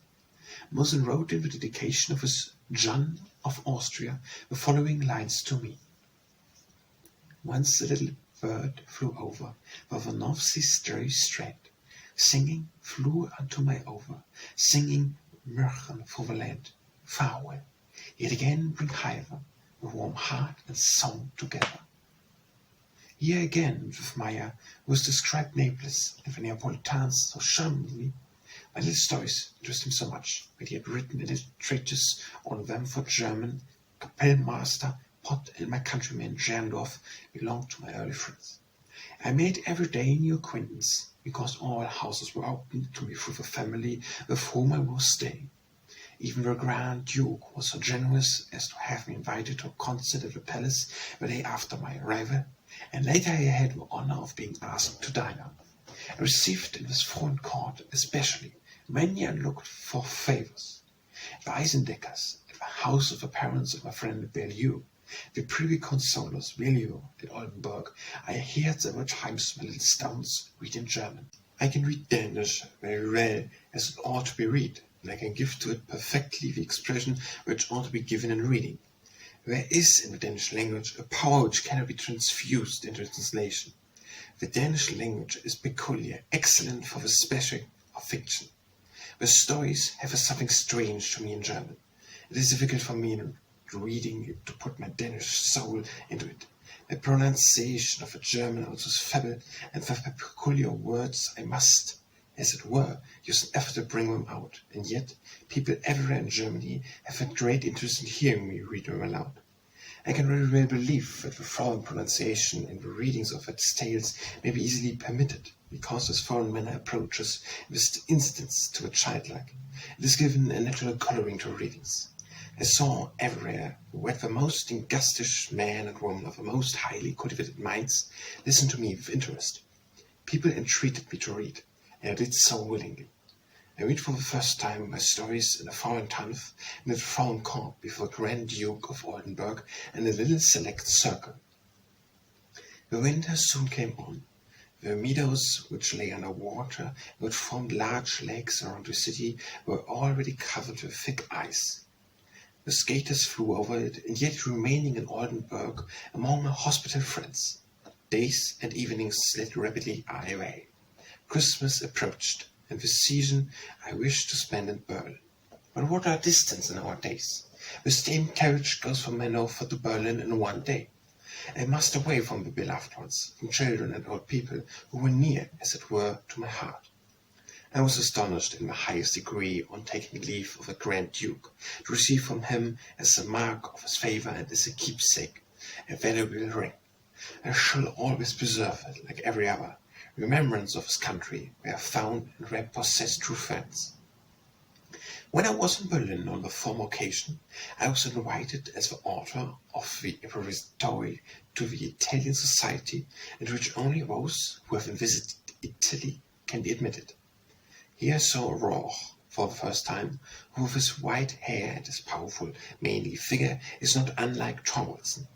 Mosen wrote in the dedication of his John of Austria the following lines to me. Once a little bird flew over the North Sea's starry strand, singing flew unto my over, singing Märchen for the land, farewell, yet again bring hither the warm heart and song together. Here again, with Meyer, who has described Naples and the Neapolitans so charmingly, my little stories interest him so much that he had written a little treatise on them for German. Kapellmeister Pott and my countryman Jerndorf belonged to my early friends. I made every day new acquaintance, because all houses were open to me through the family with whom I was staying. Even the Grand Duke was so generous as to have me invited to a concert at the palace the day after my arrival, and later I had the honor of being asked to dine. I received in this foreign court especially many unlooked-for favors. The Eisendeckers, at the house of the parents of my friend Berlieu, the Privy Consulars Berlieu at Oldenburg, I heard several times my little stones read in German. I can read Danish very well, as it ought to be read, and I can give to it perfectly the expression which ought to be given in reading. There is in the Danish language a power which cannot be transfused into translation. The Danish language is peculiar, excellent for the special of fiction. The stories have something strange to me in German. It is difficult for me in reading it to put my Danish soul into it. The pronunciation of the German also is feeble, and for the peculiar words I must, as it were, use an effort to bring them out, and yet people everywhere in Germany have a great interest in hearing me read them aloud. I can very well believe that the foreign pronunciation in the readings of its tales may be easily permitted, because this foreign manner approaches this instance to a childlike. It is given a natural colouring to readings. I saw everywhere where the most distinguished men and women of the most highly cultivated minds listened to me with interest. People entreated me to read, and I did so willingly. I read for the first time my stories in a foreign tongue, in a foreign court before the Grand Duke of Oldenburg and a little select circle. The winter soon came on. The meadows which lay under water, which formed large lakes around the city, were already covered with thick ice. The skaters flew over it, and yet remaining in Oldenburg among my hospital friends. Days and evenings slid rapidly away. Christmas approached, and the season I wished to spend in Berlin. But what are distance in our days? The steam carriage goes from Hanover to Berlin in one day. I must away from the beloved ones, from children and old people who were near, as it were, to my heart. I was astonished in the highest degree on taking leave of the Grand Duke, to receive from him, as a mark of his favour and as a keepsake, a valuable ring. I shall always preserve it, like every other remembrance of his country, where I found and where I possessed true friends. When I was in Berlin on the former occasion, I was invited as the author of the improvisatory to the Italian Society, into which only those who have visited Italy can be admitted. Here I saw Roch for the first time, who with his white hair and his powerful, manly figure is not unlike Tomlinson.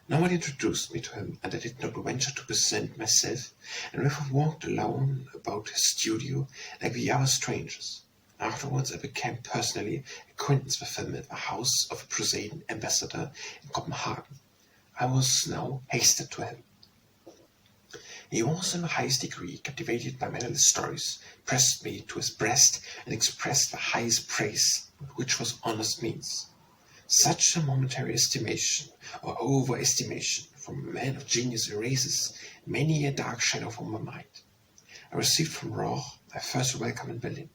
No one introduced me to him, and I did not venture to present myself, and therefore walked alone about his studio like the other strangers. Afterwards, I became personally acquainted with him at the house of a Prussian ambassador in Copenhagen. I was now hasted to him. He was in the highest degree captivated by my little stories, pressed me to his breast, and expressed the highest praise, which was honest means. Such a momentary estimation or overestimation from a man of genius erases many a dark shadow from my mind. I received from Roch my first welcome in Berlin.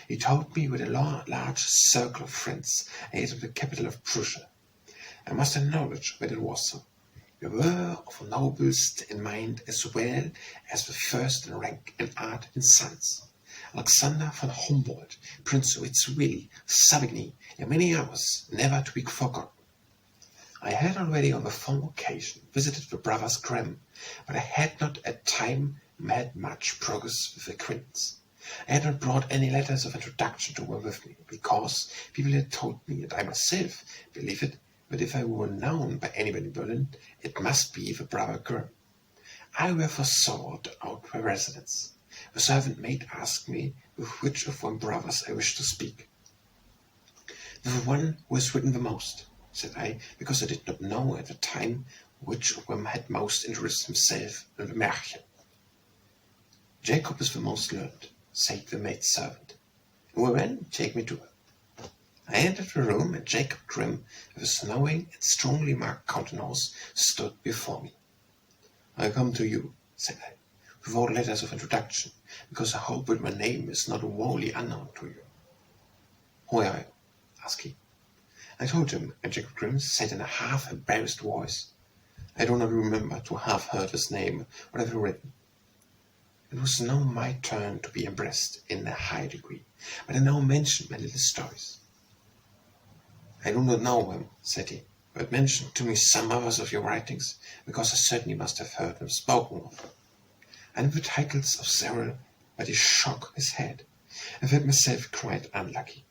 He told me with a large circle of friends I had in the capital of Prussia. I must acknowledge that it was so. We were of the noblest in mind as well as the first in rank and art and science. Alexander von Humboldt, Prince Witzwili, Savigny, and many others, never to be forgotten. I had already on the former occasion visited the brothers Grimm, but I had not at time made much progress with acquaintance. I had not brought any letters of introduction to them with me, because people had told me, and I myself believe it, that if I were known by anybody in Berlin, it must be the brother Grimm. I therefore sought out their residence. The servant maid asked me with which of them brothers I wished to speak. With the one who has written the most, said I, because I did not know at the time which of them had most interested himself in the Märchen. Jacob is the most learned, said the maid servant. Well then, take me to her. I entered the room, and Jacob Grimm, with a knowing and strongly marked countenance, stood before me. I come to you, said I, without letters of introduction, because I hope that my name is not wholly unknown to you. Who are you? asked he. I told him, and Jacob Grimm said in a half-embarrassed voice, I do not remember to have heard his name or have written. It was now my turn to be embarrassed in a high degree, but I now mentioned my little stories. I do not know them, said he, but mention to me some others of your writings, because I certainly must have heard them spoken of. I knew the titles of several, but he shook his head. I felt myself quite unlucky.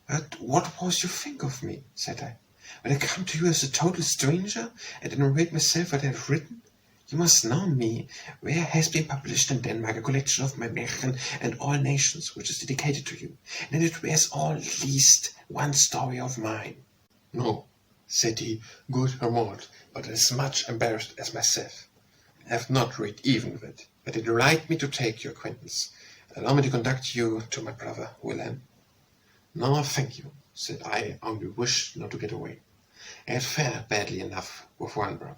But what was you think of me, said I, when I come to you as a total stranger, and narrate myself what I have written? You must know me. There has been published in Denmark a collection of my Märchen and all nations, which is dedicated to you, and it bears all at least one story of mine. No, said he, good Hermod, but as much embarrassed as myself. I have not read even of it, but it delights me to take your acquaintance. Allow me to conduct you to my brother Wilhelm. No, thank you, said I, only wished not to get away. I had fared badly enough with one brother.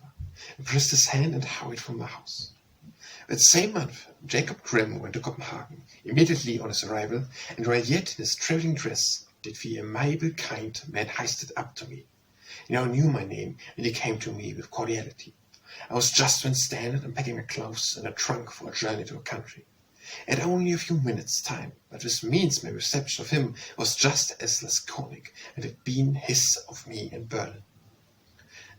I pressed his hand and hurried from the house. That same month, Jacob Grimm went to Copenhagen, immediately on his arrival, and while yet in his travelling dress, did the amiable kind man hasten up to me. He now knew my name, and he came to me with cordiality. I was just then standing and packing my clothes in a trunk for a journey to a country. I had only a few minutes' time, but this means my reception of him was just as laconic as had been his of me in Berlin.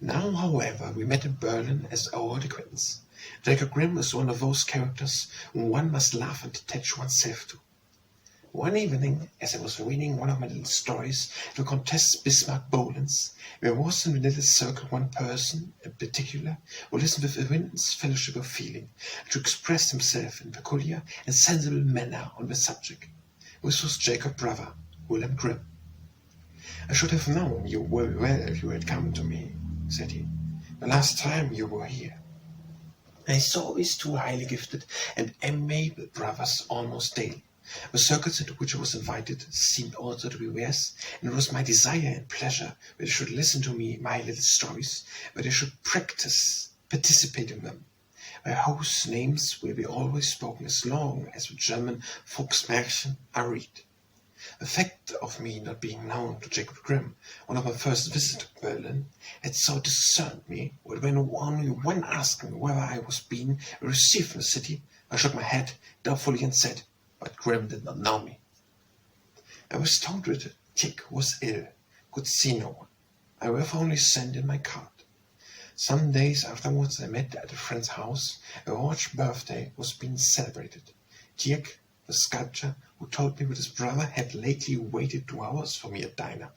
Now, however, we met in Berlin as old acquaintance. Jacob Grimm is one of those characters whom one must love and attach oneself to. One evening, as I was reading one of my little stories to Countess Bismarck-Bohlens, there was in the little circle one person in particular who listened with immense fellowship of feeling, and who expressed himself in peculiar and sensible manner on the subject. This was Jacob's brother, Wilhelm Grimm. I should have known you very well if you had come to me, said he, the last time you were here. I saw these two highly gifted and amiable brothers almost daily. The circles into which I was invited seemed also to be theirs, and it was my desire and pleasure that they should listen to me my little stories, that they should participate in them. Their hosts' names will be always spoken as long as the German Volksmärchen are read. The fact of me not being known to Jacob Grimm, one of my first visits to Berlin, had so discerned me that when only one asked me whether I was being received in the city, I shook my head doubtfully and said, but Grimm did not know me. I was told that Dick was ill, could see no one. I therefore only sent in my card. Some days afterwards I met at a friend's house. A large birthday was being celebrated. Dirk, the sculptor, who told me that his brother had lately waited 2 hours for me at dinner.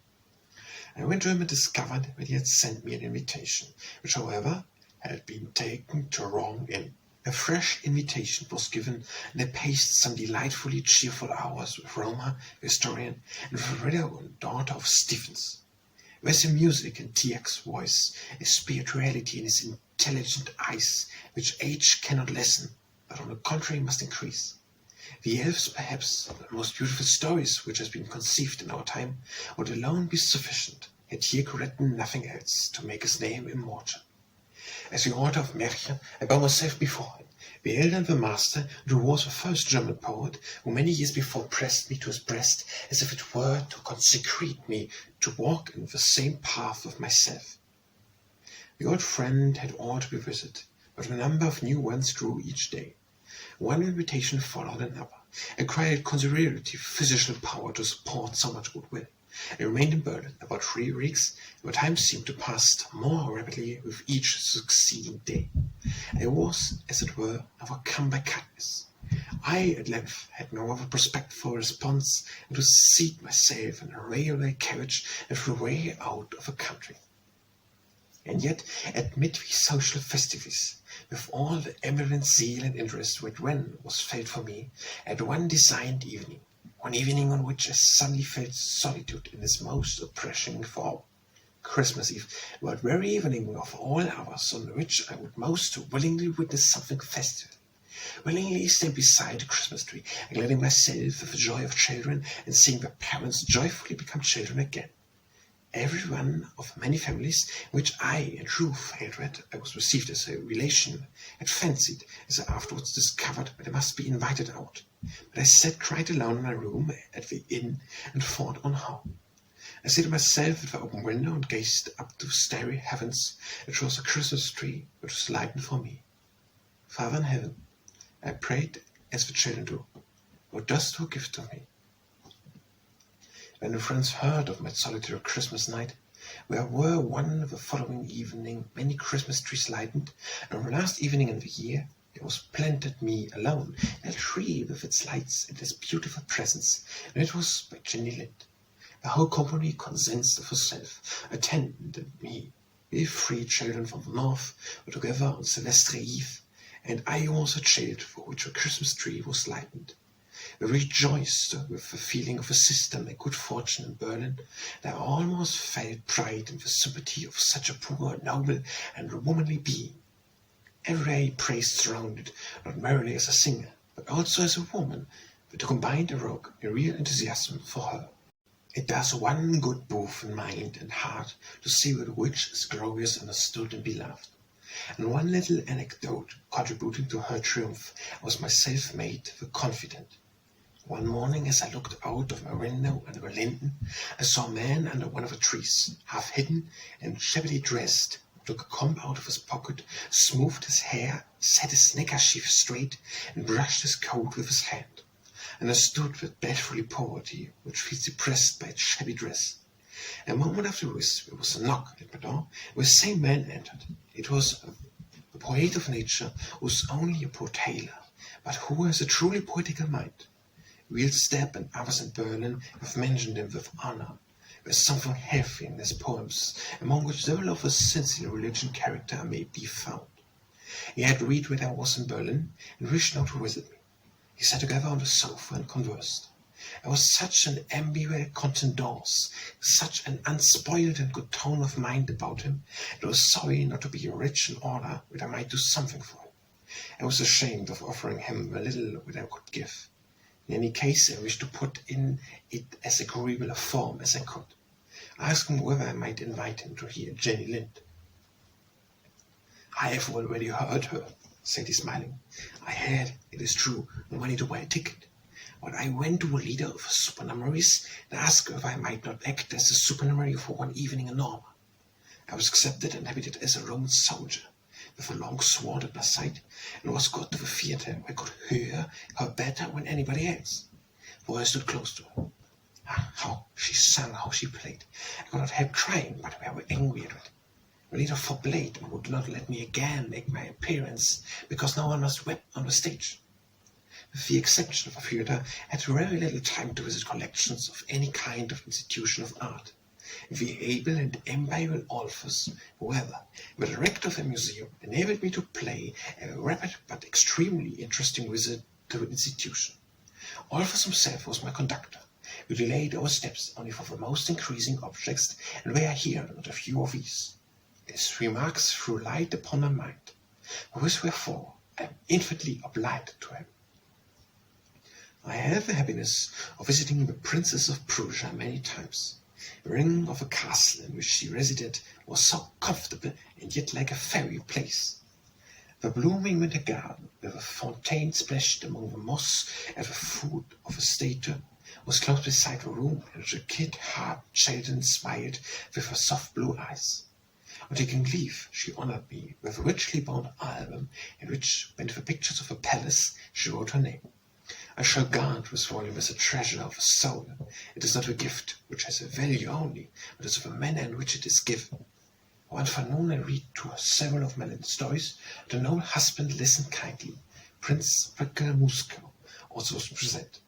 I went to him and discovered that he had sent me an invitation, which, however, had been taken to wrong inn. A fresh invitation was given, and I paced some delightfully cheerful hours with Roma, the historian, and with the widow and daughter of Stephens. Where's the music in T.X.'s voice, a spirituality in his intelligent eyes, which age cannot lessen, but on the contrary must increase? The elves, perhaps, the most beautiful stories which has been conceived in our time, would alone be sufficient, had he written nothing else to make his name immortal. As the author of Märchen, I bow myself before him, the elder and the master, and who was the first German poet, who many years before pressed me to his breast, as if it were to consecrate me to walk in the same path with myself. The old friend had all to be visited, but the number of new ones grew each day. One invitation followed another. I acquired considerable physical power to support so much goodwill. I remained in Berlin about 3 weeks, and the time seemed to pass more rapidly with each succeeding day. I was, as it were, overcome by kindness. I at length had no other prospect for a response than to seat myself in a railway carriage and flew away out of the country. And yet, amid these social festivities, with all the evident zeal and interest which then was felt for me, at one designed evening, one evening on which I suddenly felt solitude in its most oppressing form, Christmas Eve, that very evening of all hours on which I would most willingly witness something festive, willingly stand beside the Christmas tree, and letting myself with the joy of children, and seeing the parents joyfully become children again. Every one of many families, which I in truth had read I was received as a relation, had fancied, as I afterwards discovered, that I must be invited out. But I sat quite alone in my room at the inn, and thought on how. I seated myself at the open window and gazed up to the starry heavens, and chose a Christmas tree which was lightened for me. Father in heaven, I prayed as the children do, what dost thou give to me? When the friends heard of my solitary Christmas night, where were one the following evening many Christmas trees lighted, and on the last evening in the year there was planted me alone in a tree with its lights and its beautiful presence, and it was by Jenny Lind. The whole company consensed of herself, attended me. We 3 children from the north were together on Silvestre Eve, and I was a child for which a Christmas tree was lighted. We rejoiced with the feeling of a sister and good fortune in Berlin, and I almost felt pride in the sympathy of such a poor, noble, and womanly being. Every day praised surrounded, not merely as a singer, but also as a woman, but combined awoke a real enthusiasm for her. It does one good both in mind and heart to see that which is glorious, understood, and beloved. And one little anecdote contributing to her triumph was myself made the confidant. One morning, as I looked out of my window under the linden, I saw a man under one of the trees, half hidden and shabbily dressed, took a comb out of his pocket, smoothed his hair, set his neckerchief straight, and brushed his coat with his hand. And I stood with dreadfully poverty, which feels depressed by its shabby dress. A moment afterwards, there was a knock at my door, where the same man entered. It was a poet of nature, who is only a poor tailor, but who has a truly poetical mind. Wheelstep and others in Berlin have mentioned him with honor. There is something healthy in his poems, among which several of a sincere religious character may be found. He had read when I was in Berlin, and wished now to visit me. He sat together on the sofa and conversed. There was such an amiable contredanse, such an unspoiled and good tone of mind about him, and I was sorry not to be rich in order that I might do something for him. I was ashamed of offering him the little that I could give. In any case, I wished to put in it as agreeable a form as I could. I asked him whether I might invite him to hear Jenny Lind. I have already heard her, said he, smiling. I had, it is true, no money to buy a ticket, but I went to a leader of the supernumeraries and asked if I might not act as a supernumerary for one evening in Norma. I was accepted and habited as a Roman soldier, with a long sword at my side, and was got to the theatre where I could hear her better than anybody else, for I stood close to her. How she sang, how she played! I could not help crying, but I was angry at it. The leader forbade and would not let me again make my appearance, because no one must weep on the stage. With the exception of the theatre, I had very little time to visit collections of any kind of institution of art. the able and amiable Alphys, however, the director of the museum, enabled me to play a rapid but extremely interesting visit to the institution. Alphys himself was my conductor. We delayed our steps only for the most increasing objects, and were here not a few of these. His remarks threw light upon my mind. For this wherefore I am infinitely obliged to him. I had the happiness of visiting the Princess of Prussia many times. The ring of a castle in which she resided was so comfortable and yet like a fairy place. The blooming winter garden, with a fountain splashed among the moss at the foot of a statue, was close beside the room in which a kid-hearted children smiled with her soft blue eyes. On taking leave, she honored me with a richly bound album in which, beneath the pictures of a palace, she wrote her name. I shall guard this volume as a treasure of the soul. It is not a gift which has a value only, but is of the manner in which it is given. One afternoon I read to her several of Melon's stories, and the noble husband listened kindly. Prince Musco also was present.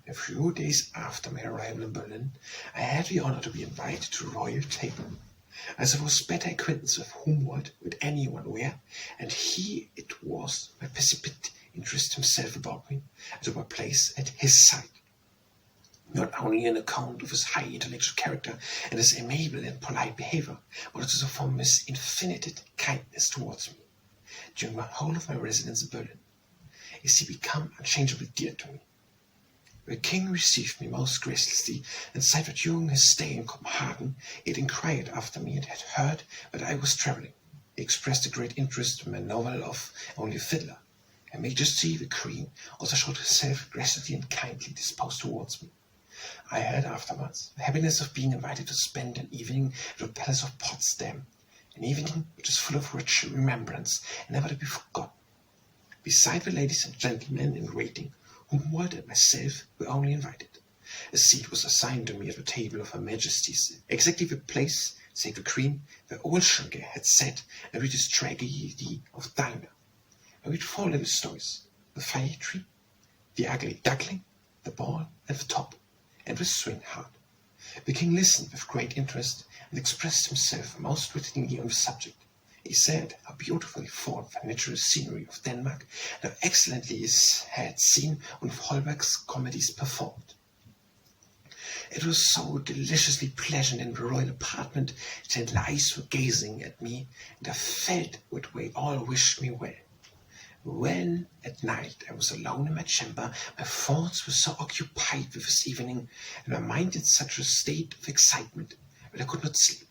A few days after my arrival in Berlin, I had the honor to be invited to the royal table. As I was better acquaintance with Humboldt with anyone where, and he it was my precipitate interest himself about me, and to my place at his side. Not only on account of his high intellectual character and his amiable and polite behavior, but also from his infinite kindness towards me. During the whole of my residence in Berlin, is he become unchangeably dear to me. The king received me most graciously, and said that during his stay in Copenhagen he had inquired after me and had heard that I was travelling. He expressed a great interest in my novel of Only a Fiddler. Her Majesty the Queen also showed herself graciously and kindly disposed towards me. I had afterwards the happiness of being invited to spend an evening at the Palace of Potsdam, an evening which is full of rich remembrance and never to be forgotten. Beside the ladies and gentlemen in waiting, Humboldt and myself were only invited. A seat was assigned to me at the table of Her Majesty's, exactly the place, save the Queen, where Olschenke had sat and read his tragedy of Dinah. I read 4 little stories: The Fire Tree, The Ugly Duckling, The Ball, and The Top, and The Swineherd. The king listened with great interest and expressed himself most wittily on the subject. He said how beautifully formed the natural scenery of Denmark, and how excellently he had seen one of Holberg's comedies performed. It was so deliciously pleasant in the royal apartment that the eyes were gazing at me, and I felt that they all wished me well. When at night I was alone in my chamber, my thoughts were so occupied with this evening, and my mind in such a state of excitement, that I could not sleep.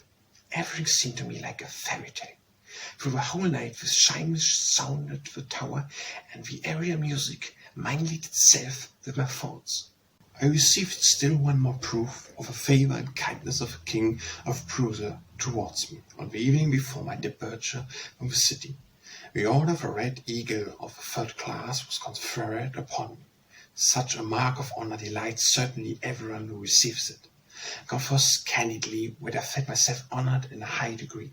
Everything seemed to me like a fairy tale. Through the whole night the chimes sounded the tower, and the area music mingled itself with my thoughts. I received still one more proof of the favour and kindness of the King of Prussia towards me, on the evening before my departure from the city. The order of a Red Eagle of the 3rd class was conferred upon me. Such a mark of honour delights certainly everyone who receives it. I confess candidly that I felt myself honoured in a high degree.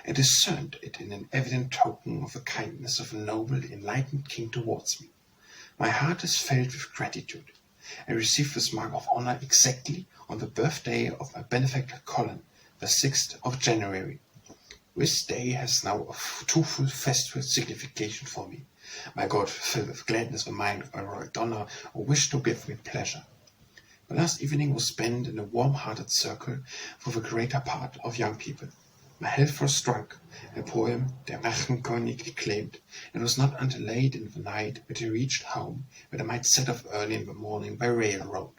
I discerned it in an evident token of the kindness of a noble, enlightened king towards me. My heart is filled with gratitude. I received this mark of honour exactly on the birthday of my benefactor Colin, the 6th of January. This day has now a twofold festival signification for me. My God, filled with gladness of mind of my royal donor, who wished to give me pleasure. The last evening was spent in a warm-hearted circle for the greater part of young people. My health was drunk, a poem Der Drachenkönig declaimed, and it was not until late in the night that I reached home, that I might set off early in the morning by railroad.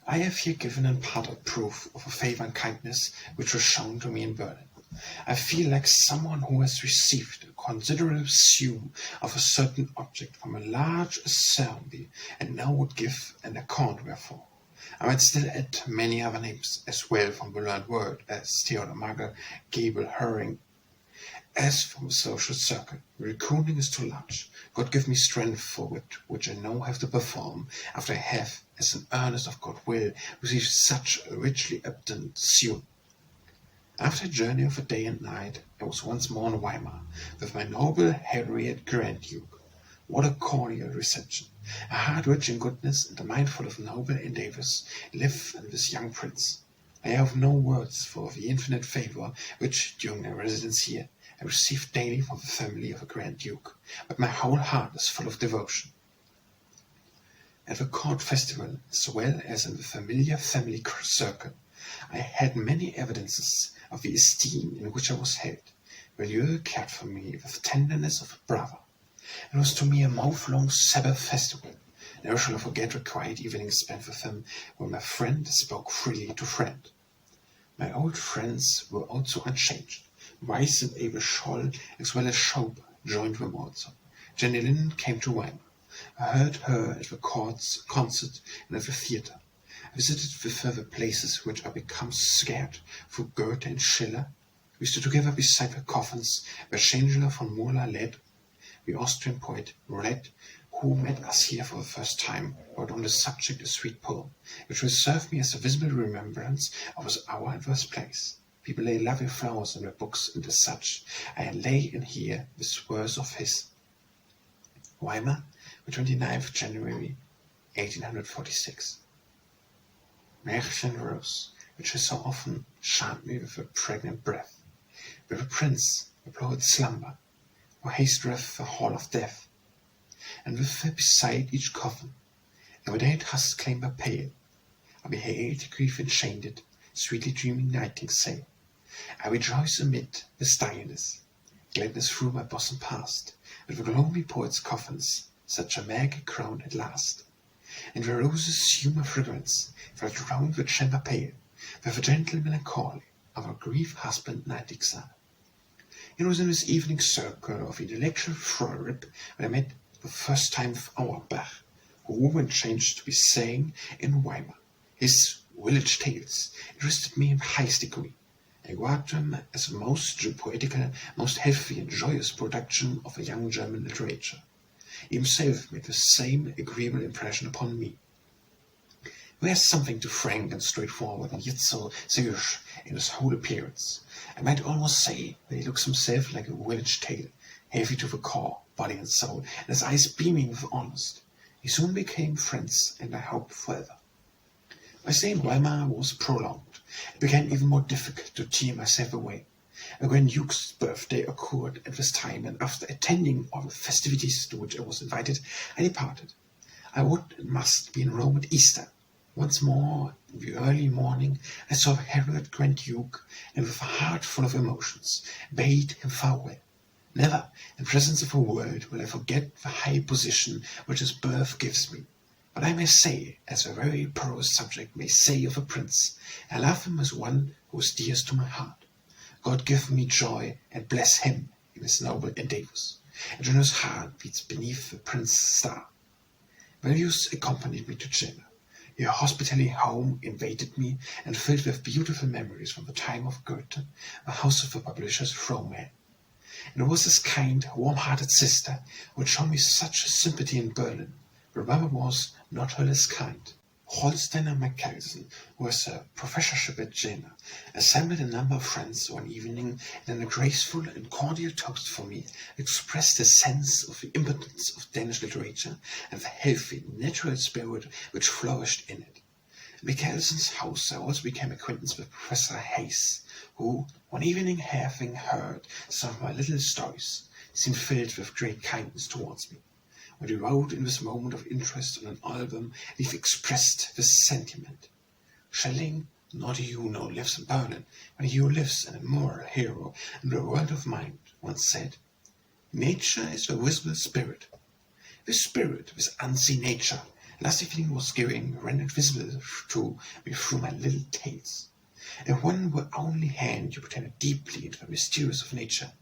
I have here given in part a proof of a favour and kindness which was shown to me in Berlin. I feel like someone who has received a considerable sum of a certain object from a large assembly, and now would give an account wherefore. I might still add many other names as well from the learned world, as Theodor Magel, Gabel, Herring, as from the social circle. The recruiting is too large. God give me strength for it, which I now have to perform, after I have, as an earnest of God will, received such a richly abundant sum. After a journey of a day and night, I was once more in Weimar, with my noble Harriet Grand Duke. What a cordial reception! A heart rich in goodness, and a mind full of noble endeavours, live in this young prince. I have no words for the infinite favour which, during my residence here, I received daily from the family of a Grand Duke, but my whole heart is full of devotion. At the court festival, as well as in the familiar family circle, I had many evidences of the esteem in which I was held. Milieu cared for me with the tenderness of a brother. It was to me a month-long Sabbath festival. Never shall I forget the quiet evenings spent with him, when my friend spoke freely to friend. My old friends were also unchanged. Weiss and Abel Scholl, as well as Schober, joined them also. Jenny Lind came to Weimar. I heard her at the concert and at the theatre. I visited with her the places which I become scared through Goethe and Schiller. We stood together beside the coffins where Chancellor von Muller led. The Austrian poet Red, who met us here for the first time, wrote on the subject a sweet poem, which will serve me as a visible remembrance of his hour and this place. People lay lovely flowers in their books, and as such, I lay in here this verse of his. Weimar, the 29th January, 1846. Märchen rose, which I so often charmed me with a pregnant breath, where the prince, applauded slumber, or hasteth the hall of death, and with her beside each coffin, and when they had husk clamber pale, I beheld grief enchained, sweetly dreaming nightingale. I rejoice amid the stillness, gladness through my bosom passed, with the gloomy poet's coffins, such a maggie crown at last. And the roses' humour fragrance felt round the chamber pale, with a gentle melancholy of our grief husband nightingale. It was in this evening circle of intellectual frolic that I met the first time with Auerbach, who, when changed to be saying in Weimar, his village tales interested me in the highest degree. I regard them as the most poetical, most healthy and joyous production of a young German literature. He himself made the same agreeable impression upon me. There is something too frank and straightforward and yet so serious in his whole appearance. I might almost say that he looks himself like a village tale, heavy to the core, body and soul, and his eyes beaming with honest. He soon became friends, and I hope forever. My stay in Weimar was prolonged. It became even more difficult to tear myself away. A Grand Duke's birthday occurred at this time, and after attending all the festivities to which I was invited, I departed. I would and must be in Rome at Easter. Once more, in the early morning, I saw the herald Grand Duke, and with a heart full of emotions, bade him farewell. Never, in presence of the world, will I forget the high position which his birth gives me. But I may say, as a very poorest subject may say of a prince, I love him as one who is dearest to my heart. God give me joy, and bless him in his noble endeavours. A generous heart beats beneath the prince's star. Values accompanied me to Jena. Your hospitality home invaded me and filled with beautiful memories from the time of Goethe, the house of the publisher's Frohman. And it was this kind, warm-hearted sister who had shown me such sympathy in Berlin. The brother was not her less kind. Holsteiner Mackelsen, who has a professorship at Jena, assembled a number of friends one evening, and in a graceful and cordial toast for me expressed his sense of the importance of Danish literature and the healthy, natural spirit which flourished in it. At Mackelsen's house I also became acquainted with Professor Hayes, who, one evening having heard some of my little stories, seemed filled with great kindness towards me. When he wrote in this moment of interest on an album, he expressed this sentiment. Schelling, not he who now lives in Berlin, but he who lives in a moral hero in the world of mind, once said, Nature is the visible spirit. This spirit, this unseen nature, last evening was given rendered visible to me through my little tales. If one were only hand you pretended deeply into the mysteries of nature,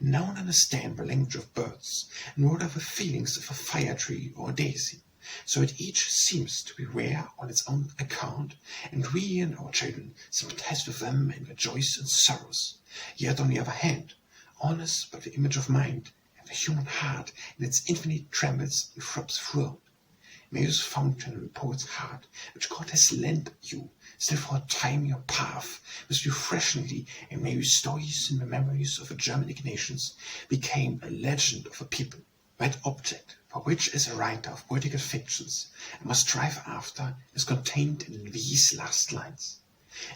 no one understand the language of birds, nor the feelings of a fire tree or a daisy, so that each seems to be rare on its own account, and we and our children sympathize with them in their joys and sorrows. Yet on the other hand, all is but the image of mind, and the human heart in its infinite trembles and throbs throughout. May this fountain reports heart, which God has lent you, still for a time your path, with refreshingly, and may stories and the memories of the Germanic nations became a legend of a people. That object, for which as a writer of poetical fictions I must strive after, is contained in these last lines.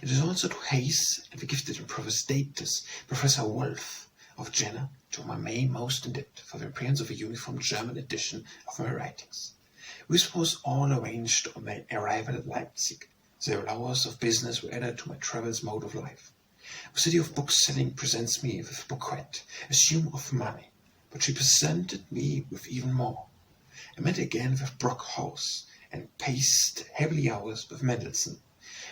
It is also to Hayes and the gifted and provostatus Professor Wolf of Jena, to whom I may most indebted for the appearance of a uniform German edition of my writings. This was all arranged on my arrival at Leipzig. Several hours of business were added to my travels mode of life. The city of bookselling presents me with a bouquet, a sum of money, but she presented me with even more. I met again with Brockhaus, and paced heavily hours with Mendelssohn,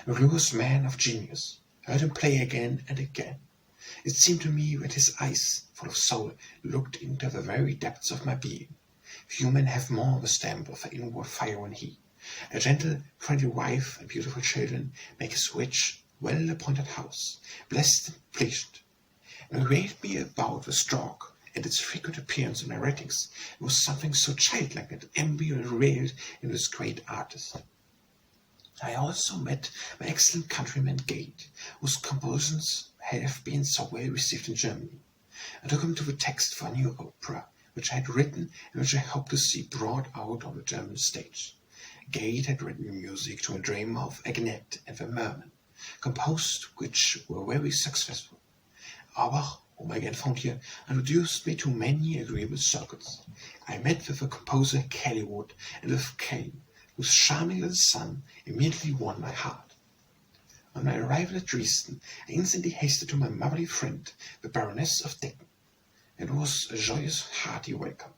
a glorious man of genius. I heard him play again and again. It seemed to me that his eyes, full of soul, looked into the very depths of my being. Few men have more the stamp of inward fire than he. A gentle, friendly wife and beautiful children make his rich, well-appointed house blessed and pleasant. And he waved me about the stalk, and its frequent appearance in my writings was something so childlike that envy railed in this great artist. I also met my excellent countryman Gade, whose compositions have been so well received in Germany. I took him to the text for a new opera, which I had written and which I hoped to see brought out on the German stage. Gade had written music to a drama of Agnete and the Merman, composed which were very successful. Auerbach, whom I again found here, introduced me to many agreeable circles. I met with the composer Kellywood and with Kane, whose charming little son immediately won my heart. On my arrival at Dresden, I instantly hasted to my motherly friend, the Baroness of Decken. It was a joyous, hearty welcome.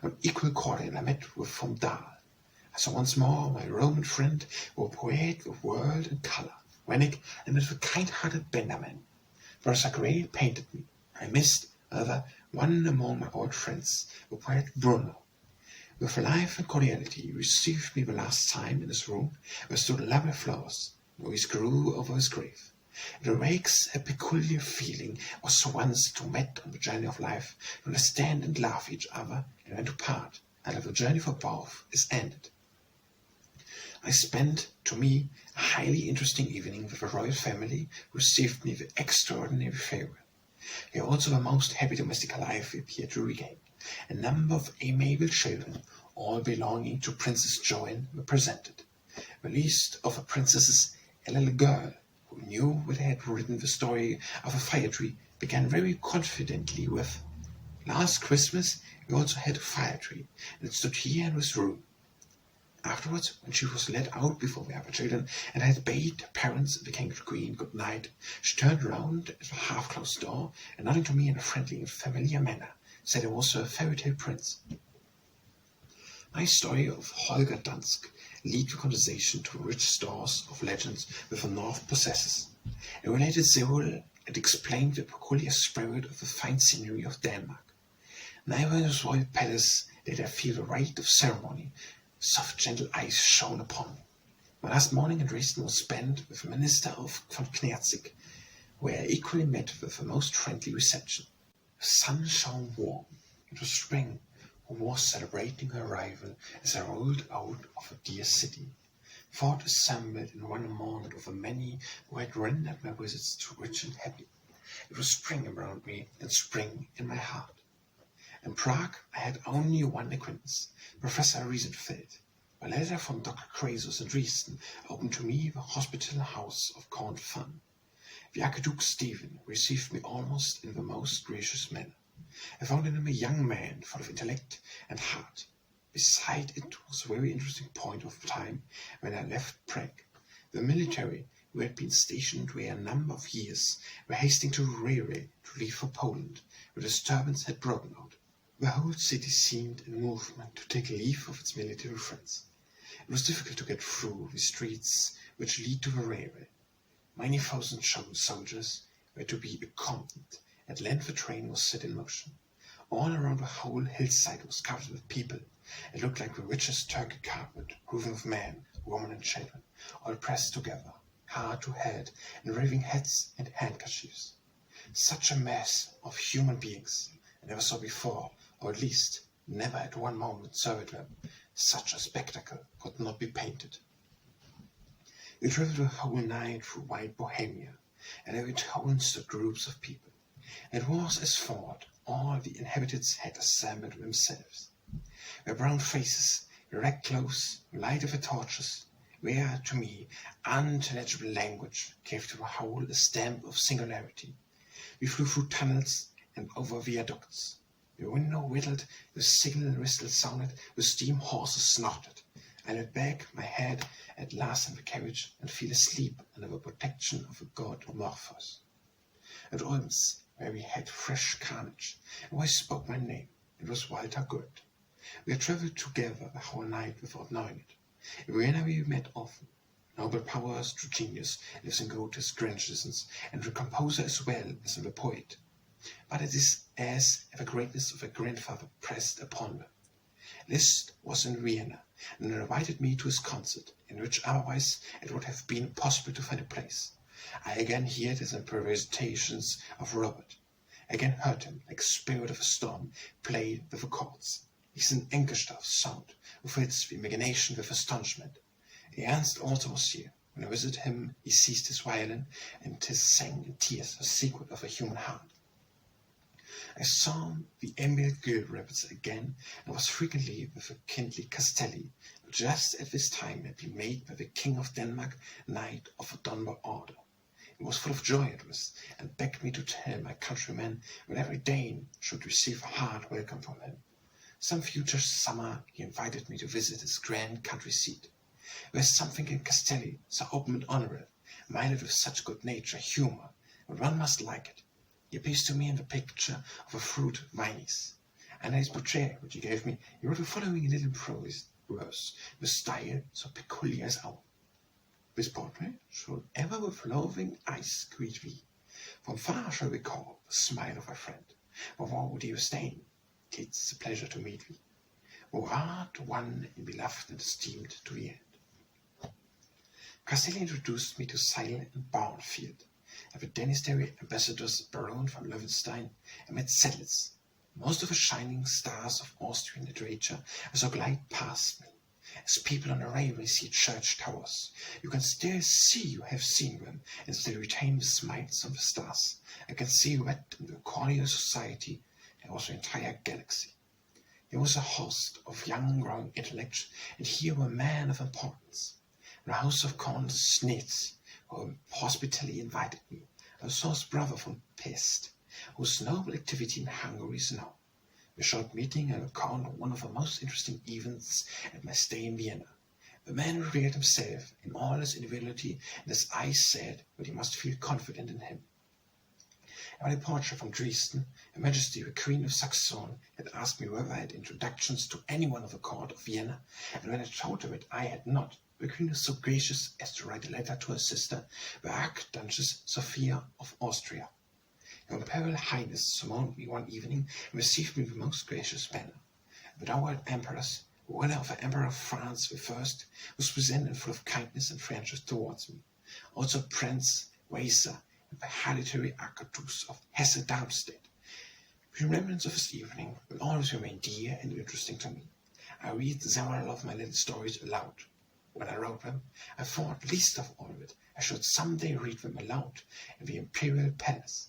With equal cordial I met with von Dahl. I saw once more my Roman friend, who poet of world and colour, Rennick, and with the kind-hearted Benderman. Professor Gray painted me. I missed, however, one among my old friends, the poet Bruno. With life and cordiality he received me the last time in his room, where stood lovely flowers, which grew over his grave. It awakes a peculiar feeling was once to met on the journey of life, to understand and love each other, and then to part, until the journey for both is ended. I spent, to me, a highly interesting evening with the royal family, who received me with extraordinary favour. Here also the most happy domestic life appeared to regain. A number of amiable children, all belonging to Princess Joan, were presented. The least of the princesses, a little girl, who knew that I had written the story of a fire tree, began very confidently with, "Last Christmas we also had a fire tree, and it stood here in this room." Afterwards, when she was let out before the other children, and had bade her parents and the king and queen good night, she turned round at the half-closed door, and nodding to me in a friendly and familiar manner, said I was a fairy-tale prince. My story of Holger Dansk led the conversation to rich stores of legends which the North possesses. It related several and explained the peculiar spirit of the fine scenery of Denmark. Neither in his royal palace did I feel the rite of ceremony. Soft, gentle eyes shone upon me. My last morning in Dresden was spent with the minister of von Knerzig, where I equally met with the most friendly reception. The sun shone warm. It was spring, who was celebrating her arrival as I rolled out of the dear city. Thought assembled in wonderment of the many who had rendered my visits too rich and happy. It was spring around me and spring in my heart. In Prague I had only one acquaintance, Professor Riesenfeld. A letter from Dr. Crasus in Dresden opened to me the hospitable house of Count Fan. The Archduke Stephen received me almost in the most gracious manner. I found in him a young man full of intellect and heart. Beside it was a very interesting point of time when I left Prague. The military, who had been stationed there a number of years, were hastening to the railway to leave for Poland, where disturbance had broken out. The whole city seemed in movement to take leave of its military friends. It was difficult to get through the streets which lead to the railway. Many thousand soldiers were to be accompanied. At length the train was set in motion. All around the whole hillside was covered with people. It looked like the richest Turkey carpet, woven of men, women, and children, all pressed together, head to head, and waving hats and handkerchiefs. Such a mass of human beings I never saw before, or at least never at one moment surveyed them. Such a spectacle could not be painted. We travelled the whole night through white Bohemia, and every town stood groups of people. It was as thought all the inhabitants had assembled themselves. Their brown faces, their ragged clothes, the light of the torches, where, to me, unintelligible language gave to the whole a stamp of singularity. We flew through tunnels and over viaducts. The window whittled, the signal whistle sounded, the steam horses snorted. I laid back my head at last in the carriage and fell asleep under the protection of the god Morphos. At Ulm's, where we had fresh carnage, a voice spoke my name. It was Walter Good. We had travelled together the whole night without knowing it. In Vienna we met often. Noble powers to genius lives in Goethe's grandiloquence, and the composer as well as in the poet. But it is as if the greatness of a grandfather pressed upon them. Liszt was in Vienna, and invited me to his concert, in which otherwise it would have been impossible to find a place. I again heard his improvisations of Robert. I again heard him, like spirit of a storm, play with the chords. Diesen Engelstaff sound, who fills the imagination with astonishment. Ernst also was here. When I visited him, he seized his violin, and sang in tears the secret of a human heart. I saw the Emil Guild rabbits again, and was frequently with the kindly Castelli, who just at this time had been made by the King of Denmark Knight of the Dunbar Order. He was full of joy at this, and begged me to tell my countrymen that every Dane should receive a hearty welcome from him. Some future summer he invited me to visit his grand country seat. There is something in Castelli so open and honourable, minded with such good nature, humour, that one must like it. He appears to me in the picture of a fruit Vinis. And in his portrait, which he gave me, he wrote the following little prose verse, with style so peculiar as ours. This portrait should ever with loving eyes greet thee. From far shall we call the smile of a friend. For woe dear stain, 'tis a pleasure to meet thee. Thou art one and beloved and esteemed to the end. Castelli introduced me to Seil and Barnfield, and the Danish-Dairy ambassadors Baron von Löwenstein, and met settlers. Most of the shining stars of Austrian literature as I glide past me, as people on a railway see church towers. You can still see you have seen them, and still retain the smiles of the stars. I can see that in the cordial society and also the entire galaxy. There was a host of young growing intellects, and here were men of importance. In the house of Count Snitz, who hospitably invited me, I saw his brother from Pest, whose noble activity in Hungary is known. A short meeting and account of one of the most interesting events at my stay in Vienna. The man revealed himself in all his individuality, and his eyes said that he must feel confident in him. At my departure from Dresden, Her Majesty the Queen of Saxon had asked me whether I had introductions to anyone of the court of Vienna, and when I told her that I had not, the Queen was so gracious as to write a letter to her sister, the Archduchess Sophia of Austria. Her Imperial Highness summoned me one evening and received me in the most gracious manner. But our emperors, the winner of the Emperor of France the First, was present and full of kindness and friendship towards me. Also Prince Weiser and the hereditary Archduchess of Hesse-Darmstadt. The remembrance of this evening will always remain dear and interesting to me. I read several of my little stories aloud. When I wrote them, I thought least of all that I should some day read them aloud in the Imperial Palace.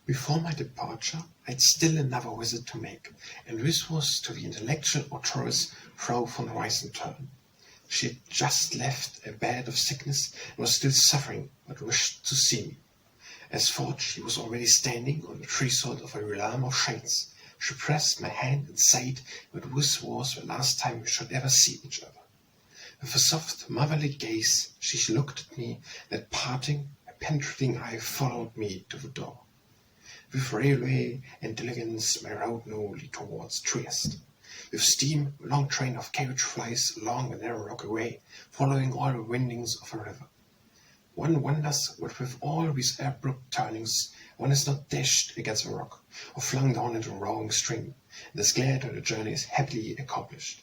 Before my departure, I had still another visit to make, and this was to the intellectual authoress Frau von Weisenthurn. She had just left a bed of sickness and was still suffering, but wished to see me. As thought she was already standing on the threshold of a realm of shades, she pressed my hand and said that this was the last time we should ever see each other. With a soft, motherly gaze, she looked at me, and at parting, a penetrating eye followed me to the door. With railway and diligence my road now lead towards Trieste. With steam, a long train of carriage flies along a narrow rocky way, following all the windings of a river. One wonders what with all these abrupt turnings one is not dashed against a rock, or flung down into a roaring stream, and is glad that the journey is happily accomplished.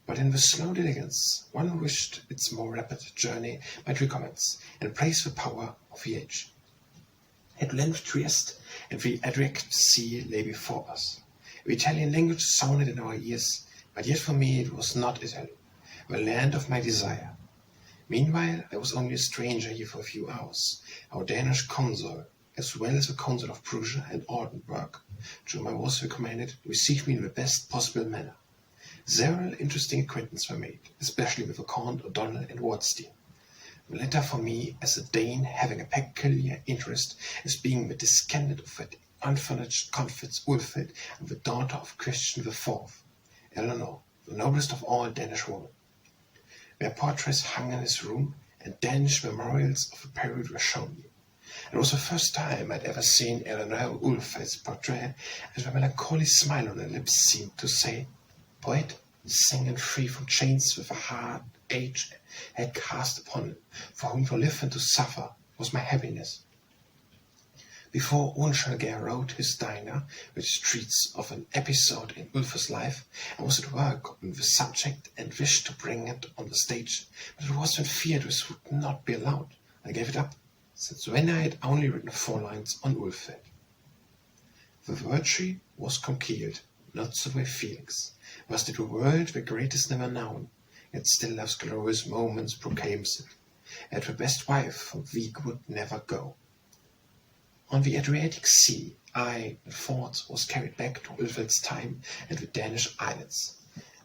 But in the slow diligence one wished its more rapid journey might recommence, and praise the power of the age. At length Trieste and the Adriatic Sea lay before us. The Italian language sounded in our ears, but yet for me it was not Italy, the land of my desire. Meanwhile I was only a stranger here for a few hours. Our Danish consul, as well as the consul of Prussia and Oldenburg, to whom I was recommended, received me in the best possible manner. Several interesting acquaintances were made, especially with the Count O'Donnell and Wardstein. The latter for me, as a Dane having a peculiar interest, as being the descendant of that unfurnished comforts Ulfhed and the daughter of Christian IV, Eleanor, the noblest of all Danish women. Their portraits hung in his room, and Danish memorials of the period were shown me. It was the first time I'd ever seen Eleanor Ulfhed's portrait, and the melancholy smile on her lips seemed to say, "Poet, sing and free from chains with a hard age had cast upon him, for whom to live and to suffer was my happiness." Before Unschelger wrote his Dinah, which treats of an episode in Ulf's life, I was at work on the subject and wished to bring it on the stage, but it was when feared this would not be allowed. I gave it up, since then I had only written 4 lines on Ulfhed. The virtue was concealed, not so by Felix. Was it the world the greatest never known, yet still love's glorious moments proclaims it, and the best wife from weak would never go. On the Adriatic Sea, I, in thoughts, was carried back to Ulfhed's time and the Danish islands.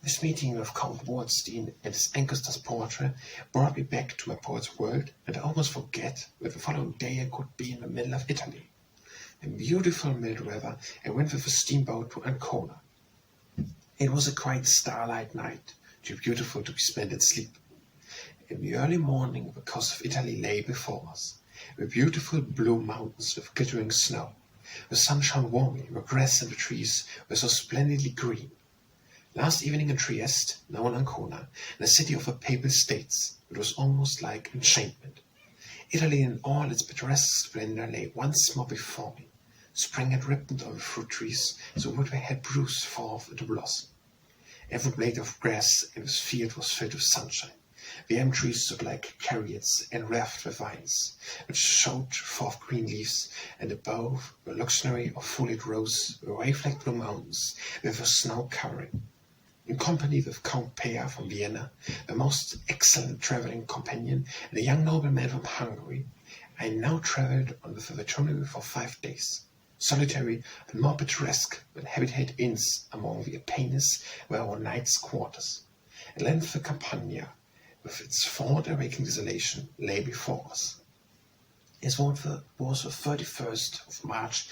This meeting with Count Wardstein and his Ancestor's portrait brought me back to my poet's world, and I almost forget that the following day I could be in the middle of Italy. In beautiful mild weather, I went with a steamboat to Ancona. It was a quiet starlight night, too beautiful to be spent in sleep. In the early morning, the coast of Italy lay before us, with beautiful blue mountains with glittering snow. The sun shone warmly, the grass and the trees were so splendidly green. Last evening in Trieste, now in Ancona, in a city of the Papal States, it was almost like enchantment. Italy in all its picturesque splendor lay once more before me. Spring had ripened all the fruit trees, so wood had bruised forth into blossom. Every blade of grass in this field was filled with sunshine. The elm trees stood like chariots enwreathed with vines, which showed forth green leaves, and above the luxury of foliage rose the wave-like blue mountains with a snow covering. In company with Count Peer from Vienna, the most excellent travelling companion, and a young nobleman from Hungary, I now travelled on with the itinerary for 5 days. Solitary and more picturesque than habitat inns among the Apennines were our night's quarters. At length the Campagna, with its thought-awakening desolation, lay before us. It was the 31st of March,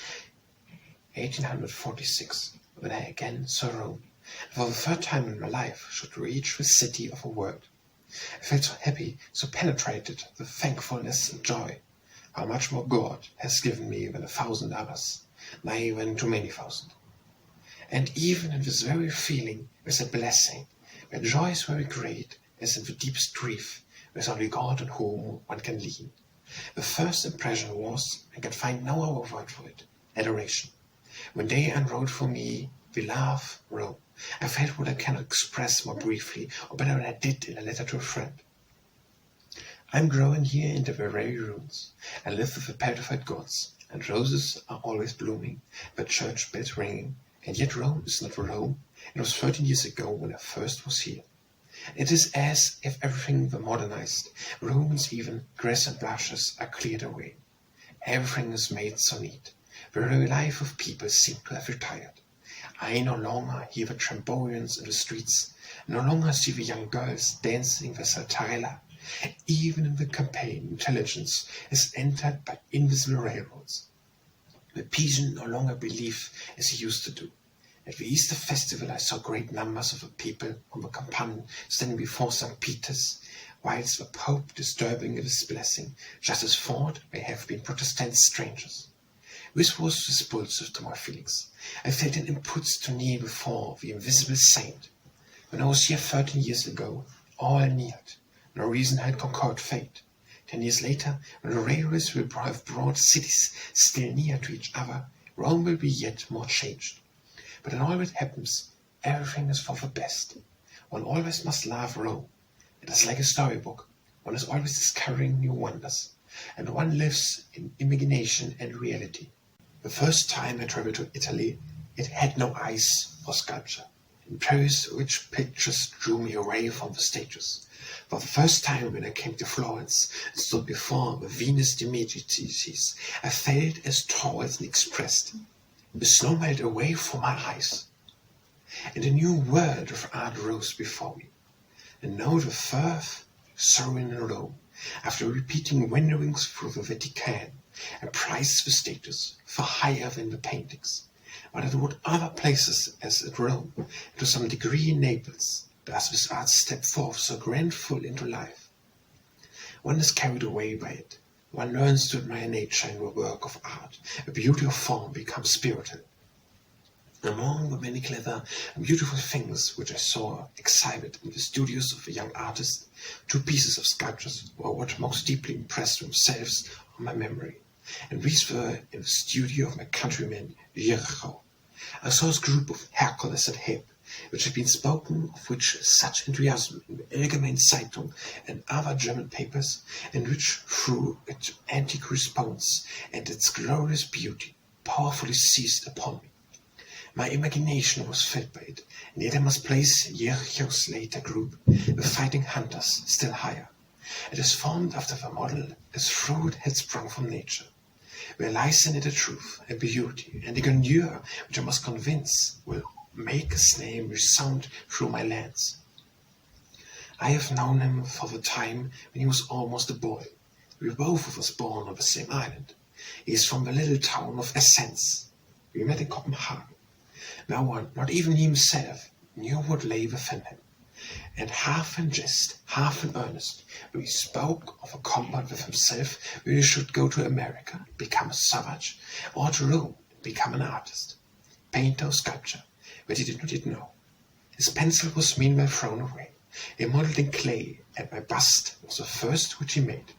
1846, when I again saw Rome, and for the 3rd time in my life should reach the city of a world. I felt so happy, so penetrated with thankfulness and joy. How much more God has given me than 1,000 others, nay, even too many thousand. And even in this very feeling is a blessing, where joy is very great, as in the deepest grief, there is only God on whom one can lean. The first impression was, I can find no other word for it, adoration. When they unrolled for me the love Rome, I felt what I cannot express more briefly or better than I did in a letter to a friend. I am growing here into the very ruins. I live with the petrified gods, and roses are always blooming, the church bells ringing, and yet Rome is not Rome. It was 13 years ago when I first was here. It is as if everything were modernized. Ruins, even grass and brushes, are cleared away. Everything is made so neat. The very life of people seemed to have retired. I no longer hear the trampolians in the streets, no longer see the young girls dancing the saltarella. Even in the campaign, intelligence is entered by invisible railroads. The peasant no longer believe as he used to do. At the Easter festival I saw great numbers of the people on the Campagna standing before St. Peter's, whilst the Pope disturbing his blessing, just as thought they have been Protestant strangers. This was repulsive to my feelings. I felt an impulse to kneel before the invisible saint. When I was here 13 years ago, all kneeled. No reason had conquered fate. 10 years later, when the railways will have brought cities still near to each other, Rome will be yet more changed. But in all that happens, everything is for the best. One always must love Rome. It is like a storybook. One is always discovering new wonders, and one lives in imagination and reality. The first time I traveled to Italy, it had no eyes for sculpture. In Paris, rich pictures drew me away from the stages. For the first time when I came to Florence and stood before the Venus de Medicis, I felt as tall and expressed. The snow melted away from my eyes. and a new world of art rose before me. A note of fervor, sorrow in Rome, after repeating wanderings through the Vatican, a prize for status, far higher than the paintings, but at what other places as at Rome, and to some degree in Naples, does this art step forth so grandful into life. One is carried away by it. One learns to admire nature in a work of art. A beauty of form becomes spiritual. Among the many clever and beautiful things which I saw exhibited in the studios of a young artist, two pieces of sculptures were what most deeply impressed themselves on my memory, and these were in the studio of my countryman Virchow. I saw his group of Hercules at Heb, which had been spoken of with such enthusiasm in the Allgemeine Zeitung and other German papers, and which, through its antique response and its glorious beauty, powerfully seized upon me. My imagination was filled by it, and yet I must place Virchow's later group, the fighting hunters, still higher. It is formed after the model as though it had sprung from nature. There lies in it a truth, a beauty, and a grandeur which I must convince will make his name resound through my lands. I have known him for the time when he was almost a boy. We were both of us born on the same island. He is from the little town of Essens. We met in Copenhagen. No one, not even he himself, knew what lay within him. And half in jest, half in earnest, we spoke of a combat with himself where he should go to America, become a savage, or to Rome, become an artist, painter or sculptor, but he did not yet know. His pencil was meanwhile thrown away. He modelled in clay, and my bust was the first which he made.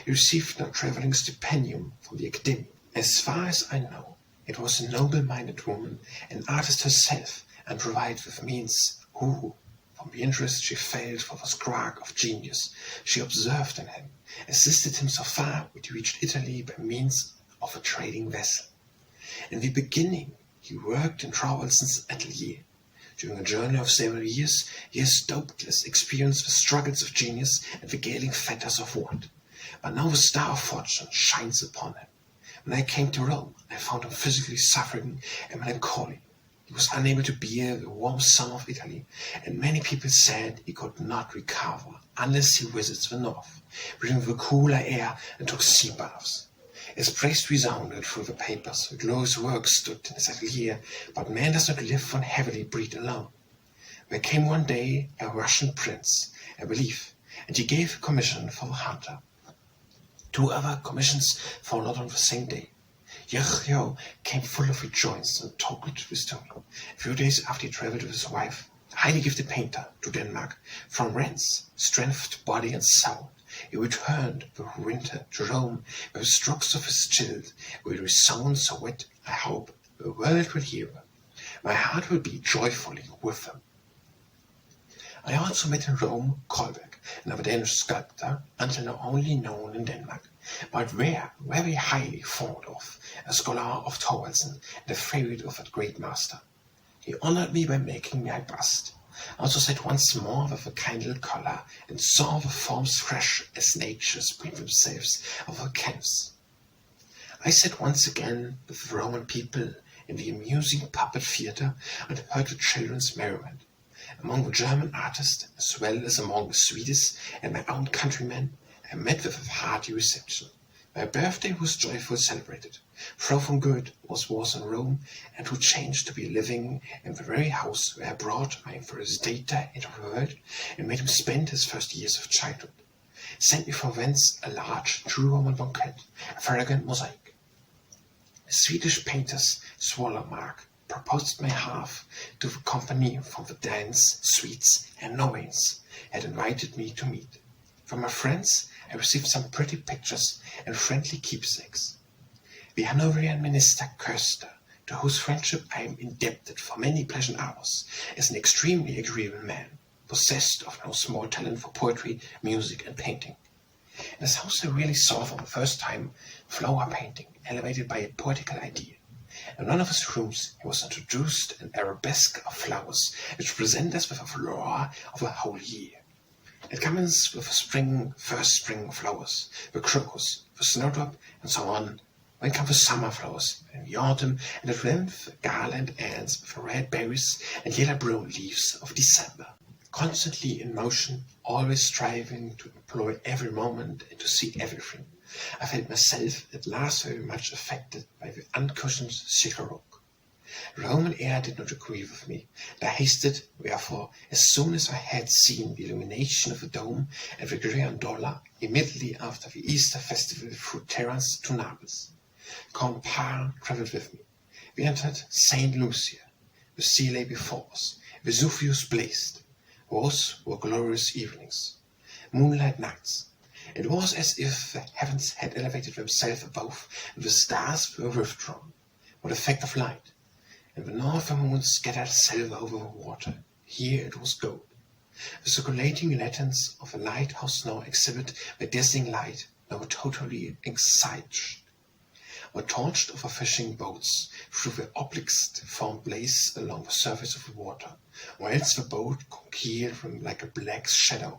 He received no travelling stipendium from the Academy. As far as I know, it was a noble-minded woman, an artist herself, and provided with means, who, from the interest she felt for the spark of genius she observed in him, assisted him so far that he reached Italy by means of a trading vessel. In the beginning, he worked in Travelsen's atelier. During a journey of several years, he has doubtless experienced the struggles of genius and the galling fetters of want. But now the star of fortune shines upon him. When I came to Rome, I found him physically suffering and melancholy. He was unable to bear the warm sun of Italy, and many people said he could not recover unless he visits the north, breathing the cooler air and took sea baths. His praise resounded through the papers. The glorious work stood in his atelier, but man does not live on heavily bread alone. There came one day a Russian prince, I believe, and he gave a commission for the hunter. Two other commissions followed on the same day. Virchow came full of rejoicance and talked this to me. A few days after he travelled with his wife, a highly gifted painter, to Denmark. From Rennes, strength, body and soul, he returned the winter to Rome, where the strokes of his child will resound so that, I hope, the world will hear them. My heart will beat joyfully with them. I also met in Rome Kohlberg, another Danish sculptor, until now only known in Denmark, but very highly thought of, a scholar of Thorvaldsen and a favorite of that great master. He honored me by making me a bust. I also sat once more with a kindly color and saw the forms fresh as nature spring themselves of the canvas. I sat once again with the Roman people in the amusing puppet theatre and heard the children's merriment. Among the German artists, as well as among the Swedes and my own countrymen, I met with a hearty reception. My birthday was joyfully celebrated. Frau von Goethe was in Rome, and who changed to be living in the very house where I brought my inferior's data into the world and made him spend his first years of childhood, sent me from thence a large true Roman bouquet, a fragrant mosaic. The Swedish painter's Swallermark proposed my half to the company from the dance, sweets, and nomains had invited me to meet. From my friends I received some pretty pictures and friendly keepsakes. The Hanoverian minister Köster, to whose friendship I am indebted for many pleasant hours, is an extremely agreeable man, possessed of no small talent for poetry, music, and painting. In his house I really saw for the first time flower painting, elevated by a poetical idea. In one of his rooms he was introduced an arabesque of flowers, which present us with a flora of a whole year. It commences with the first spring flowers, the crocus, the snowdrop, and so on, When come the summer flowers, and the autumn, and the nymph garland ends with the red berries and yellow-brown leaves of December. Constantly in motion, always striving to employ every moment and to see everything, I felt myself at last very much affected by the uncushioned cigar. The Roman air did not agree with me, and I hasted, wherefore, as soon as I had seen the illumination of the dome and the Girandola, immediately after the Easter festival through Terence to Naples. Count Parr travelled with me. We entered St. Lucia. The sea lay before us. Vesuvius blazed. Those were glorious evenings, moonlight nights. It was as if the heavens had elevated themselves above, and the stars were withdrawn. What effect of light! And the northern moon scattered silver over the water. Here it was gold. The circulating lanterns of the lighthouse now exhibit the dazzling light, now totally extinguished, or torched over fishing boats through the obliques formed blaze along the surface of the water, whilst the boat concealed them like a black shadow,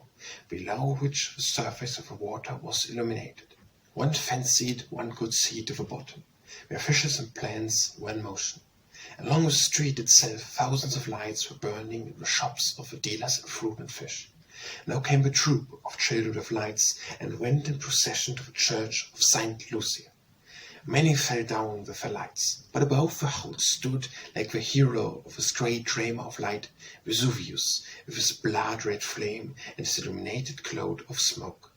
below which the surface of the water was illuminated. One fancied one could see to the bottom, where fishes and plants were in motion. Along the street itself thousands of lights were burning in the shops of the dealers in fruit and fish. Now came the troop of children with lights, and went in procession to the church of St. Lucia. Many fell down with the lights, but above the house stood, like the hero of a great drama of light, Vesuvius, with his blood-red flame and his illuminated cloud of smoke.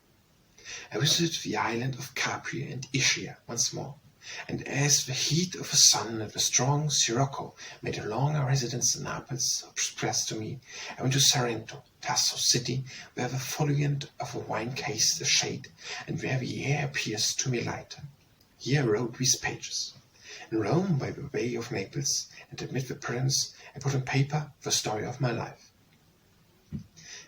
I visited the island of Capri and Ischia once more, and as the heat of the sun and the strong sirocco made a longer residence in Naples oppressed to me, I went to Sorrento, Tasso city, where the effulgence of a wine cased the shade, and where the air appears to me lighter. Here I wrote these pages. In Rome, by the Bay of Naples, and amid the prints, I put on paper the story of my life.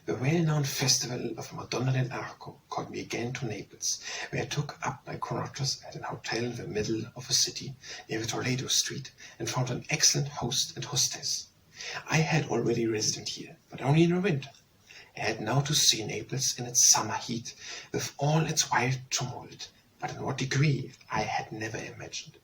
The well-known festival of Madonna dell'Arco called me again to Naples, where I took up my quarters at an hotel in the middle of the city, near the Toledo Street, and found an excellent host and hostess. I had already resided here, but only in the winter. I had now to see Naples in its summer heat, with all its wild tumult, but in what degree I had never imagined.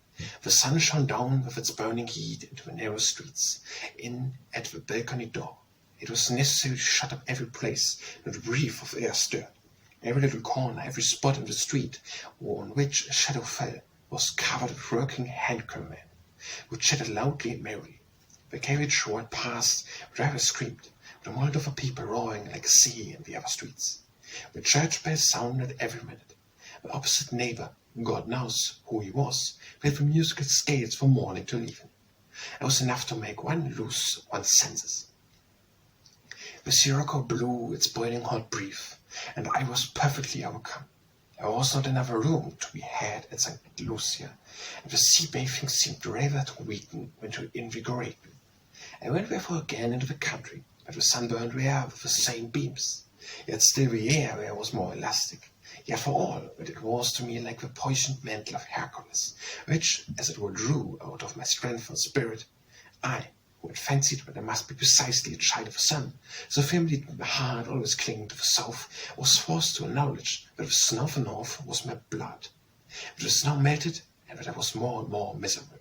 The sun shone down with its burning heat into the narrow streets, in at the balcony door. It was necessary to shut up every place, not a breath of air stirred. Every little corner, every spot in the street on which a shadow fell, was covered with working handcraftsmen, who chattered loudly and merrily. The carriage roared past, the driver screamed, the tumult of the people roaring like a sea in the other streets. The church bells sounded every minute. The opposite neighbor, God knows who he was, played the musical scales from morning till evening. It was enough to make one lose one's senses. The sirocco blew its boiling hot breath, and I was perfectly overcome. There was not another room to be had at St. Lucia, and the sea bathing seemed rather to weaken than to invigorate me. I went therefore again into the country, but the sun burned air with the same beams. Yet still the air was more elastic. Yet for all, but it was to me like the poisoned mantle of Hercules, which, as it were, drew out of my strength and spirit. I, who had fancied that I must be precisely a child of the sun, so firmly did my heart always cling to the south, was forced to acknowledge that the snow of the north was my blood, that the snow melted, and that I was more and more miserable.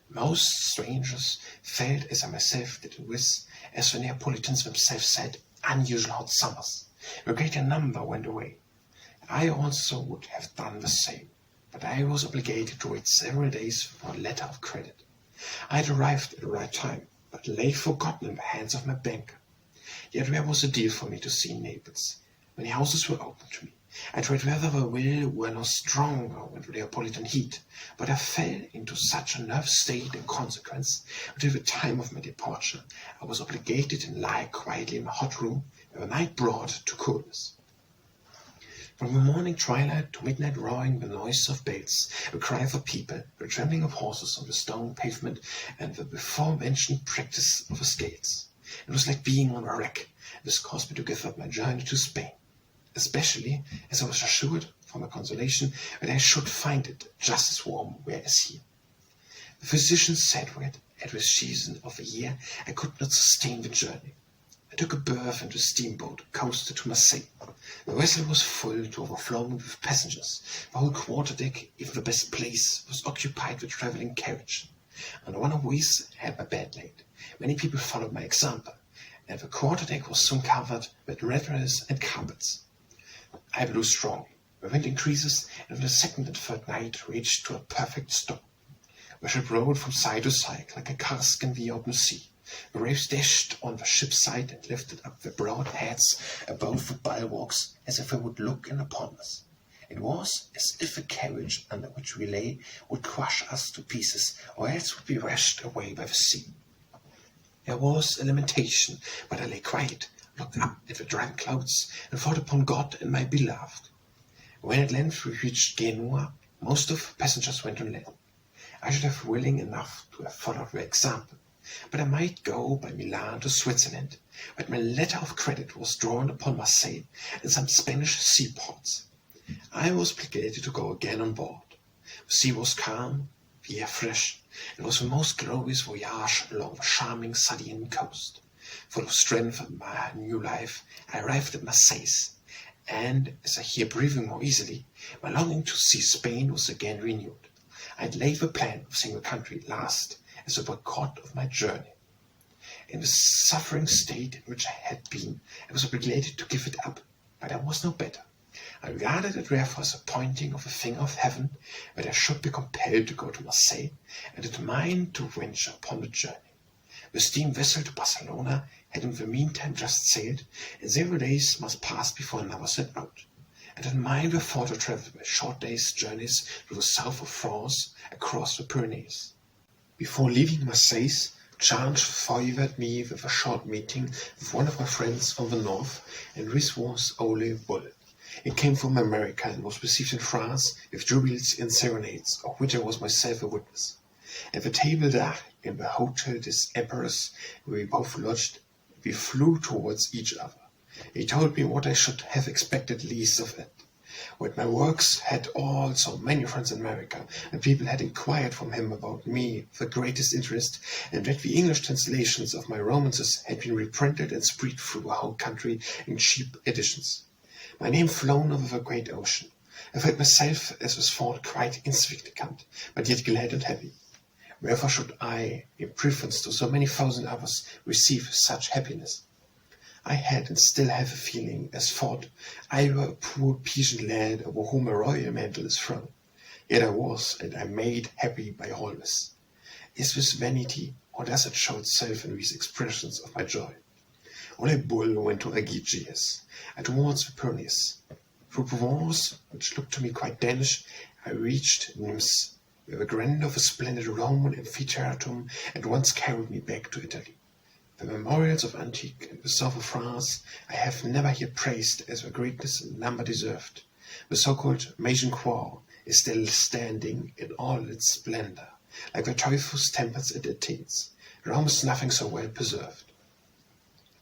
Most strangers felt as I myself did in this, as the Neapolitans themselves said, unusual hot summers. A greater number went away. I also would have done the same, but I was obligated to wait several days for a letter of credit. I had arrived at the right time, but lay forgotten in the hands of my banker. Yet there was a deal for me to see in Naples. Many houses were open to me. I tried whether the will were no stronger than the Neapolitan heat, but I fell into such a nervous state in consequence that at the time of my departure I was obligated to lie quietly in my hot room, where the night brought to coolness. From the morning twilight to midnight roaring, the noise of bells, the cry of the people, the trampling of horses on the stone pavement, and the before-mentioned practice of the scales. It was like being on a wreck. This caused me to give up my journey to Spain, especially as I was assured, for my consolation, that I should find it just as warm where as here. The physicians said that, at this season of the year, I could not sustain the journey. I took a berth into a steamboat and coasted to Marseille. The vessel was full to overflowing with passengers. The whole quarterdeck, even the best place, was occupied with travelling carriage. On one of these I had my bed laid. Many people followed my example, and the quarterdeck was soon covered with mattresses and carpets. I blew strongly. The wind increases, and the second and third night reached to a perfect stop. The ship rolled from side to side like a cask in the open sea. The waves dashed on the ship's side and lifted up their broad heads above the bulwarks as if they would look in upon us. It was as if the carriage under which we lay would crush us to pieces, or else would be washed away by the sea. There was a lamentation, but I lay quiet, looked up at the dark clouds, and thought upon God and my beloved. When at length we reached Genoa, most of the passengers went on land. I should have willing enough to have followed their example, but I might go by Milan to Switzerland, but my letter of credit was drawn upon Marseille and some Spanish seaports. I was obligated to go again on board. The sea was calm, the air fresh. It was the most glorious voyage along the charming Sardinian coast. Full of strength and my new life, I arrived at Marseille, and as I hear breathing more easily, my longing to see Spain was again renewed. I had laid the plan of seeing the country at last as a boycott of my journey. In the suffering state in which I had been, I was obligated to give it up, but I was no better. I regarded it therefore as a pointing of a finger of heaven that I should be compelled to go to Marseille, and determined to venture upon the journey. The steam vessel to Barcelona had in the meantime just sailed, and several days must pass before another set out. And in mind therefore to travel by short days' journeys to the south of France across the Pyrenees. Before leaving Marseille, chance favored me with a short meeting with one of my friends from the north, and this was Ole Bull. It came from America and was received in France with jubilees and serenades, of which I was myself a witness. At the table d'Arte in the Hotel des Emperors, where we both lodged, we flew towards each other. He told me what I should have expected least of it. What my works had also many friends in America, and people had inquired from him about me with the greatest interest, and that the English translations of my romances had been reprinted and spread through the whole country in cheap editions. My name flown over the great ocean. I felt myself, as was thought, quite insignificant, but yet glad and happy. Wherefore should I, in preference to so many thousand others, receive such happiness? I had and still have a feeling as thought I were a poor peasant lad over whom a royal mantle is thrown. Yet I was, and I made happy by all this. Is this vanity, or does it show itself in these expressions of my joy? Ole Bull went to Agigias, and towards the Pyrenees. Through Provence, which looked to me quite Danish, I reached Nimes, where the grandeur of a splendid Roman amphitheatrum at once carried me back to Italy. The memorials of Antique and the south of France I have never yet praised as their greatness and number deserved. The so-called Maison Croix is still standing in all its splendor, like the Typhus temples at Athens. Rome is nothing so well preserved.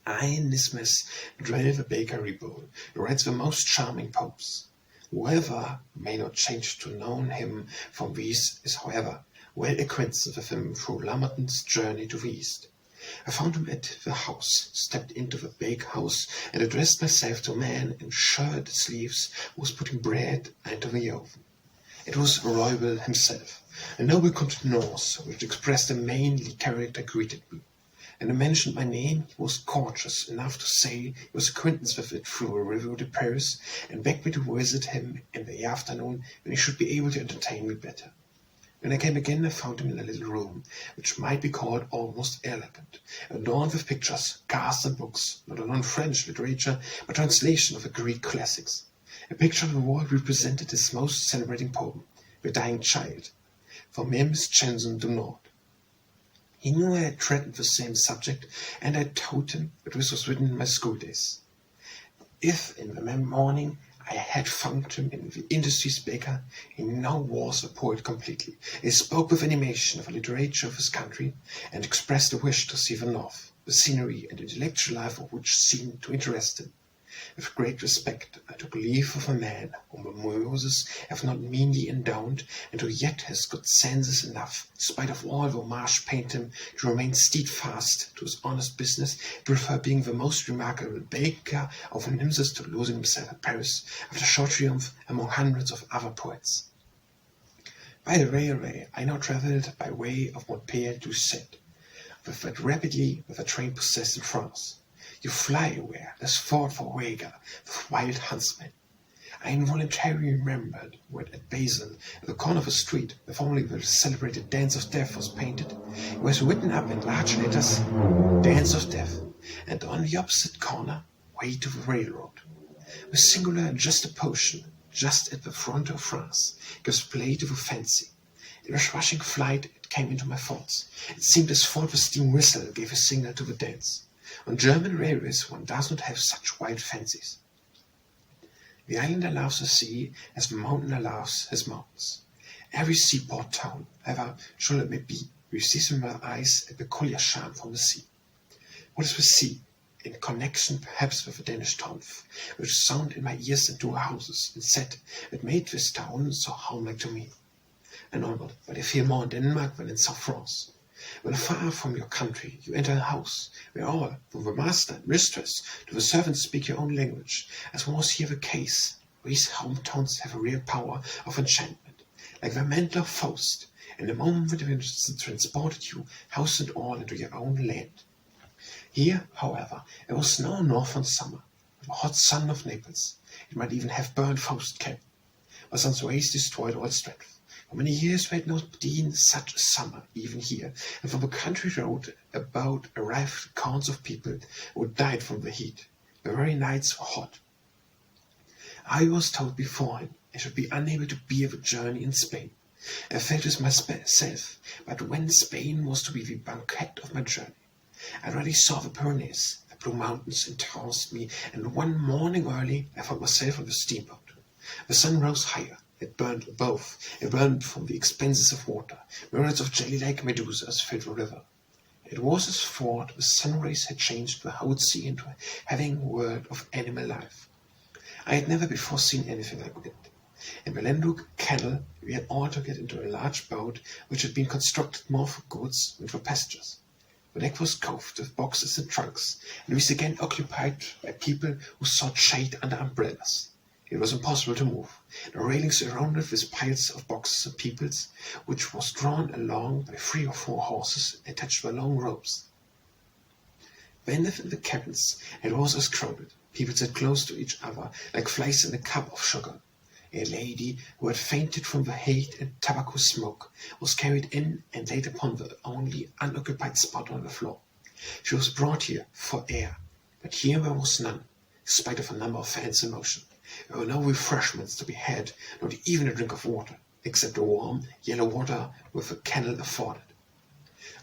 I in Nismes dwell the bakery bowl, who writes the most charming poems. Whoever may not change to know him from these is, however, well acquainted with him through Lamartine's journey to the East. I found him at the house, stepped into the bakehouse, and addressed myself to a man in shirt sleeves who was putting bread into the oven. It was Roybal himself, a noble countenance which expressed a manly character greeted me. And I mentioned my name, he was courteous enough to say he was acquainted with it through a revue de Paris, and begged me to visit him in the afternoon when he should be able to entertain me better. When I came again, I found him in a little room, which might be called almost elegant, adorned with pictures, casts, and books, not alone French literature, but translation of the Greek classics. A picture on the wall represented his most celebrating poem, The Dying Child, from Mims Chenson du Nord. He knew I had threatened the same subject, and I told him that this was written in my school days. If in the morning I had found him in the Industries baker, he now was a poet completely. He spoke with animation of the literature of his country, and expressed a wish to see the north, the scenery and intellectual life of which seemed to interest him. With great respect I took leave of a man whom the Moses have not meanly endowed, and who yet has good senses enough, spite of all the marsh paint him, to remain steadfast to his honest business, prefer being the most remarkable baker of Nimses to losing himself at Paris after short triumph among hundreds of other poets. By the railway I now travelled by way of Montpellier to Sète, but rapidly with a train possessed in France. You fly where there's fought for wager with wild huntsmen. I involuntarily remembered when at Basel, at the corner of a street, where formerly the celebrated Dance of Death was painted, it was written up in large letters, Dance of Death, and on the opposite corner, Way to the Railroad. The singular juxtaposition, just at the front of France, gives play to the fancy. In a rushing flight it came into my thoughts. It seemed as though the steam whistle gave a signal to the dance. On German railways one does not have such wild fancies. The islander loves the sea as the mountainer loves his mountains. Every seaport town, ever shall it may be, receives with my eyes a peculiar charm from the sea. What is the sea? In connection perhaps with the Danish tongue, which sounded in my ears in 2 houses, and said it made this town so homelike to me. And onward, but I feel more in Denmark than in South France. When far from your country you enter a house, where all, from the master and mistress to the servants, speak your own language, as was here the case, these hometowns have a real power of enchantment, like the mantle of Faust, and the moment when it transported you, house and all, into your own land. Here, however, it was no northern summer, with the hot sun of Naples. It might even have burned Faust's camp. The sun's rays destroyed all strength. For many years we had not seen such a summer, even here, and from the country road about arrived accounts of people who died from the heat. The very nights were hot. I was told beforehand I should be unable to bear the journey in Spain. I felt this myself, but when Spain was to be the banquet of my journey, I already saw the Pyrenees, the blue mountains entranced me, and one morning early I found myself on the steamboat. The sun rose higher. It burned above. It burned from the expanses of water. Myriads of jelly-like medusas filled the river. It was as though the sun rays had changed the whole sea into a heaving world of animal life. I had never before seen anything like it. In Belenduk Canal we had all to get into a large boat which had been constructed more for goods than for passengers. The deck was covered with boxes and trunks, and was again occupied by people who sought shade under umbrellas. It was impossible to move. The railings surrounded with piles of boxes and peoples, which was drawn along by 3 or 4 horses attached by long ropes. When in the cabins, it was as crowded. People sat close to each other, like flies in a cup of sugar. A lady who had fainted from the heat and tobacco smoke was carried in and laid upon the only unoccupied spot on the floor. She was brought here for air, but here there was none, in spite of a number of fans in motion. There were no refreshments to be had, not even a drink of water, except the warm, yellow water which the canal afforded.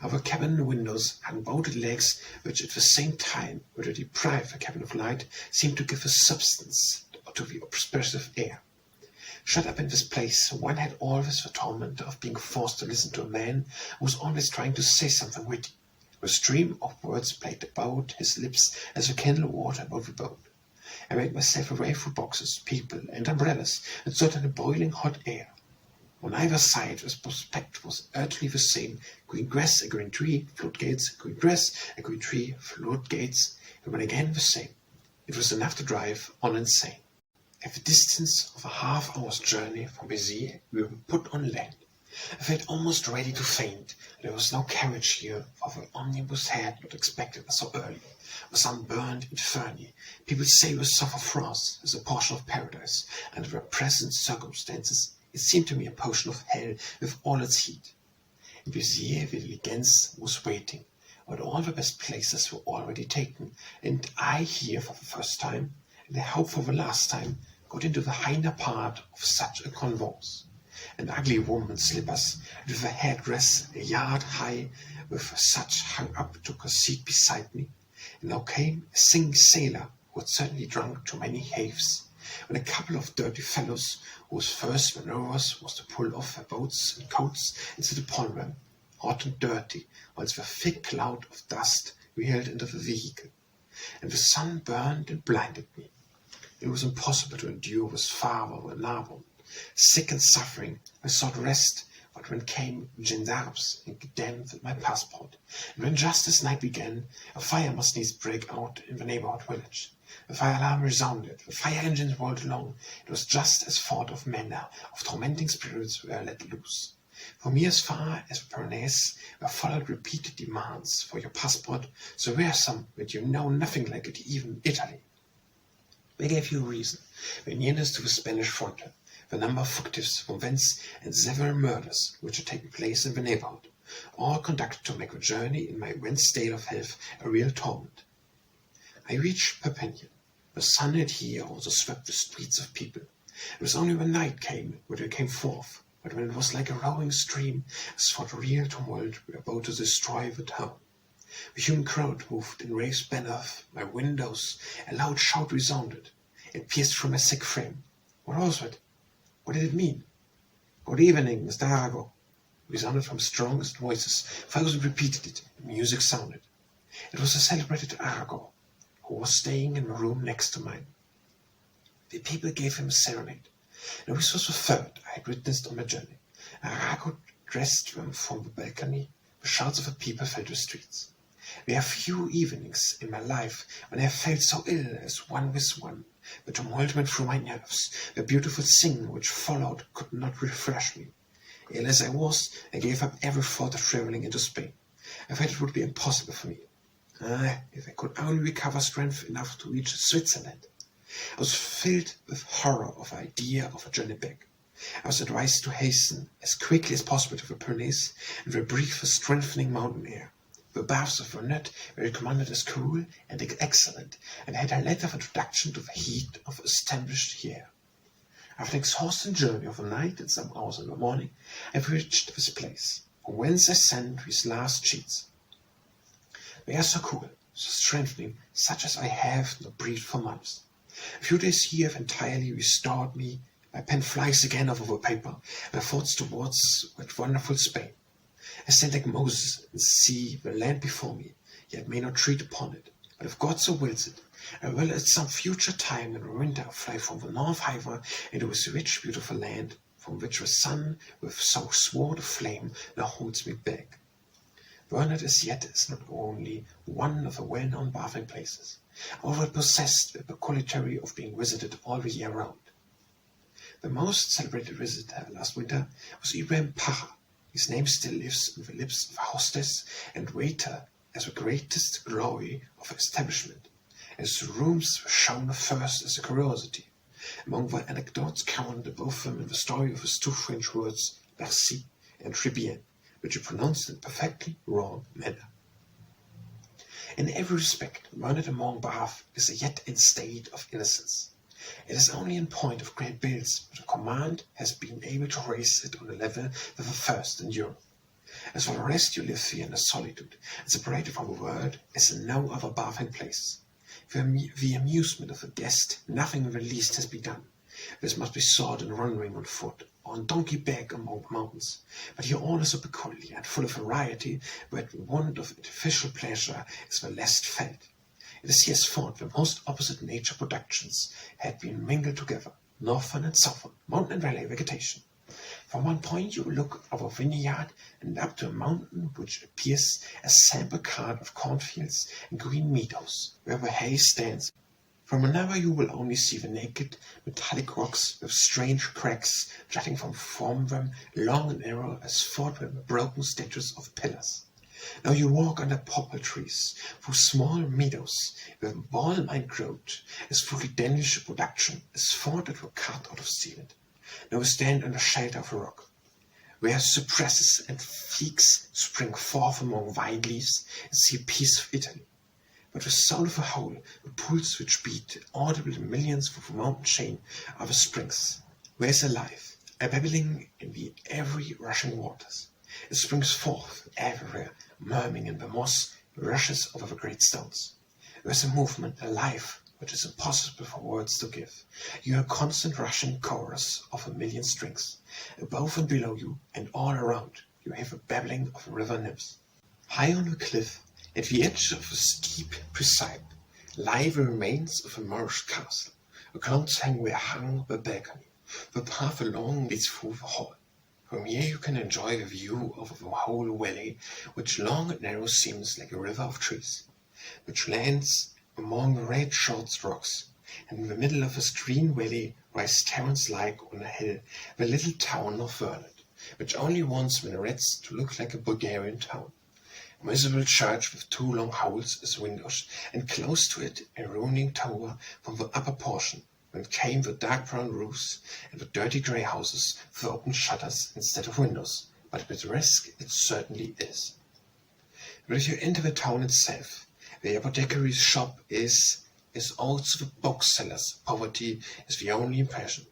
Our cabin windows hung boated legs which at the same time were to deprive the cabin of light, seemed to give a substance to the oppressive air. Shut up in this place, one had always the torment of being forced to listen to a man who was always trying to say something witty. A stream of words played about his lips as the candle water about the boat. I made myself away through boxes, people, and umbrellas, and stood in the boiling hot air. On either side the prospect was utterly the same: green grass, a green tree, floodgates, green grass, a green tree, floodgates, and when again the same. It was enough to drive on insane. At the distance of a half-hour's journey from Béziers, we were put on land. I felt almost ready to faint. There was no carriage here, for the omnibus had not expected us so early. The sun burned infernally. People say the south of France is a portion of paradise. Under the present circumstances, it seemed to me a portion of hell with all its heat. In Béziers, the diligence was waiting, but all the best places were already taken, and I here for the first time, and I hope for the last time, got into the hinder part of such a conveyance. An ugly woman in slippers, with a headdress a yard high, with such hung up, took a seat beside me, and now came a singing sailor who had certainly drunk too many halves, when a couple of dirty fellows, whose first manoeuvres was to pull off their boats and coats and sit upon them, hot and dirty, whilst the thick cloud of dust reeled into the vehicle, and the sun burned and blinded me. It was impossible to endure with father or Narbon. Sick and suffering, I sought rest, but when came gendarmes and condemned my passport, and when just as night began, a fire must needs break out in the neighborhood village. The fire alarm resounded, the fire engines rolled along. It was just as thought of manner of tormenting spirits were let loose. For me as far as the Pyrenees were followed repeated demands for your passport, so wearisome that you know nothing like it even Italy. They gave you reason, the nearness to the Spanish frontier, the number of fugitives from thence, and several murders which had taken place in the neighborhood, all conducted to make the journey in my wet state of health a real torment. I reached Perpignan. The sun had here also swept the streets of people. It was only when night came that we came forth, but when it was like a roaring stream, as for the real tumult we were about to destroy the town. The human crowd moved in raised banners, my windows, a loud shout resounded. It pierced through my sick frame. What was it? What did it mean? Good evening, Mr. Arago, resounded from strongest voices. Thousands repeated it, and music sounded. It was the celebrated Arago, who was staying in the room next to mine. The people gave him a serenade. Now this was the third I had witnessed on my journey. Arago dressed them from the balcony. The shouts of the people filled the streets. There are few evenings in my life when I have felt so ill as one with one. The tumult went through my nerves. The beautiful scene which followed could not refresh me. Ill as I was, I gave up every thought of travelling into Spain. I felt it would be impossible for me. If I could only recover strength enough to reach Switzerland. I was filled with horror of the idea of a journey back. I was advised to hasten as quickly as possible to the Pyrenees and to breathe the strengthening mountain air. The baths of Vernet were recommended as cool and excellent, and had a letter of introduction to the heat of established here. After an exhausting journey of a night and some hours in the morning, I reached this place, from whence I sent these last sheets. They are so cool, so strengthening, such as I have not breathed for months. A few days here have entirely restored me. My pen flies again over the paper, my thoughts towards that wonderful Spain. I stand like Moses and see the land before me, yet may not tread upon it. But if God so wills it, I will at some future time in the winter fly from the North Hiver into this rich, beautiful land, from which the sun with so sword of flame now holds me back. Vernet as yet is not only one of the well-known bathing places, although it possessed the peculiarity of being visited all the year round. The most celebrated visitor last winter was Ibrahim Pacha. His name still lives on the lips of the hostess and waiter as the greatest glory of the establishment. His rooms were shown first as a curiosity. Among the anecdotes counted above them in the story of his two French words, merci and très bien, which he pronounced in a perfectly wrong manner. In every respect, Vernet among Bath is yet in state of innocence. It is only in point of great bills that the command has been able to raise it on a level with the first in Europe. As for the rest, you live here in a solitude, and separated from the world as in no other bathing place. For the amusement of the guest, nothing in the least has been done. This must be sought in wandering on foot, or on donkey back among the mountains. But here all is so peculiar and full of variety, that the want of artificial pleasure is the less felt. It is here thought the most opposite nature productions had been mingled together, northern and southern, mountain and valley vegetation. From one point you look over a vineyard and up to a mountain which appears a sample card of cornfields and green meadows, where the hay stands. From another you will only see the naked, metallic rocks with strange cracks jutting from them, long and narrow as thought were the broken statues of pillars. Now you walk under poplar trees, through small meadows, where the ball mine growth is fully Danish production, as thought that were cut out of Zealand. Now we stand under shelter of a rock, where cypresses and figs spring forth among vine leaves, and see a piece of Italy. But the sound of a whole, the pulse which beat, audible in millions through the mountain chain, are the springs. Where is alive, a babbling in the every rushing waters. It springs forth everywhere, murmuring in the moss, rushes over the great stones. There is a movement, a life, which is impossible for words to give. You hear a constant rushing chorus of a million strings. Above and below you, and all around, you hear the babbling of river nymphs. High on the cliff, at the edge of a steep precipice, lie the remains of a Moorish castle. Clothes hang were hung on the balcony. The path along leads through the hall. From here you can enjoy the view of the whole valley, which long and narrow seems like a river of trees, which lands among the red short rocks, and in the middle of this green valley rises terrace-like on a hill the little town of Vernet, which only wants minarets to look like a Bulgarian town. A miserable church with 2 long holes as windows, and close to it a ruining tower from the upper portion, when came the dark brown roofs and the dirty grey houses with open shutters instead of windows, but picturesque it certainly is. But if you enter the town itself, the apothecary's shop is also the bookseller's. Poverty is the only impression.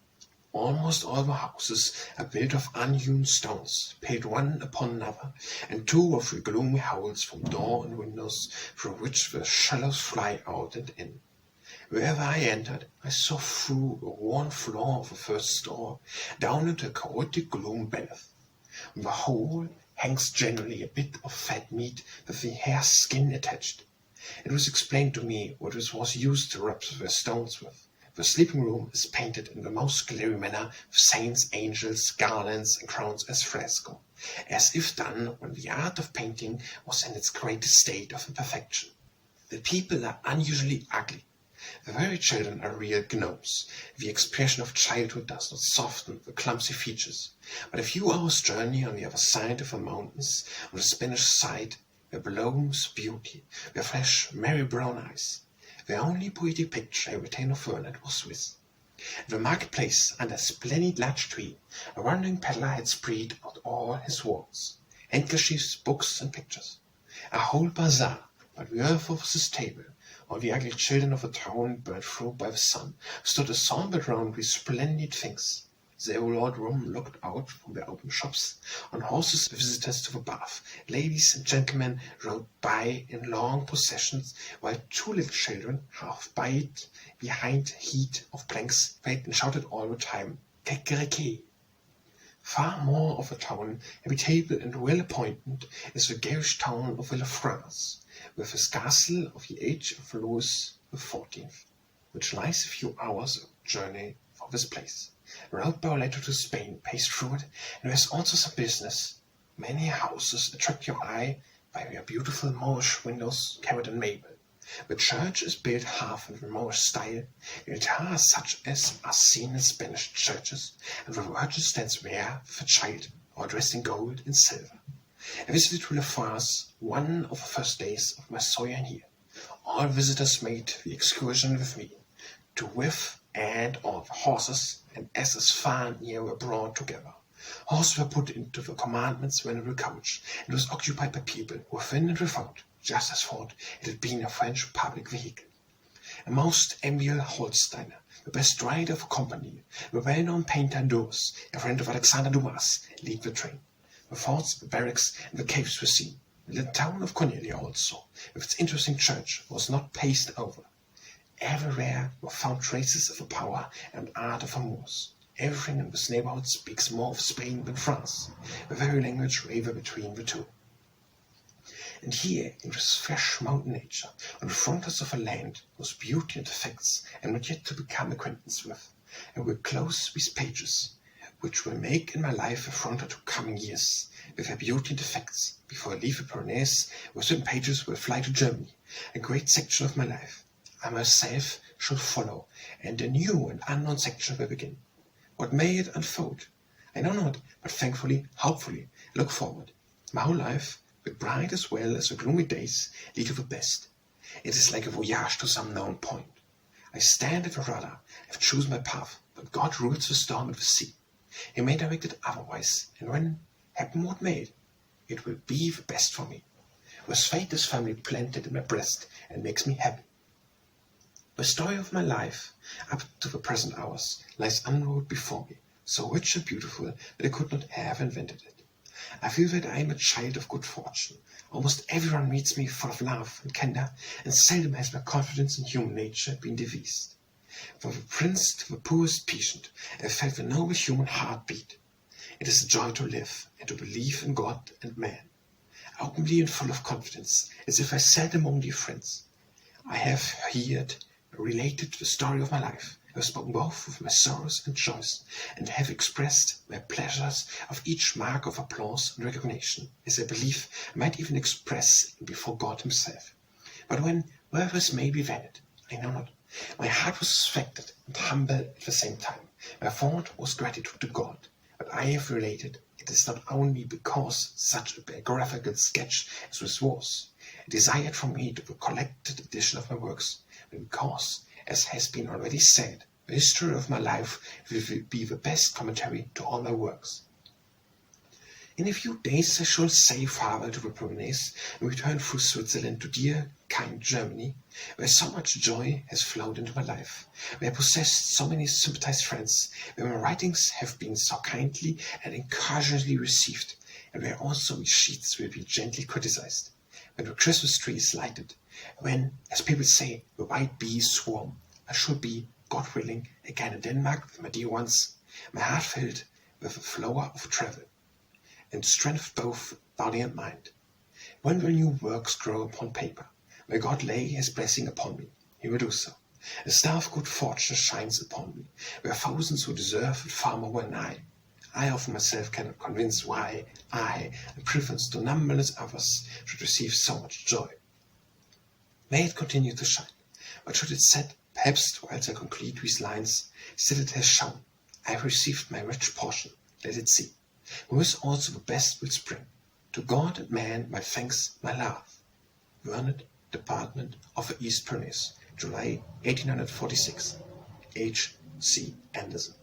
Almost all the houses are built of unhewn stones, piled one upon another, and 2 or 3 gloomy holes from door and windows through which the shadows fly out and in. Wherever I entered, I saw through a worn floor of the first store down into a chaotic gloom beneath. On the whole hangs generally a bit of fat meat with the hare's skin attached. It was explained to me what it was used to rub the stones with. The sleeping room is painted in the most glary manner with saints, angels, garlands, and crowns as fresco, as if done when the art of painting was in its greatest state of imperfection. The people are unusually ugly. The very children are real gnomes. The expression of childhood does not soften the clumsy features, but a few hours' journey on the other side of the mountains, on the Spanish side, where blooms beauty, where fresh, merry brown eyes. The only poetic picture I retain of Vernet was this. In the marketplace, under a splendid large tree, a wandering peddler had spread out all his wares, handkerchiefs, books, and pictures. A whole bazaar, but the earth of his table, all the ugly children of the town burnt through by the sun, stood assembled round with splendid things. The old room looked out from the open shops on horses with visitors to the bath. Ladies and gentlemen rode by in long processions, while 2 little children, half buried behind a heap of planks, played and shouted all the time, "Kekereke." Far more of a town, habitable and well appointed, is the garish town of Villefranche, with its castle of the age of Louis XIV, which lies a few hours' journey from this place. A road by letter to Spain pays through it, and there is also some business. Many houses attract your eye by their beautiful Moorish windows carved in marble. The church is built half in the Moorish style, the altar such as are seen in Spanish churches, and the Virgin stands there with a child, all dressed in gold and silver. I visited Villefranche one of the first days of my sojourn here. All visitors made the excursion with me, to with and all the horses and asses far and near were brought together. Horses were put into the commandant's venerable coach, and was occupied by people within and without, just as thought it had been a French public vehicle. A most amiable Holsteiner, the best rider of the company, the well-known painter Doris, a friend of Alexander Dumas, led the train. The forts, the barracks, and the caves were seen. The little town of Cornelia also, with its interesting church, was not paced over. Everywhere were found traces of the power and art of the Moors. Everything in this neighborhood speaks more of Spain than France, the very language waver between the two. And here, in this fresh mountain nature, on the frontiers of a land whose beauty and effects I am not yet to become acquaintance with, I will close these pages, which will make in my life a frontier to coming years, with their beauty and effects, before I leave the Pyrenees, where certain pages will fly to Germany, a great section of my life. I myself shall follow, and a new and unknown section will begin. What may it unfold? I know not, but thankfully, hopefully, look forward. My whole life, the bright as well as the gloomy days, lead to the best. It is like a voyage to some known point. I stand at the rudder, I have chosen my path, but God rules the storm and the sea. He may direct it otherwise, and when, happen what may, it will be the best for me. With fate is firmly planted in my breast, and makes me happy. The story of my life, up to the present hours, lies unrolled before me, so rich and beautiful that I could not have invented it. I feel that I am a child of good fortune. Almost everyone meets me full of love and candor, and seldom has my confidence in human nature been devised. From the prince to the poorest peasant, I felt the noble human heart beat. It is a joy to live, and to believe in God and man, openly and full of confidence, as if I sat among dear friends. I have heard related the story of my life, I have spoken both of my sorrows and joys, and have expressed my pleasures of each mark of applause and recognition, as I believe I might even express it before God himself. But when words may be valid, I know not. My heart was affected and humble at the same time. My thought was gratitude to God. But I have related it is not only because such a biographical sketch as this was desired from me to the collected edition of my works, but because, as has been already said, the history of my life will be the best commentary to all my works. In a few days I shall say farewell to the Pyrenees and return through Switzerland to dear, kind Germany, where so much joy has flowed into my life, where I possessed so many sympathized friends, where my writings have been so kindly and encouragingly received, and where also my sheets will be gently criticized. When the Christmas tree is lighted, when, as people say, the white bees swarm, I shall be, God willing, again in Denmark with my dear ones, my heart filled with the flower of travel, and strength both body and mind. When will new works grow upon paper? May God lay his blessing upon me. He will do so. A star of good fortune shines upon me, where thousands who deserve it far more than I. I of myself cannot convince why I, in preference to numberless others, should receive so much joy. May it continue to shine. What should it set? Perhaps, whilst I conclude these lines, still it has shone. I have received my rich portion. Let it see. Who is also the best will spring. To God and man my thanks, my love. Vernet, Department of the East Pyrenees, July 1846. H. C. Andersen.